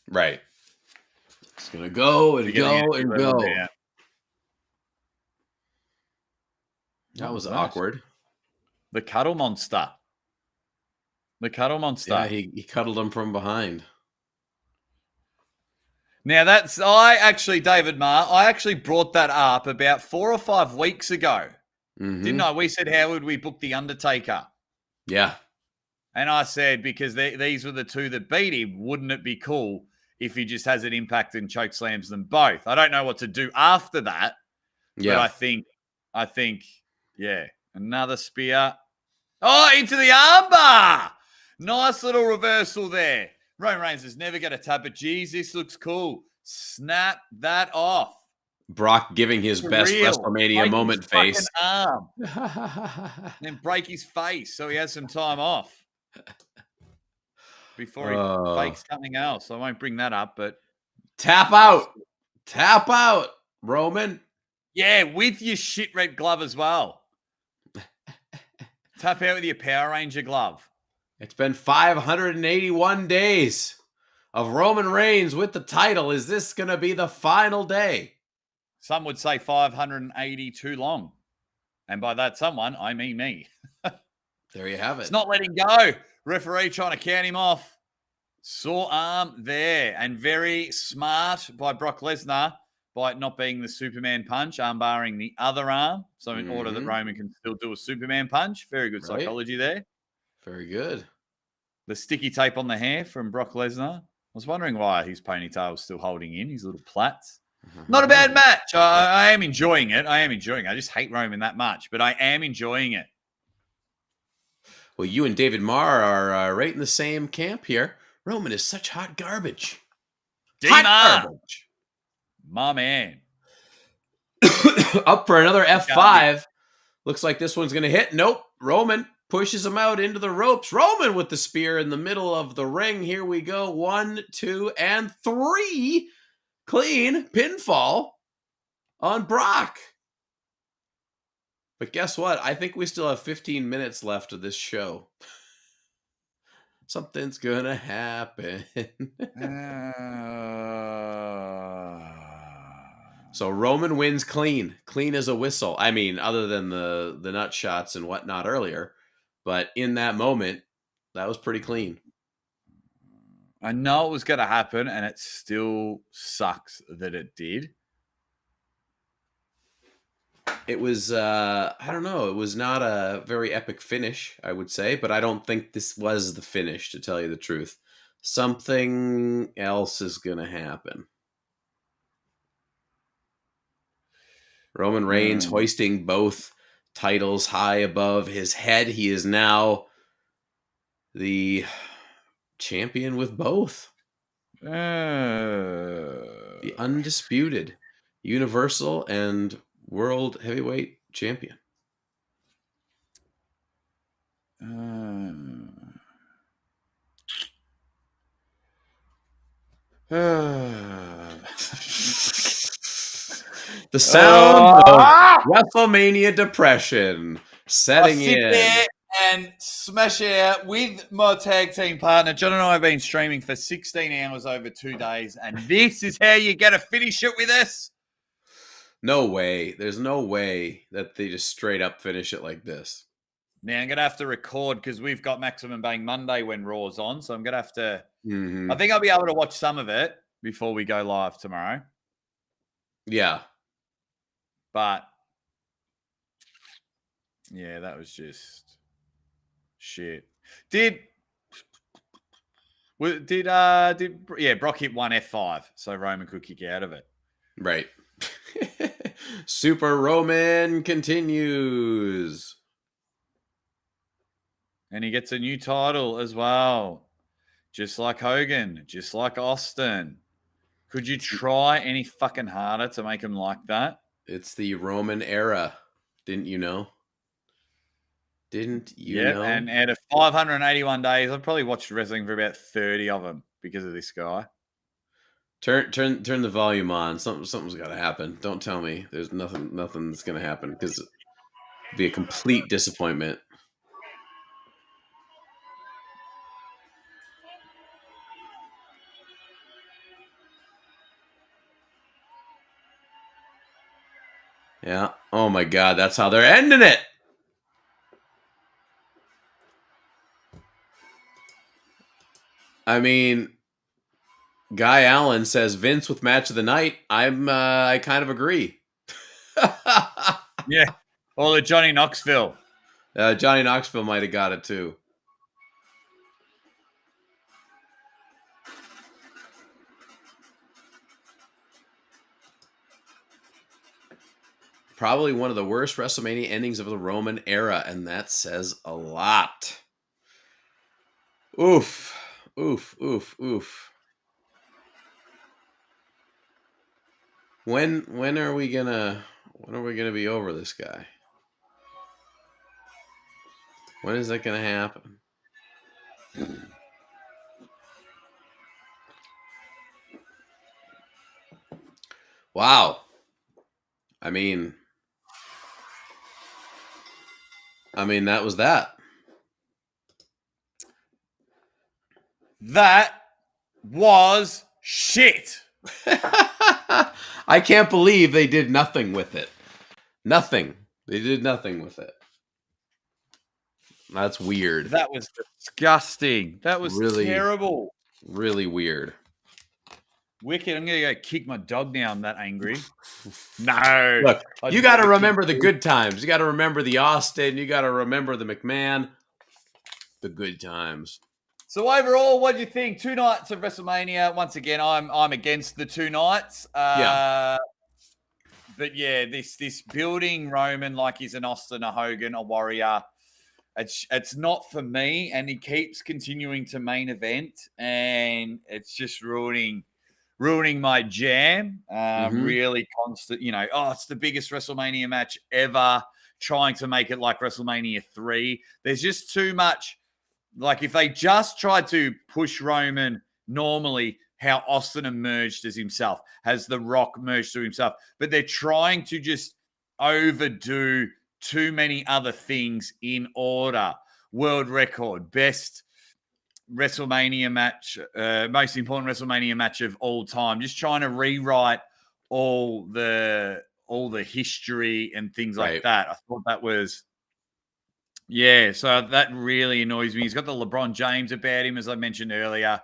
Right. It's going to go and go and go. That was awkward. The Cuddle Monster. Yeah, he cuddled him from behind. Now, David Marr, I actually brought that up about 4 or 5 weeks ago. Mm-hmm. Didn't I? We said, how would we book The Undertaker? Yeah. And I said, because these were the two that beat him, wouldn't it be cool if he just has an impact and choke slams them both? I don't know what to do after that. Yeah. But I think, yeah, another spear. Oh, into the armbar. Nice little reversal there. Roman Reigns is never going to tap it. Geez, this looks cool. Snap that off. Brock giving his best WrestleMania moment face. Arm. Then break his face so he has some time off before he fakes something else. I won't bring that up, but tap out, Roman. Yeah, with your shit red glove as well. Tap out with your Power Ranger glove. It's been 581 days of Roman Reigns with the title. Is this going to be the final day? Some would say 580 too long. And by that someone, I mean me. There you have it. It's not letting go. Referee trying to count him off. Sore arm there. And very smart by Brock Lesnar by it not being the Superman punch, arm-barring the other arm. So in order that Roman can still do a Superman punch. Very good psychology there. Very good. The sticky tape on the hair from Brock Lesnar. I was wondering why his ponytail was still holding in, his little plaits. Not a bad match. I am enjoying it. I just hate Roman that much, but I am enjoying it. Well, you and David Marr are right in the same camp here. Roman is such hot garbage. Hot garbage. My man. Up for another F5. Looks like this one's going to hit. Nope. Roman pushes him out into the ropes. Roman with the spear in the middle of the ring. Here we go. 1, 2, and 3. Clean pinfall on Brock. But guess what? I think we still have 15 minutes left of this show. Something's going to happen. So Roman wins clean. Clean as a whistle. I mean, other than the nut shots and whatnot earlier. But in that moment, that was pretty clean. I know it was going to happen, and it still sucks that it did. It was, I don't know. It was not a very epic finish, I would say. But I don't think this was the finish, to tell you the truth. Something else is going to happen. Roman Reigns hoisting both titles high above his head. He is now the champion with both. The undisputed Universal and World Heavyweight Champion. The sound of WrestleMania depression setting in. There and smash out with my tag team partner. John and I have been streaming for 16 hours over 2 days, and this is how you get to finish it with us? No way. There's no way that they just straight up finish it like this. Now, I'm going to have to record because we've got Maximum Bang Monday when Raw's on, so I'm going to have to... I think I'll be able to watch some of it before we go live tomorrow. Yeah. But, yeah, that was just shit. Brock hit one F5, so Roman could kick out of it. Right. Super Roman continues. And he gets a new title as well. Just like Hogan, just like Austin. Could you try any fucking harder to make him like that? It's the Roman era. Didn't you know? Didn't you know? And out of 581 days, I've probably watched wrestling for about 30 of them. because of this guy. Turn the volume on. Something's got to happen. Don't tell me there's nothing's going to happen because it'd be a complete disappointment. Yeah. Oh my God, that's how they're ending it. I mean, Guy Allen says Vince with match of the night. I kind of agree. Yeah. Or the Johnny Knoxville. Johnny Knoxville might have got it too. Probably one of the worst WrestleMania endings of the Roman era, and that says a lot. Oof. Oof, oof, oof. When are we gonna be over this guy? When is that gonna happen? Wow. I mean, that was that. That was shit. I can't believe they did nothing with it. Nothing. They did nothing with it. That's weird. That was disgusting. That was really terrible. Really weird. Wicked. I'm going to go kick my dog now. I'm that angry. No. Look, you got to remember the good times. You got to remember the Austin. You got to remember the McMahon. The good times. So overall, what do you think? 2 nights of WrestleMania. Once again, I'm against the 2 nights. Yeah. But yeah, this building Roman like he's an Austin, a Hogan, a Warrior. It's not for me, and he keeps continuing to main event, and it's just ruining my jam. Really constant, it's the biggest WrestleMania match ever. Trying to make it like WrestleMania 3. There's just too much. Like if they just tried to push Roman normally, how Austin emerged as himself, has The Rock merged to himself, but they're trying to just overdo too many other things in order. World record, best WrestleMania match, most important WrestleMania match of all time. Just trying to rewrite all the history and things like that. I thought that was, yeah. So that really annoys me. He's got the LeBron James about him, as I mentioned earlier.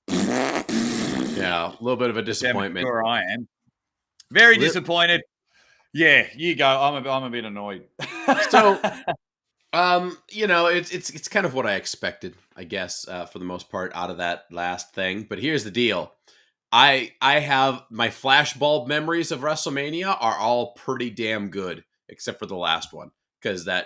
Yeah, a little bit of a disappointment. Sure, I am very disappointed. Yeah, you go. I'm a bit annoyed. So, it's kind of what I expected, I guess, for the most part, out of that last thing. But here's the deal: I have my flashbulb memories of WrestleMania are all pretty damn good, except for the last one, because the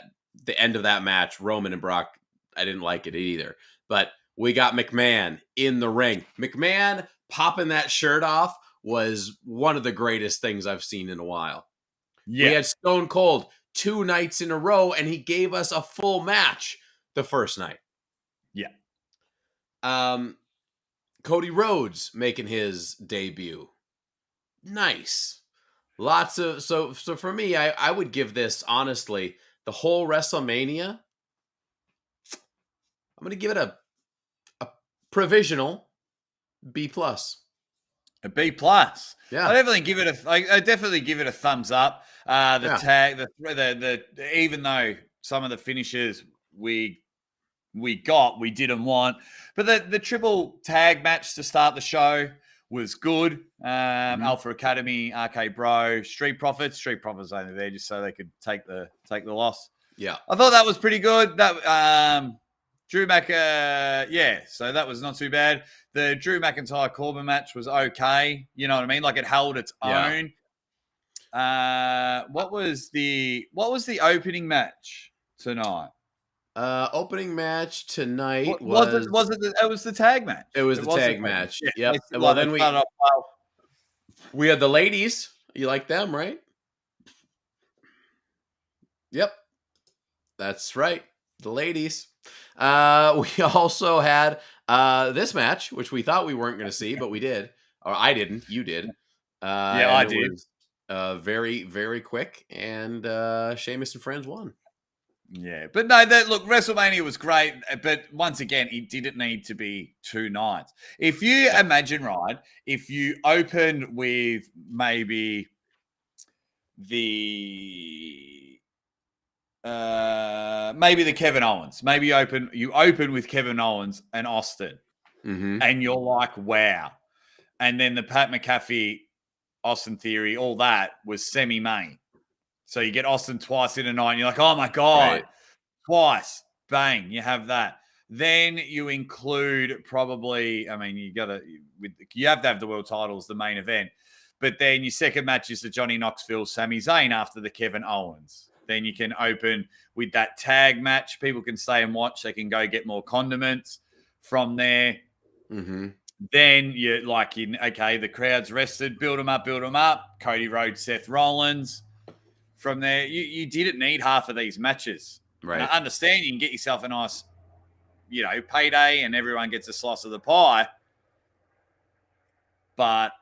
end of that match, Roman and Brock, I didn't like it either. But we got McMahon in the ring. McMahon popping that shirt off was one of the greatest things I've seen in a while. Yeah. We had Stone Cold 2 nights in a row, and he gave us a full match the first night. Yeah. Cody Rhodes making his debut. Nice. Lots of so for me, I would give this, honestly, the whole WrestleMania, I'm gonna give it a provisional B+. A B+. Yeah. I definitely give it a thumbs up. Tag, the even though some of the finishes we didn't want, but the triple tag match to start the show was good. Alpha Academy, RK Bro, Street Profits only there just so they could take the loss. Yeah, I thought that was pretty good. That Drew so that was not too bad. The Drew McIntyre Corbin match was okay. You know what I mean? Like it held its own. What was the opening match tonight? Opening match tonight it was the tag match. It was the tag match. Yeah. Yep. Well, then we had the ladies. You like them, right? Yep. That's right. The ladies. We also had This match, which we thought we weren't going to see, but we did. Or I didn't. You did. Yeah, and I it did. was very, very quick, and Sheamus and friends won. Yeah, but no, look, WrestleMania was great, but once again, it didn't need to be 2 nights. If you imagine, right, if you open with maybe the Kevin Owens, maybe you open with Kevin Owens and Austin, and you're like, wow, and then the Pat McAfee, Austin Theory, all that was semi-main. So you get Austin twice in a night, and you're like, oh my God, twice. Bang, you have that. Then you include probably, I mean, you have to have the world titles, the main event. But then your second match is the Johnny Knoxville, Sami Zayn after the Kevin Owens. Then you can open with that tag match. People can stay and watch. They can go get more condiments from there. Then you're like, okay, the crowd's rested. Build them up. Cody Rhodes, Seth Rollins. From there, you didn't need half of these matches. Right. And I understand you can get yourself a nice, payday and everyone gets a slice of the pie. But,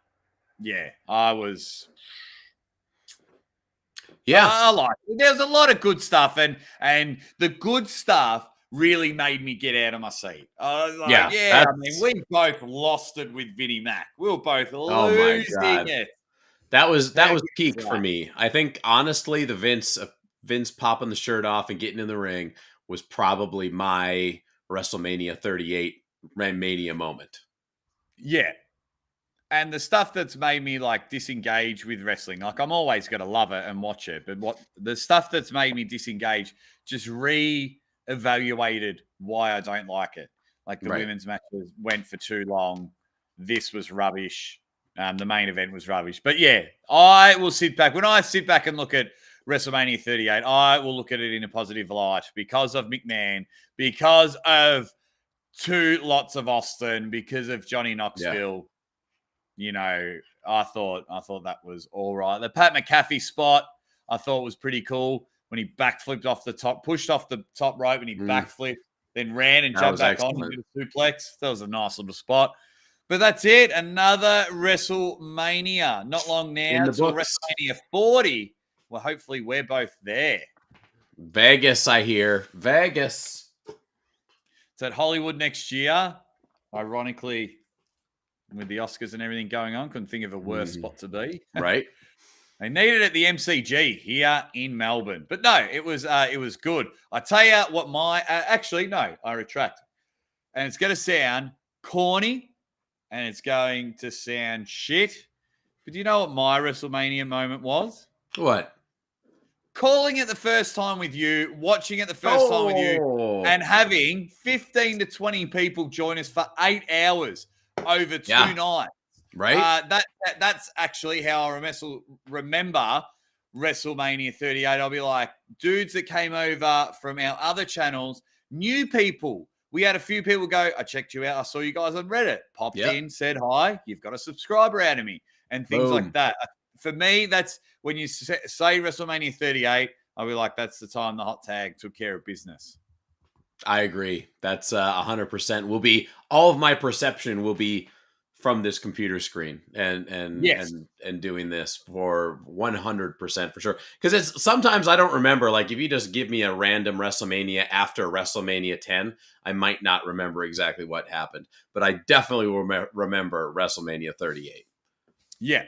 yeah, I like it. There's a lot of good stuff. And the good stuff really made me get out of my seat. I was like, I mean, we both lost it with Vinnie Mac. We were both losing it. That was peak for me. I think honestly, the Vince popping the shirt off and getting in the ring was probably my WrestleMania 38 Mania moment. Yeah. And the stuff that's made me like disengage with wrestling, like I'm always going to love it and watch it. But the stuff that's made me disengage just re-evaluated why I don't like it. Like the women's matches went for too long. This was rubbish. The main event was rubbish. But yeah, I will sit back. When I sit back and look at WrestleMania 38, I will look at it in a positive light because of McMahon, because of 2 lots of Austin, because of Johnny Knoxville. I thought that was all right. The Pat McAfee spot, I thought was pretty cool when he backflipped off the top, pushed off the top rope when he backflipped, then ran and jumped back on and did a suplex. That was a nice little spot. But that's it. Another WrestleMania. Not long now until WrestleMania 40. Well, hopefully we're both there. Vegas, I hear. Vegas. It's at Hollywood next year. Ironically, with the Oscars and everything going on, couldn't think of a worse spot to be. Right. They needed it at the MCG here in Melbourne. But no, it was good. I tell you what I retract. And it's going to sound corny. And it's going to sound shit. But do you know what my WrestleMania moment was? What? Calling it the first time with you, watching it the first time with you, and having 15 to 20 people join us for 8 hours over 2 nights. Right? That's actually how I remember WrestleMania 38. I'll be like, dudes that came over from our other channels, new people. We had a few people go, I checked you out. I saw you guys on Reddit. Popped in, said hi. You've got a subscriber out of me and things like that. For me, that's when you say WrestleMania 38, I'll be like, that's the time the hot tag took care of business. I agree. That's 100%. All of my perception will be from this computer screen and doing this for 100% for sure. Because sometimes I don't remember. Like if you just give me a random WrestleMania after WrestleMania 10, I might not remember exactly what happened. But I definitely will remember WrestleMania 38. Yeah.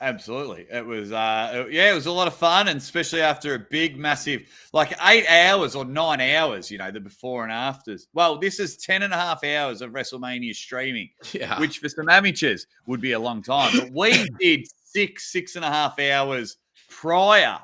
Absolutely. It was, it was a lot of fun, and especially after a big, massive, like 8 hours or 9 hours, the before and afters. Well, this is 10.5 hours of WrestleMania streaming, which for some amateurs would be a long time. But we did 6.5 hours prior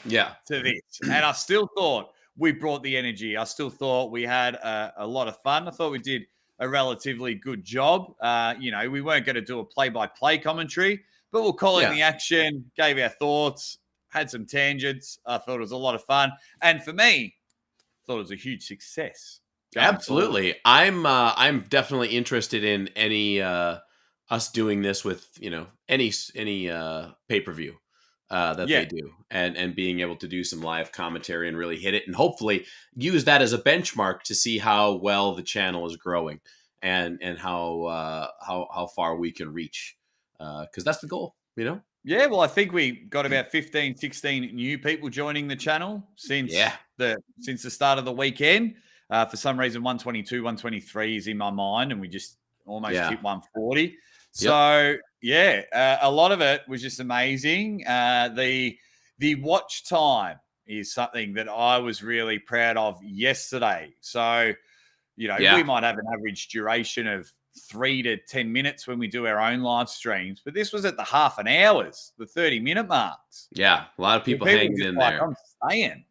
to this. And I still thought we brought the energy. I still thought we had a lot of fun. I thought we did a relatively good job. We weren't going to do a play-by-play commentary, but we'll call in the action, gave our thoughts, had some tangents. I thought it was a lot of fun. And for me, I thought it was a huge success. Absolutely. I'm definitely interested in any us doing this with, any pay-per-view that they do and being able to do some live commentary and really hit it and hopefully use that as a benchmark to see how well the channel is growing. and how far we can reach, because that's the goal, you know. Yeah, well, I think we got about 15, 16 new people joining the channel since the start of the weekend. For some reason, 122, 123 is in my mind, and we just almost hit 140. So, a lot of it was just amazing. The watch time is something that I was really proud of yesterday. So, we might have an average duration of 3 to 10 minutes when we do our own live streams, but this was at the half an hours, the 30-minute marks. Yeah, a lot of people hanging in there. I'm saying.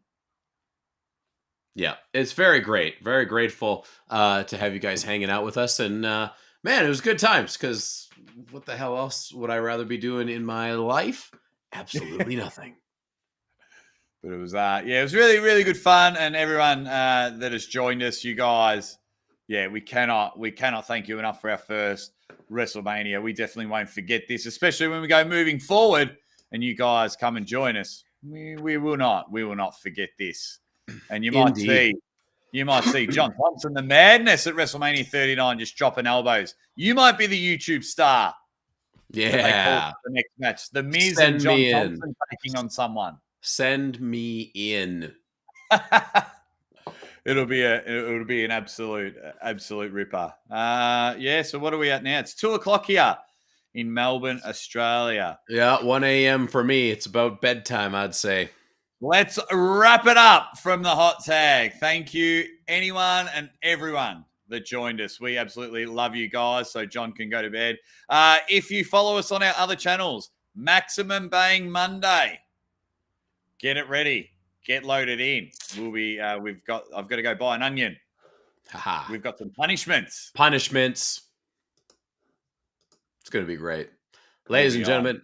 Yeah, it's very great. Very grateful to have you guys hanging out with us. And man, it was good times, because what the hell else would I rather be doing in my life? Absolutely nothing. But it was, it was really, really good fun. And everyone that has joined us, you guys, we cannot thank you enough for our first WrestleMania. We definitely won't forget this, especially when we go moving forward and you guys come and join us. We will not forget this. And you might see John Thompson, the madness at WrestleMania 39, just dropping elbows. You might be the YouTube star. Yeah. The next match, The Miz and John Thompson taking on someone. Send me in. It'll be an absolute ripper. So what are we at now? It's 2:00 here in Melbourne, Australia. Yeah, 1 a.m. for me. It's about bedtime, I'd say. Let's wrap it up from the hot tag. Thank you, anyone and everyone that joined us. We absolutely love you guys. So John can go to bed. If you follow us on our other channels, Maximum Bang Monday. Get it ready. Get loaded in. I've got to go buy an onion. We've got some punishments. It's going to be great. Ladies and gentlemen,